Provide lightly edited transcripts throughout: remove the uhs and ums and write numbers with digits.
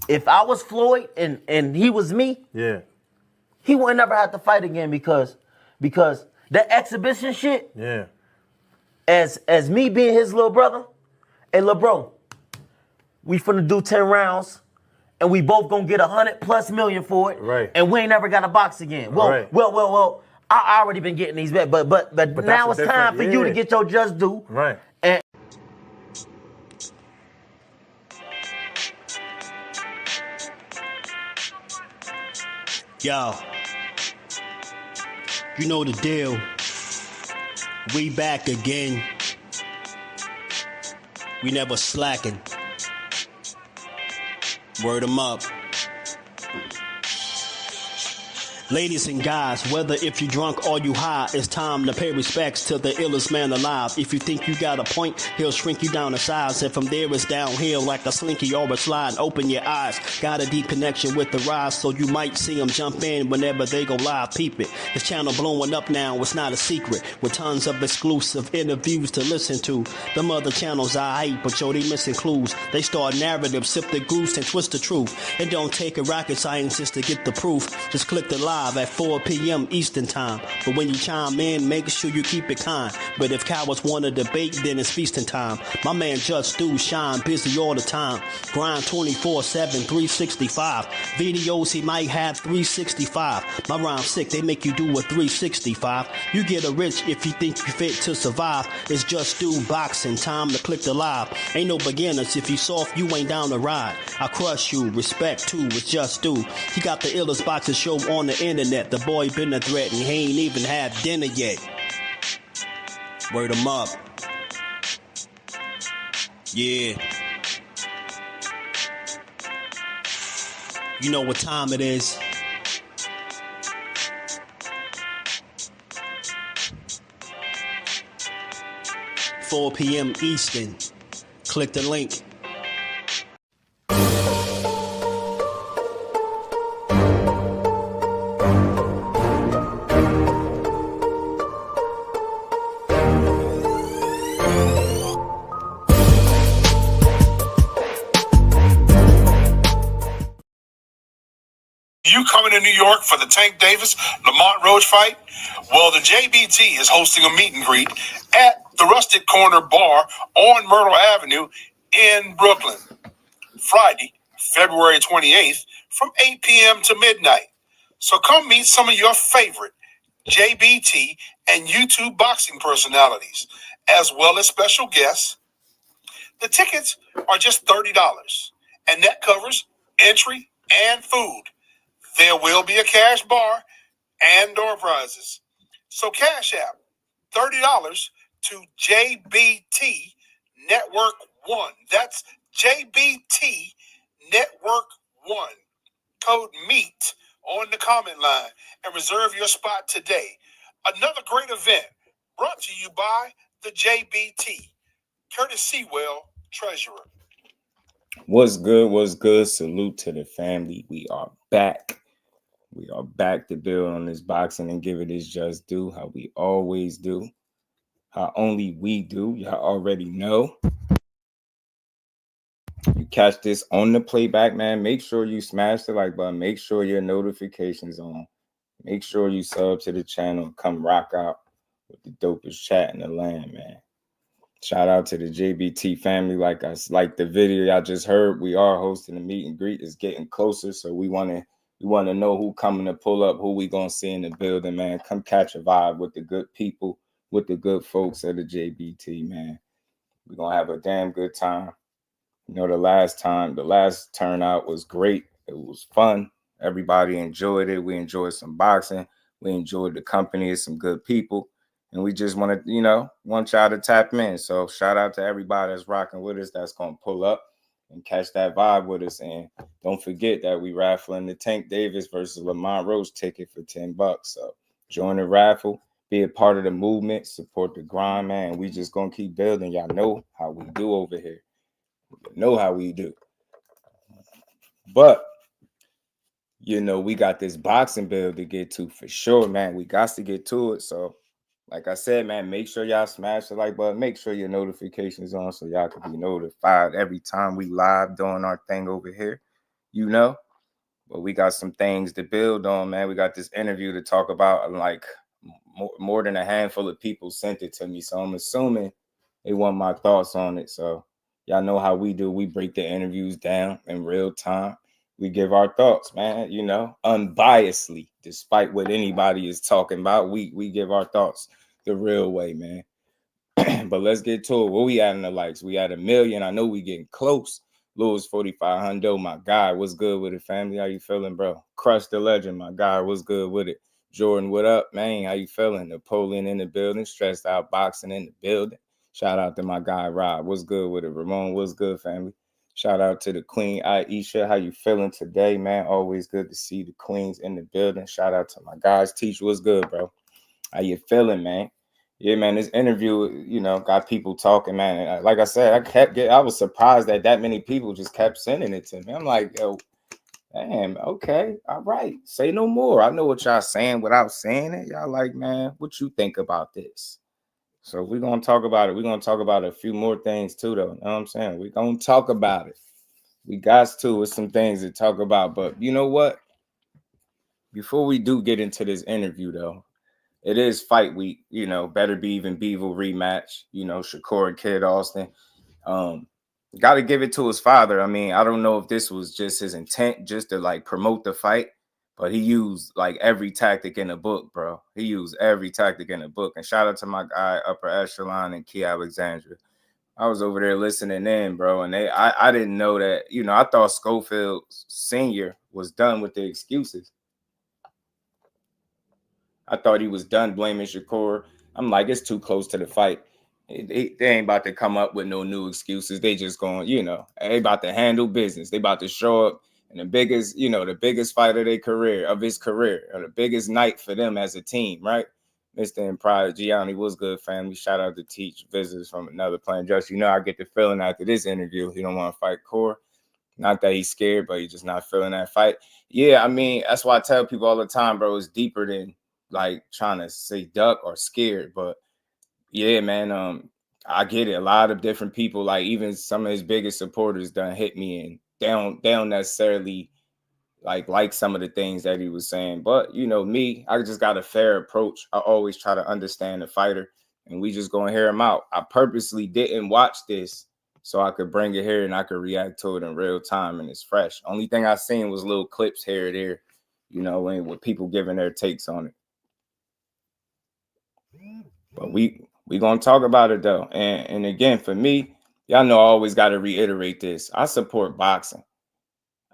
if I was Floyd and he was me, Yeah. he wouldn't never have to fight again because that exhibition shit, Yeah. as me being his little brother, hey, little bro, we finna do 10 rounds and we both gonna get 100+ million for it. Right. And we ain't never got to box again. Well, Right. well, I already been getting these back, but now it's time for you to get your just due. Right. And Yo, you know the deal. We back again. We never slacking. Word 'em up. Ladies and guys, whether if you drunk or you high, it's time to pay respects to the illest man alive. If you think you got a point, he'll shrink you down to size. And from there it's downhill like a slinky or a slide. Open your eyes, got a deep connection with the rise, so you might see him jump in whenever they go live. Peep it, his channel blowing up now, it's not a secret. With tons of exclusive interviews to listen to. Them other channels I hate, but yo, they missing clues. They start narratives, sip the goose and twist the truth. It don't take a rocket scientist to get the proof. Just click the live at 4 p.m. Eastern time. But when you chime in, make sure you keep it kind. But if cowards want to debate, then it's feasting time. My man Jusdu shine busy all the time. Grind 24/7, 365. Videos he might have 365. My rhyme sick, they make you do a 365. You get a rich if you think you fit to survive. It's Jusdueboxing, time to click the live. Ain't no beginners, if you soft, you ain't down to ride. I crush you, respect too, it's Jusdu. He got the illest boxing show on the internet. The boy been a threat and he ain't even had dinner yet. Word 'em up. Yeah. You know what time it is. "4 p.m. Eastern. Click the link. You coming to New York for the Tank Davis-Lamont Roach fight? Well, the JBT is hosting a meet and greet at the Rustic Corner Bar on Myrtle Avenue in Brooklyn. Friday, February 28th from 8 p.m. to midnight. So come meet some of your favorite JBT and YouTube boxing personalities, as well as special guests. The tickets are just $30, and that covers entry and food. There will be a cash bar and door prizes. So cash app $30 to JBT Network 1. That's JBT Network 1. Code MEAT on the comment line and reserve your spot today. Another great event brought to you by the JBT. Curtis Sewell, Treasurer. What's good? What's good? Salute to the family. We are back. We are back to build on this boxing and give it its just due, how we always do, how only we do. Y'all already know. You catch this on the playback, man. Make sure you smash the like button. Make sure your notifications on. Make sure you sub to the channel. Come rock out with the dopest chat in the land, man. Shout out to the JBT family. Like the video y'all just heard, we are hosting a meet and greet. It's getting closer, so we want to know who coming to pull up, who we gonna see in the building, man. Come catch a vibe with the good people, with the good folks at the JBT, man. We're gonna have a damn good time. You know, the last turnout was great. It was fun. Everybody enjoyed it. We enjoyed some boxing. We enjoyed the company of some good people. And we just want to, want y'all to tap in. So shout out to everybody that's rocking with us, that's going to pull up and catch that vibe with us. And don't forget that we raffling the Tank Davis versus Lamont Roach ticket for $10. So join the raffle, be a part of the movement, support the grind, man. We just going to keep building. Y'all know how we do over here. You know how we do. But, we got this boxing build to get to for sure, man. We got to get to it. So, like I said, man, make sure y'all smash the like button. Make sure your notifications on so y'all can be notified every time we live doing our thing over here. you know. But we got some things to build on, man. We got this interview to talk about. Like more than a handful of people sent it to me, so I'm assuming they want my thoughts on it. So y'all know how we do. We break the interviews down in real time. We give our thoughts, man, you know, unbiasedly, despite what anybody is talking about. We give our thoughts the real way, man. But let's get to it. What we at in the likes? We at 1 million. I know we getting close. Lewis 4500, my guy. What's good with it, family? How you feeling, bro? Crush the legend, my guy. What's good with it? Jordan, what up, man? How you feeling? Napoleon in the building. Stressed out boxing in the building. Shout out to my guy Rob. What's good with it? Ramon, what's good, family? Shout out to the queen Aisha. How you feeling today, man? Always good to see the queens in the building. Shout out to my guys. Teach, what's good, bro? How you feeling, man? Yeah, man, this interview, you know, got people talking, man. And like I said, I was surprised that many people just kept sending it to me. I'm like, yo, damn, okay, all right. Say no more. I know what y'all saying without saying it. Y'all like, man, what you think about this? So we're going to talk about it. We're going to talk about a few more things too, though. You know what I'm saying? We're going to talk about it. We got to with some things to talk about. But you know what? Before we do get into this interview, though, it is fight week, you know, better be even Beevil rematch, you know, Shakur and Kid Austin. Got to give it to his father. I mean, I don't know if this was just his intent just to like promote the fight, but he used like every tactic in the book, bro. He used every tactic in the book. And shout out to my guy, Upper Echelon and Key Alexandria. I was over there listening in, bro. And I didn't know that, you know, I thought Scofield Sr. was done with the excuses. I thought he was done blaming Shakur. I'm like, it's too close to the fight. They ain't about to come up with no new excuses. They just going, you know, they about to handle business. They about to show up in the biggest, you know, the biggest fight of their career, of his career, or the biggest night for them as a team, right? Mr. and Pride Gianni, what's good, family? Shout out to Teach visitors from another planet. Just, you know, I get the feeling after this interview, he don't want to fight Core. Not that he's scared, but he's just not feeling that fight. Yeah, I mean, that's why I tell people all the time, bro, it's deeper than like trying to say duck or scared. But yeah, man, I get it. A lot of different people, like even some of his biggest supporters done hit me, and they don't necessarily like some of the things that he was saying. But you know, me, I just got a fair approach. I always try to understand the fighter, and we just gonna hear him out. I purposely didn't watch this so I could bring it here and I could react to it in real time, and it's fresh. Only thing I seen was little clips here or there, you know, and with people giving their takes on it. But we gonna talk about it though. And again, for me, y'all know I always got to reiterate this. I support boxing.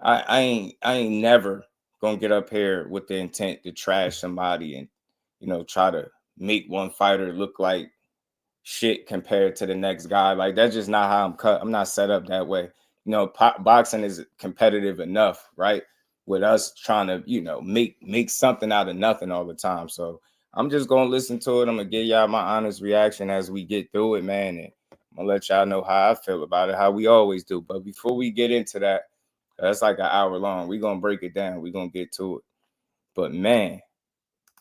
I ain't never gonna get up here with the intent to trash somebody and, you know, try to make one fighter look like shit compared to the next guy. Like that's just not how I'm cut. I'm not set up that way. You know, boxing is competitive enough, right? With us trying to, you know, make something out of nothing all the time. So I'm just gonna listen to it. I'm gonna give y'all my honest reaction as we get through it, man. And I'm gonna let y'all know how I feel about it, how we always do. But before we get into that, that's like an hour long. We're gonna break it down. We're gonna get to it. But man,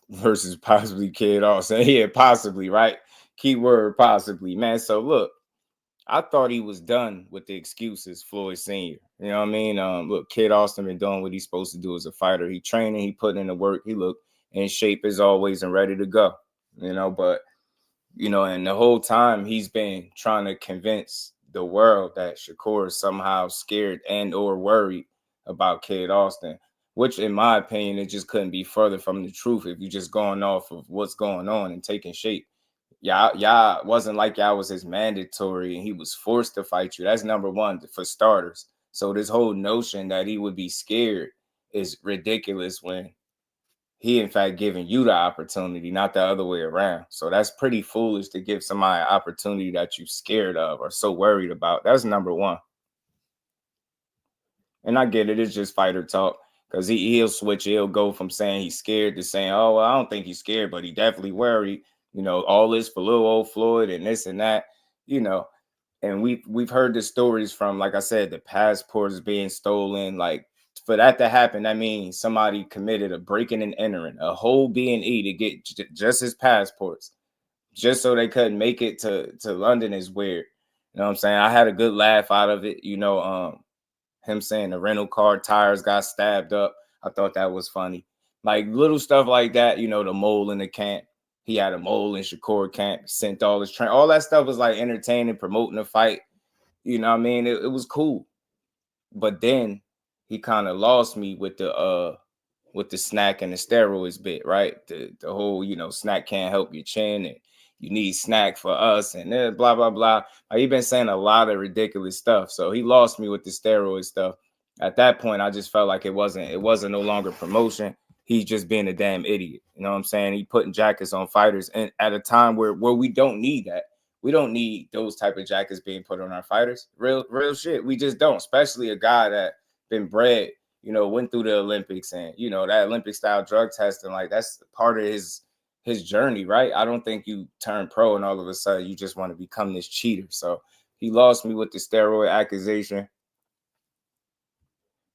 versus possibly Kid Austin. Yeah, possibly, right? Keyword possibly, man. So look, I thought he was done with the excuses, Floyd Sr. You know what I mean? Look, Kid Austin been doing what he's supposed to do as a fighter. He training, he putting in the work, he look in shape as always and ready to go. You know, but you know, and the whole time he's been trying to convince the world that Shakur is somehow scared and or worried about Kid Austin, which in my opinion, it just couldn't be further from the truth if you're just going off of what's going on and taking shape. Y'all wasn't like y'all was his mandatory and he was forced to fight you. That's number one for starters. So this whole notion that he would be scared is ridiculous when he in fact giving you the opportunity, not the other way around. So that's pretty foolish to give somebody an opportunity that you're scared of or so worried about. That's number one. And I get it. It's just fighter talk because he'll switch. He'll go from saying he's scared to saying, oh, well, I don't think he's scared, but he definitely worried. You know, all this for little old Floyd and this and that, you know. And we've heard the stories from, like I said, the passports being stolen. Like for that to happen, that means somebody committed a breaking and entering, a whole B&E to get just his passports, just so they couldn't make it to London is weird. You know what I'm saying? I had a good laugh out of it, you know. Him saying the rental car tires got stabbed up. I thought that was funny. Like little stuff like that, you know, the mole in the camp. He had a mole in Shakur camp, sent all his train. All that stuff was like entertaining, promoting the fight. You know what I mean? It was cool. But then he kind of lost me with the SNAC and the steroids bit, right? The whole, you know, SNAC can't help your chin and you need SNAC for us and blah, blah, blah. Like, he been saying a lot of ridiculous stuff. So he lost me with the steroid stuff. At that point, I just felt like it wasn't no longer promotion. He's just being a damn idiot. You know what I'm saying? He putting jackets on fighters and at a time where we don't need that. We don't need those type of jackets being put on our fighters. Real shit. We just don't, especially a guy that been bred, you know, went through the Olympics and, you know, that Olympic style drug testing, like that's part of his journey, right? I don't think you turn pro and all of a sudden you just want to become this cheater. So he lost me with the steroid accusation.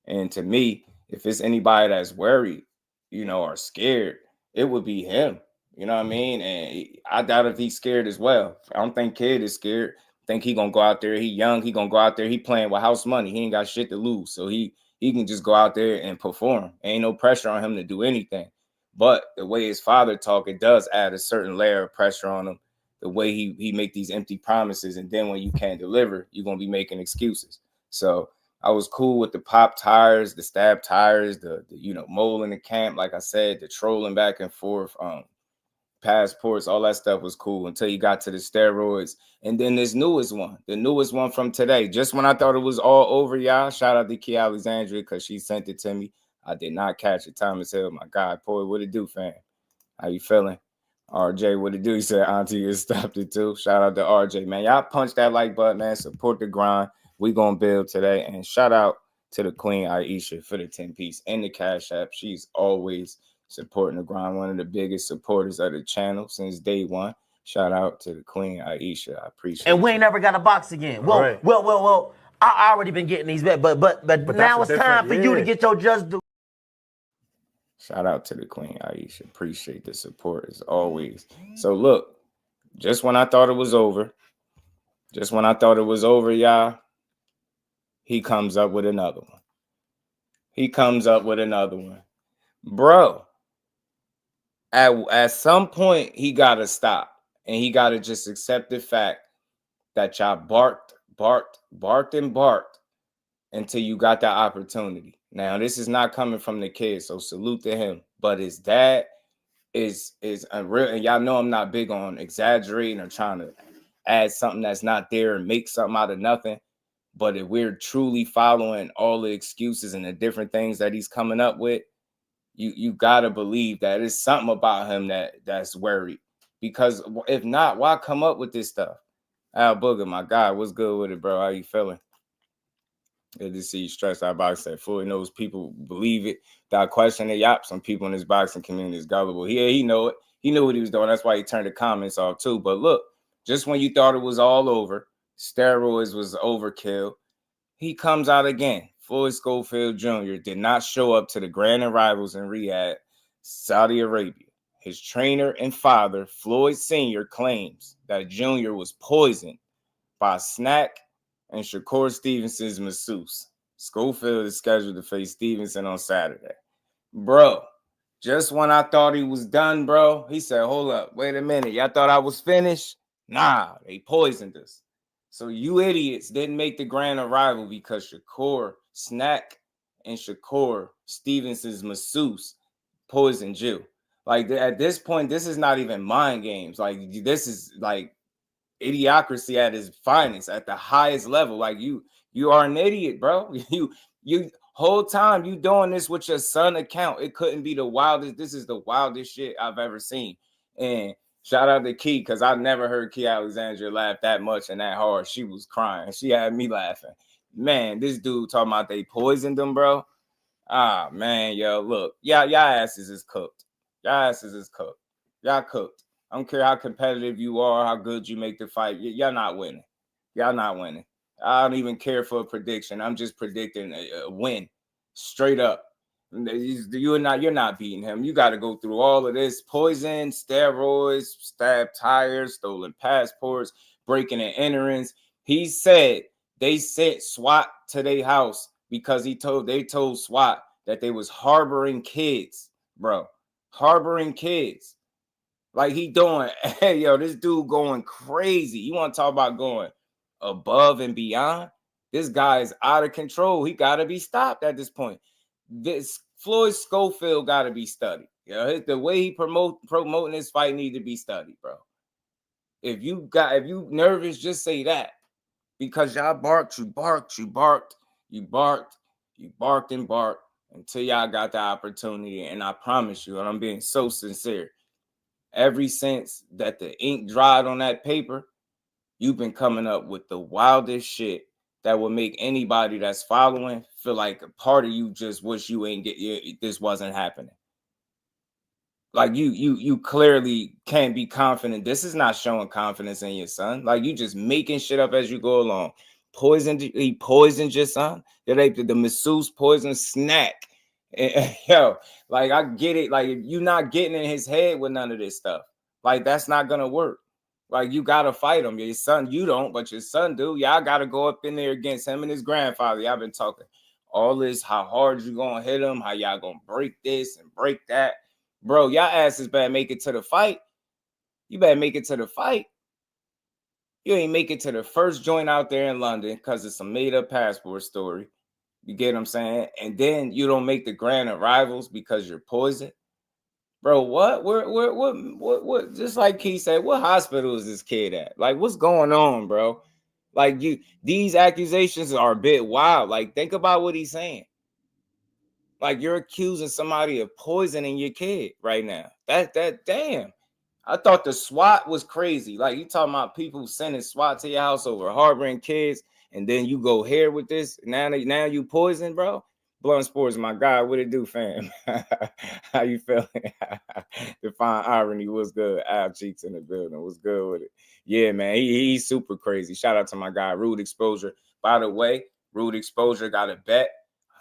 And to me, if it's anybody that's worried, you know, or scared, it would be him. You know what I mean? And I doubt if he's scared as well. I don't think Kid is scared. I think he gonna go out there. He young. He gonna go out there. He playing with house money. He ain't got shit to lose. So he can just go out there and perform. Ain't no pressure on him to do anything. But the way his father talk, it does add a certain layer of pressure on him. The way he make these empty promises, and then when you can't deliver, you're gonna be making excuses. So I was cool with the pop tires, the stab tires, the you know, mole in the camp, like I said, the trolling back and forth, passports, all that stuff was cool until you got to the steroids. And then this newest one, the newest one from today, just when I thought it was all over, y'all, shout out to Key Alexandria because she sent it to me. I did not catch it. Time as hell. My God, boy, what it do, fam? How you feeling? RJ, what it do? He said Auntie has stopped it too. Shout out to RJ, man. Y'all punch that like button, man. Support the grind. We gonna build today. And shout out to the Queen Aisha for the 10-piece and the Cash App. She's always supporting the grind. One of the biggest supporters of the channel since day one. Shout out to the Queen Aisha. I appreciate it. And we ain't never got a box again. Well, Right. well. I already been getting these back, but now it's time for you to get your just due. Shout out to the Queen Aisha. Appreciate the support as always. So look, just when I thought it was over, y'all, he comes up with another one. Bro, at some point, he got to stop. And he got to just accept the fact that y'all barked until you got that opportunity. Now, this is not coming from the kid, so salute to him. But his dad is unreal. And y'all know I'm not big on exaggerating or trying to add something that's not there and make something out of nothing. But if we're truly following all the excuses and the different things that he's coming up with, you gotta believe that it's something about him that's worried. Because if not, why come up with this stuff? Al Booger, my guy, what's good with it, bro? How you feeling? Good to see you stressed out boxing. Fully knows people believe it without questioning it. Yup, some people in this boxing community is gullible. He know it. He knew what he was doing. That's why he turned the comments off too. But look, just when you thought it was all over, steroids was overkill, he comes out again. Floyd Scofield Jr. did not show up to the Grand Arrivals in Riyadh, Saudi Arabia. His trainer and father, Floyd Sr., claims that Jr. was poisoned by SNAC and Shakur Stevenson's masseuse. Scofield is scheduled to face Stevenson on Saturday. Bro, just when I thought he was done, bro, he said, hold up, wait a minute. Y'all thought I was finished? Nah, they poisoned us. So you idiots didn't make the Grand Arrival because Shakur, SNAC, and Shakur Stevenson's masseuse poisoned you. Like, at this point, this is not even mind games. Like, this is like idiocracy at its finest, at the highest level. Like, you are an idiot, bro. You whole time you doing this with your son account. It couldn't be the wildest. This is the wildest shit I've ever seen. And shout out to Key, because I never heard Key Alexandria laugh that much and that hard. She was crying. She had me laughing. Man, this dude talking about they poisoned him, bro. Ah, man, yo, look. Y'all asses is cooked. Y'all asses is cooked. Y'all cooked. I don't care how competitive you are, how good you make the fight. Y'all not winning. Y'all not winning. I don't even care for a prediction. I'm just predicting a win. Straight up. You're not beating him. You got to go through all of this. Poison, steroids, stab tires, stolen passports, breaking and enterings. He said they sent SWAT to their house because they told SWAT that they was harboring kids, bro. Harboring kids. Like he doing, hey, yo, this dude going crazy. You want to talk about going above and beyond? This guy is out of control. He got to be stopped at this point. This Floyd Scofield got to be studied. You know, the way he promoting this fight need to be studied, bro. If you nervous, just say that. Because y'all barked and barked until y'all got the opportunity. And I promise you, and I'm being so sincere, ever since that the ink dried on that paper, you've been coming up with the wildest shit that will make anybody that's following feel like a part of you just wish you ain't this wasn't happening. Like you clearly can't be confident. This is not showing confidence in your son. Like you just making shit up as you go along. He poisoned your son. The masseuse poisoned SNAC. Yo, like I get it. Like if you're not getting in his head with none of this stuff, like that's not gonna work. Like you gotta fight him. Your son, you don't, but your son do. Y'all gotta go up in there against him and his grandfather. Y'all been talking all this, how hard you gonna hit him, how y'all gonna break this and break that. Bro, y'all asses better make it to the fight. You better make it to the fight. You ain't make it to the first joint out there in London because it's a made-up passport story. You get what I'm saying? And then you don't make the grand arrivals because you're poisoned. Bro, what? What? Just like Keith said, what hospital is this kid at? Like, what's going on, bro? Like, these accusations are a bit wild. Like, think about what he's saying. Like, you're accusing somebody of poisoning your kid right now. Damn. I thought the SWAT was crazy. Like, you talking about people sending SWAT to your house over harboring kids, and then you go here with this. Now you poison, bro. Blunt Sports, my guy. What it do, fam? How you feeling? Define irony. What's good? Al Cheeks in the building. What's good with it? Yeah, man. He's super crazy. Shout out to my guy, Rude Exposure. By the way, Rude Exposure got a bet.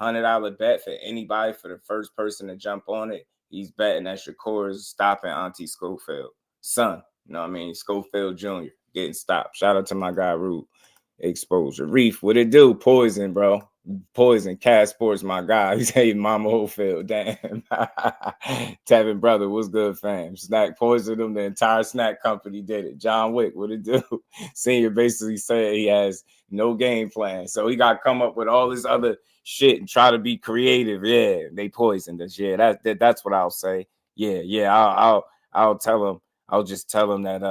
$100 bet for anybody for the first person to jump on it. He's betting that Shakur is stopping Auntie Scofield. Son, you know what I mean? Scofield Jr. getting stopped. Shout out to my guy, Rude Exposure. Reef, what it do? Poison, bro. Poison. Cash Sports, my guy. He's saying Mama Hofield. Damn. Tevin brother, what's good, fam? SNAC poisoned him. The entire SNAC company did it. John Wick, what it do? Senior basically said he has no game plan. So he got to come up with all this other shit and try to be creative. Yeah, they poisoned us. Yeah, that's what I'll say. Yeah. I'll tell him. I'll just tell him that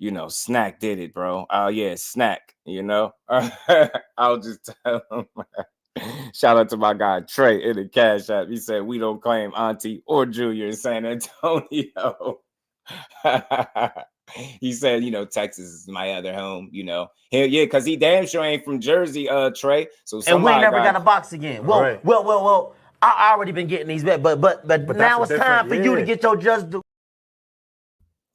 SNAC did it, bro. Yeah, SNAC, I'll just tell him. Shout out to my guy Trey in the Cash App. He said we don't claim Auntie or Junior in San Antonio. He said, Texas is my other home, Yeah, because he damn sure ain't from Jersey, Trey. So and we ain't never got a box again. Well, right. well. I already been getting these bets, but now it's time for you to get your Jusdueboxing.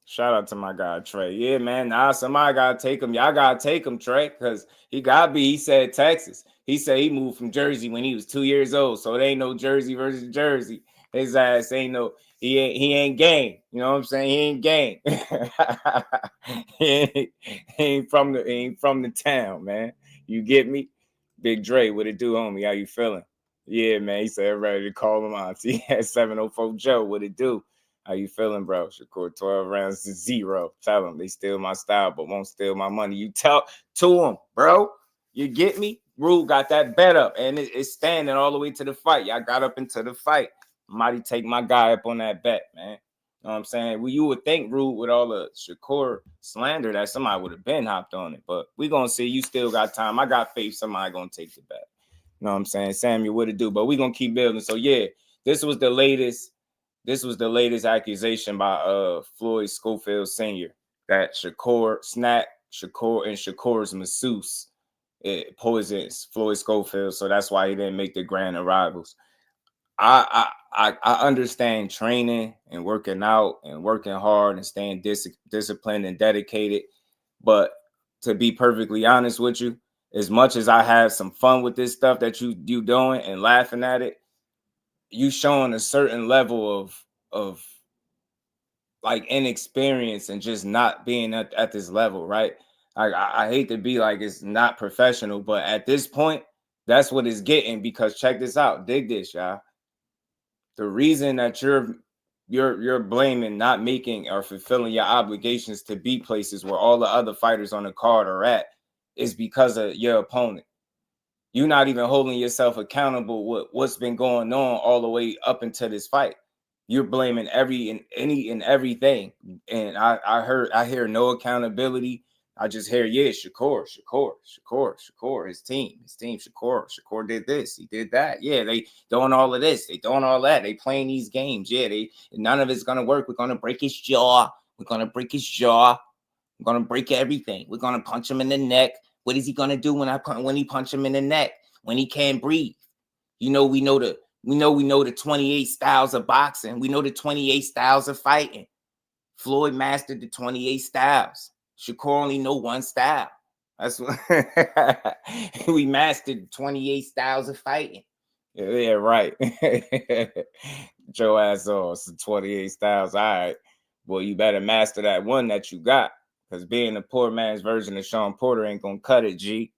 Shout out to my guy Trey. Yeah, man. Nah, somebody gotta take him. Y'all gotta take him, Trey, because he said Texas. He said he moved from Jersey when he was 2 years old. So it ain't no Jersey versus Jersey. His ass ain't no, he ain't gang. You know what I'm saying? He ain't gang. he ain't from the town, man. You get me? Big Dre, what it do, homie? How you feeling? Yeah, man. He said ready to call him out. He had 704 Joe. What it do? How you feeling, bro? Shakur, 12 rounds to 0. Tell them they steal my style, but won't steal my money. You talk to them, bro. You get me? Rule got that bet up, and it's standing all the way to the fight. Y'all got up into the fight. Mighty take my guy up on that bet, man. You know what I'm saying? Well, you would think, Rule, with all the Shakur slander, that somebody would have been hopped on it, but we going to see. You still got time. I got faith somebody going to take the bet. You know what I'm saying? Samuel, what it do? But we going to keep building. So, yeah, this was the latest accusation by Floyd Scofield Sr. that Shakur's masseuse poisons Floyd Scofield, so that's why he didn't make the grand arrivals. I understand training and working out and working hard and staying disciplined and dedicated, but to be perfectly honest with you, as much as I have some fun with this stuff that you doing and laughing at it, you showing a certain level of like inexperience and just not being at this level, right? I hate to be like it's not professional, but at this point, That's what it's getting, because check this out. Dig this, y'all. The reason that you're blaming not making or fulfilling your obligations to be places where all the other fighters on the card are at is because of your opponent. You're not even holding yourself accountable with what's been going on all the way up into this fight. You're blaming everything. And I hear no accountability. I just hear, yeah, Shakur, his team, Shakur did this, he did that. Yeah, they doing all of this, they doing all that, they playing these games. Yeah, none of it's gonna work. We're gonna break his jaw. We're gonna break everything. We're gonna punch him in the neck. What is he gonna do when he punch him in the neck? When he can't breathe? We know the 28 styles of boxing. We know the 28 styles of fighting. Floyd mastered the 28 styles. Shakur only know one style. That's what we mastered 28 styles of fighting. Yeah, right. Joe ass off. 28 styles. All right. Well, you better master that one that you got. Because being a poor man's version of Sean Porter ain't gonna cut it, G.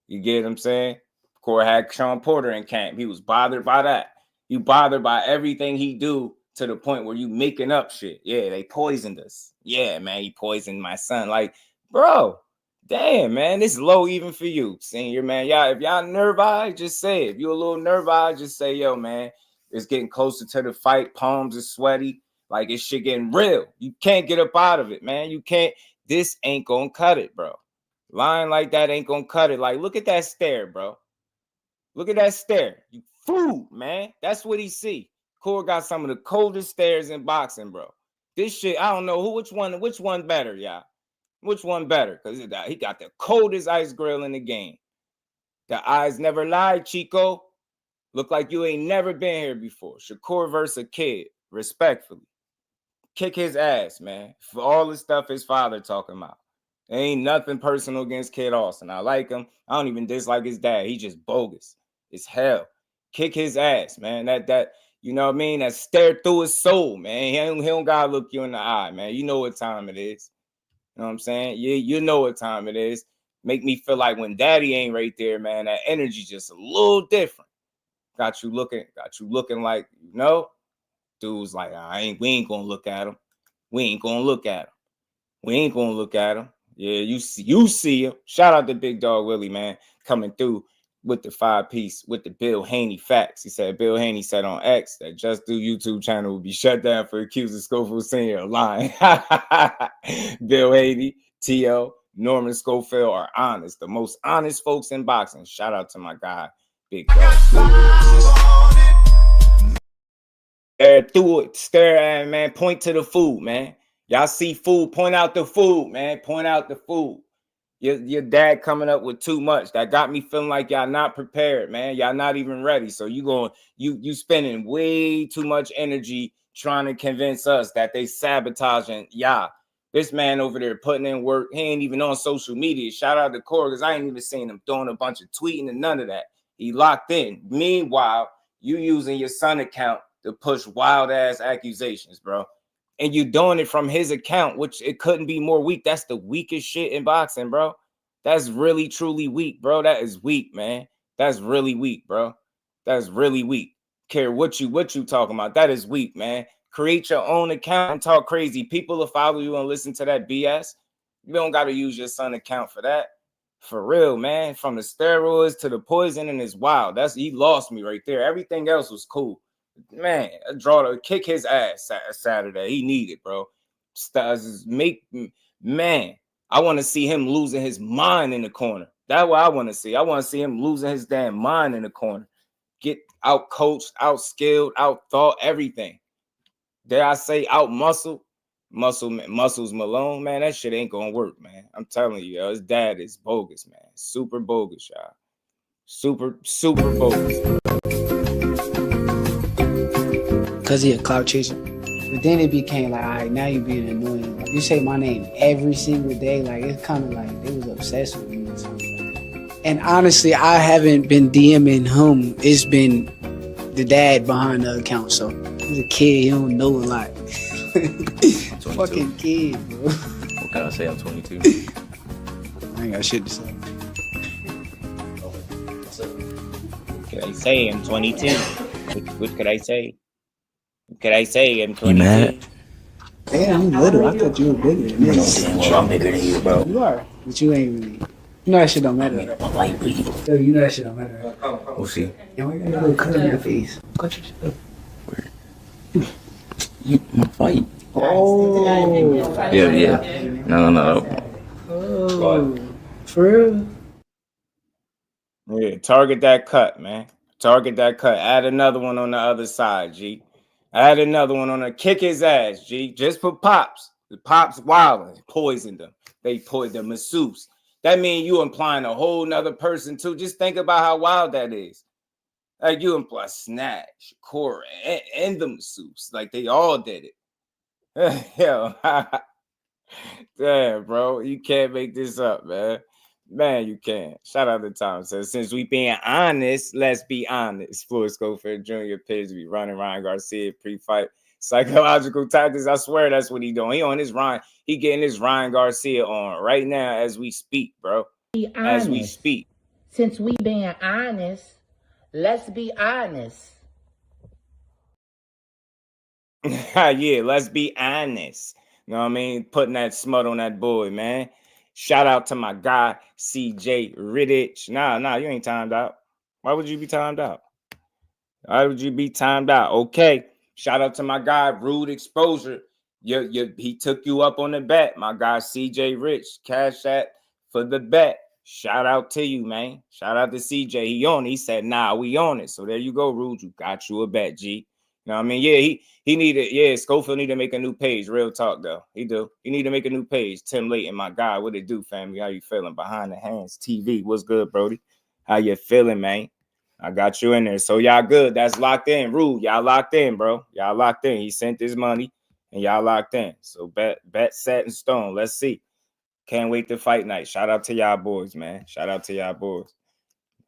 You get what I'm saying? Core had Sean Porter in camp. He was bothered by that. You bothered by everything he do, to the point where you making up shit. Yeah, they poisoned us. Yeah, man, he poisoned my son. Like, bro, damn, man, this is low even for you, senior, man. Y'all, if y'all nerve-eyed, just say it. If you a little nerve-eyed, just say, yo, man, it's getting closer to the fight. Palms are sweaty. Like, it's shit getting real. You can't get up out of it, man. You can't. This ain't gonna cut it, bro. Lying like that ain't gonna cut it. Like, look at that stare, bro. Look at that stare. You fool, man. That's what he see. Core got some of the coldest stares in boxing, bro. This shit, I don't know which one better, y'all. Which one better? Because he got the coldest ice grill in the game. The eyes never lie, Chico. Look like you ain't never been here before. Shakur versus a kid, respectfully. Kick his ass, man. For all the stuff his father talking about. There ain't nothing personal against Kid Austin. I like him. I don't even dislike his dad. He just bogus. It's hell. Kick his ass, man. That you know what I mean? That stare through his soul, man. He don't gotta look you in the eye, man. You know what time it is. You know what I'm saying? You know what time it is. Make me feel like when daddy ain't right there, man, that energy just a little different. Got you looking like, you know, dude's like, we ain't gonna look at him. We ain't gonna look at him. Yeah, you see him. Shout out to Big Dog Willie, man, coming through with the 5-piece with the Bill Haney facts. He said Bill Haney said on X that Just Do YouTube channel will be shut down for accusing Scofield Sr. of lying. Bill Haney, T.O., Norman Scofield are honest, the most honest folks in boxing. Shout out to my guy, Big Dog. Stare at, man. Point to the food, man. Y'all see food, point out the food, man. Point out the food. Your dad coming up with too much. That got me feeling like y'all not prepared, man. Y'all not even ready. So you spending way too much energy trying to convince us that they sabotaging y'all. This man over there putting in work. He ain't even on social media. Shout out to Core, because I ain't even seen him doing a bunch of tweeting and none of that. He locked in. Meanwhile, you using your son account to push wild ass accusations, bro. And you doing it from his account, which it couldn't be more weak. That's the weakest shit in boxing, bro. That's really, truly weak, bro. That is weak, man. That's really weak, bro. That's really weak. Care what you talking about. That is weak, man. Create your own account and talk crazy. People will follow you and listen to that BS. You don't got to use your son account for that. For real, man. From the steroids to the poison, and it's wild. He lost me right there. Everything else was cool. Man, a draw to kick his ass Saturday. He needed, bro. Man, I want to see him losing his mind in the corner. That's what I want to see. I want to see him losing his damn mind in the corner. Get out coached, out skilled, out thought, everything. Dare I say out muscles Malone, man. That shit ain't gonna work, man. I'm telling you, yo, his dad is bogus, man. Super bogus, y'all. Super bogus. Because he a clout chaser. But then it became like, all right, now you being annoying. Like, you say my name every single day. Like, it's kind of like they was obsessed with me or something like that. And honestly, I haven't been DMing him. It's been the dad behind the account. So he's a kid. He don't know a lot. Fucking kid, bro. What can I say? I'm 22. I ain't got shit to say. What's up? could I say? I'm 22. What could I say? What could I say? I'm 22. You mad? Damn, I'm little. I thought you were bigger than this. Damn well, I'm bigger than you, bro. You are, but you ain't really. You know that shit don't matter. I'm a white people. Yo, you know that shit don't matter. We'll see. And we're gonna go cut on your face. Cut your shit up. You wanna fight? Oh. Yeah. No. Oh. For real? Yeah, target that cut, man. Target that cut. Add another one on the other side, G. Add another one on the kick his ass, G. Just for Pops. The Pops wilding, poisoned them. They poisoned the masseuse. That means you implying a whole nother person too. Just think about how wild that is. Like you imply SNAC, Shakur, and the masseuse. Like they all did it. Yo, damn, bro. You can't make this up, man. Man, you can't. Shout out to Tom. So since we being honest, let's be honest. Floyd Scofield Jr. appears to be running Ryan Garcia pre-fight psychological tactics. I swear that's what he doing. He on his Ryan. He getting his Ryan Garcia on right now as we speak, bro. As we speak. Since we being honest, let's be honest. Yeah, let's be honest. You know what I mean? Putting that smut on that boy, man. Shout out to my guy, CJ Riddich. Nah, you ain't timed out. Why would you be timed out? Why would you be timed out? Okay. Shout out to my guy, Rude Exposure. He took you up on the bet. My guy, CJ Rich. Cash that for the bet. Shout out to you, man. Shout out to CJ. He on it. He said, nah, we on it. So there you go, Rude. You got you a bet, G. You know what I mean? Yeah, he needed, yeah, Scofield need to make a new page. Real talk, though. He do. He need to make a new page. Tim Layton, my guy. What it do, family? How you feeling? Behind the Hands TV. What's good, Brody? How you feeling, man? I got you in there. So y'all good. That's locked in. Rude. Y'all locked in, bro. Y'all locked in. He sent his money and y'all locked in. So bet set in stone. Let's see. Can't wait to fight night. Shout out to y'all boys, man. Shout out to y'all boys.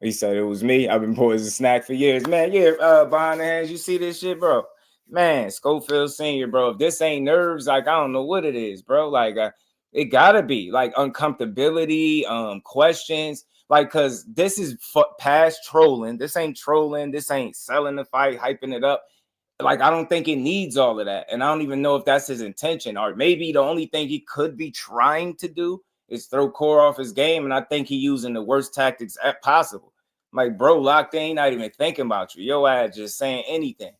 He said it was me. I've been boys a snack for years. Man, yeah, Behind the Hands, you see this shit, bro? Man, Scofield Sr., bro. If this ain't nerves, like, I don't know what it is, bro. Like, it gotta be. Like, uncomfortability, questions. Like, because this is past trolling. This ain't trolling. This ain't selling the fight, hyping it up. Like, I don't think it needs all of that. And I don't even know if that's his intention. Or maybe the only thing he could be trying to do is throw Core off his game. And I think he using the worst tactics possible. Like, bro, locked in, not even thinking about you. Your ass just saying anything.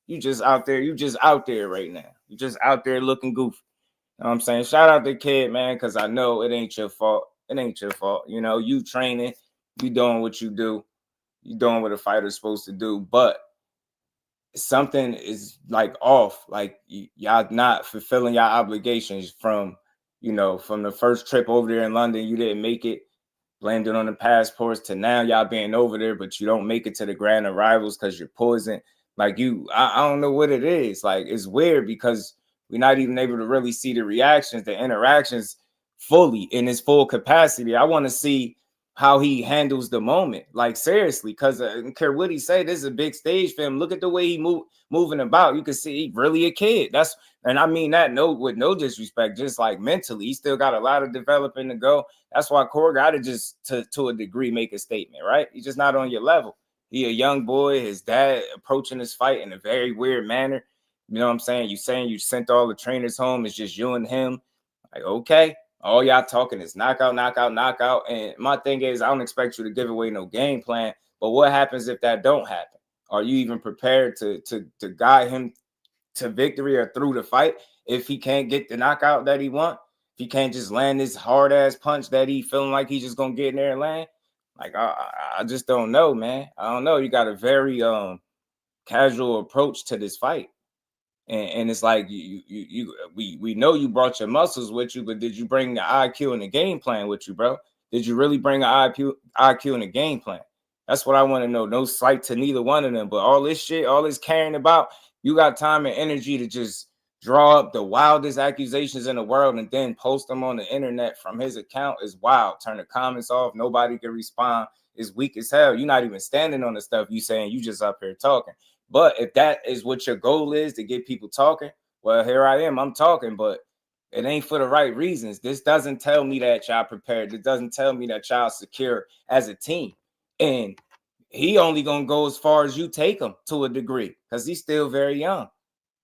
You just out there right now. You just out there looking goofy. You know what I'm saying? Shout out to the kid, man, because I know it ain't your fault. It ain't your fault. You know, you training, you doing what you do. You doing what a fighter's supposed to do. But something is like off. Like y'all not fulfilling your obligations from the first trip over there in London. You didn't make it. Blamed it on the passports to now y'all being over there, but you don't make it to the grand arrivals because you're poisoned. Like I don't know what it is. Like it's weird because we're not even able to really see the reactions, the interactions fully in its full capacity. I want to see how he handles the moment. Like seriously, because I don't care what he say, this is a big stage for him. Look at the way he moving about. You can see he really a kid. And I mean that with no disrespect, just like mentally, he still got a lot of developing to go. That's why Core got to just to a degree make a statement, right? He's just not on your level. He a young boy. His dad approaching this fight in a very weird manner. You know what I'm saying? You saying you sent all the trainers home. It's just you and him. Like, okay. All y'all talking is knockout, knockout, knockout. And my thing is, I don't expect you to give away no game plan. But what happens if that don't happen? Are you even prepared to guide him to victory or through the fight if he can't get the knockout that he want? If he can't just land this hard ass punch that he feeling like he's just gonna get in there and land? Like I just don't know, man. I don't know. You got a very casual approach to this fight. And it's like we know you brought your muscles with you, but did you bring the IQ and the game plan with you, bro? Did you really bring an IQ and a game plan? That's what I want to know. No slight to neither one of them, but all this shit, all this caring about, you got time and energy to just draw up the wildest accusations in the world and then post them on the internet from his account is wild. Turn the comments off. Nobody can respond. It's weak as hell. You're not even standing on the stuff you saying. You just up here talking. But if that is what your goal is, to get people talking, well, here I am. I'm talking, but it ain't for the right reasons. This doesn't tell me that y'all prepared. It doesn't tell me that y'all secure as a team. And he only gonna go as far as you take him to a degree because he's still very young.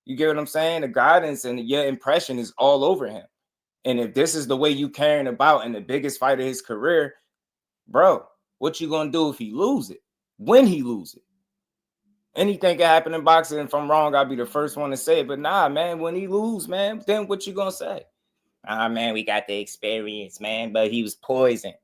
You get what I'm saying? The guidance and your impression is all over him. And if this is the way you carrying about in the biggest fight of his career, bro, what you gonna do if he lose it? When he lose it? Anything can happen in boxing. If I'm wrong, I'll be the first one to say it. But nah, man, when he lose, man, then what you gonna say? Man, we got the experience, man, but he was poisoned.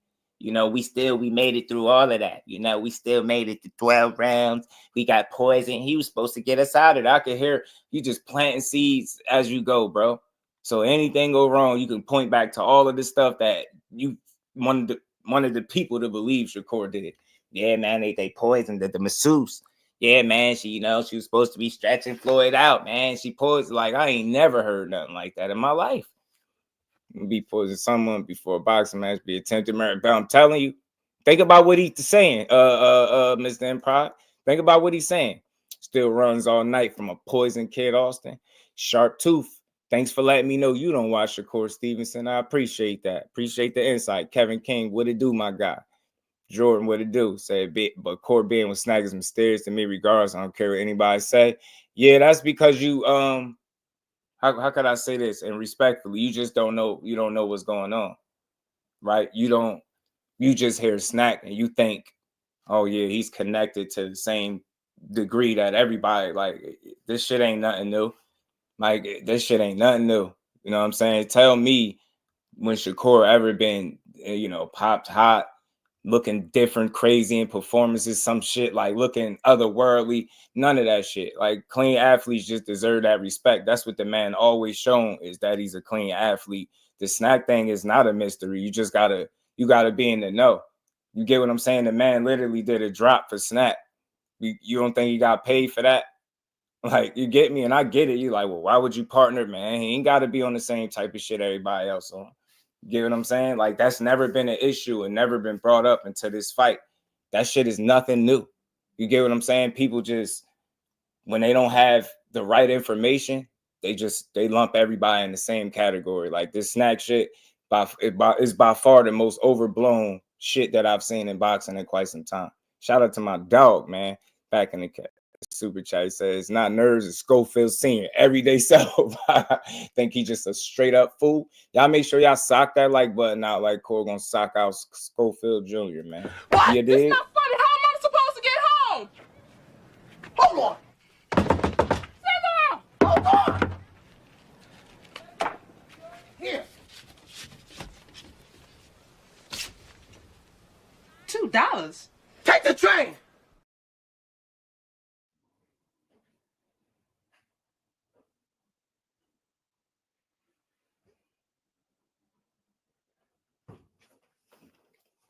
You know, we made it through all of that. You know, we still made it to 12 rounds. We got poisoned. He was supposed to get us out of it. I could hear you just planting seeds as you go, bro. So anything go wrong, you can point back to all of the stuff that you wanted the people to believe Shakur did. Yeah, man, they poisoned the masseuse. Yeah, man, she was supposed to be stretching Floyd out, man. She poisoned. Like, I ain't never heard nothing like that in my life. Be poisoned someone before a boxing match, be attempted murder. But I'm telling you, think about what he's saying, Mr. Improv. Think about what he's saying. Still runs all night from a poison kid, Austin. Sharp tooth. Thanks for letting me know you don't watch Shakur Stevenson. I appreciate that. Appreciate the insight. Kevin King, what it do, my guy? Jordan, what it do? Say but Court being with SNAC is mysterious to me, regardless. I don't care what anybody say. Yeah, that's because you how could I say this? And respectfully, you just don't know. You don't know what's going on, right? You just hear SNAC and you think, oh yeah, he's connected to the same degree that everybody. Like, this shit ain't nothing new. Like, this shit ain't nothing new. You know what I'm saying? Tell me when Shakur ever been, popped hot, looking different, crazy in performances, some shit, like looking otherworldly, none of that shit. Like, clean athletes just deserve that respect. That's what the man always shown, is that he's a clean athlete. The SNAC thing is not a mystery. You just gotta be in the know. You get what I'm saying? The man literally did a drop for SNAC. You don't think he got paid for that? Like, you get me? And I get it. You like, well, why would you partner, man? He ain't got to be on the same type of shit everybody else on. You get what I'm saying? Like, that's never been an issue and never been brought up until this fight. That shit is nothing new. You get what I'm saying? People just, when they don't have the right information, they lump everybody in the same category. Like, this SNAC shit is by far the most overblown shit that I've seen in boxing in quite some time. Shout out to my dog, man, back in the super chat. He says, it's not nerves, it's Scofield Senior. Everyday self. Think he just a straight up fool. Y'all make sure y'all sock that like button out like Cole gonna sock out Scofield Jr., man. What? You dig? It's not funny. How am I supposed to get home? Hold on. Hold on. Here. $2. Take the train.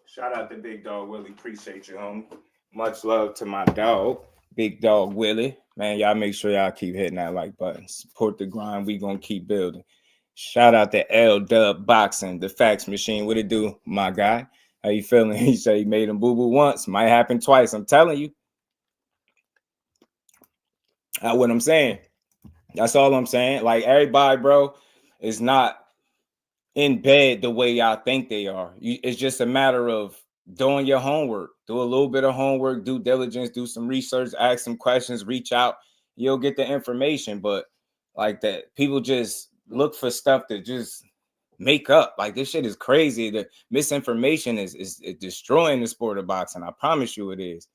Shout out to Big Dog Willie. Appreciate you, homie. Much love to my dog, Big Dog Willie. Man, y'all make sure y'all keep hitting that like button. Support the grind. We gonna keep building. Shout out to LetsBuild, the fax machine. What it do, my guy? How you feeling? He said he made him boo-boo once. Might happen twice. I'm telling you. That's what I'm saying. That's all I'm saying. Like, everybody, bro, is not in bed the way y'all think they are. It's just a matter of doing your homework. Do a little bit of homework, due diligence, do some research, ask some questions, reach out. You'll get the information. But like that, people just look for stuff to just make up. Like, this shit is crazy. The misinformation is destroying the sport of boxing. I promise you it is.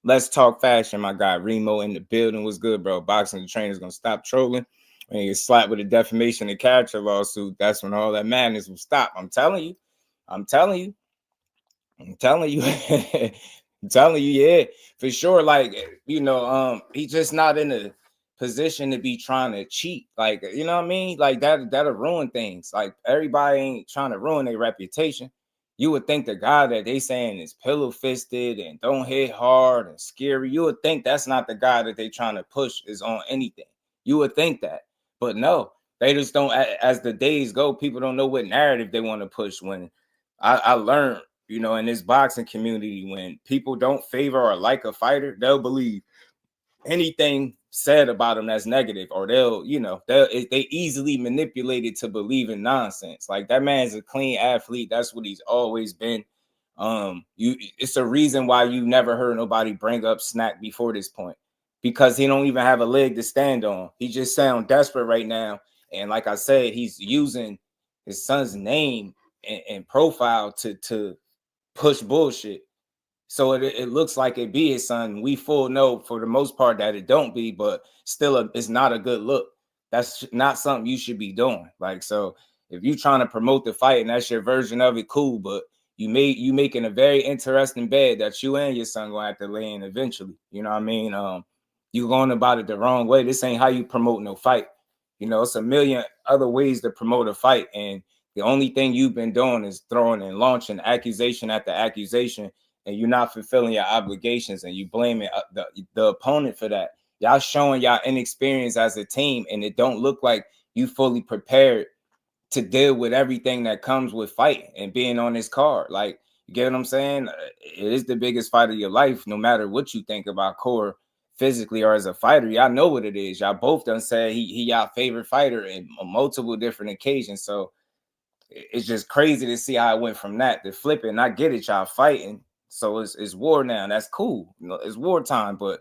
Let's talk fashion, my guy. Remo in the building. Was good, bro. Boxing the trainer's gonna stop trolling. When you get slapped with a defamation and character lawsuit, that's when all that madness will stop. I'm telling you. I'm telling you, yeah, for sure. Like, he's just not in a position to be trying to cheat. Like, you know what I mean? Like, that'll ruin things. Like, everybody ain't trying to ruin their reputation. You would think the guy that they saying is pillow fisted and don't hit hard and scary, you would think that's not the guy that they trying to push is on anything. You would think that. But no, they just don't. As the days go, people don't know what narrative they want to push. When I learned, in this boxing community, when people don't favor or like a fighter, they'll believe anything said about them that's negative, or they easily manipulated to believe in nonsense. Like, that man's a clean athlete. That's what he's always been. It's a reason why you never heard nobody bring up SNAC before this point, because he don't even have a leg to stand on. He just sound desperate right now. And like I said, he's using his son's name and profile to push bullshit. So it looks like it be his son. We full know for the most part that it don't be, but still it's not a good look. That's not something you should be doing. Like, so if you trying to promote the fight and that's your version of it, cool. But you making a very interesting bed that you and your son gonna have to lay in eventually. You know what I mean? You going about it the wrong way. This ain't how you promote no fight. You know, it's a million other ways to promote a fight, and the only thing you've been doing is throwing and launching accusation after accusation, and you're not fulfilling your obligations, and you blaming the opponent for that. Y'all showing y'all inexperience as a team, and it don't look like you fully prepared to deal with everything that comes with fighting and being on this card. Like, you get what I'm saying? It is the biggest fight of your life, no matter what you think about Core physically or as a fighter. Y'all know what it is. Y'all both done said he y'all favorite fighter in multiple different occasions. So it's just crazy to see how it went from that to flipping. I get it, y'all fighting. So it's war now. That's cool. You know, it's wartime, but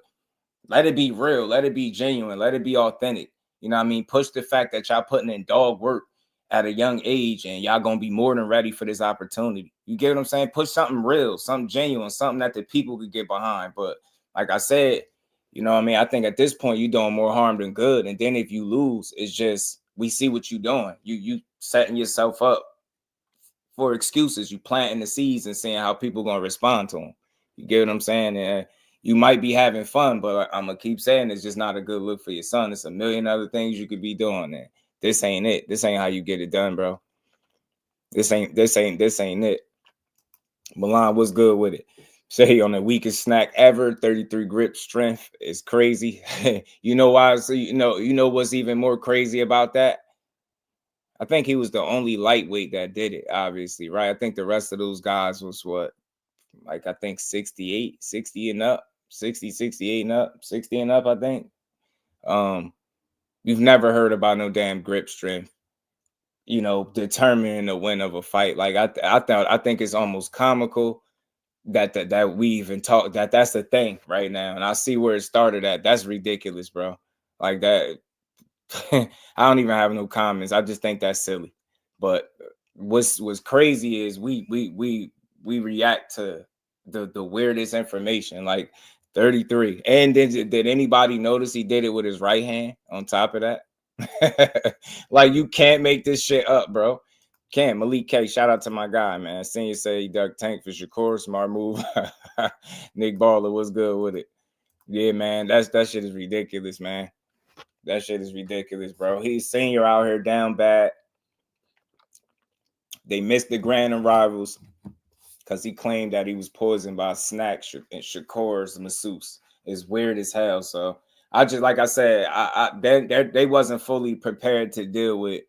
let it be real. Let it be genuine. Let it be authentic. You know what I mean? Push the fact that y'all putting in dog work at a young age, and y'all gonna be more than ready for this opportunity. You get what I'm saying? Push something real, something genuine, something that the people could get behind. But like I said, you know what I mean? I think at this point you're doing more harm than good. And then if you lose, it's just we see what you're doing. You setting yourself up for excuses. You planting the seeds and seeing how people gonna respond to them. You get what I'm saying? And you might be having fun, but I'm gonna keep saying it's just not a good look for your son. It's a million other things you could be doing there. This ain't it. This ain't how you get it done, bro. This ain't it. Milan, what's good with it? Say on the weakest SNAC ever, 33 grip strength is crazy. You know why? So you know what's even more crazy about that? I think he was the only lightweight that did it, obviously, right? I think the rest of those guys was what? Like, I think 68, 60 and up, 60, 68 and up, 60 and up, I think. You've never heard about no damn grip strength, you know, determining the win of a fight. Like, I think it's almost comical that we even talk that's the thing right now. And I see where it started at. That's ridiculous, bro. Like that. I don't even have no comments. I just think that's silly. But what's crazy is we react to the weirdest information, like 33. And did anybody notice he did it with his right hand on top of that? Like, you can't make this shit up, bro. Can't. Malik K, shout out to my guy, man. Senior say he ducked tank for Shakur. Smart move. Nick Baller, what's good with it? Yeah, man. That shit is ridiculous, man. That shit is ridiculous, bro. He's senior out here down bad. They missed the grand and rivals because he claimed that he was poisoned by SNAC and Shakur's masseuse. It's weird as hell. So I just, like I said, they wasn't fully prepared to deal with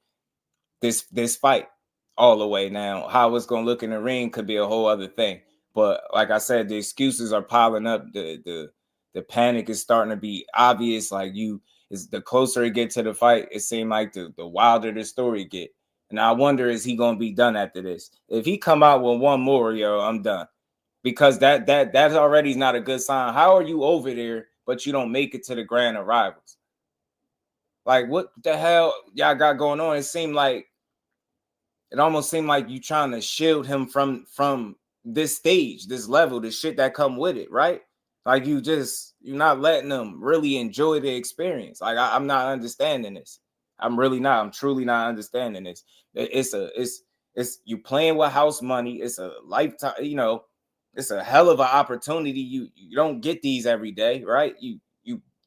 this fight all the way. Now, how it's gonna look in the ring could be a whole other thing. But like I said, the excuses are piling up. The panic is starting to be obvious. Like, is the closer it get to the fight, it seemed like the wilder the story get. And I wonder, is he gonna be done after this? If he come out with one more, yo, I'm done. Because that already is not a good sign. How are you over there, but you don't make it to the grand arrivals? Like, what the hell y'all got going on? It almost seemed like you trying to shield him from this stage, this level, the shit that come with it, right? Like, you're not letting them really enjoy the experience. Like, I'm not understanding this. I'm really not. I'm truly not understanding this. It's you playing with house money. It's a lifetime, you know, it's a hell of an opportunity. You don't get these every day, right? You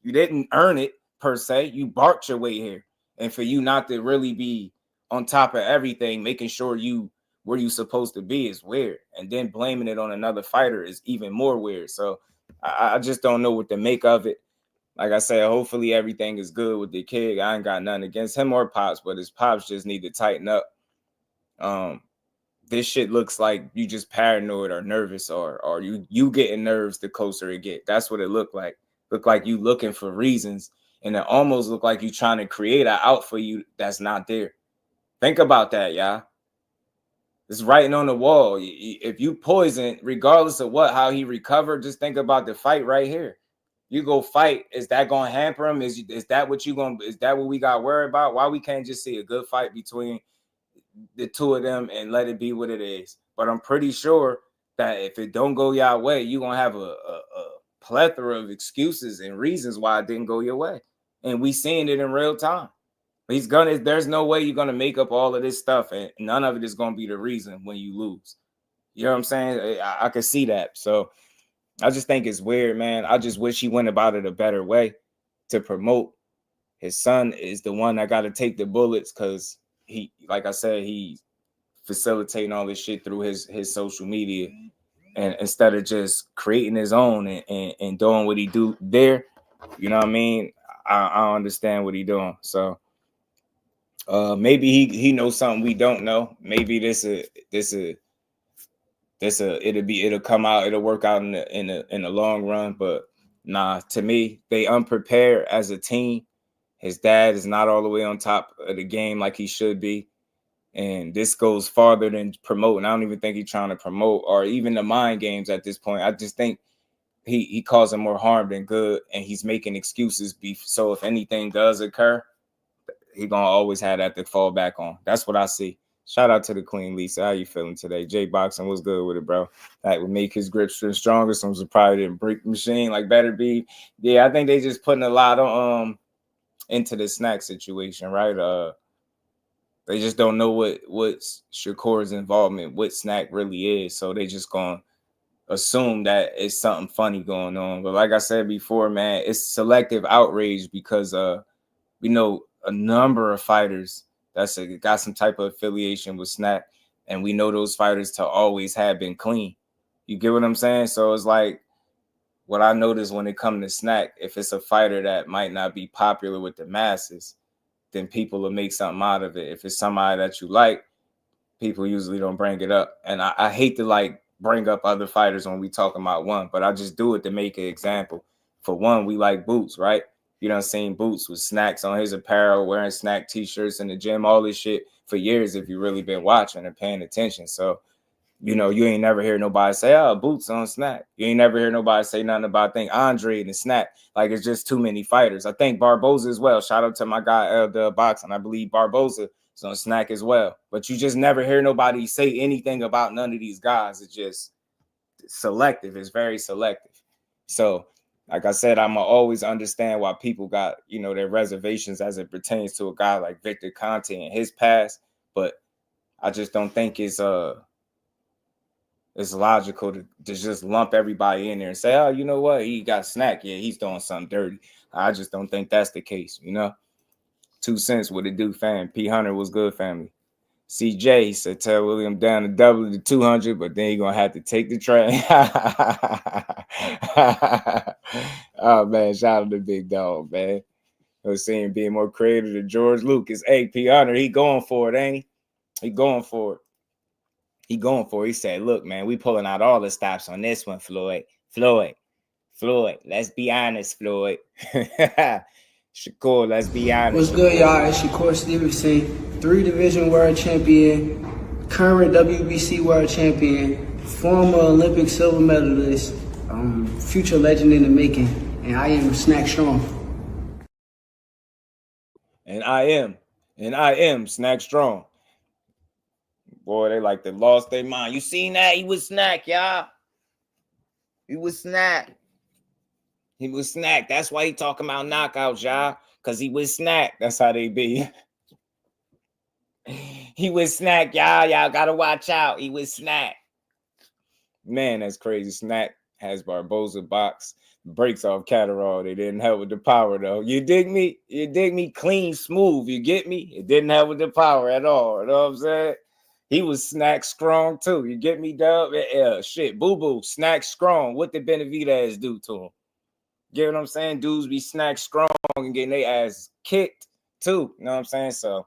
didn't earn it per se. You barked your way here. And for you not to really be on top of everything, making sure you where you supposed to be is weird. And then blaming it on another fighter is even more weird. So I just don't know what to make of it. Like I said, hopefully everything is good with the kid. I ain't got nothing against him or Pops, but his Pops just need to tighten up. This shit looks like you just paranoid or nervous, or you getting nerves the closer it get. That's what it looked like. Look like you looking for reasons, and it almost looked like you trying to create an out for you that's not there. Think about that, y'all. It's writing on the wall. If you poison, regardless of how he recovered, just think about the fight right here. You go fight. Is that going to hamper him? Is that what is that what we got worried about? Why we can't just see a good fight between the two of them and let it be what it is? But I'm pretty sure that if it don't go your way, you're going to have a plethora of excuses and reasons why it didn't go your way. And we seeing it in real time. There's no way you're going to make up all of this stuff, and none of it is going to be the reason when you lose. You know what I'm saying? I can see that. So I just think it's weird, man. I just wish he went about it a better way to promote. His son is the one that got to take the bullets because he, like I said, he's facilitating all this shit through his social media. And instead of just creating his own and doing what he do there, you know what I mean? I understand what he doing. So maybe he knows something we don't know. Maybe it'll come out, it'll work out in the long run. But nah, to me, they unprepared as a team. His dad is not all the way on top of the game like he should be. And this goes farther than promoting. I don't even think he's trying to promote or even the mind games at this point. I just think he causing more harm than good, and he's making excuses. So if anything does occur, he gonna always have that to fall back on. That's what I see. Shout out to the Queen Lisa. How you feeling today? J-Boxing, what's good with it, bro? That would make his grip stronger. Some probably didn't break the machine like better be. Yeah, I think they just putting a lot of into the SNAC situation, right? They just don't know what Shakur's involvement, what SNAC really is. So they just gonna assume that it's something funny going on. But like I said before, man, it's selective outrage because we know a number of fighters that's got some type of affiliation with SNAC, and we know those fighters to always have been clean. You get what I'm saying? So it's like what I notice when it comes to SNAC, if it's a fighter that might not be popular with the masses, then people will make something out of it. If it's somebody that you like, people usually don't bring it up. And I hate to like bring up other fighters when we talking about one, but I just do it to make an example. For one, we like Boots, right? You done seen Boots with snacks on his apparel, wearing SNAC t-shirts in the gym, all this shit for years if you really been watching and paying attention. So, you know, you ain't never hear nobody say, oh, Boots on SNAC. You ain't never hear nobody say nothing about, I think, Andre and the SNAC. Like, it's just too many fighters. I think Barboza as well. Shout out to my guy, LetsBuild. I believe Barboza is on SNAC as well. But you just never hear nobody say anything about none of these guys. It's just selective. It's very selective. So, like I said, I'm going to always understand why people got, you know, their reservations as it pertains to a guy like Victor Conte and his past. But I just don't think it's logical to just lump everybody in there and say, oh, you know what? He got SNAC. Yeah, he's doing something dirty. I just don't think that's the case, you know? 2 cents, what it do, fam? P. Hunter was good, family. CJ said, tell William down to double it to 200, but then he's going to have to take the train. Oh, man, shout out to Big Dog, man. I was saying being more creative than George Lucas. Hey, P. Hunter, he going for it, ain't he? He going for it. He said, look, man, we pulling out all the stops on this one, Floyd. Let's be honest, Floyd. Shakur, let's be honest. What's good, y'all? It's Shakur Stevenson, 3-division world champion, current WBC world champion, former Olympic silver medalist, future legend in the making, and I am SNAC Strong. And I am SNAC Strong. Boy, they like they lost their mind. You seen that? He was SNAC, y'all. He was SNAC. That's why he talking about knockouts, y'all. Because he was SNAC. That's how they be. He was SNAC, y'all. Y'all got to watch out. He was SNAC. Man, that's crazy. SNAC has Barboza box. Breaks off Catterall. They didn't help with the power, though. You dig me? Clean, smooth. You get me? It didn't help with the power at all. You know what I'm saying? He was SNAC Strong, too. You get me, dub? Yeah, shit. Boo-boo, SNAC Strong. What did Benavidez do to him? Get what I'm saying? Dudes be SNAC Strong and getting their ass kicked, too. You know what I'm saying? So,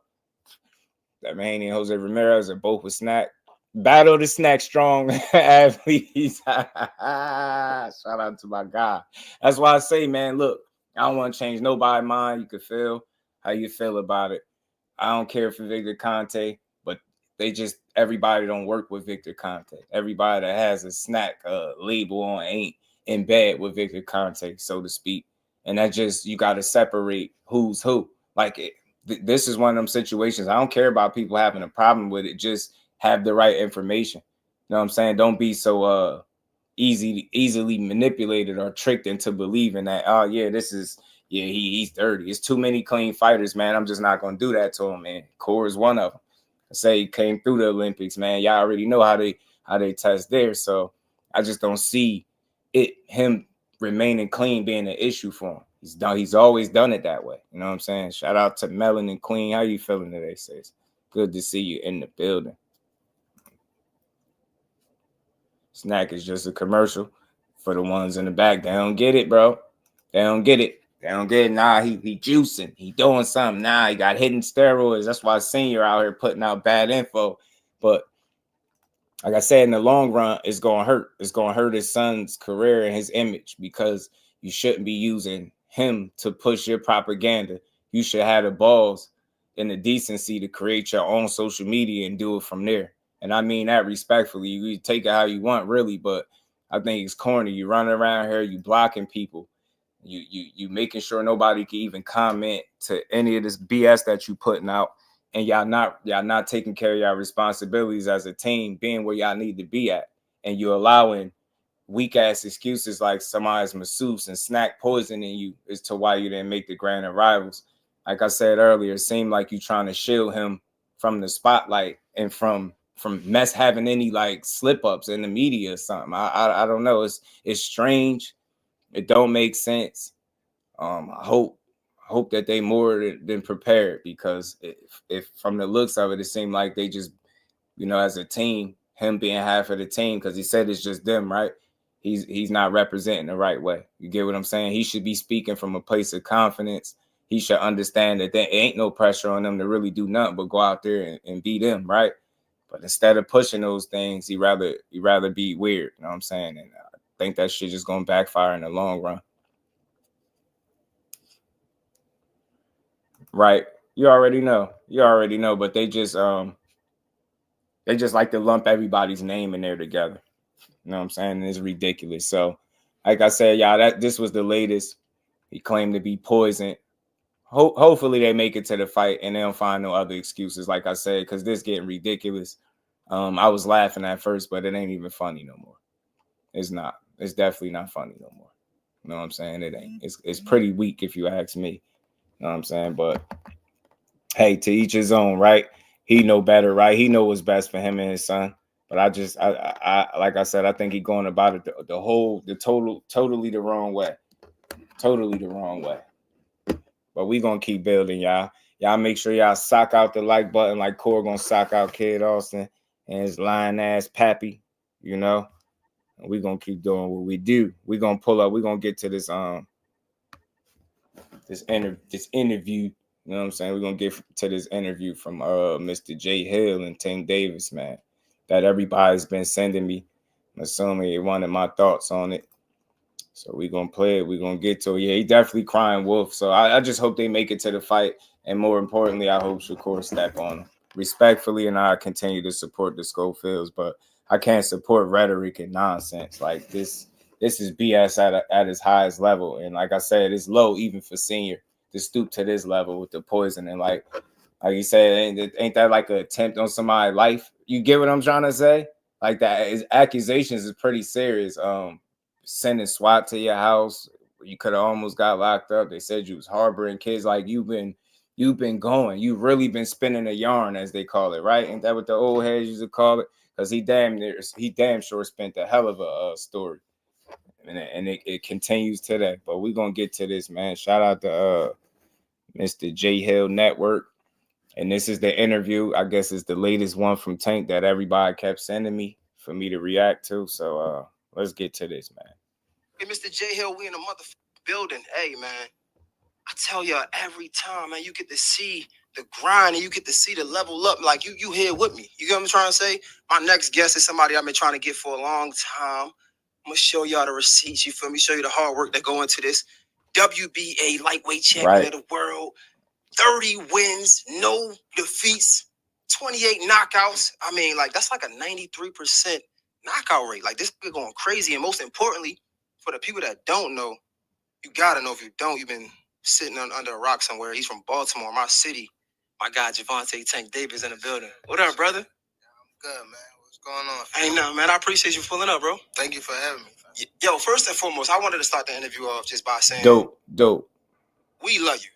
that man and Jose Ramirez are both with SNAC. Battle the SNAC Strong athletes. Shout out to my guy. That's why I say, man, look, I don't want to change nobody's mind. You can feel how you feel about it. I don't care for Victor Conte, but they just everybody don't work with Victor Conte. Everybody that has a SNAC label on ain't in bed with Victor Conte, so to speak. And that just, you got to separate who's who. Like, this is one of them situations. I don't care about people having a problem with it. Just have the right information. You know what I'm saying? Don't be so easily manipulated or tricked into believing that, oh yeah, this is, yeah, he's dirty. It's too many clean fighters, man. I'm just not gonna do that to him, man. Core is one of them. I say he came through the Olympics, man. Y'all already know how they test there. So I just don't see him remaining clean being an issue for him. He's always done it that way. You know what I'm saying? Shout out to Melon and Queen. How you feeling today, sis? Good to see you in the building. SNAC is just a commercial for the ones in the back. They don't get it, bro. They don't get it. They don't get it. Nah, he juicing. He doing something. Nah, he got hidden steroids. That's why Senior out here putting out bad info. But like I said, in the long run, it's going to hurt. It's going to hurt his son's career and his image, because you shouldn't be using him to push your propaganda. You should have the balls and the decency to create your own social media and do it from there. And I mean that respectfully. You take it how you want, really, but I think it's corny. You running around here, you blocking people. You making sure nobody can even comment to any of this BS that you putting out, and y'all not taking care of your responsibilities as a team, being where y'all need to be at, and you allowing weak ass excuses like somebody's masseuse and SNAC poisoning you as to why you didn't make the grand rivals. Like I said earlier, it seemed like you trying to shield him from the spotlight and from having any like slip ups in the media or something. I don't know. It's strange. It don't make sense. I hope that they more than prepared, because if from the looks of it, it seemed like they just, as a team, him being half of the team, because he said it's just them, right? He's not representing the right way. You get what I'm saying? He should be speaking from a place of confidence. He should understand that there ain't no pressure on them to really do nothing but go out there and beat them, right? But instead of pushing those things, he rather be weird. You know what I'm saying? And I think that shit just gonna backfire in the long run. Right. You already know, but they just like to lump everybody's name in there together. You know what I'm saying? And it's ridiculous. So, like I said, y'all, this was the latest. He claimed to be poisoned. Hopefully they make it to the fight and they don't find no other excuses, like I said, because this getting ridiculous. I was laughing at first, but it ain't even funny no more. It's not. It's definitely not funny no more. You know what I'm saying? It ain't. It's pretty weak if you ask me. You know what I'm saying? But hey, to each his own, right? He know better, right? He know what's best for him and his son. But I like I said, I think he going about it totally the wrong way. Totally the wrong way. But we gonna keep building, y'all. Y'all make sure y'all sock out the like button like Core gonna sock out Kid Austin and his lying ass Pappy, And we gonna keep doing what we do. We gonna pull up. We gonna get to this interview. You know what I'm saying? We're going to get to this interview from Mr. J. Hill and Tank Davis, man, that everybody's been sending me. I'm assuming they wanted my thoughts on it. So we're going to play it. We're going to get to it. Yeah, he definitely crying wolf. So I just hope they make it to the fight. And more importantly, I hope Shakur step on him respectfully, and I continue to support the Scofields. But I can't support rhetoric and nonsense. Like this is BS at its highest level. And like I said, it's low even for Senior to stoop to this level with the poison. And like you said, ain't that like an attempt on somebody's life? You get what I'm trying to say? Like that accusations is pretty serious. Sending SWAT to your house, you could have almost got locked up. They said you was harboring kids. Like you've been going. You've really been spinning a yarn, as they call it, right? Ain't that what the old heads used to call it? Because he damn sure spent a hell of a story. And it continues today. But we're going to get to this, man. Shout out to Mr. J Hill Network. And this is the interview. I guess it's the latest one from Tank that everybody kept sending me for me to react to. So let's get to this, man. Hey, Mr. J Hill, we in a motherfucking building. Hey, man. I tell y'all every time, man, you get to see the grind and you get to see the level up. Like you here with me. You get what I'm trying to say? My next guest is somebody I've been trying to get for a long time. I'm going to show y'all the receipts, you feel me? Show you the hard work that go into this. WBA lightweight champion of the world. 30 wins, no defeats. 28 knockouts. I mean, like, that's like a 93% knockout rate. Like, this is going crazy. And most importantly, for the people that don't know, you got to know. If you don't, you've been sitting under a rock somewhere. He's from Baltimore, my city. My guy, Gervonta Tank Davis in the building. What up, brother? I'm good, man. What's going on? Ain't nothing, man. I appreciate you pulling up, bro. Thank you for having me. Yo, first and foremost, I wanted to start the interview off just by saying, Dope. We love you.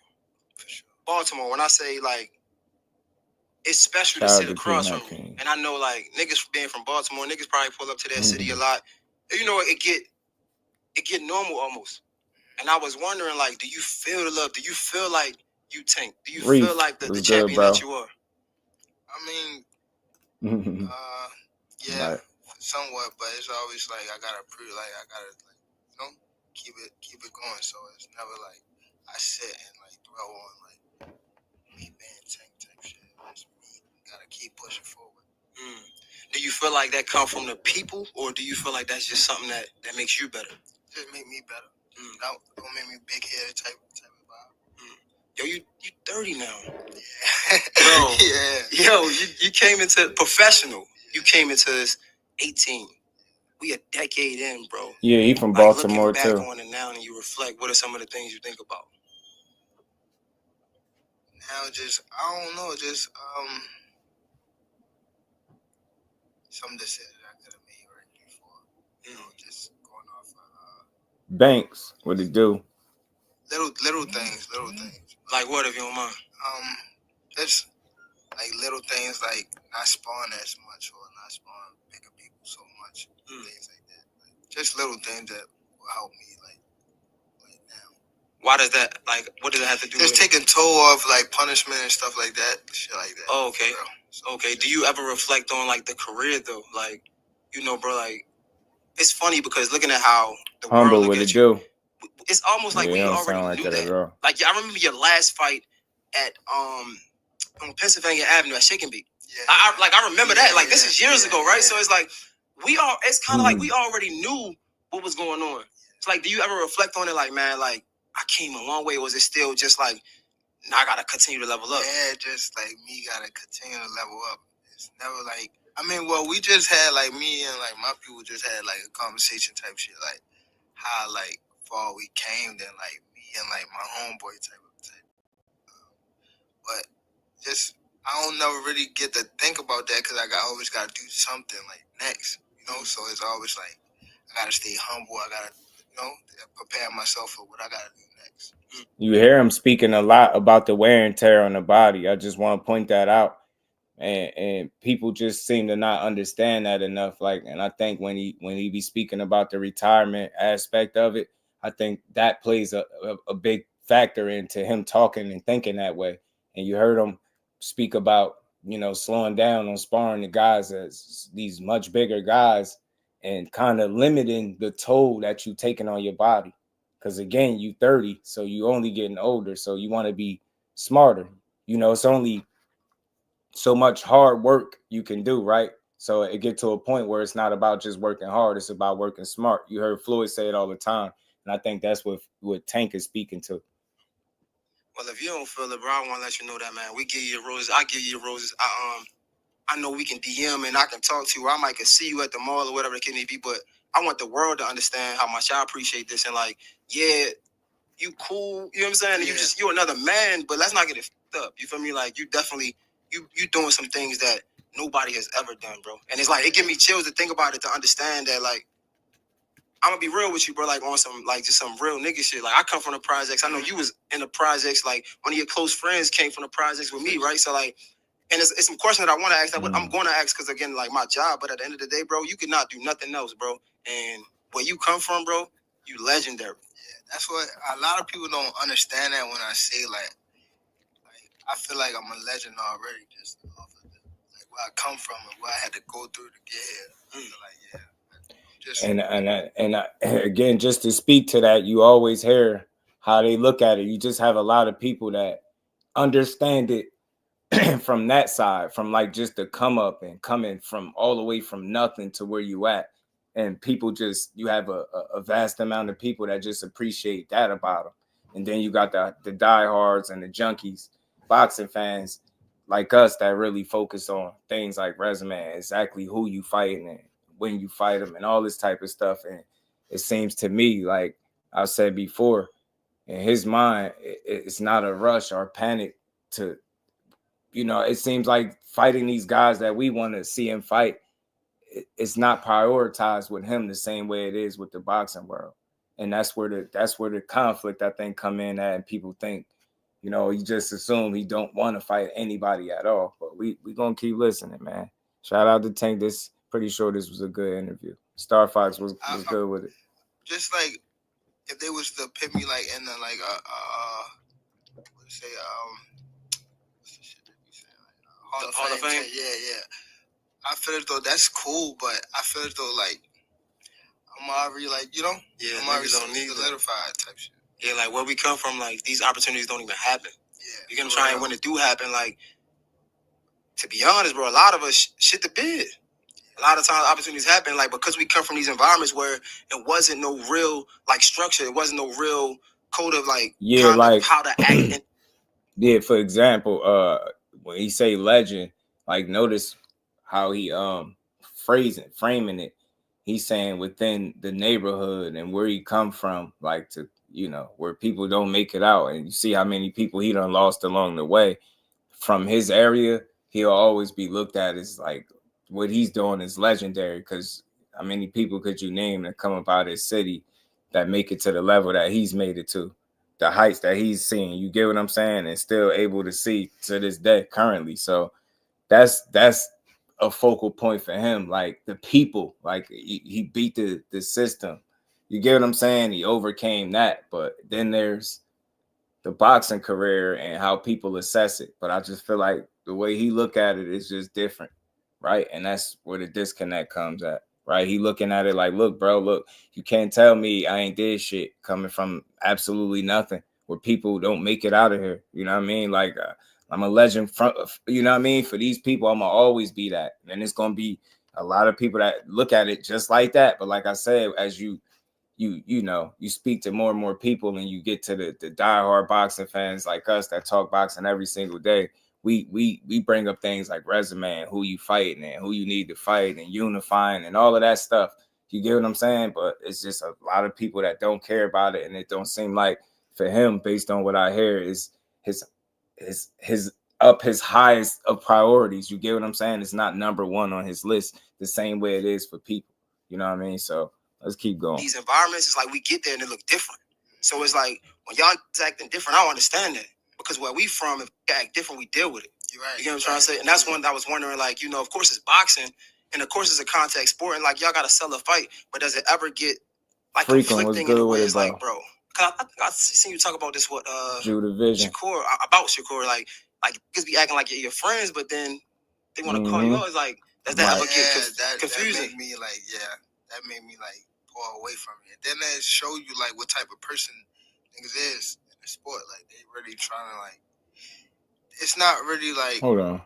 For sure. Baltimore, when I say, like, it's special to Shout out sit to across King from King. you. And I know, like, niggas being from Baltimore, niggas probably pull up to that city a lot. You know, it get normal almost. And I was wondering, like, do you feel the love? Do you feel like you Tank? Do you Reef, feel like the what's champion good, bro? that you are? I mean, yeah, Right. somewhat, but it's always like I gotta keep it going. So it's never like I sit and like dwell on like me being Tank type shit. It's me. Gotta keep pushing forward. Do you feel like that come from the people, or do you feel like that's just something that makes you better? Just make me better. Don't make me big headed type of vibe. Yo, you 30 now. Yeah. Bro. Yeah. Yo, you came into professional. You came into this 18. We a decade in, bro. Yeah, he from Like, Baltimore looking back too. on it now and you reflect, what are some of the things you think about? Now just I don't know, just some decisions I could have made right before. You know, just going off Banks, what it do? little things. Like what, if you don't mind? Just like little things like not spawn as much or not spawn bigger people so much. Things like that. Like, just little things that will help me like now. Why does that, like, what does it have to do just with taking toll of like punishment and stuff like that. Shit like that. Oh, okay. So, Okay. Do you ever reflect on like the career though? Like, you know, bro, like, it's funny because looking at how the Humble, world what look it at you, do? it's almost like Yeah, we it don't already sound like knew that that. at all. Like, I remember your last fight at on Pennsylvania Avenue at Shake and Beat. yeah. I remember that. Like, this is years ago, right? Yeah. So it's like it's kind of like we already knew what was going on. It's like, do you ever reflect on it? Like, man, like, I came a long way. Or was it still just like, nah, I gotta continue to level up? Yeah, just like me gotta continue to level up. It's never like well, we just had like me and like my people just had like a conversation type shit, like how like far we came, then like me and like my homeboy type. But just I don't never really get to think about that because I always gotta do something like next, you know. So it's always like I gotta stay humble. I gotta, you know, prepare myself for what I gotta do next. You hear him speaking a lot about the wear and tear on the body. I just want to point that out. And people just seem to not understand that enough. Like, and I think when he be speaking about the retirement aspect of it, I think that plays a big factor into him talking and thinking that way. And you heard him speak about, you know, slowing down on sparring the guys as these much bigger guys and kind of limiting the toll that you taking on your body. Because again, you 30, so you only getting older. So you want to be smarter. You know, it's only so much hard work you can do, right? So it get to a point where it's not about just working hard, it's about working smart. You heard Floyd say it all the time, and I think that's what Tank is speaking to. Well, if you don't feel it, bro, I want to let you know that, man. We give you your roses. I give you your roses. I know we can DM and I can talk to you. I might can see you at the mall or whatever the case may be, but I want the world to understand how much I appreciate this. And like, yeah, you cool, you know what I'm saying? Yeah. You're another man, but let's not get it fucked up. You feel me? Like, you definitely, you doing some things that nobody has ever done, bro. And it's like, it give me chills to think about it, to understand that, like, I'm gonna be real with you, bro, like on some, like, just some real nigga shit. Like, I come from the projects. I know you was in the projects, like one of your close friends came from the projects with me, right? So like, and it's some question that I want to ask, that I'm going to ask, because again, like, my job, but at the end of the day, bro, you could not do nothing else, bro. And where you come from, bro, you legendary. Yeah, that's what a lot of people don't understand, that when I say like I feel like I'm a legend already, just off of like where I come from and what I had to go through to get here. I feel like, yeah. Again, just to speak to that, you always hear how they look at it. You just have a lot of people that understand it from that side, from like just the come up and coming from all the way from nothing to where you at. And people just, you have a vast amount of people that just appreciate that about them. And then you got the diehards and the junkies, boxing fans. like us that really focus on things like resume, exactly who you fighting and when you fight them and all this type of stuff. And it seems to me, like I said before, in his mind, it's not a rush or panic to, it seems like fighting these guys that we want to see him fight, it's not prioritized with him the same way it is with the boxing world. And that's where the conflict, I think, come in at, and people think, you just assume he don't want to fight anybody at all. But we gonna keep listening, man. Shout out to Tank. Pretty sure this was a good interview. Star Fox was good with it. Just like if they was to pit me like in the like what do you say what's the shit that you say Hall of Fame? Yeah. I feel as though that's cool, but I feel as though like I'm already like I'm already solidified type shit. Yeah, like where we come from, like these opportunities don't even happen. Yeah, you're gonna try, and when it do happen, like to be honest, bro, a lot of us shit the bed. A lot of times opportunities happen, like because we come from these environments where it wasn't no real like structure, it wasn't no real code of like like how to act. Yeah, for example, when he say legend, like notice how he framing it. He's saying within the neighborhood and where he come from, like to where people don't make it out, and you see how many people he done lost along the way from his area. He'll always be looked at as like what he's doing is legendary, because how many people could you name that come up out of his city that make it to the level that he's made it to, the heights that he's seen? You get what I'm saying? And still able to see to this day currently. So that's a focal point for him. Like the people, like he beat the system. You get what I'm saying? He overcame that. But then there's the boxing career and how people assess it. But I just feel like the way he look at it is just different, right? And that's where the disconnect comes at, right? He looking at it like, look, bro, look, you can't tell me I ain't did shit coming from absolutely nothing, where people don't make it out of here. You know what I mean? Like I'm a legend from, you know what I mean? For these people, I'm gonna always be that. And it's gonna be a lot of people that look at it just like that. But like I said, as you speak to more and more people, and you get to the diehard boxing fans like us that talk boxing every single day, we bring up things like resume and who you fighting and who you need to fight and unifying and all of that stuff. You get what I'm saying? But it's just a lot of people that don't care about it, and it don't seem like for him, based on what I hear, is his highest of priorities. You get what I'm saying? It's not number one on his list the same way it is for people. You know what I mean? So let's keep going. These environments, it's like we get there and it look different. So it's like when y'all acting different, I don't understand that. Because where we from, if we act different, we deal with it. You're right. You get what I'm trying to say? And that's one that I was wondering, like, of course it's boxing, and of course it's a contact sport, and like y'all gotta sell a fight, but does it ever get like conflicting in a way? It's like, bro, cause I think I seen you talk about this with Shakur, about Shakur, like niggas be acting like you're your friends, but then they want to call you out. It's like, does that ever get confusing? That made me pull away from it. Then they show you like what type of person niggas is in the sport. Like they really trying to like. It's not really like. Hold on.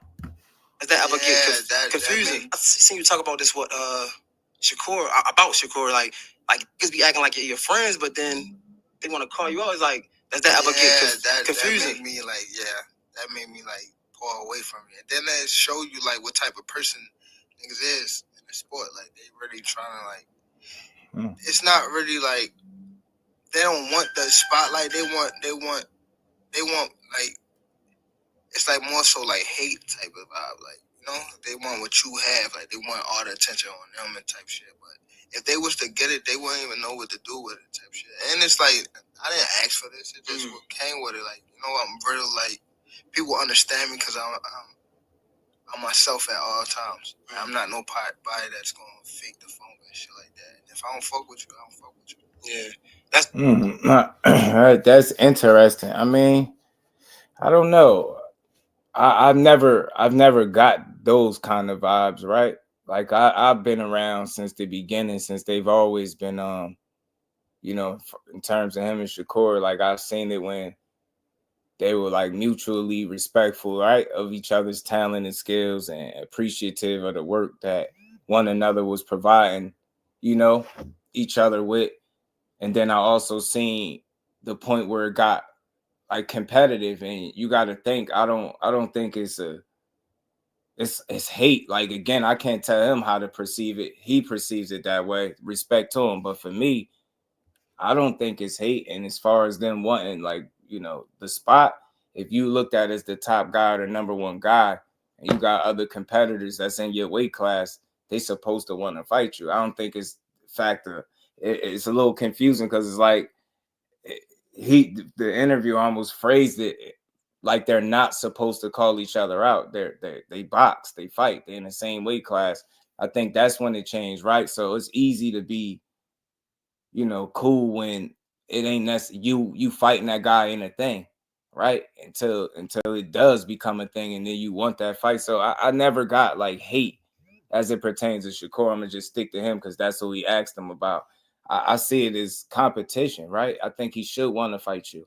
Does that ever get confusing? I seen you talk about this with Shakur, about Shakur, like niggas be acting like you're your friends, but then they want to call you out. It's like, does that ever get confusing? That made me pull away from it. Then they show you like what type of person niggas is in the sport. Like they really trying to like. It's not really like they don't want the spotlight. They want like it's like more so like hate type of vibe. Like they want what you have. Like they want all the attention on them and type shit. But if they was to get it, they wouldn't even know what to do with it type shit. And it's like I didn't ask for this. It just came with it. Like I'm real like people understand me because I'm myself at all times. I'm not nobody that's gonna fake the phone and shit like that. And if I don't fuck with you, I don't fuck with you. Yeah, that's interesting. I mean, I don't know. I've never got those kind of vibes, right? Like I've been around since the beginning, since they've always been, in terms of him and Shakur. Like I've seen it when they were like mutually respectful, right, of each other's talent and skills, and appreciative of the work that one another was providing, each other with. And then I also seen the point where it got like competitive, and you got to think, I don't think it's a it's hate. Like, again, I can't tell him how to perceive it. He perceives it that way. Respect to him. But for me, I don't think it's hate. And as far as them wanting, like, the spot, if you looked at as the top guy or the number one guy, and you got other competitors that's in your weight class, they supposed to want to fight you. I don't think it's factor. It's a little confusing because it's like the interview almost phrased it like they're not supposed to call each other out. They box, they fight, they're in the same weight class. I think that's when it changed, right? So it's easy to be, cool when it ain't necessarily you fighting that guy in a thing, right? Until it does become a thing, and then you want that fight. So I never got like hate as it pertains to Shakur. I'm gonna just stick to him because that's what we asked him about. I see it as competition, right? I think he should want to fight you.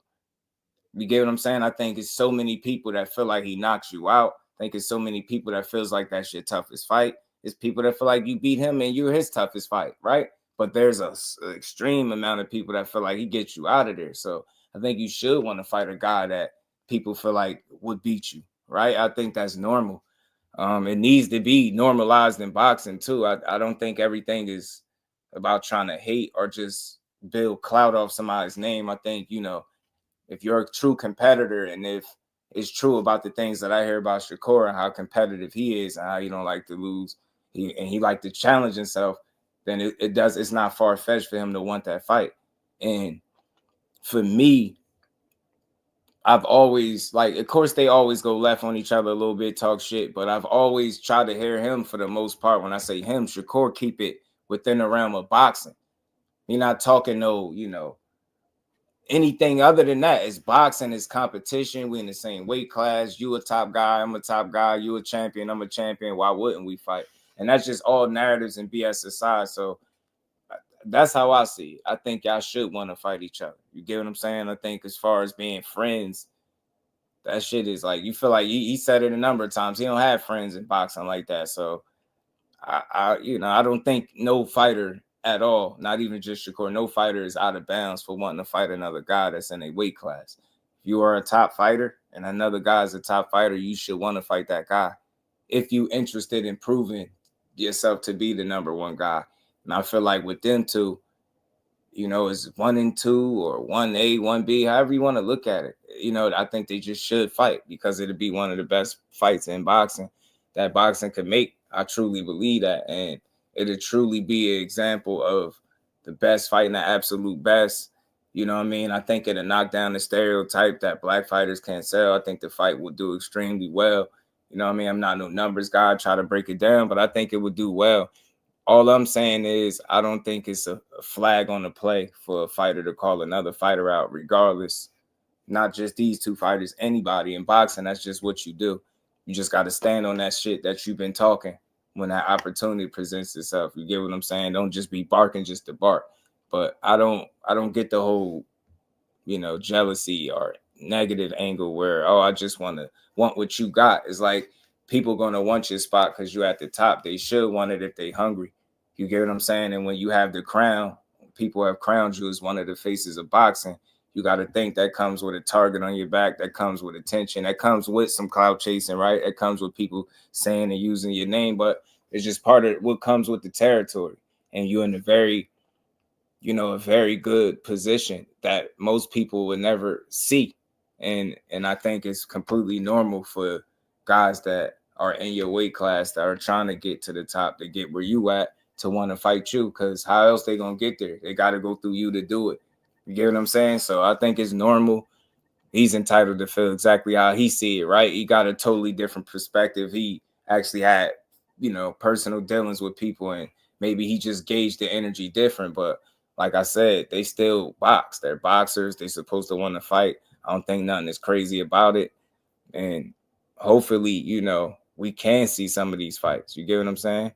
You get what I'm saying? I think it's so many people that feel like he knocks you out. I think it's so many people that feels like that's your toughest fight. It's people that feel like you beat him and you're his toughest fight, right? But there's an extreme amount of people that feel like he gets you out of there. So I think you should want to fight a guy that people feel like would beat you, right? I think that's normal. It needs to be normalized in boxing too. I don't think everything is about trying to hate or just build clout off somebody's name. I think, if you're a true competitor and if it's true about the things that I hear about Shakur and how competitive he is and how he don't like to lose, he like to challenge himself, then it's not far-fetched for him to want that fight. And for me, I've always, like, of course they always go left on each other a little bit, talk shit, but I've always tried to hear him for the most part. When I say him, Shakur, keep it within the realm of boxing. You're not talking anything other than that. It's boxing, it's competition. We in the same weight class. You a top guy, I'm a top guy. You a champion, I'm a champion. Why wouldn't we fight? And that's just all narratives and BS aside. So that's how I see it. I think y'all should want to fight each other. You get what I'm saying? I think as far as being friends, that shit is like, you feel like he said it a number of times. He don't have friends in boxing like that. So I don't think no fighter at all, not even just Shakur, no fighter is out of bounds for wanting to fight another guy that's in a weight class. If you are a top fighter and another guy is a top fighter, you should want to fight that guy if you're interested in proving yourself to be the number one guy. And I feel like with them two, it's 1 and 2 or 1A, 1B, however you want to look at it. I think they just should fight because it'd be one of the best fights in boxing that boxing could make. I truly believe that. And it'll truly be an example of the best fighting the absolute best. You know what I mean? I think it'll knock down the stereotype that black fighters can't sell. I think the fight will do extremely well. You know what I mean? I'm not no numbers guy. I try to break it down, but I think it would do well. All I'm saying is I don't think it's a flag on the play for a fighter to call another fighter out, regardless. Not just these two fighters, anybody in boxing. That's just what you do. You just got to stand on that shit that you've been talking when that opportunity presents itself. You get what I'm saying? Don't just be barking just to bark. But I don't get the whole, jealousy or negative angle where, I just want what you got. It's like people going to want your spot because you're at the top. They should want it if they hungry. You get what I'm saying? And when you have the crown, people have crowned you as one of the faces of boxing. You got to think that comes with a target on your back. That comes with attention. That comes with some clout chasing, right? It comes with people saying and using your name, but it's just part of what comes with the territory. And you're in a very good position that most people would never see. And I think it's completely normal for guys that are in your weight class that are trying to get to the top, to get where you at, to want to fight you, because how else they going to get there? They got to go through you to do it. You get what I'm saying? So I think it's normal. He's entitled to feel exactly how he see it, right? He got a totally different perspective. He actually had, personal dealings with people, and maybe he just gauged the energy different. But like I said, they still box. They're boxers. They're supposed to want to fight. I don't think nothing is crazy about it. And hopefully, we can see some of these fights. You get what I'm saying?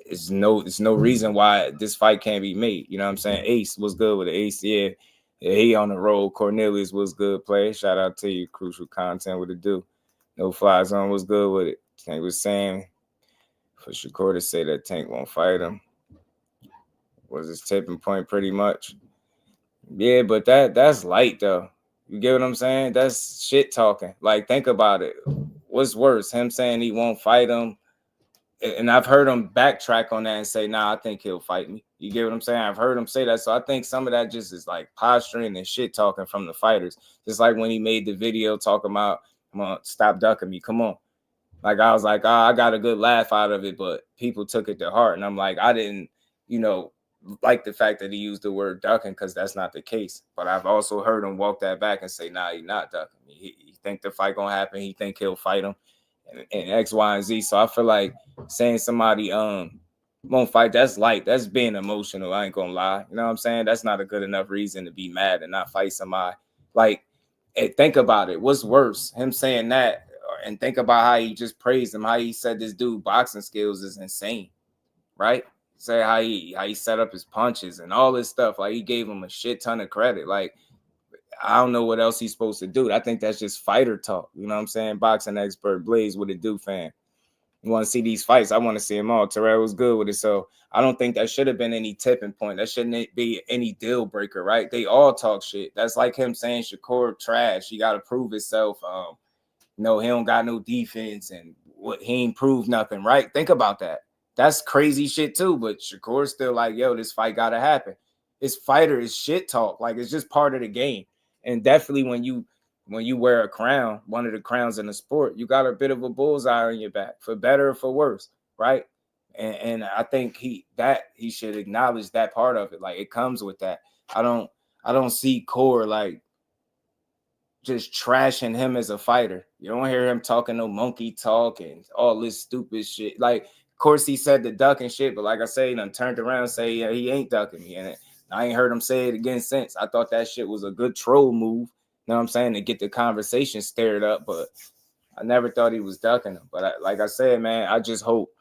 It's no reason why this fight can't be made. You know what I'm saying? Ace was good with the Ace. Yeah, he on the roll. Cornelius was good play. Shout out to you. Crucial content with it do. No Fly Zone was good with it. Tank was saying for Shakur to say that Tank won't fight him was his tipping point pretty much. Yeah, but that's light though. You get what I'm saying? That's shit talking. Like, think about it. what's worse, him saying he won't fight him? And I've heard him backtrack on that and say, nah, I think he'll fight me. You get what I'm saying? I've heard him say that. So I think some of that just is like posturing and shit talking from the fighters. Just like when he made the video talking about, come on, stop ducking me. Come on. Like, I was like, oh, I got a good laugh out of it, but people took it to heart. And I'm like, I didn't, like the fact that he used the word ducking, because that's not the case. But I've also heard him walk that back and say, nah, he's not ducking me. He think the fight gonna happen. He think he'll fight him and X, Y, and Z. So I feel like saying somebody won't fight, that's light. That's being emotional. I ain't gonna lie. You know what I'm saying? That's not a good enough reason to be mad and not fight somebody. Like, hey, think about it. What's worse, him saying that, and think about how he just praised him, how he said this dude boxing skills is insane, right? Say how he set up his punches and all this stuff. Like, he gave him a shit ton of credit. Like, I don't know what else he's supposed to do. I think that's just fighter talk. You know what I'm saying? Boxing expert Blaze, what it do, fan? You want to see these fights? I want to see them all. Terrell was good with it. So I don't think that should have been any tipping point. That shouldn't be any deal breaker, right? They all talk shit. That's like him saying Shakur trash. He got to prove himself. He don't got no defense and he ain't proved nothing, right? Think about that. That's crazy shit too. But Shakur's still like, yo, this fight got to happen. His fighter is shit talk. Like, it's just part of the game. And definitely when you wear a crown, one of the crowns in the sport, you got a bit of a bullseye on your back, for better or for worse, right? And I think he should acknowledge that part of it. Like, it comes with that. I don't see Core like just trashing him as a fighter. You don't hear him talking no monkey talk and all this stupid shit. Like, of course he said the duck and shit, but like I say, he done turned around and say, yeah, he ain't ducking me. And I ain't heard him say it again since. I thought that shit was a good troll move. You know what I'm saying? To get the conversation stirred up, but I never thought he was ducking him. But like I said, man, I just hope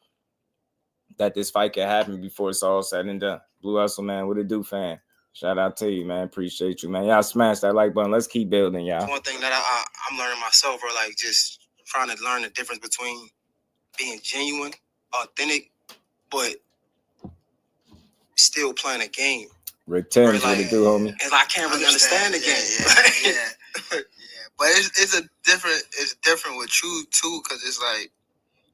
that this fight can happen before it's all said and done. Blue Hustle, man, what it do, fan? Shout out to you, man. Appreciate you, man. Y'all smash that like button. Let's keep building, y'all. One thing that I'm learning myself, or like just trying to learn the difference between being genuine, authentic, but still playing a game. Rick Terence, what it do, homie? And I can't really understand the game. Yeah. But it's different with you too, because it's like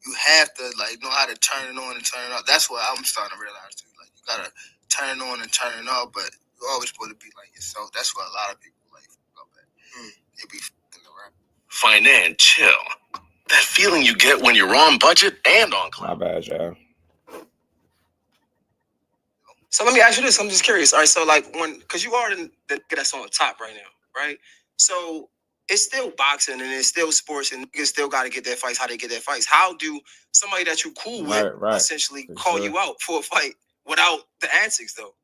you have to like know how to turn it on and turn it off. That's what I'm starting to realize too. Like, you gotta turn it on and turn it off, but you're always supposed to be like yourself. That's what a lot of people like love that. They be fucking around. Financial. That feeling you get when you're on budget and on cloud. My bad, y'all. So let me ask you this. I'm just curious. All right, so like because you are the that's on the top right now, right? So it's still boxing and it's still sports, and niggas still got to get their fights how they get their fights. How do somebody that you cool with essentially call you out for a fight without the antics, though?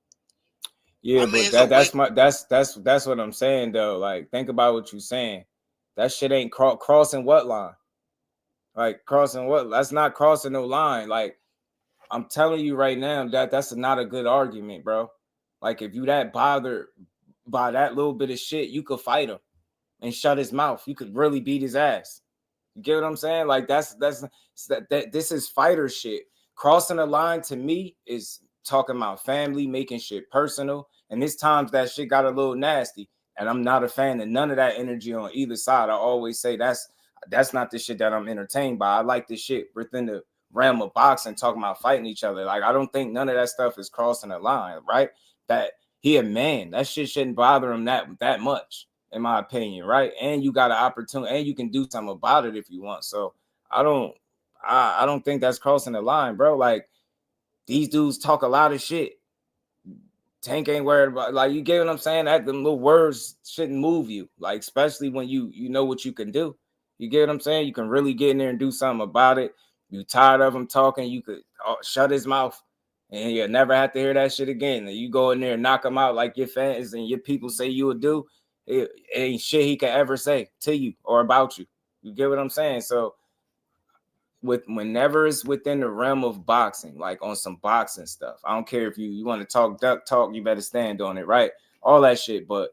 Yeah, but that's what I'm saying, though. Like, think about what you're saying. That shit ain't crossing what line? Like, crossing what? That's not crossing no line. Like, I'm telling you right now that that's not a good argument, bro. Like, if you that bothered by that little bit of shit, you could fight him and shut his mouth. You could really beat his ass. You get what I'm saying? Like, that's this is fighter shit. Crossing the line to me is talking about family, making shit personal. And this times that shit got a little nasty. And I'm not a fan of none of that energy on either side. I always say that's not the shit that I'm entertained by. I like this shit within the realm of boxing, talking about fighting each other. Like, I don't think none of that stuff is crossing the line, right? That he a man. That shit shouldn't bother him that much, in my opinion, right? And you got an opportunity, and you can do something about it if you want. So I don't think that's crossing the line, bro. Like, these dudes talk a lot of shit. Tank ain't worried about, like, you get what I'm saying? That them little words shouldn't move you, like, especially when you know what you can do. You get what I'm saying? You can really get in there and do something about it. You tired of him talking, you could shut his mouth, and you'll never have to hear that shit again. And you go in there and knock him out like your fans and your people say you would do. It ain't shit he could ever say to you or about you. You get what I'm saying? So whenever it's within the realm of boxing, like on some boxing stuff, I don't care if you want to talk duck talk, you better stand on it, right? All that shit. But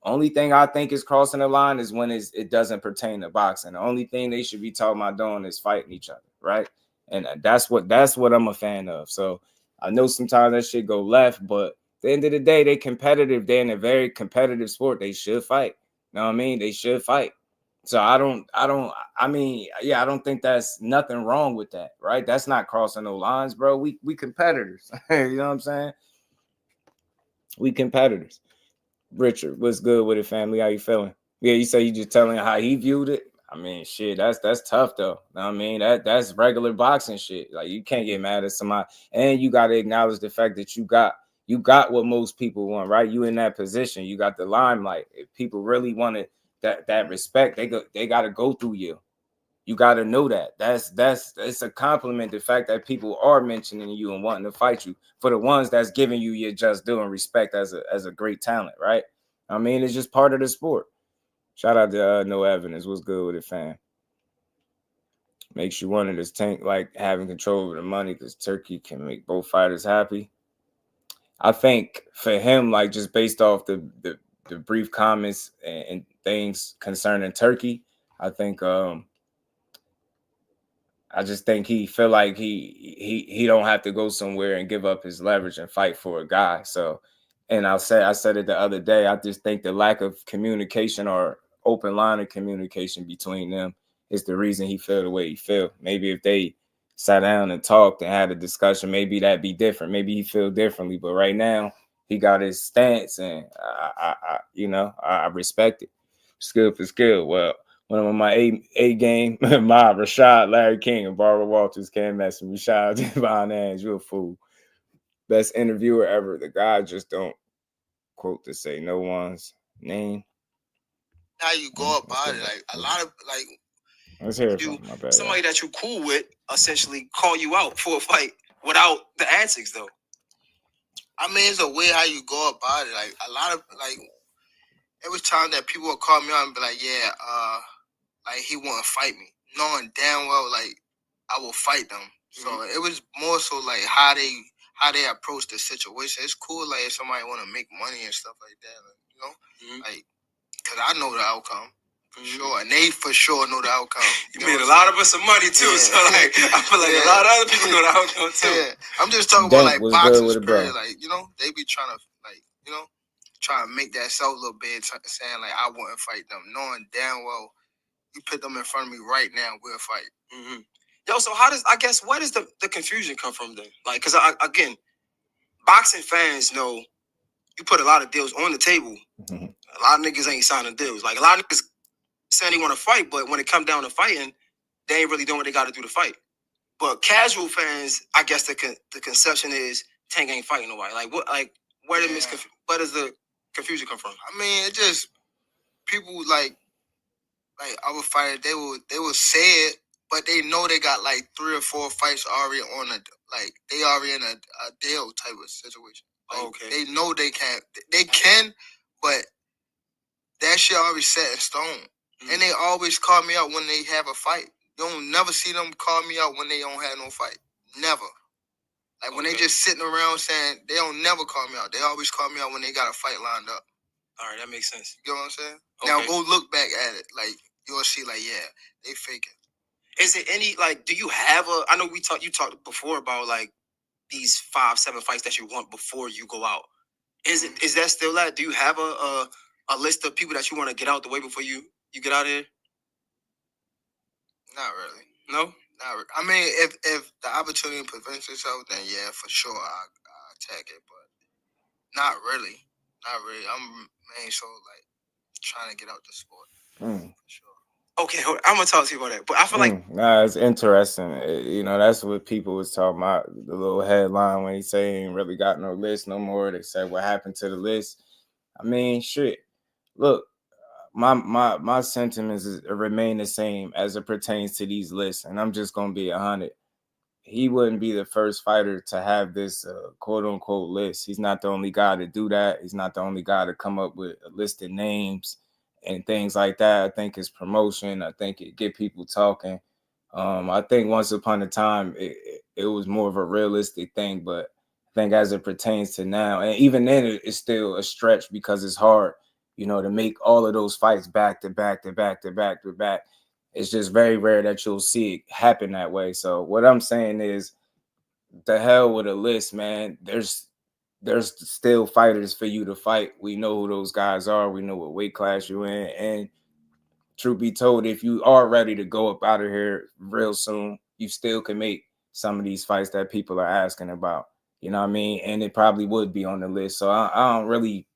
only thing I think is crossing the line is when it doesn't pertain to boxing. The only thing they should be talking about doing is fighting each other, right? And that's what I'm a fan of. So I know sometimes that shit go left, but at the end of the day, they competitive. They're in a very competitive sport. They should fight. You know what I mean? They should fight. So I mean, yeah, I don't think that's nothing wrong with that, right? That's not crossing no lines, bro. We competitors. You know what I'm saying? We competitors. Richard, what's good with it, family? How you feeling? Yeah, you say you just telling how he viewed it. I mean, shit, that's tough though. I mean, that's regular boxing shit. Like, you can't get mad at somebody, and you got to acknowledge the fact that you got what most people want, right? You in that position, you got the limelight. If people really wanted that respect, they got to go through you. You got to know that. It's a compliment, the fact that people are mentioning you and wanting to fight you, for the ones that's giving you your just due and respect as a great talent, right? I mean, it's just part of the sport. Shout out to No Evidence. What's good with it, fam? Makes you wonder, does Tank like having control over the money because Turkey can make both fighters happy? I think for him, like, just based off the brief comments and things concerning Turkey, I think I just think he feel like he don't have to go somewhere and give up his leverage and fight for a guy. So, and I said it the other day, I just think the lack of communication or open line of communication between them is the reason he feel the way he feel. Maybe if they sat down and talked and had a discussion, maybe that'd be different. Maybe he feel differently. But right now, he got his stance, and I respect it. Skill for skill. Well, one of my A game, my Rashad, Larry King, and Barbara Walters can't mess with me. Shout out to Von Ange, you a fool. Best interviewer ever. The guy just don't quote to say no one's name. How you go about it? Like, a lot of, like, let's hear it from my bad. Somebody that you cool with essentially call you out for a fight without the antics, though. I mean, it's a way how you go about it. Like, a lot of, like, every time that people would call me out and be like, yeah, like, he won't fight me, knowing damn well, like, I will fight them. So it was more so like how they approach the situation. It's cool, like, if somebody want to make money and stuff like that, like, you know, like, because I know the outcome for sure, and they for sure know the outcome. You made a lot of us some money too, so like I feel like a lot of other people know the outcome too. Yeah, I'm just talking about like boxing spirit, like, you know, they be trying to, like, you know, trying to make that self a little bit, saying like I wouldn't fight them, knowing damn well you put them in front of me right now, we'll fight. Yo, so where does the confusion come from then? Like, because again, boxing fans know you put a lot of deals on the table. A lot of niggas ain't signing deals. Like, a lot of niggas saying they want to fight, but when it come down to fighting, they ain't really doing what they got to do to fight. But casual fans, I guess the conception is Tank ain't fighting nobody. Like, what? Like, where does the confusion come from? I mean, it just people like our fighter, they will say it, but they know they got like 3 or 4 fights already on they already in a deal type of situation. Like, they know they can, but that shit already set in stone. And they always call me out when they have a fight. You don't never see them call me out when they don't have no fight. Never. Like, when they just sitting around saying, they don't never call me out. They always call me out when they got a fight lined up. All right, that makes sense. You know what I'm saying? Now go look back at it. Like, you'll see, like, yeah, they faking. Is it any, like, do you have I know you talked before about, like, these 5-7 fights that you want before you go out. Is that still that? Do you have a list of people that you want to get out the way before you get out of here? Not really. No? Not really. I mean, if the opportunity presents itself, then yeah, for sure I'll attack it. But not really. Not really. I'm mainly so, like, trying to get out the sport. For sure. Okay, I'm gonna talk to you about that. But I feel like it's interesting. You know, that's what people was talking about. The little headline when he say he ain't really got no list no more. They said what happened to the list. I mean, shit. Look, my sentiments remain the same as it pertains to these lists, and I'm just gonna be 100. He wouldn't be the first fighter to have this quote unquote list. He's not the only guy to do that. He's not the only guy to come up with a list of names and things like that. I think it's promotion. I think it get people talking. I think once upon a time it was more of a realistic thing, but I think as it pertains to now, and even then it's still a stretch because it's hard, you know, to make all of those fights back to back to back to back to back. It's just very rare that you'll see it happen that way. So what I'm saying is, the hell with a list, man. There's still fighters for you to fight. We know who those guys are. We know what weight class you're in. And truth be told, if you are ready to go up out of here real soon, you still can make some of these fights that people are asking about. You know what I mean? And it probably would be on the list. So I don't really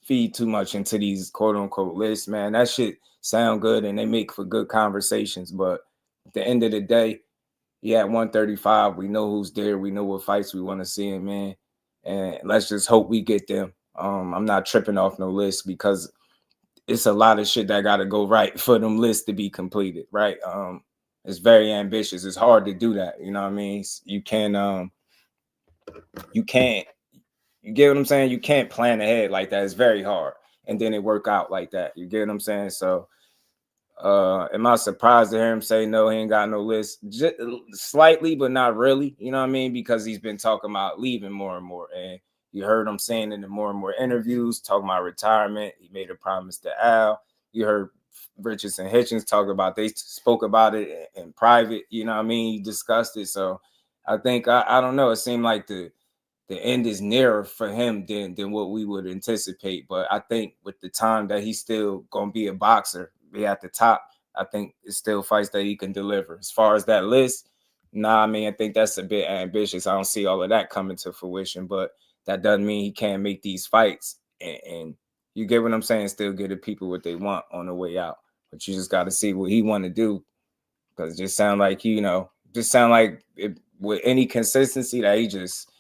feed too much into these quote unquote lists, man. That shit sound good and they make for good conversations. But at the end of the day, yeah, at 135, we know who's there. We know what fights we want to see him, man. And let's just hope we get them. I'm not tripping off no list because it's a lot of shit that got to go right for them lists to be completed, right? It's very ambitious. It's hard to do that. You know what I mean? You can't, you get what I'm saying? You can't plan ahead like that. It's very hard. And then it work out like that. You get what I'm saying? So am I surprised to hear him say no, he ain't got no list? Just slightly, but not really. You know what I mean? Because he's been talking about leaving more and more. And you heard him saying in the more and more interviews, talking about retirement. He made a promise to Al. You heard Richardson Hitchens talk about, they spoke about it in private. You know what I mean? He discussed it. So I think, I don't know. It seemed like the end is nearer for him than what we would anticipate. But I think with the time that he's still going to be a boxer, be at the top, I think it's still fights that he can deliver. As far as that list, I mean, I think that's a bit ambitious. I don't see all of that coming to fruition, but that doesn't mean he can't make these fights. And you get what I'm saying? Still give the people what they want on the way out. But you just got to see what he want to do. Because it just sound like, with any consistency that he just,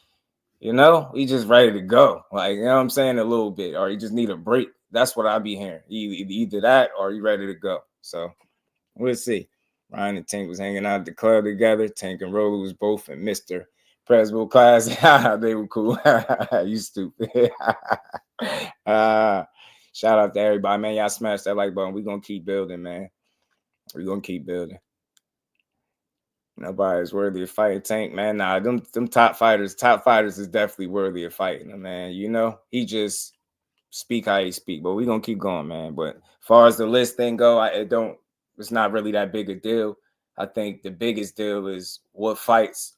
he just ready to go. Like, you know what I'm saying? A little bit. Or he just need a break. That's what I be hearing. Either that or you ready to go. So we'll see. Ryan and Tank was hanging out at the club together. Tank and Roller was both in Mr. Presbo class. They were cool. You stupid. Shout out to everybody, man. Y'all smash that like button. We're going to keep building, man. We're going to keep building. Nobody's worthy of fighting Tank, man. Nah, them top fighters is definitely worthy of fighting him, man. He just speak how he speak, but we're gonna keep going, man. But as far as the list thing go, it's not really that big a deal. I think the biggest deal is what fights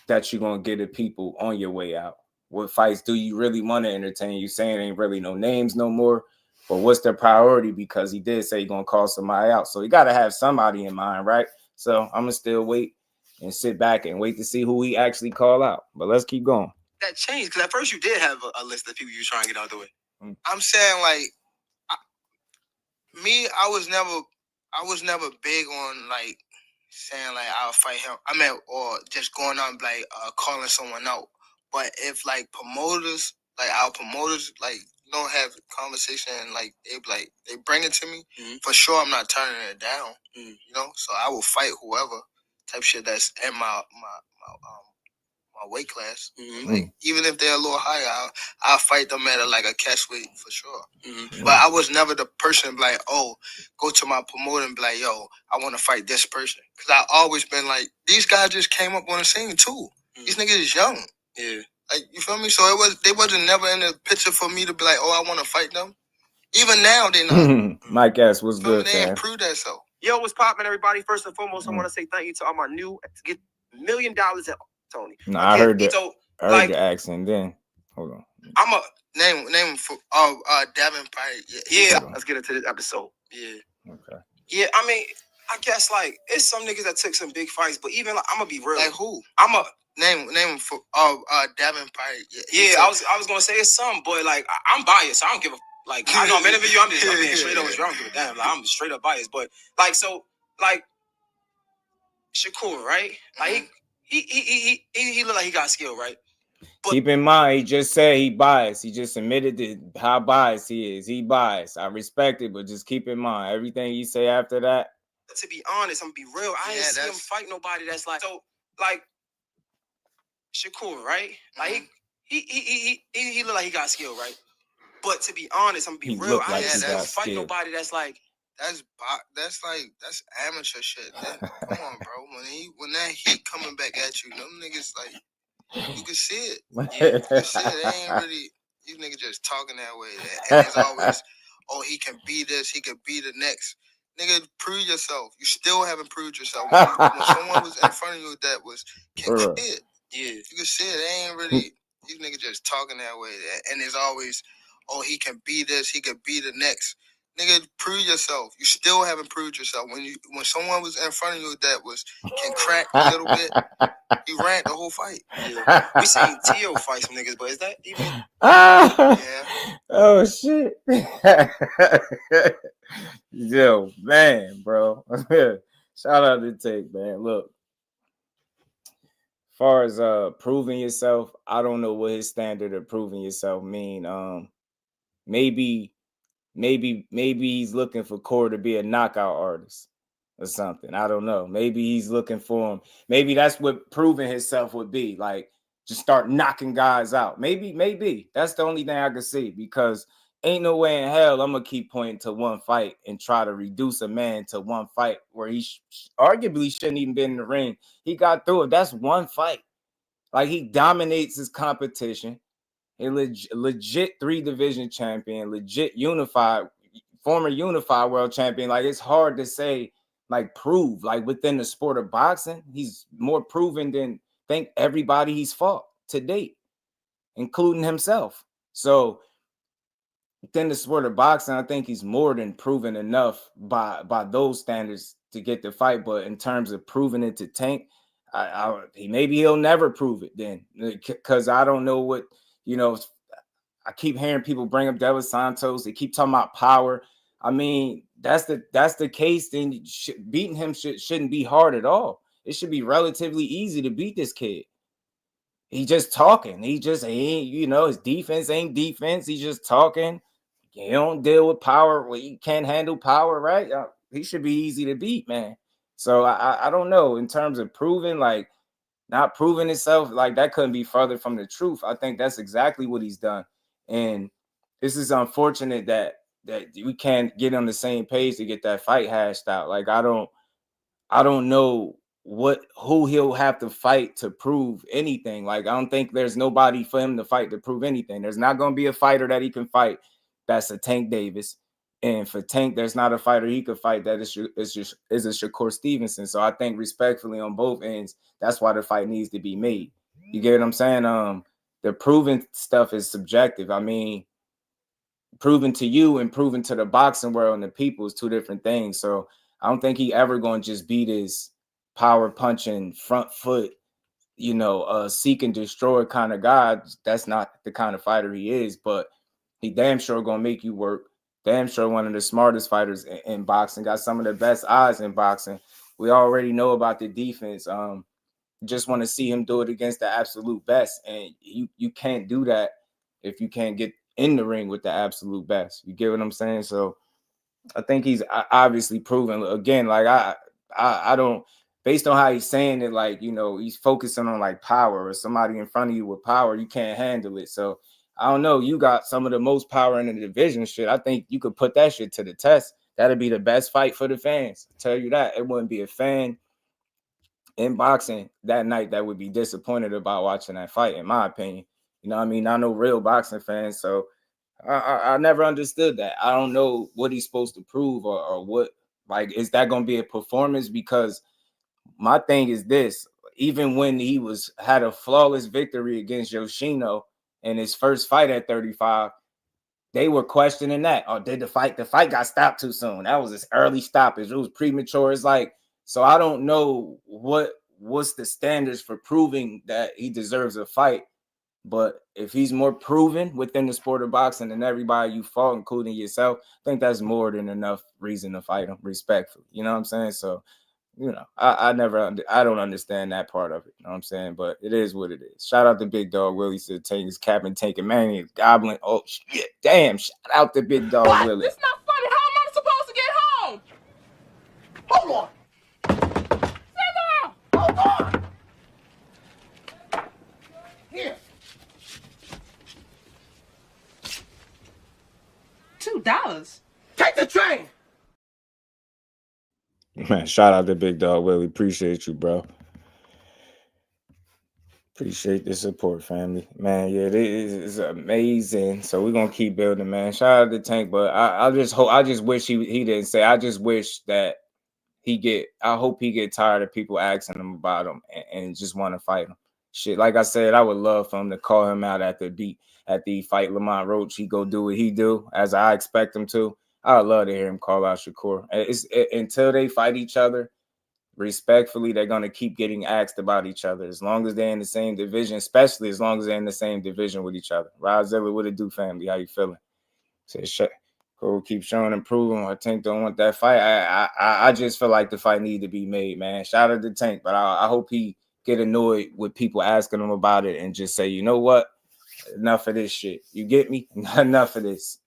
that you're gonna get the people on your way out. What fights do you really want to entertain? You saying ain't really no names no more, but what's their priority? Because he did say he's gonna call somebody out, so you gotta have somebody in mind, right? So I'm gonna still wait and sit back and wait to see who he actually call out. But let's keep going. That changed because at first you did have a list of people you trying to get out the way. I'm saying like, I was never big on like saying like I'll fight him. I mean, or just going on like calling someone out. But if like promoters, like our promoters, like have a conversation and like they bring it to me, for sure I'm not turning it down. So I will fight whoever type shit that's in my weight class. Like even if they're a little higher, I'll fight them at a catch weight for sure. But I was never the person like, oh, go to my promoter and be like, yo, I want to fight this person. Because I always been like, these guys just came up on the scene too. These niggas is young. Yeah. Like, you feel me? So they wasn't never in the picture for me to be like, oh, I want to fight them. Even now they not. Mike S, what's good, They man? improved that so. Yo, what's poppin', everybody? First and foremost, I want to say thank you to all my new to get $1 million at Tony. No, I heard the accent then. Hold on. I'm a name for Davin Pike. Yeah. Let's get into this episode. Yeah. Okay. Yeah, I mean, I guess like it's some niggas that took some big fights, but even like I'm gonna be real. Like who? I'm a name for Davin Pike. Yeah, I was gonna say it's some, but like I'm biased. So I don't give a like. I know I'm in a video. I'm being straight up with you. I don't give a damn. Like I'm straight up biased, but like so like Shakur, right? Like he look like he got skill, right? But keep in mind, he just said he biased. He just admitted to how biased he is. He biased. I respect it, but just keep in mind everything you say after that. To be honest, I'm gonna be real. I ain't see him fight nobody that's like so. Like Shakur, right? Like he look like he got skill, right? But to be honest, I'm gonna be real. I ain't see him fight nobody that's like. That's amateur shit. Come on, bro. When that heat coming back at you, them niggas like you can see it. Yeah, you can see it. They ain't really these niggas just talking that way. And it's always, oh, he can be this, he can be the next. Nigga, prove yourself. You still haven't proved yourself. When someone was in front of you that was can see it. Yeah, you can see it. They ain't really these niggas just talking that way. And it's always, oh, he can be this, he can be the next. Nigga, prove yourself. You still haven't proved yourself. When someone was in front of you that can crack a little bit, you ran the whole fight. Yeah. We seen Teo fight some niggas, but is that even? Yeah. Oh shit. Yo, man, bro. Shout out to Take, man. Look, as far as proving yourself, I don't know what his standard of proving yourself mean. Maybe he's looking for Core to be a knockout artist or something. I don't know. Maybe he's looking for him. Maybe that's what proving himself would be. Like, just start knocking guys out. Maybe. That's the only thing I can see, because ain't no way in hell I'm going to keep pointing to one fight and try to reduce a man to one fight where he arguably shouldn't even been in the ring. He got through it. That's one fight. Like, he dominates his competition. A legit 3-division champion, legit former unified world champion. Like, it's hard to say, like, prove, like, within the sport of boxing, he's more proven than think everybody he's fought to date, including himself. So within the sport of boxing, I think he's more than proven enough by those standards to get the fight. But in terms of proving it to Tank, maybe he'll never prove it then, because I don't know what, I keep hearing people bring up Devin Santos. They keep talking about power. I mean, that's the case. Then beating him shouldn't be hard at all. It should be relatively easy to beat this kid. He just talking. He his defense ain't defense. He's just talking. You don't deal with power. Well, you can't handle power, right? He should be easy to beat, man. So I don't know. In terms of proving, like, not proving himself, like, that couldn't be further from the truth. I think that's exactly what he's done. And this is unfortunate that we can't get on the same page to get that fight hashed out. Like, I don't know who he'll have to fight to prove anything. Like, I don't think there's nobody for him to fight to prove anything. There's not going to be a fighter that he can fight that's a Tank Davis. And for Tank, there's not a fighter he could fight that is a Shakur Stevenson. So I think respectfully on both ends, that's why the fight needs to be made. You get what I'm saying? The proven stuff is subjective. I mean, proven to you and proven to the boxing world and the people is two different things. So I don't think he ever going to just beat his power punching front foot, seek and destroy kind of guy. That's not the kind of fighter he is, but he damn sure going to make you work. Damn sure one of the smartest fighters in boxing, got some of the best eyes in boxing. We already know about the defense. Just want to see him do it against the absolute best. And you can't do that if you can't get in the ring with the absolute best. You get what I'm saying? So I think he's obviously proven. Again, like, I don't, based on how he's saying it, like, he's focusing on, like, power, or somebody in front of you with power, you can't handle it. So I don't know. You got some of the most power in the division shit. I think you could put that shit to the test. That'd be the best fight for the fans. I tell you that. It wouldn't be a fan in boxing that night that would be disappointed about watching that fight, in my opinion. You know what I mean? I know real boxing fans, so I never understood that. I don't know what he's supposed to prove or what, like, is that going to be a performance? Because my thing is this, even when he had a flawless victory against Yoshino in his first fight at 35, they were questioning that. Oh, did the fight got stopped too soon? That was his early stoppage. It was premature. It's like, so I don't know what's the standards for proving that he deserves a fight. But if he's more proven within the sport of boxing than everybody you fought, including yourself, I think that's more than enough reason to fight him respectfully. You know what I'm saying? So, I don't understand that part of it. You know what I'm saying? But it is what it is. Shout out to Big Dog Willie. Said take his cap and take a man. He's gobbling. Oh shit! Damn! Shout out to Big Dog What? Willie. It's not funny. How am I supposed to get home? Hold on. Sit down. Hold on. Here. $2. Take the train. Man, shout out to Big Dog Willie. Appreciate you, bro. Appreciate the support, family. Man, yeah, this is amazing. So we're gonna keep building, man. Shout out to Tank, but I just wish he didn't say. I just wish that I hope he get tired of people asking him about him and just want to fight him. Shit, like I said, I would love for him to call him out at the fight Lamont Roach. He go do what he do, as I expect him to. I would love to hear him call out Shakur. Until they fight each other, respectfully, they're going to keep getting asked about each other as long as they're in the same division, especially as long as they're in the same division with each other. Rozilla, what it do, family? How you feeling? Said, Shakur keep showing improving. I Tank don't want that fight. I just feel like the fight need to be made, man. Shout out to Tank, but I hope he get annoyed with people asking him about it and just say, you know what? Enough of this shit. You get me? Enough of this.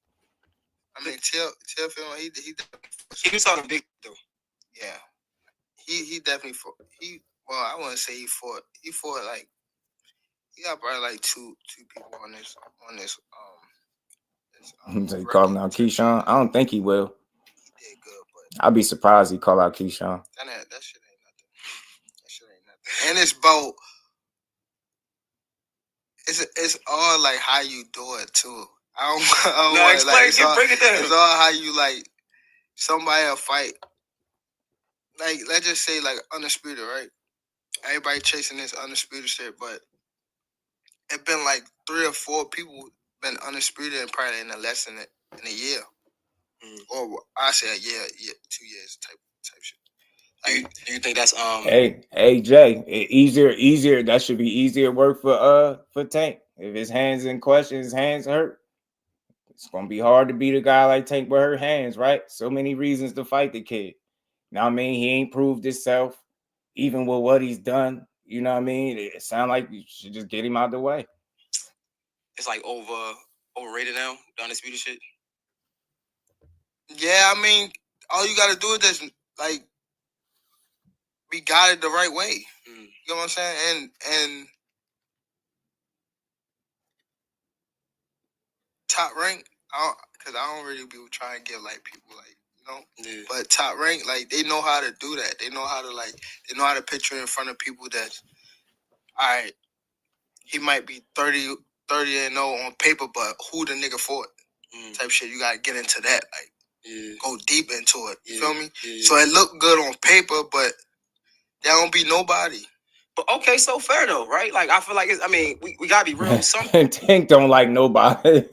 I mean, Teofimo, He was on a big though. Yeah, he definitely fought. Well, I wouldn't say he fought. He fought like he got probably like two people on this. So you call him out Keyshawn? I don't think he will. He did good, but I'd be surprised he call out Keyshawn. that shit ain't nothing. That shit ain't nothing. And it's about it's all like how you do it too. I don't No, explain. Like, Break it down. It's all how you like somebody a fight. Like let's just say like undisputed, right? Everybody chasing this undisputed shit, but it been like 3 or 4 people been undisputed and probably in less than in a year, or I say a year, 2 years type shit. Do you think that's Hey Jay, easier. That should be easier work for Tank. If his hands in question, his hands hurt. It's gonna be hard to beat a guy like Tank with her hands, right? So many reasons to fight the kid. Now I mean, he ain't proved himself, even with what he's done. You know what I mean? It sounds like you should just get him out the way. it's like overrated now, the undisputed shit? Yeah, I mean, all you gotta do is just like we got it the right way. You know what I'm saying? And top rank, because I don't really be trying to give like people like but top rank, like they know how to do that. They know how to picture in front of people that, all right, he might be 30-0 on paper, but who the nigga fought? Type shit. You gotta get into that, like go deep into it. You feel me? So it looked good on paper, but there don't be nobody. But okay, so fair though, right? Like I feel like we gotta be real. Tank don't like nobody.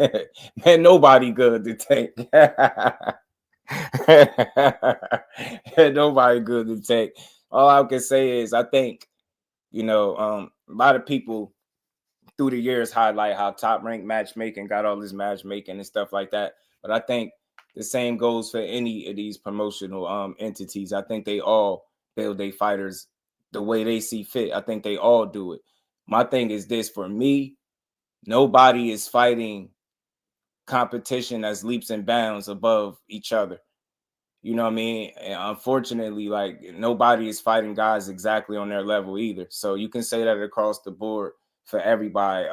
Man, nobody good to Tank. Nobody good to Tank. All I can say is I think, a lot of people through the years highlight how Top Rank matchmaking got all this matchmaking and stuff like that. But I think the same goes for any of these promotional entities. I think they all build their fighters the way they see fit. I think they all do it. My thing is this: for me, nobody is fighting competition that's leaps and bounds above each other. You know what I mean? And unfortunately, like nobody is fighting guys exactly on their level either. So you can say that across the board for everybody.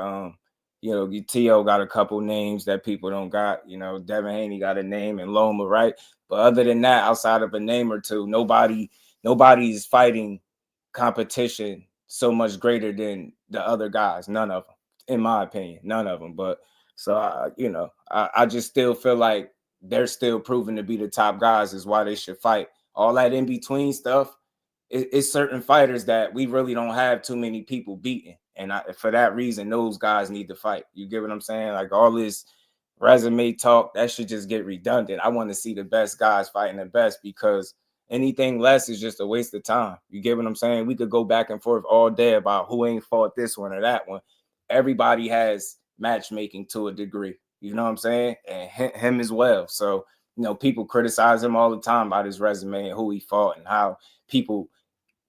T.O. got a couple names that people don't got. Devin Haney got a name and Loma, right? But other than that, outside of a name or two, nobody is fighting competition so much greater than the other guys. None of them, in my opinion, none of them. But so I just still feel like they're still proven to be the top guys is why they should fight. All that in between stuff, it's certain fighters that we really don't have too many people beating. And for that reason, those guys need to fight. You get what I'm saying? Like all this resume talk, that should just get redundant. I want to see the best guys fighting the best, because anything less is just a waste of time. You get what I'm saying? We could go back and forth all day about who ain't fought this one or that one. Everybody has matchmaking to a degree. You know what I'm saying? And him as well. So, people criticize him all the time about his resume and who he fought and how people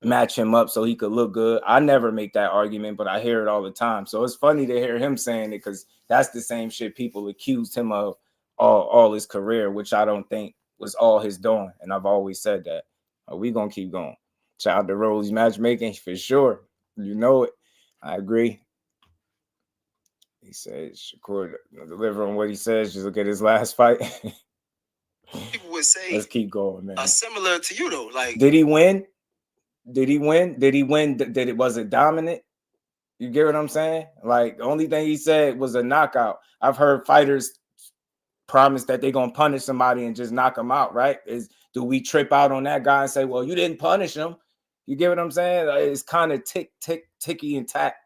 match him up so he could look good. I never make that argument, but I hear it all the time. So it's funny to hear him saying it, because that's the same shit people accused him of all his career, which I don't think was all his doing. And I've always said that. We gonna keep going. Shout out to Rolly's matchmaking for sure. You know it. I agree. He says Shakur deliver on what he says. Just look at his last fight. People would say, let's keep going, man. Similar to you though. Like, did he win? Did he win? Was it dominant? You get what I'm saying? Like, the only thing he said was a knockout. I've heard fighters promise that they're gonna punish somebody and just knock them out, right? Do we trip out on that guy and say, well, you didn't punish him? You get what I'm saying? It's kind of ticky and tack.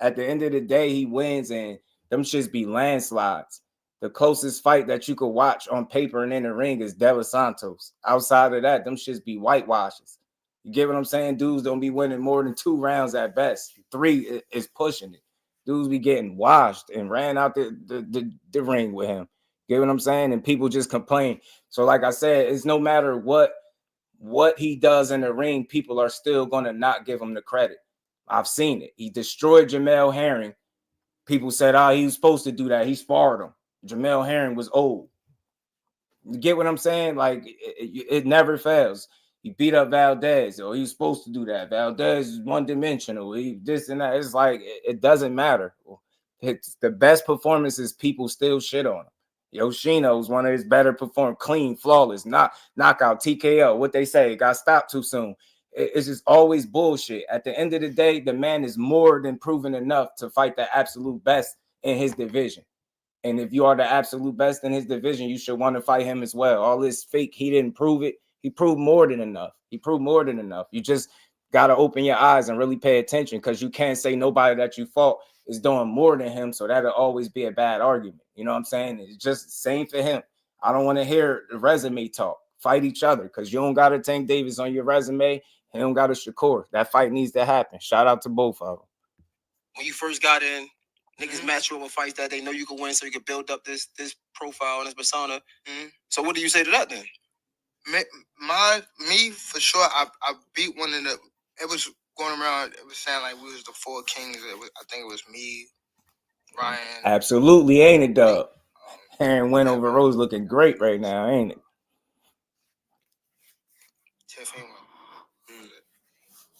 At the end of the day, he wins, and them shits be landslides. The closest fight that you could watch on paper and in the ring is De Los Santos. Outside of that, them shits be whitewashes. You get what I'm saying? Dudes don't be winning more than 2 rounds at best. 3 is pushing it. Dudes be getting washed and ran out the ring with him. Get what I'm saying? And people just complain. So like I said, it's no matter what he does in the ring, people are still going to not give him the credit. I've seen it. He destroyed Jamel Herring. People said, oh, he was supposed to do that. He sparred him. Jamel Herring was old. You get what I'm saying? Like, it never fails. He beat up Valdez, or he was supposed to do that. Valdez is one-dimensional. He this and that. It's like, it doesn't matter. It's the best performances, people still shit on him. Yoshino was one of his better perform, clean, flawless, knockout, TKO. What they say, got stopped too soon. It's just always bullshit. At the end of the day, the man is more than proven enough to fight the absolute best in his division. And if you are the absolute best in his division, you should want to fight him as well. All this fake, he didn't prove it. He proved more than enough. He proved more than enough. You just got to open your eyes and really pay attention, because you can't say nobody that you fought is doing more than him. So that'll always be a bad argument. You know what I'm saying? It's just the same for him. I don't want to hear the resume talk. Fight each other, because you don't got a Tank Davis on your resume. He don't got a Shakur. That fight needs to happen. Shout out to both of them. When you first got in, niggas match you up with fights that they know you can win, so you can build up this profile and this persona. So what do you say to that then? Me for sure. I beat one of the. It was going around. It was saying like we was the 4 kings. I think it was me, Ryan. Absolutely, ain't it, Dub? Herring went over Rose, looking great right now, ain't it? Teofimo.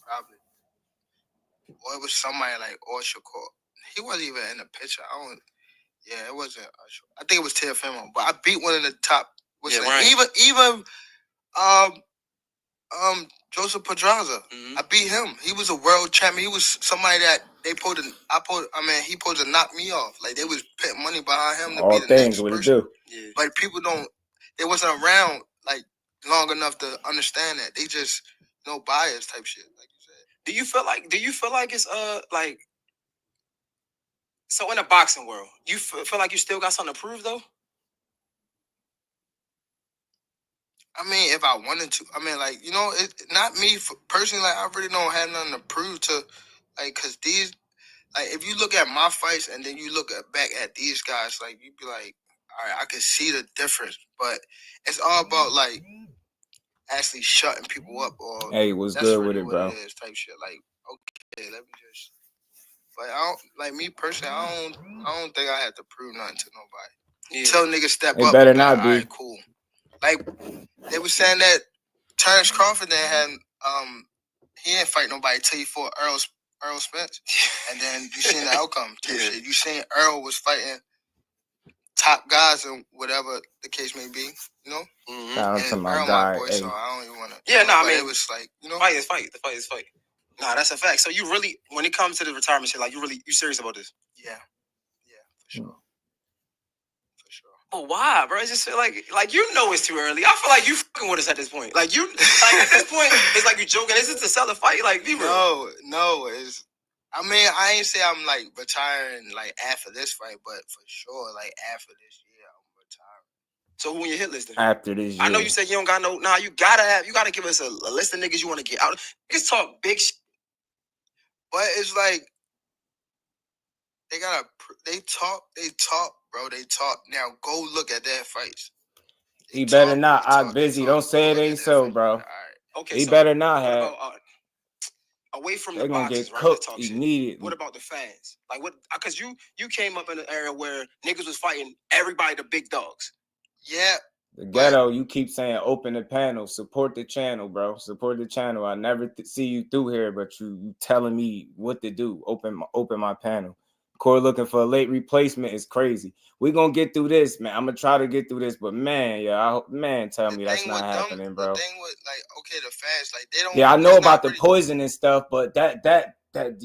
Probably. Or it was somebody like Shakur. He wasn't even in the picture. Yeah, it wasn't. I think it was Teofimo, but I beat one of the top. Even Joseph Pedraza. I beat him. He was a world champion. He was somebody that he supposed to knock me off. Like, they was putting money behind him to All be the things next what person. it do. Yeah. But people they wasn't around like long enough to understand that. They just bias type shit, like you said. Do you feel like it's like, so in the boxing world, you feel like you still got something to prove though? I mean, if I wanted to, not me personally. Like, I really don't have nothing to prove to, like, cause these, like, if you look at my fights and then you look back at these guys, like, you'd be like, all right, I can see the difference, but it's all about like actually shutting people up, or hey, what's that's good really with it, bro? what it is, type shit. Like, okay, let me just. But I don't, like, me personally, I don't think I have to prove nothing to nobody. Yeah. Tell niggas step It up. better not be. All right, cool. Like, they were saying that Terence Crawford had he didn't fight nobody till he fought Earl Spence, and then you seen the outcome. Yeah. You seen Earl was fighting top guys and whatever the case may be, you know. Shout out to my Earl, guy. my boy, Hey. so I don't even want to. Yeah, no, I mean, it was like, you know, fight is fight. The fight is fight. Nah, that's a fact. So you really, when it comes to the retirement shit, like, you serious about this? Yeah, for sure. But why, bro? I just feel like it's too early. I feel like you fucking with us at this point. Like, at this point, it's like you joking. Is it to sell a fight? Like, be real. No, it's. I mean, I ain't say I'm like retiring like after this fight, but for sure, like after this year, I'm retiring. So who on your hit list then? After this year. I know you said you don't got no. Nah, you gotta give us a list of niggas you want to get out. Niggas talk big shit, but it's like they talk, bro. They talk. Now go look at their fights. He better not. I'm busy. Don't say it ain't so, bro. All right. Okay, he better not have. About, away from They're the gonna boxes, get right? cooked Talk immediately. Shit. What about the fans? Like, what? Because you came up in an era where niggas was fighting everybody, the big dogs. Yeah. The ghetto, you keep saying open the panel, support the channel, bro. Support the channel. I never see you through here, but you telling me what to do. Open my panel. Corey looking for a late replacement is crazy. We gonna get through this, man. I'm gonna try to get through this, but man, tell me that's not happening, bro. The thing with, like, okay, the fans, like, they don't. Yeah, I know about the poison and stuff, but that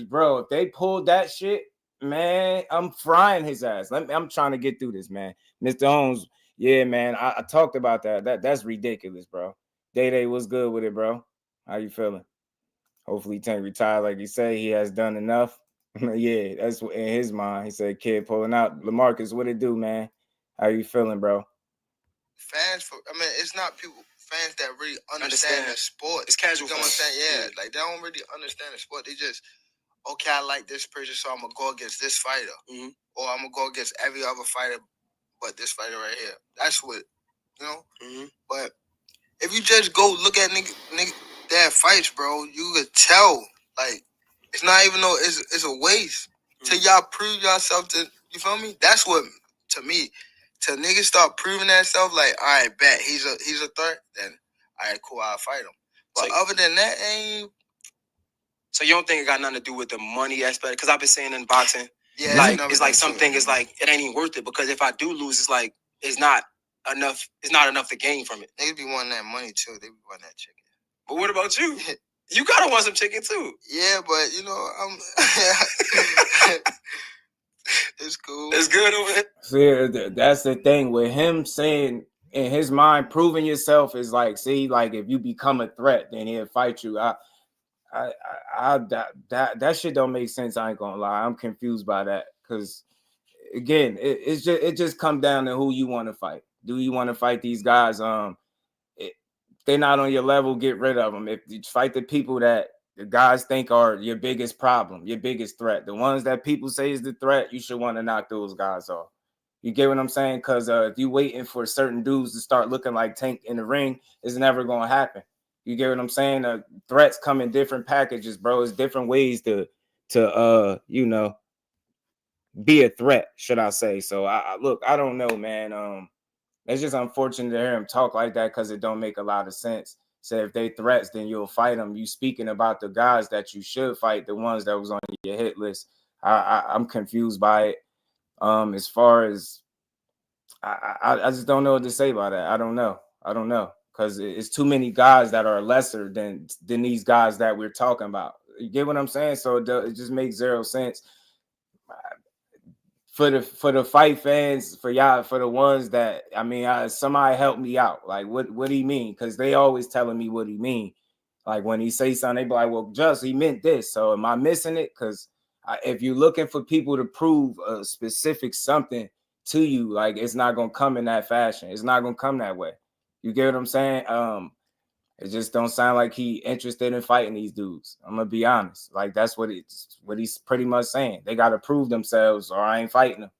bro, if they pulled that shit, man, I'm frying his ass. I'm trying to get through this, man. Mr. Holmes. Yeah, man, I talked about that. That's ridiculous, bro. Day, what's good with it, bro? How you feeling? Hopefully he can't retire like you say. He has done enough. Yeah, that's in his mind. He said, kid pulling out. LaMarcus, what it do, man? How you feeling, bro? Fans it's not fans that really understand the sport. It's casual. You know what I'm saying? Yeah, like they don't really understand the sport. They just, okay, I like this person, so I'm gonna go against this fighter, or I'm gonna go against every other fighter, but this fighter right here. That's what, you know. But if you just go look at nigga their fights, bro, you could tell like it's not even though it's a waste till y'all prove yourself to. You feel me? That's what to me. Till niggas start proving that stuff, like, all right, bet he's a threat, then all right, cool, I'll fight him. But so, other than that, ain't. So you don't think it got nothing to do with the money aspect? Because I've been saying in boxing, yeah, like it's like something is like it ain't even worth it because if I do lose, it's like it's not enough. It's not enough to gain from it. Niggas be wanting that money too. They be wanting that chicken. But what about you? You gotta want some chicken too. Yeah, but you know I'm. It's cool. It's good over it. See, that's the thing with him saying in his mind, proving yourself is like, see, like if you become a threat, then he'll fight you. That shit don't make sense. I ain't gonna lie. I'm confused by that because again, it just come down to who you want to fight. Do you want to fight these guys? If they're not on your level, get rid of them. If you fight the people that the guys think are your biggest problem, your biggest threat, the ones that people say is the threat, you should want to knock those guys off. You get what I'm saying? Because if you waiting for certain dudes to start looking like Tank in the ring, it's never gonna happen. You get what I'm saying? Threats come in different packages, bro. It's different ways to you know, be a threat, should I say? So look, I don't know, man. It's just unfortunate to hear him talk like that because it don't make a lot of sense. So if they threats, then you'll fight them. You speaking about the guys that you should fight, the ones that was on your hit list. I'm confused by it. As far as I just don't know what to say about that. I don't know because it's too many guys that are lesser than these guys that we're talking about. You get what I'm saying? So it just makes zero sense. For the fight fans, for y'all, for the ones that somebody help me out. Like what do you mean? Because they always telling me what he mean. Like when he say something, they be like, "Well, just he meant this." So am I missing it? Because if you're looking for people to prove a specific something to you, like it's not gonna come in that fashion. It's not gonna come that way. You get what I'm saying? It just don't sound like he interested in fighting these dudes. I'm gonna be honest. Like that's what he's pretty much saying. They gotta prove themselves, or I ain't fighting them.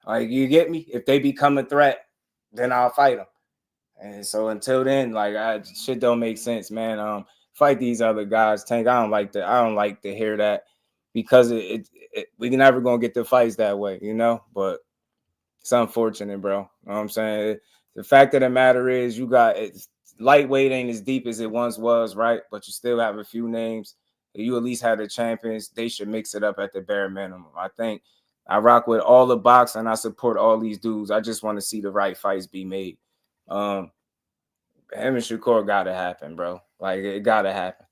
Like you get me? If they become a threat, then I'll fight them. And so until then, like shit don't make sense, man. Fight these other guys. Tank, I don't like to hear that because we never gonna get the fights that way, you know. But it's unfortunate, bro. You know what I'm saying? The fact of the matter is, you got lightweight ain't as deep as it once was, right? But you still have a few names. You at least had the champions. They should mix it up at the bare minimum. I think I rock with all the boxing. I support all these dudes. I just want to see the right fights be made. Him and Shakur gotta happen, bro. Like it gotta happen.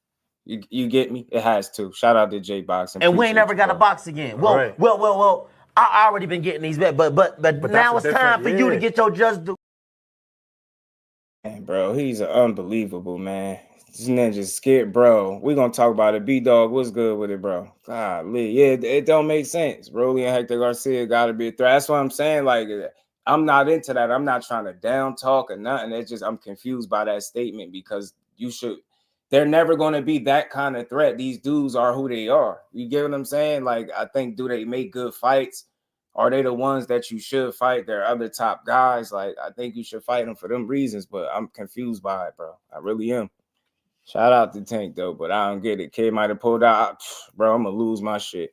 You get me? It has to. Shout out to J-Boxing. And we ain't never got to box again. Well, Right. well. I already been getting these bets, but now it's time for you to get your just do. Man, bro, he's unbelievable, man. This ninja's scared, bro. We're gonna talk about it. B-Dog, what's good with it, bro? Golly, yeah, it don't make sense. Rolly and Hector Garcia gotta be a threat. That's what I'm saying. Like, I'm not into that. I'm not trying to down talk or nothing. It's just I'm confused by that statement because they're never gonna be that kind of threat. These dudes are who they are. You get what I'm saying? Like, I think, do they make good fights? Are they the ones that you should fight? They're other top guys. Like, I think you should fight them for them reasons, but I'm confused by it, bro. I really am. Shout out to Tank, though, but I don't get it. Kid might have pulled out. Bro, I'm going to lose my shit.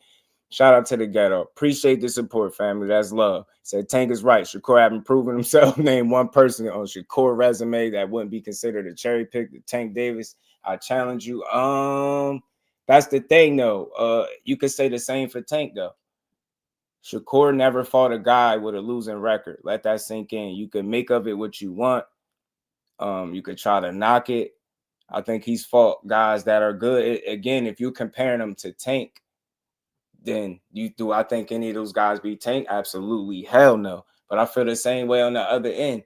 Shout out to the ghetto. Appreciate the support, family. That's love. Said Tank is right. Shakur haven't proven himself. Name one person on Shakur resume that wouldn't be considered a cherry pick. The Tank Davis. I challenge you. That's the thing, though. You could say the same for Tank, though. Shakur never fought a guy with a losing record. Let that sink in. You can make of it what you want. You could try to knock it. I think he's fought guys that are good. Again, if you're comparing them to Tank, then I think any of those guys beat Tank? Absolutely. Hell no. But I feel the same way on the other end.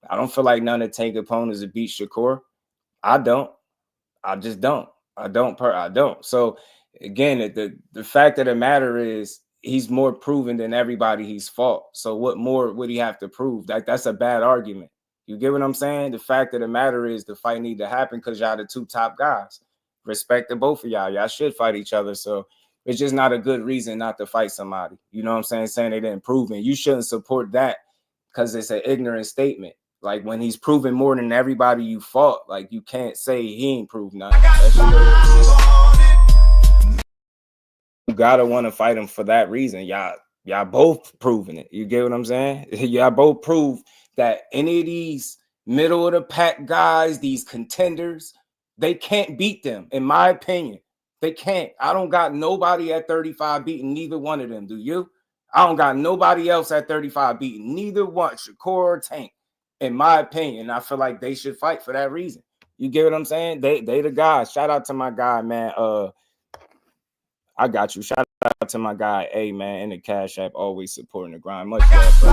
I don't feel like none of Tank opponents have beat Shakur. I don't. I just don't. I don't. So, again, the fact of the matter is, he's more proven than everybody he's fought. So what more would he have to prove? That's a bad argument. You get what I'm saying? The fact of the matter is the fight need to happen because y'all the two top guys. Respect to both of y'all. Y'all should fight each other. So it's just not a good reason not to fight somebody. You know what I'm saying? Saying they didn't prove it. You shouldn't support that because it's an ignorant statement. Like when he's proven more than everybody you fought, like you can't say he ain't proved nothing. You gotta want to fight him for that reason. Y'all both proving it. You get what I'm saying? Y'all both prove that any of these middle of the pack guys, these contenders, they can't beat them, in my opinion. They can't. I don't got nobody at 35 beating neither one of them. Do you? I don't got nobody else at 35 beating neither one, Shakur or Tank, in my opinion. I feel like they should fight for that reason. You get what I'm saying? They the guys. Shout out to my guy, man. I got you. Shout out to my guy, A, man, in the Cash App, always supporting the grind. Much love, bro.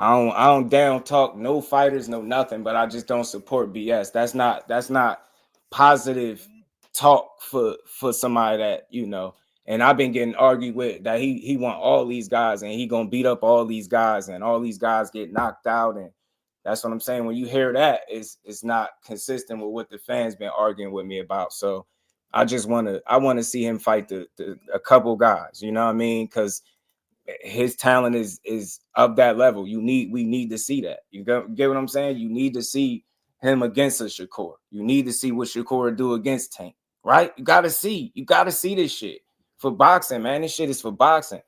I don't down talk no fighters, no nothing, but I just don't support BS. That's not positive talk for somebody that, you know. And I've been getting argued with that he want all these guys and he gonna beat up all these guys and all these guys get knocked out. And that's what I'm saying. When you hear that, it's not consistent with what the fans been arguing with me about. So I want to see him fight a couple guys. You know what I mean? Because his talent is of that level. We need to see that. You get what I'm saying? You need to see him against a Shakur. You need to see what Shakur do against Tank. Right? You gotta see this shit for boxing, man. This shit is for boxing.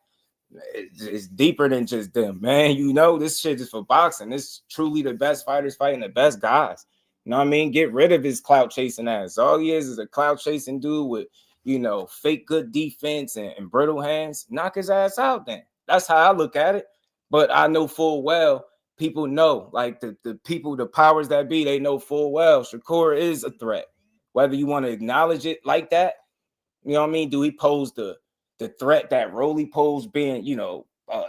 It's deeper than just them, man. You know, this shit is for boxing. This is truly the best fighters fighting the best guys. You know what I mean? Get rid of his clout chasing ass. All he is a clout chasing dude with, you know, fake good defense and brittle hands. Knock his ass out then. That's how I look at it. But I know full well, people know, like the people, the powers that be, they know full well Shakur is a threat. Whether you want to acknowledge it like that, you know what I mean? Do he pose the threat that Rolly posed, being, you know,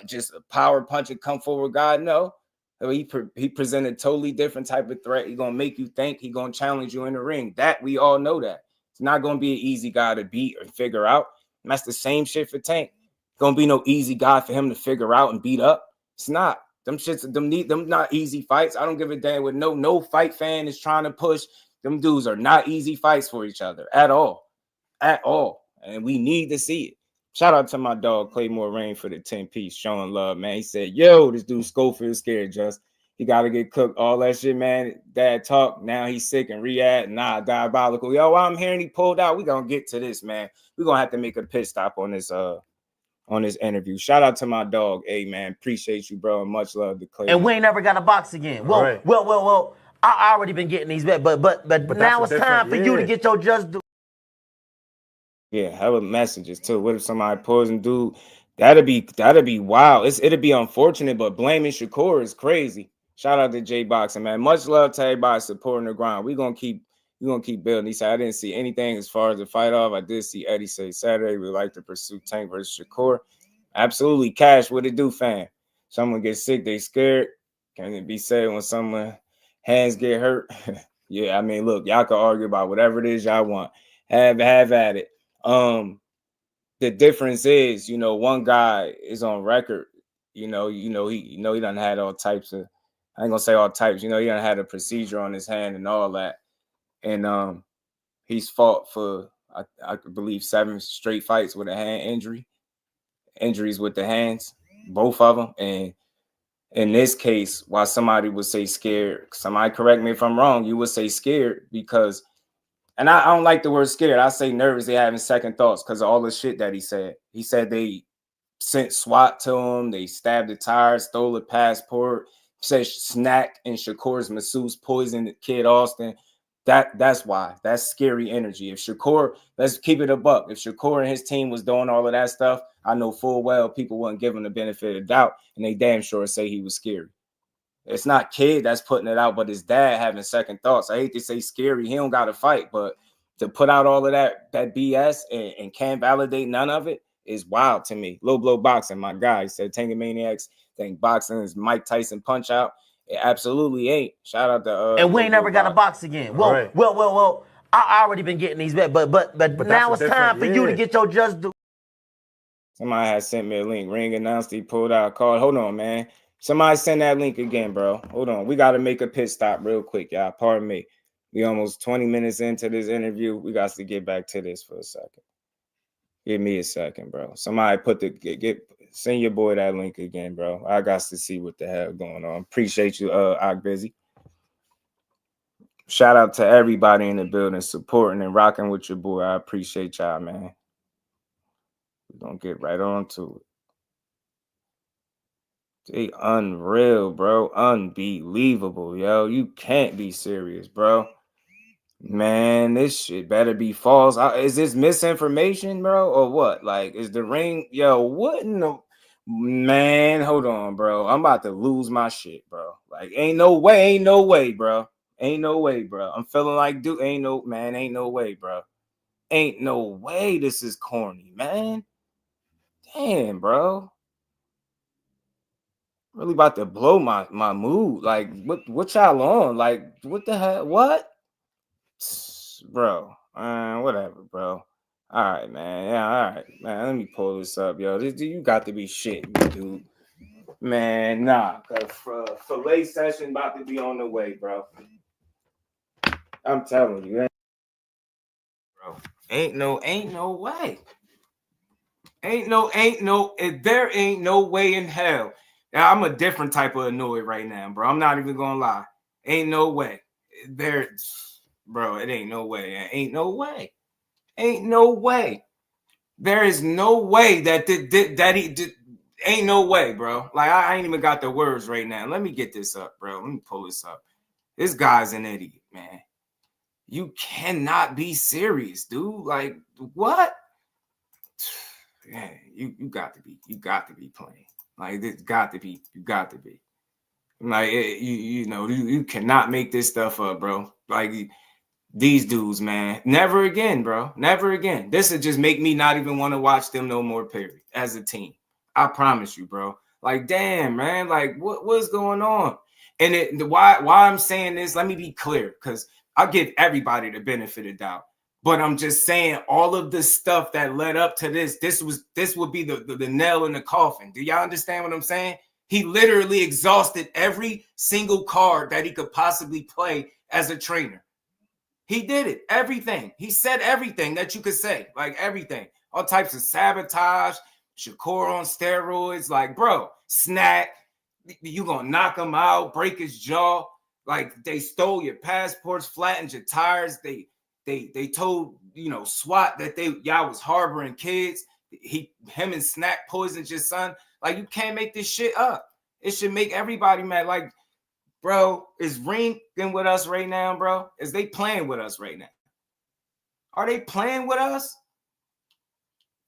just a power puncher, come forward guy? No. He presented a totally different type of threat. He's going to make you think. He's going to challenge you in the ring. That we all know that. It's not going to be an easy guy to beat or figure out. And that's the same shit for Tank. Going to be no easy guy for him to figure out and beat up. It's not. Them not easy fights. I don't give a damn what no fight fan is trying to push. Them dudes are not easy fights for each other at all. At all. And we need to see it. Shout out to my dog Claymore Rain for the 10-piece, showing love, man. He said, yo, this dude Scofield scared, just. He got to get cooked. All that shit, man. Dad talk. Now he's sick and Riyadh. Nah, diabolical. Yo, I'm hearing he pulled out. We're going to get to this, man. We're going to have to make a pit stop on this interview. Shout out to my dog, A, man. Appreciate you, bro. And much love to Claymore. And we ain't never got a box again. Well, right. well. I already been getting these bets, but now it's time for you to get your just do. Yeah, hell of messages too. What if somebody pulls and dude? That'd be wild. It'd be unfortunate, but blaming Shakur is crazy. Shout out to J-Boxing, man. Much love to everybody supporting the grind. We're gonna keep building. He said, I didn't see anything as far as the fight off. I did see Eddie say Saturday we like to pursue Tank versus Shakur. Absolutely. Cash, what it do, fam? Someone gets sick, they scared. Can it be said when someone hands get hurt? Yeah, I mean, look, y'all can argue about whatever it is y'all want. Have at it. The difference is, you know, one guy is on record, he done had all types of, I ain't gonna say all types, he done had a procedure on his hand and all that. And he's fought for I believe 7 straight fights with a hand injuries with the hands, both of them. And in this case, while somebody would say scared, somebody correct me if I'm wrong, you would say scared because, and I don't like the word scared. I say nervous. They having second thoughts because of all the shit that he said. He said they sent SWAT to him. They stabbed the tires, stole a passport. Said SNAC and Shakur's masseuse poisoned the kid Austin. That's why. That's scary energy. If Shakur, let's keep it a buck. If Shakur and his team was doing all of that stuff, I know full well people wouldn't give him the benefit of doubt, and they damn sure say he was scary. It's not kid that's putting it out, but his dad having second thoughts. I hate to say scary. He don't got to fight, but to put out all of that BS and can't validate none of it is wild to me. Low blow boxing, my guy said Tank Maniacs think boxing is Mike Tyson punch out. It absolutely ain't. Shout out to and we ain't never got a box again. Well, I already been getting these back, but now it's time for you to get your just due. Somebody had sent me a link. Ring announced he pulled out a card. Hold on, man. Somebody send that link again, bro. Hold on. We got to make a pit stop real quick, y'all. Pardon me. We almost 20 minutes into this interview. We got to get back to this for a second. Give me a second, bro. Somebody send your boy that link again, bro. I got to see what the hell going on. Appreciate you, Busy. Shout out to everybody in the building supporting and rocking with your boy. I appreciate y'all, man. We're going to get right on to it. They unreal, bro. Unbelievable, yo. You can't be serious, bro. Man, this shit better be false. Is this misinformation, bro, or what? Like, is the ring, yo, what in the, man, hold on, bro. I'm about to lose my shit, bro. Like, ain't no way, bro. Ain't no way, bro. I'm feeling like, dude, ain't no way, bro. Ain't no way this is corny, man. Damn, bro. Really about to blow my mood. Like, what y'all on? Like, what the hell? What? Bro, whatever, bro. All right, man. Yeah, all right, man. Let me pull this up, yo. You got to be shitting me, dude. Man, nah. Filet session about to be on the way, bro. I'm telling you, bro. Ain't no way. There ain't no way in hell. Now, I'm a different type of annoyed right now, bro. I'm not even gonna lie. Ain't no way. Bro, it ain't no way. Ain't no way. Ain't no way. There is no way that he did. Ain't no way, bro. Like, I ain't even got the words right now. Let me get this up, bro. Let me pull this up. This guy's an idiot, man. You cannot be serious, dude. Like, what? Yeah, you got to be playing. Like, this got to be. You got to be. Like, you cannot make this stuff up, bro. Like, these dudes, man. Never again, bro. Never again. This would just make me not even want to watch them no more, period, as a team. I promise you, bro. Like, damn, man. Like, what's going on? And why I'm saying this, let me be clear, because I give everybody the benefit of doubt. But I'm just saying all of the stuff that led up to this would be the nail in the coffin. Do y'all understand what I'm saying? He literally exhausted every single card that he could possibly play as a trainer. He did it. Everything. He said everything that you could say. Like, everything. All types of sabotage. Shakur on steroids. Like, bro, SNAC. You gonna knock him out, break his jaw. Like, they stole your passports, flattened your tires. They told, SWAT that y'all was harboring kids. Him and SNAC poisoned your son. Like, you can't make this shit up. It should make everybody mad. Like, bro, is Ring with us right now, bro? Is they playing with us right now? Are they playing with us?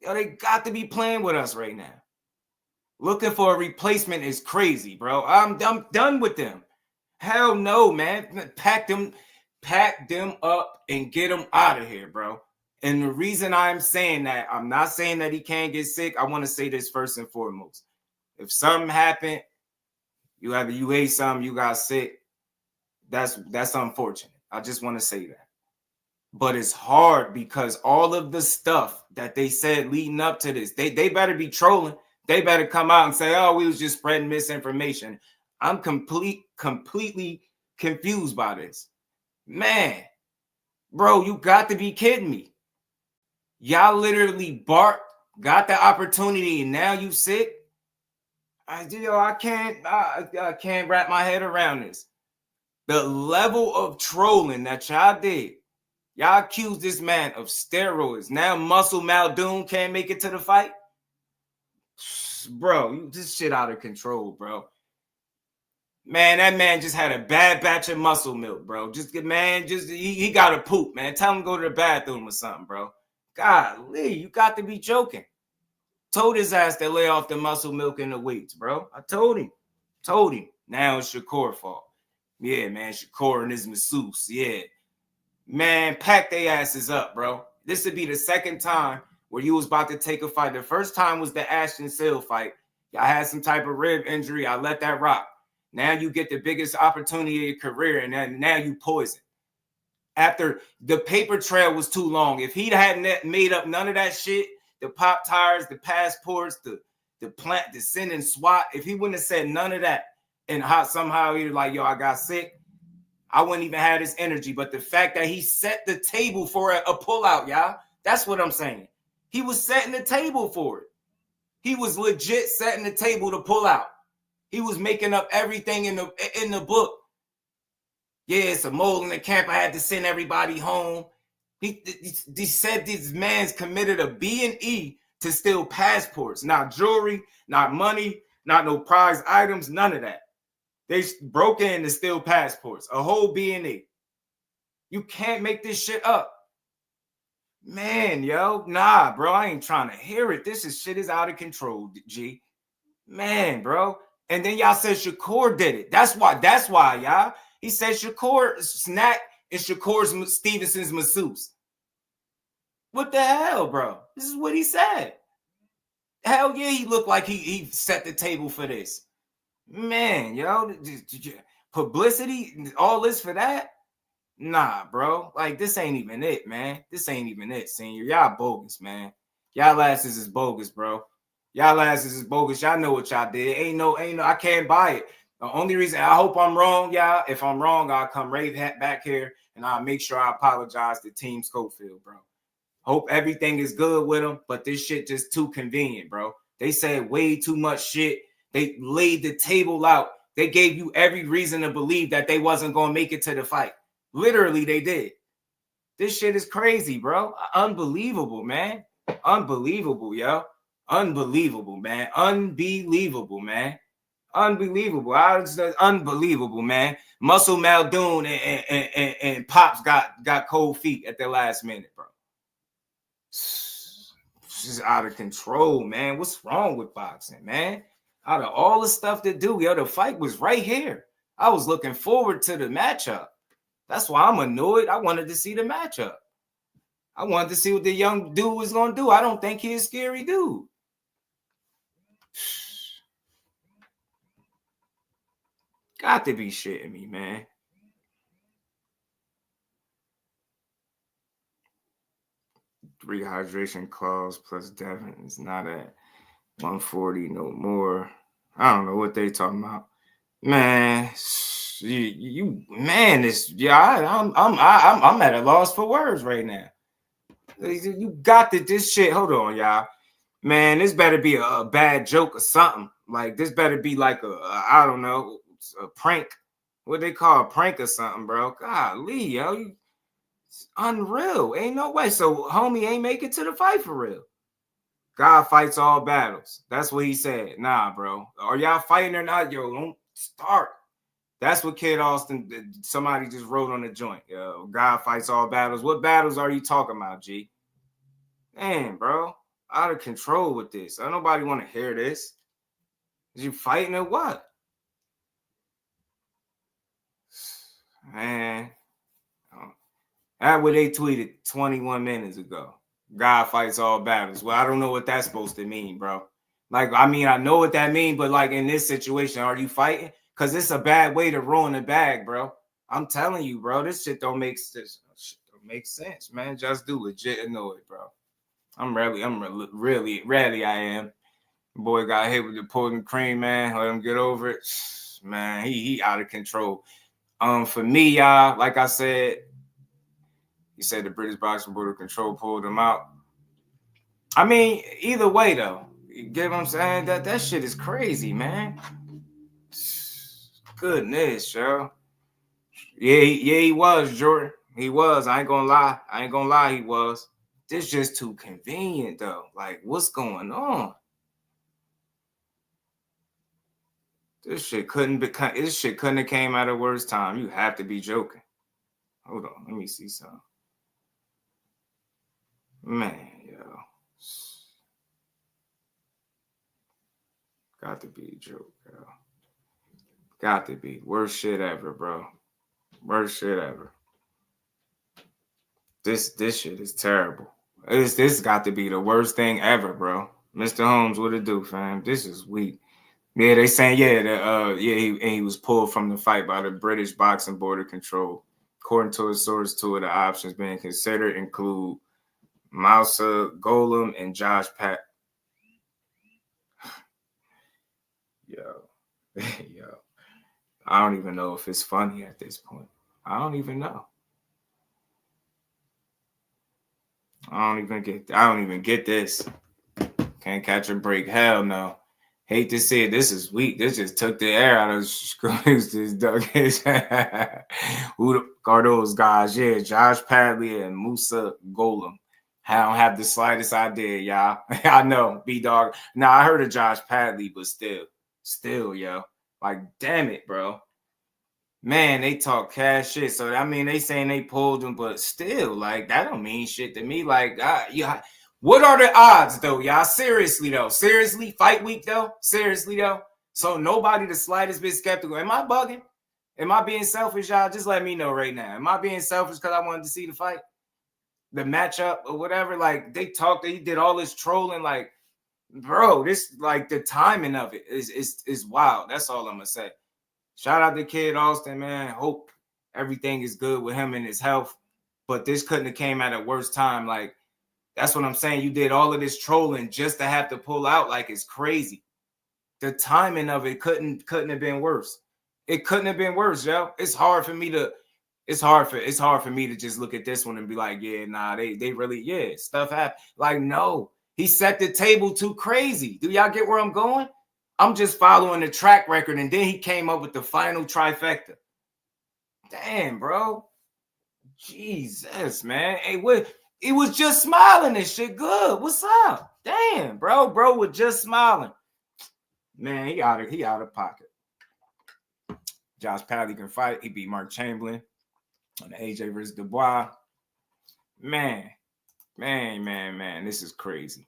Yo, they got to be playing with us right now. Looking for a replacement is crazy, bro. I'm done with them. Hell no, man. Pack them up and get them out of here, bro. And the reason I'm saying that, I'm not saying that he can't get sick. I want to say this first and foremost. If something happened, you ate something, you got sick, that's unfortunate. I just want to say that. But it's hard because all of the stuff that they said leading up to this, they better be trolling. They better come out and say, oh, we was just spreading misinformation. I'm completely confused by this. Man, bro, you got to be kidding me. Y'all literally barked, got the opportunity, and now you sick? I can't wrap my head around this. The level of trolling that y'all did. Y'all accused this man of steroids. Now Muscle Muldoon can't make it to the fight? Bro, this shit out of control, bro. Man, that man just had a bad batch of muscle milk, bro. He got to poop, man. Tell him to go to the bathroom or something, bro. Golly, you got to be joking. Told his ass to lay off the muscle milk and the weights, bro. I told him. Now it's Shakur fault. Yeah, man, Shakur and his masseuse. Yeah. Man, pack their asses up, bro. This would be the second time where you was about to take a fight. The first time was the Ashton Sale fight. Y'all had some type of rib injury. I let that rock. Now you get the biggest opportunity of your career, and now you poison. After the paper trail was too long. If he hadn't made up none of that shit, the pop tires, the passports, the plant, the send and swat, if he wouldn't have said none of that, and somehow he was like, yo, I got sick, I wouldn't even have this energy. But the fact that he set the table for a pullout, y'all, that's what I'm saying. He was setting the table for it. He was legit setting the table to pull out. He was making up everything in the book. Yeah, it's a mole in the camp. I had to send everybody home. He said this man's committed a B&E to steal passports, not jewelry, not money, not no prize items, none of that. They broke in to steal passports, a whole B&E. You can't make this shit up. Man, yo, nah, bro, I ain't trying to hear it. This shit is out of control, G. Man, bro. And then y'all said Shakur did it. That's why, y'all. He said Shakur, SNAC, and Shakur's Stevenson's masseuse. What the hell, bro? This is what he said. Hell yeah, he looked like he set the table for this. Man, yo, publicity, all this for that? Nah, bro. Like, this ain't even it, man. This ain't even it, senior. Y'all bogus, man. Y'all asses is bogus, bro. Y'all asses is bogus. Y'all know what y'all did. Ain't no, I can't buy it. The only reason, I hope I'm wrong, y'all. If I'm wrong, I'll come right back here and I'll make sure I apologize to Team Scofield, bro. Hope everything is good with them, but this shit just too convenient, bro. They said way too much shit. They laid the table out. They gave you every reason to believe that they wasn't going to make it to the fight. Literally, they did. This shit is crazy, bro. Unbelievable, man. Unbelievable, yo. Unbelievable, man. Unbelievable, man. Unbelievable. Unbelievable, man. Muscle Muldoon and Pops got cold feet at the last minute, bro. This is out of control, man. What's wrong with boxing, man? Out of all the stuff to do, yo, the fight was right here. I was looking forward to the matchup. That's why I'm annoyed. I wanted to see the matchup. I wanted to see what the young dude was going to do. I don't think he's a scary dude. Got to be shitting me, man. Rehydration clause plus Devin is not at 140 no more. I don't know what they talking about, man. I'm at a loss for words right now. You got this shit. Hold on, y'all. Man, this better be a bad joke or something. Like, this better be like I don't know, a prank. What they call a prank or something, bro. Golly, yo. It's unreal. Ain't no way. So, homie ain't make it to the fight for real. God fights all battles. That's what he said. Nah, bro. Are y'all fighting or not? Yo, don't start. That's what Kid Austin, somebody just wrote on the joint. Yo, God fights all battles. What battles are you talking about, G? Man, bro. Out of control with this. Don't nobody want to hear this. Is you fighting or what? Man. That's what they tweeted 21 minutes ago. God fights all battles. Well, I don't know what that's supposed to mean, bro. Like, I mean, I know what that means, but like in this situation, are you fighting? Because it's a bad way to ruin the bag, bro. I'm telling you, bro, this shit don't make sense. Shit don't make sense, man. Just do legit annoyed, bro. I'm really, I am. Boy got hit with the pudding cream, man. Let him get over it. Man, he out of control. For me, y'all, like I said, he said the British Boxing Board of Control pulled him out. I mean, either way, though, you get what I'm saying? That shit is crazy, man. Goodness, yo. Yeah, he was, Jordan. He was. I ain't gonna lie, he was. This just too convenient, though. Like, what's going on? This shit couldn't have came at a worse time. You have to be joking. Hold on, let me see something. Man, yo. Got to be a joke, yo. Got to be. Worst shit ever, bro. Worst shit ever. This shit is terrible. This got to be the worst thing ever, bro. Mr. Holmes, what it do, fam? This is weak. Yeah, they saying, he was pulled from the fight by the British Boxing Board of Control. According to a source, two of the options being considered include Mousa Golem and Josh Pat. Yo. Yo. I don't even know if it's funny at this point. I don't even know. I don't even get this. Can't catch a break. Hell no. Hate to see it. This is weak. This just took the air out of screws. This dug. Who are those guys? Yeah, Josh Padley and Musa Golem. I don't have the slightest idea, y'all. I know, B-Dog. Now, I heard of Josh Padley, but still, yo. Like, damn it, bro. Man, they talk cash shit. So, I mean, they saying they pulled him, but still, like, that don't mean shit to me. Like, yeah. What are the odds, though, y'all? Seriously, though. Seriously? Fight week, though? Seriously, though? So nobody the slightest bit skeptical. Am I bugging? Am I being selfish, y'all? Just let me know right now. Am I being selfish because I wanted to see the fight? The matchup or whatever? Like, they talked, he did all this trolling. Like, bro, this, like, the timing of it is wild. That's all I'm going to say. Shout out to Kid Austin, man. Hope everything is good with him and his health. But this couldn't have came at a worse time. Like, that's what I'm saying. You did all of this trolling just to have to pull out. Like, it's crazy. The timing of it couldn't have been worse. It couldn't have been worse, yo. It's hard for me to just look at this one and be like, yeah, nah, they really, yeah, stuff happened. Like, no, he set the table too crazy. Do y'all get where I'm going? I'm just following the track record, and then he came up with the final trifecta. Damn, bro. Jesus, man. Hey, what? He was just smiling and shit. Good. What's up? Damn, bro. Bro was just smiling. Man, he out of pocket. Josh Padley can fight. He beat Mark Chamberlain on the AJ versus Dubois. Man. This is crazy.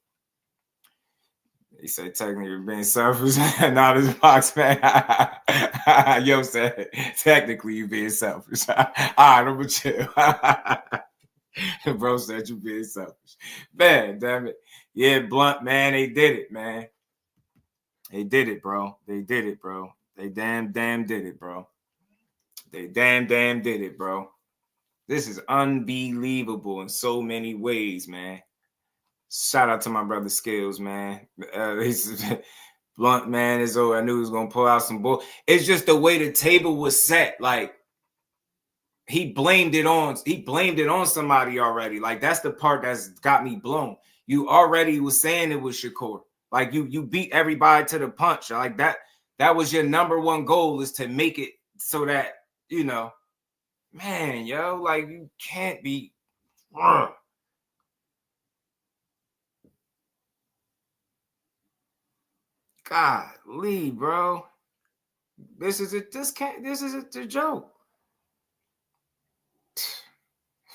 He said technically you're being selfish. Not as box, man. Yo said technically you being selfish. All right, I'm gonna chill. Bro said you being selfish. Man, damn it. Yeah, Blunt, man, they did it, man. They did it, bro. They did it, bro. They damn did it, bro. They damn did it, bro. This is unbelievable in so many ways, man. Shout out to my brother Skills, man. Blunt, man, is over. I knew he was gonna pull out some bull. It's just the way the table was set. Like, he blamed it on somebody already. Like, that's the part that's got me blown. You already was saying it was Shakur. Like, you beat everybody to the punch. Like, that was your number one goal, is to make it so that, you know, man, yo, like, you can't be. Golly, bro. This is a joke.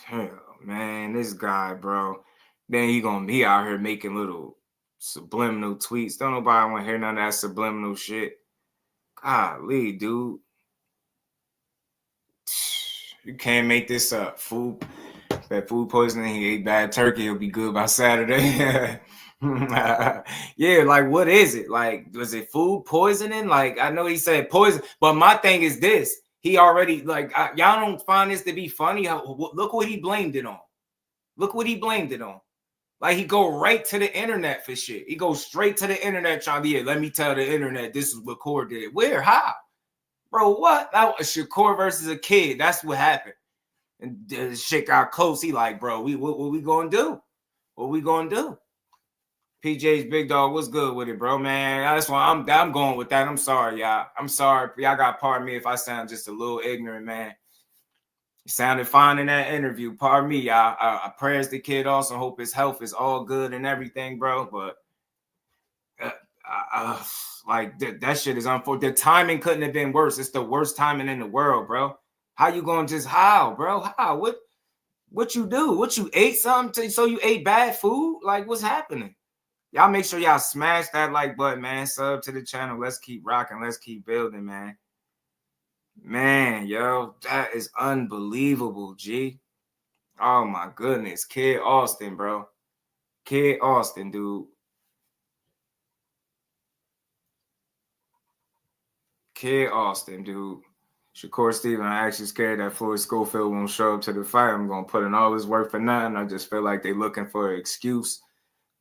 Hell, man, this guy, bro. Then he gonna be out here making little subliminal tweets. Don't nobody want to hear none of that subliminal shit. Golly, dude. You can't make this up. That food poisoning, he ate bad turkey, he'll be good by Saturday. Yeah, like, what is it? Like, was it food poisoning? Like, I know he said poison, but my thing is this. He already, like, y'all don't find this to be funny? Look what he blamed it on. Look what he blamed it on. Like, he go right to the internet for shit. He goes straight to the internet trying to, yeah, let me tell the internet this is what Core did. Where? How? Bro, what? That was Shakur versus a kid. That's what happened. And the shit got close. He like, bro, what we gonna do? What we gonna do? PJ's Big Dog, what's good with it, bro, man? That's why I'm going with that. I'm sorry, y'all. I'm sorry. Y'all got pardon me if I sound just a little ignorant, man. It sounded fine in that interview. Pardon me, y'all. I prayers the kid also. Hope his health is all good and everything, bro. But like, that shit is unfortunate. The timing couldn't have been worse. It's the worst timing in the world, bro. How you going to just how, bro? How? What you do? What, you ate something so you ate bad food? Like, what's happening? Y'all make sure y'all smash that like button, man. Sub to the channel. Let's keep rocking. Let's keep building, man. Man, yo, that is unbelievable, G. Oh, my goodness. Kid Austin, bro. Kid Austin, dude. Kid Austin, dude. Shakur Stevenson actually scared that Floyd Scofield won't show up to the fight. I'm going to put in all his work for nothing. I just feel like they're looking for an excuse,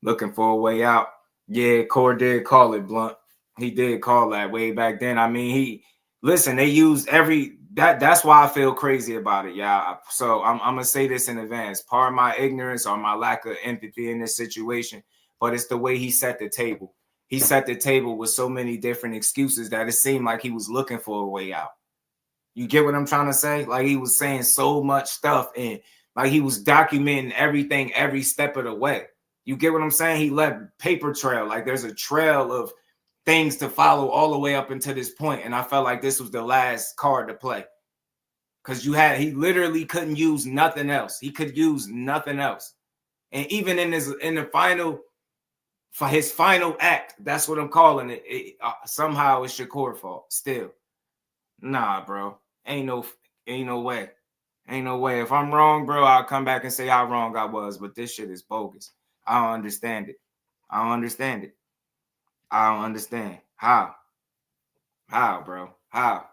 looking for a way out. Yeah, Core did call it, Blunt. He did call that way back then. I mean, they used that's why I feel crazy about it, y'all. So I'm going to say this in advance. Part of my ignorance or my lack of empathy in this situation, but it's the way he set the table. He set the table with so many different excuses that it seemed like he was looking for a way out. You get what I'm trying to say? Like he was saying so much stuff and like he was documenting everything every step of the way. You get what I'm saying? He left paper trail. Like there's a trail of things to follow all the way up until this point. And I felt like this was the last card to play. Because he literally couldn't use nothing else. He could use nothing else. And even in his final act, that's what I'm calling it. Somehow it's Shakur's fault still. Nah, bro. Ain't no way. Ain't no way. If I'm wrong, bro, I'll come back and say how wrong I was. But this shit is bogus. I don't understand it. I don't understand. How, bro? How?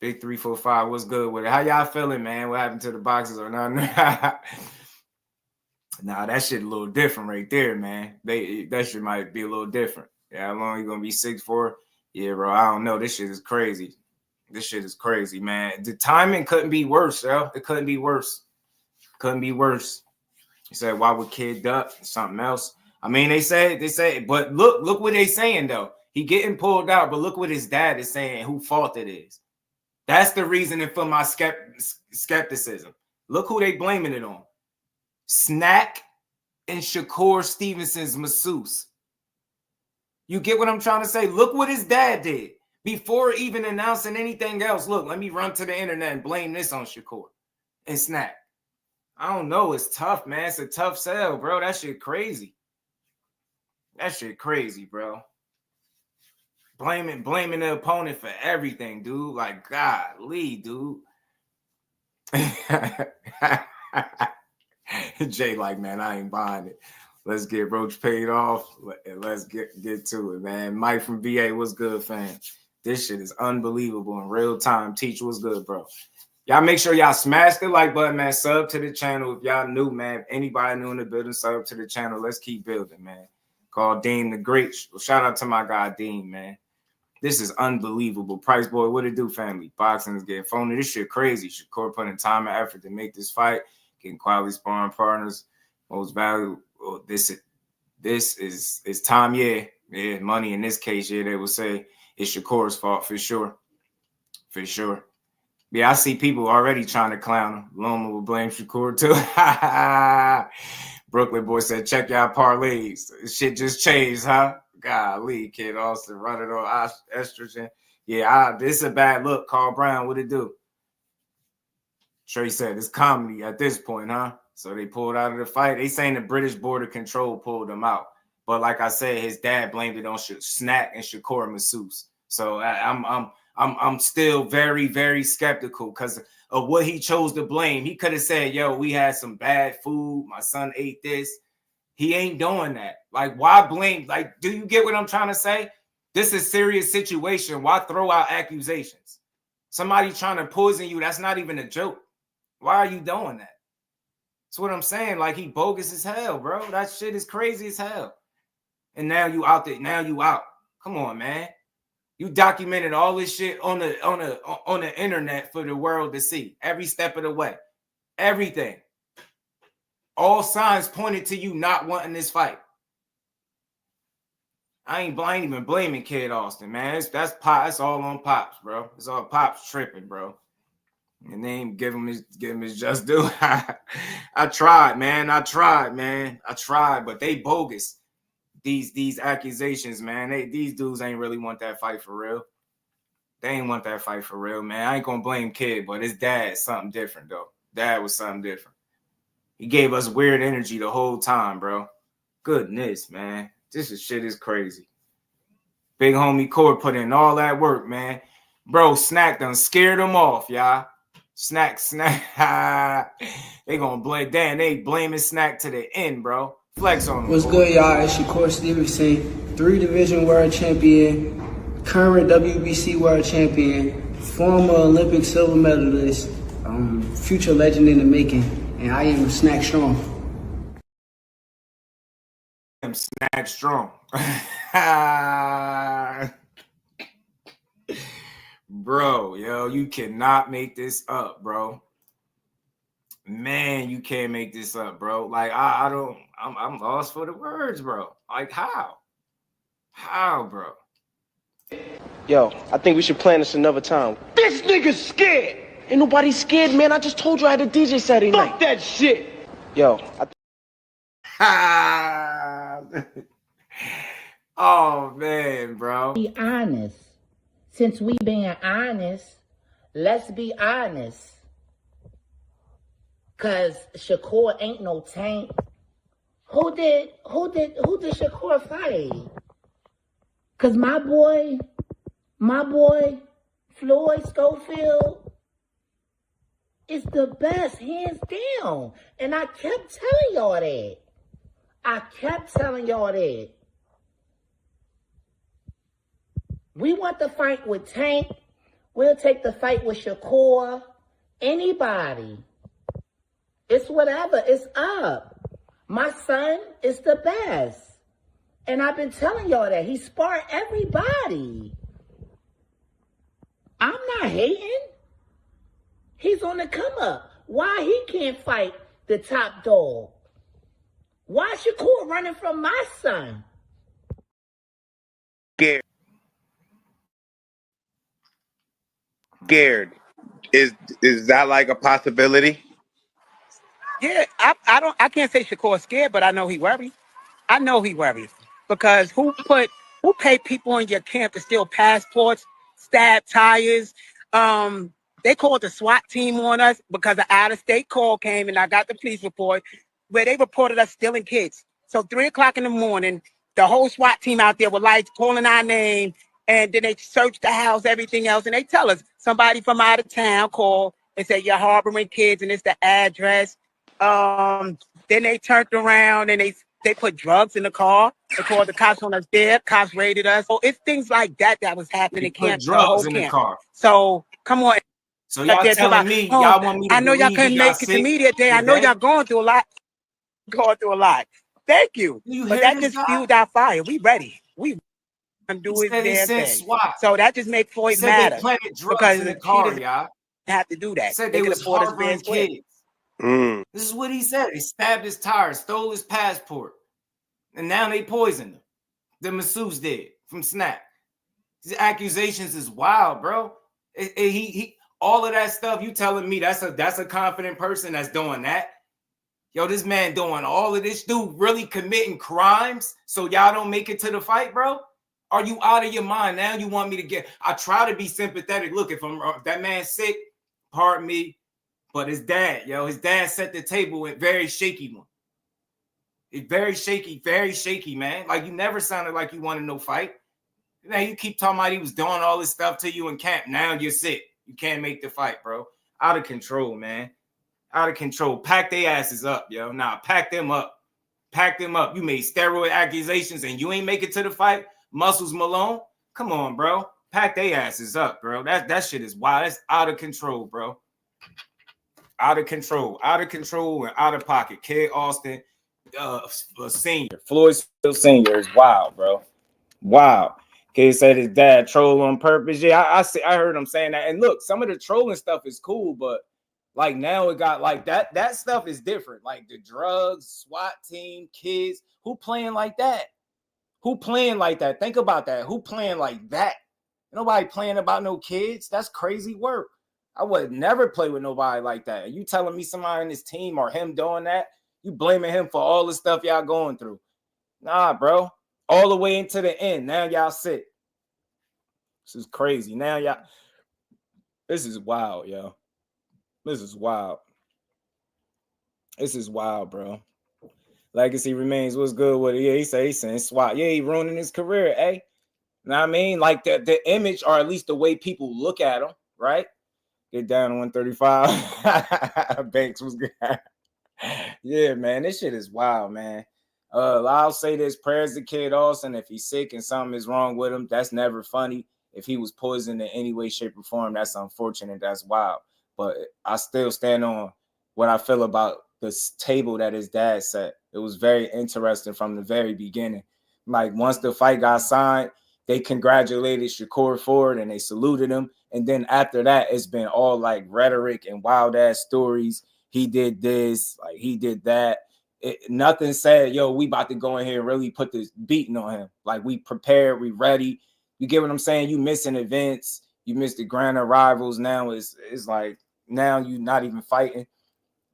Big 345. What's good with it? How y'all feeling, man? What happened to the boxes or nothing? Nah, that shit a little different right there, man. That shit might be a little different. Yeah, how long you gonna be 6'4"? Yeah, bro. I don't know. This shit is crazy. This shit is crazy, man. The timing couldn't be worse, yo. It couldn't be worse. Couldn't be worse. He said, why would Kid duck? Something else. I mean, they say, but look what they saying, though. He getting pulled out, but look what his dad is saying, who fault it is. That's the reasoning for my skepticism. Look who they blaming it on. SNAC and Shakur Stevenson's masseuse. You get what I'm trying to say? Look what his dad did. Before even announcing anything else, look, let me run to the internet and blame this on Shakur and SNAC. I don't know. It's tough, man. It's a tough sell, bro. That shit crazy. That shit crazy, bro. Blaming the opponent for everything, dude. Like, golly, dude. Jay, like, man, I ain't buying it. Let's get Roach paid off. And let's get to it, man. Mike from VA, what's good, fam? This shit is unbelievable in real time. Teach, what's good, bro? Y'all make sure y'all smash the like button, man. Sub to the channel if y'all new, man. If anybody new in the building, sub to the channel. Let's keep building, man. Call Dean the Great. Shout out to my guy, Dean, man. This is unbelievable. Price boy, what it do, family? Boxing is getting phony. This shit crazy. Shakur putting time and effort to make this fight, getting quality sparring partners. Most valuable. This is time, yeah. Yeah, money in this case, yeah, they will say it's Shakur's fault for sure. For sure. Yeah, I see people already trying to clown him. Loma will blame Shakur too. Brooklyn boy said, check y'all parlays. Shit just changed, huh? Golly, Kid Austin running on estrogen. Yeah, this is a bad look. Carl Brown, what it do? Trey said it's comedy at this point, huh? So they pulled out of the fight. They saying the British border control pulled them out. But like I said, his dad blamed it on SNAC and Shakur masseuse. So I'm still very, very skeptical because of what he chose to blame. He could have said, yo, we had some bad food. My son ate this. He ain't doing that. Like, why blame? Like, do you get what I'm trying to say? This is a serious situation. Why throw out accusations? Somebody trying to poison you, that's not even a joke. Why are you doing that? That's what I'm saying. Like, he bogus as hell, bro. That shit is crazy as hell. And now you out there. Now you out. Come on, man. You documented all this shit on the internet for the world to see every step of the way. Everything. All signs pointed to you not wanting this fight. I ain't even blaming Kid Austin, man. That's all on Pops, bro. It's all Pops tripping, bro. And they ain't give him his just due. I tried, man. I tried, but they bogus. These accusations, man. These dudes ain't really want that fight for real. They ain't want that fight for real, man. I ain't gonna blame Kid, but his dad something different, though. Dad was something different. He gave us weird energy the whole time, bro. Goodness, man. This shit is crazy. Big homie Core put in all that work, man. Bro, SNAC done scared him off, y'all. SNAC. They gonna blame. Damn, they blaming SNAC to the end, bro. Flex on him. What's good, y'all? It's Shakur Stevenson, 3-division world champion, current WBC world champion, former Olympic silver medalist, future legend in the making, and I am SNAC strong. I'm SNAC strong. Bro, yo, you cannot make this up, bro. Man, you can't make this up, bro. Like, I'm lost for the words, bro. Like, how? How, bro? Yo, I think we should plan this another time. This nigga's scared. Ain't nobody scared, man. I just told you I had a DJ Saturday night. Fuck that shit. Yo, Oh, man, bro. Be honest. Since we being honest, let's be honest. Cause Shakur ain't no tank. Who did Shakur fight? Cause my boy, Floyd Scofield is the best, hands down. And I kept telling y'all that. We want the fight with Tank. We'll take the fight with Shakur. Anybody. It's whatever. It's up. My son is the best. And I've been telling y'all that. He sparred everybody. I'm not hating. He's on the come up. Why he can't fight the top dog? Why Shakur running from my son? Scared. Is that like a possibility? Yeah, I can't say Shakur's scared, but I know he worried. I know he worries because who paid people in your camp to steal passports, stab tires? They called the SWAT team on us because an out-of-state call came, and I got the police report where they reported us stealing kids. So 3 o'clock in the morning, the whole SWAT team out there with lights calling our name, and then they searched the house, everything else, and they tell us somebody from out of town called and said you're harboring kids, and it's the address. Then they turned around and they put drugs in the car. They called the cops on us there. Cops raided us. So it's things like that was happening in camp. Put drugs in the car. So come on. So y'all telling me y'all want me to I know y'all couldn't make it to media day. I know y'all going through a lot. Thank you. But that just fueled our fire. We ready. We can do his damn thing. So that just make Floyd matter because in the car, y'all have to do that. Said they was harboring kids. This is what he said. They stabbed his tires, stole his passport, and now they poisoned him. The masseuse did from SNAC. These accusations is wild, bro. He all of that stuff. You telling me that's a confident person that's doing that? Yo, this man doing all of this, dude really committing crimes so y'all don't make it to the fight, bro? Are you out of your mind? Now you want me to get... I try to be sympathetic. Look, if that man's sick, pardon me, but his dad set the table with very shaky one. It's very shaky, man. Like, you never sounded like you wanted no fight. Now you keep talking about he was doing all this stuff to you in camp. Now you're sick. You can't make the fight, bro. Out of control, man. Out of control. Pack their asses up, yo. Nah, pack them up. Pack them up. You made steroid accusations and you ain't make it to the fight? Muscles Malone? Come on, bro. Pack their asses up, bro. That shit is wild. That's out of control, bro. Out of control and out of pocket. Kid Austin, senior, Floyd Senior is wild, bro. Wow. Kid said his dad trolled on purpose. Yeah, I heard him saying that. And look, some of the trolling stuff is cool, but like now it got like that stuff is different. Like the drugs, SWAT team, kids. Who playing like that? Who playing like that? Think about that. Who playing like that? Nobody playing about no kids. That's crazy work. I would never play with nobody like that. And you telling me somebody in this team or him doing that, you blaming him for all the stuff y'all going through. Nah, bro. All the way into the end. Now y'all sick. This is crazy. Now y'all. This is wild, yo. This is wild. This is wild, bro. Legacy remains. What's good with it? Yeah, he saying SWAT. Yeah, he ruining his career, eh? You know what I mean? Like the image, or at least the way people look at him, right? Get down to 135. Banks was good. Yeah, man. This shit is wild, man. I'll say this: prayers to Kid Austin. If he's sick and something is wrong with him, that's never funny. If he was poisoned in any way, shape, or form, that's unfortunate. That's wild. But I still stand on what I feel about this table that his dad set. It was very interesting from the very beginning. Like, once the fight got signed, they congratulated Shakur for it and they saluted him. And then after that, it's been all like rhetoric and wild ass stories. He did this, like he did that. Nothing said, yo, we about to go in here and really put this beating on him. Like, we prepared, we ready. You get what I'm saying? You missing events, you missed the grand rivals. Now it's like, now you not even fighting.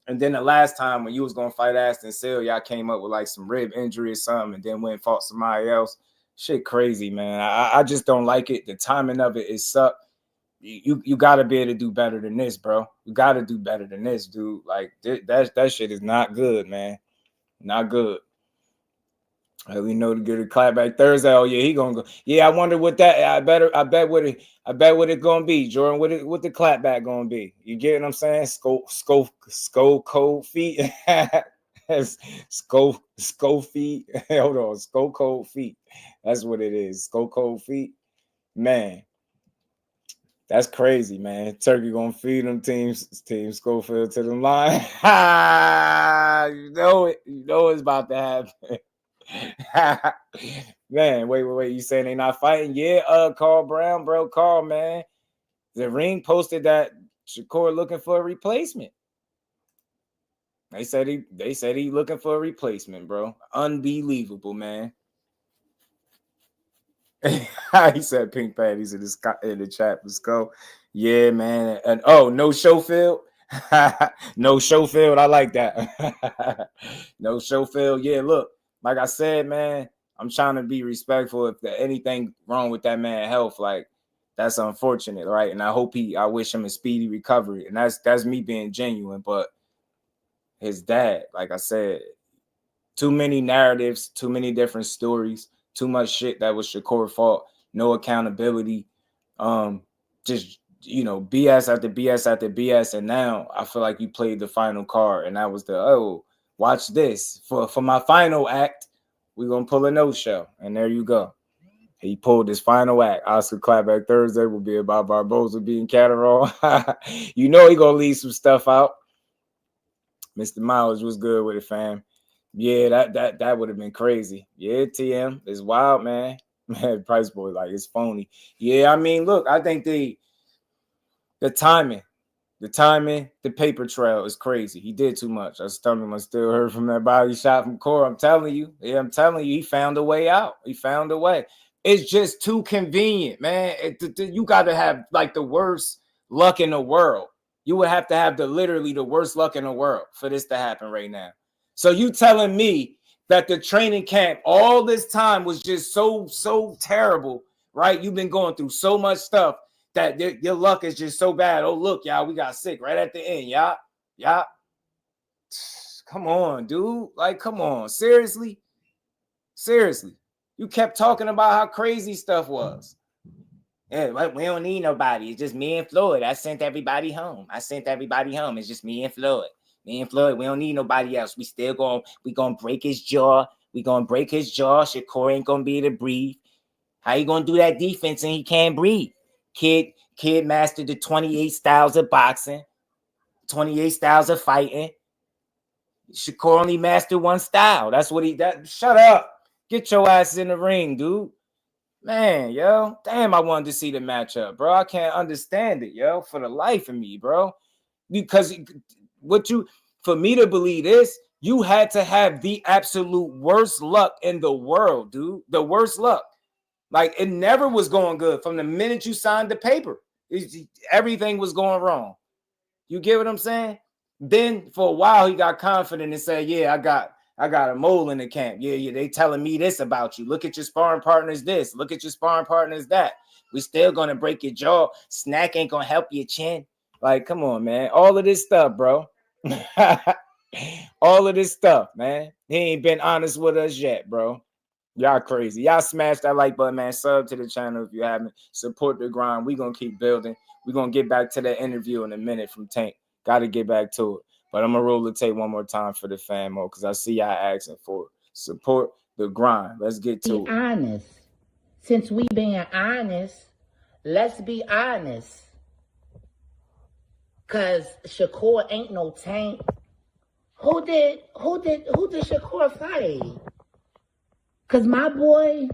And then the last time when you was gonna fight Aston Seal, y'all came up with like some rib injury or something, and then went and fought somebody else. Shit crazy, man. I just don't like it. The timing of it is suck. You gotta be able to do better than this, bro. You gotta do better than this, dude. Like, that shit is not good, man. Not good. We know to get a clap back Thursday. Oh yeah, he gonna go. Yeah, I wonder what that. I bet what it gonna be, Jordan. What the clap back gonna be? You get what I'm saying? Skull cold feet. Skull feet. Hold on, skull cold feet. That's what it is. Skull cold feet. Man, that's crazy, man. Turkey gonna feed them Team Scofield to the line. You know it. You know it's about to happen. Man, wait. You saying they not fighting? Yeah, Carl Brown, bro. Carl, man. The Ring posted that Shakur looking for a replacement. They said he looking for a replacement, bro. Unbelievable, man. He said pink patties in the chat. Let's go. Yeah, man. And no Schofield. No Schofield. I like that. No Schofield. Yeah, look. Like I said, man, I'm trying to be respectful. If there's anything wrong with that man's health, like, that's unfortunate, right? And I wish him a speedy recovery. And that's me being genuine. But his dad, like I said, too many narratives, too many different stories, too much shit that was Shakur's fault, no accountability, just, BS after BS after BS. And now I feel like you played the final card, and that was watch this. For my final act, we're going to pull a no-show. And there you go. He pulled his final act. Oscar Clapback Thursday will be about Barboza being Catterall. He going to leave some stuff out. Mr. Miles was good with it, fam. Yeah, that would have been crazy. Yeah, TM. It's wild, man. Man, Price Boy, like, it's phony. Yeah, I mean, look, I think the timing, the paper trail is crazy. He did too much. I still heard from that body shot from Core. I'm telling you. Yeah, I'm telling you, he found a way out. He found a way. It's just too convenient, man. You got to have, like, the worst luck in the world. You would have to have literally the worst luck in the world for this to happen right now. So you telling me that the training camp all this time was just so terrible, right? You've been going through so much stuff that your luck is just so bad. Oh, look, y'all, we got sick right at the end. Y'all. Come on, dude. Like, come on. Seriously. You kept talking about how crazy stuff was. Yeah, we don't need nobody. It's just me and Floyd. I sent everybody home. It's just me and Floyd. We don't need nobody else. We gonna break his jaw. Shakur ain't gonna be able to breathe. How you gonna do that defense and he can't breathe? Kid mastered the 28 styles of boxing, 28 styles of fighting. Shakur only mastered one style. That's what shut up. Get your ass in the ring, dude. Man, yo. Damn, I wanted to see the matchup, bro. I can't understand it, yo, for the life of me, bro. Because for me to believe this, you had to have the absolute worst luck in the world, dude. The worst luck. Like, it never was going good from the minute you signed the paper. Everything was going wrong. You get what I'm saying? Then for a while he got confident and said, yeah, I got a mole in the camp. Yeah, they telling me this about you. Look at your sparring partners this. Look at your sparring partners that. We still gonna break your jaw. SNAC ain't gonna help your chin. Like, come on, man. All of this stuff, bro. All of this stuff, man. He ain't been honest with us yet, bro. Y'all crazy. Y'all smash that like button, man. Sub to the channel if you haven't. Support the grind. We gonna keep building. We're gonna get back to that interview in a minute from Tank. Gotta get back to it. But I'm gonna roll the tape one more time for the fan mode because I see y'all asking for it. Support the grind. Let's get to it. Honest. Since we being honest, Let's be honest. Cause Shakur ain't no Tank. Who did Shakur fight? Cause my boy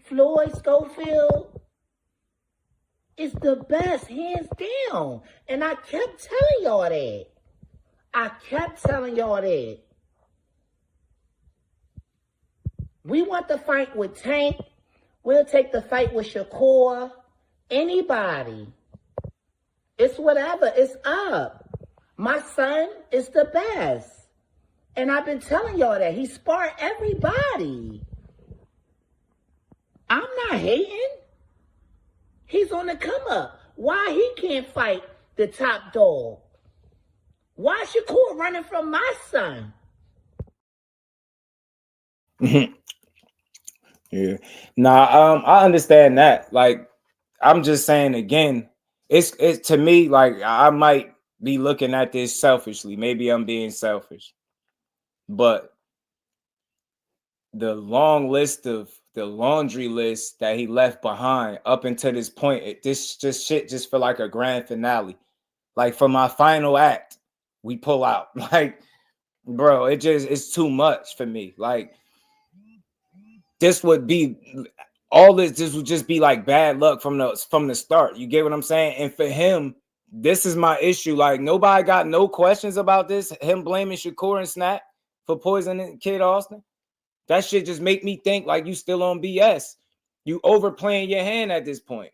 Floyd Scofield is the best, hands down. And I kept telling y'all that. We want the fight with Tank. We'll take the fight with Shakur. Anybody. It's whatever. It's up. My son is the best. And I've been telling y'all that. He sparred everybody. I'm not hating. He's on the come up. Why he can't fight the top dog? Why Shakur running from my son? Yeah. Nah, I understand that. Like, I'm just saying again, it's to me, like, I might be looking at this selfishly. Maybe I'm being selfish. But the long list of the laundry list that he left behind up until this point, this shit just feel like a grand finale. Like, for my final act, we pull out. Like, bro, it's too much for me. Like, this would be all this would just be like bad luck from the start. You get what I'm saying? And for him, this is my issue. Like, nobody got no questions about this. Him blaming Shakur and SNAC for poisoning Kid Austin. That shit just make me think like you still on BS. You overplaying your hand at this point.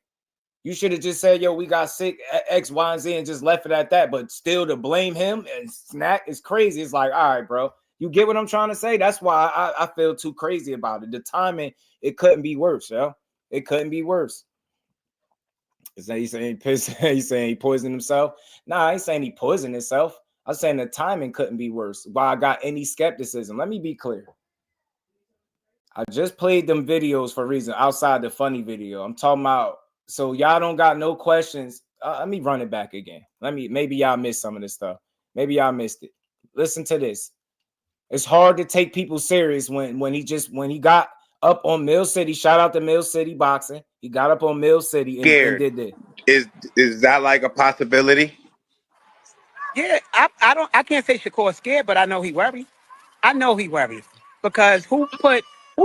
You should have just said, yo, we got sick X, Y, and Z and just left it at that. But still to blame him and SNAC is crazy. It's like, all right, bro. You get what I'm trying to say? That's why I feel too crazy about it. The timing, it couldn't be worse, yo. It couldn't be worse. Is that he's saying he poisoned himself? Nah, I ain't saying he poisoned himself. I'm saying the timing couldn't be worse. Why I got any skepticism. Let me be clear. I just played them videos for a reason outside the funny video. I'm talking about, so y'all don't got no questions. Let me run it back again. Maybe y'all missed some of this stuff. Maybe y'all missed it. Listen to this. It's hard to take people serious when he got up on Mill City. Shout out to Mill City Boxing. He got up on Mill City and did this. Is that like a possibility? Yeah, I can't say Shakur's scared, but I know he worried. I know he worried because who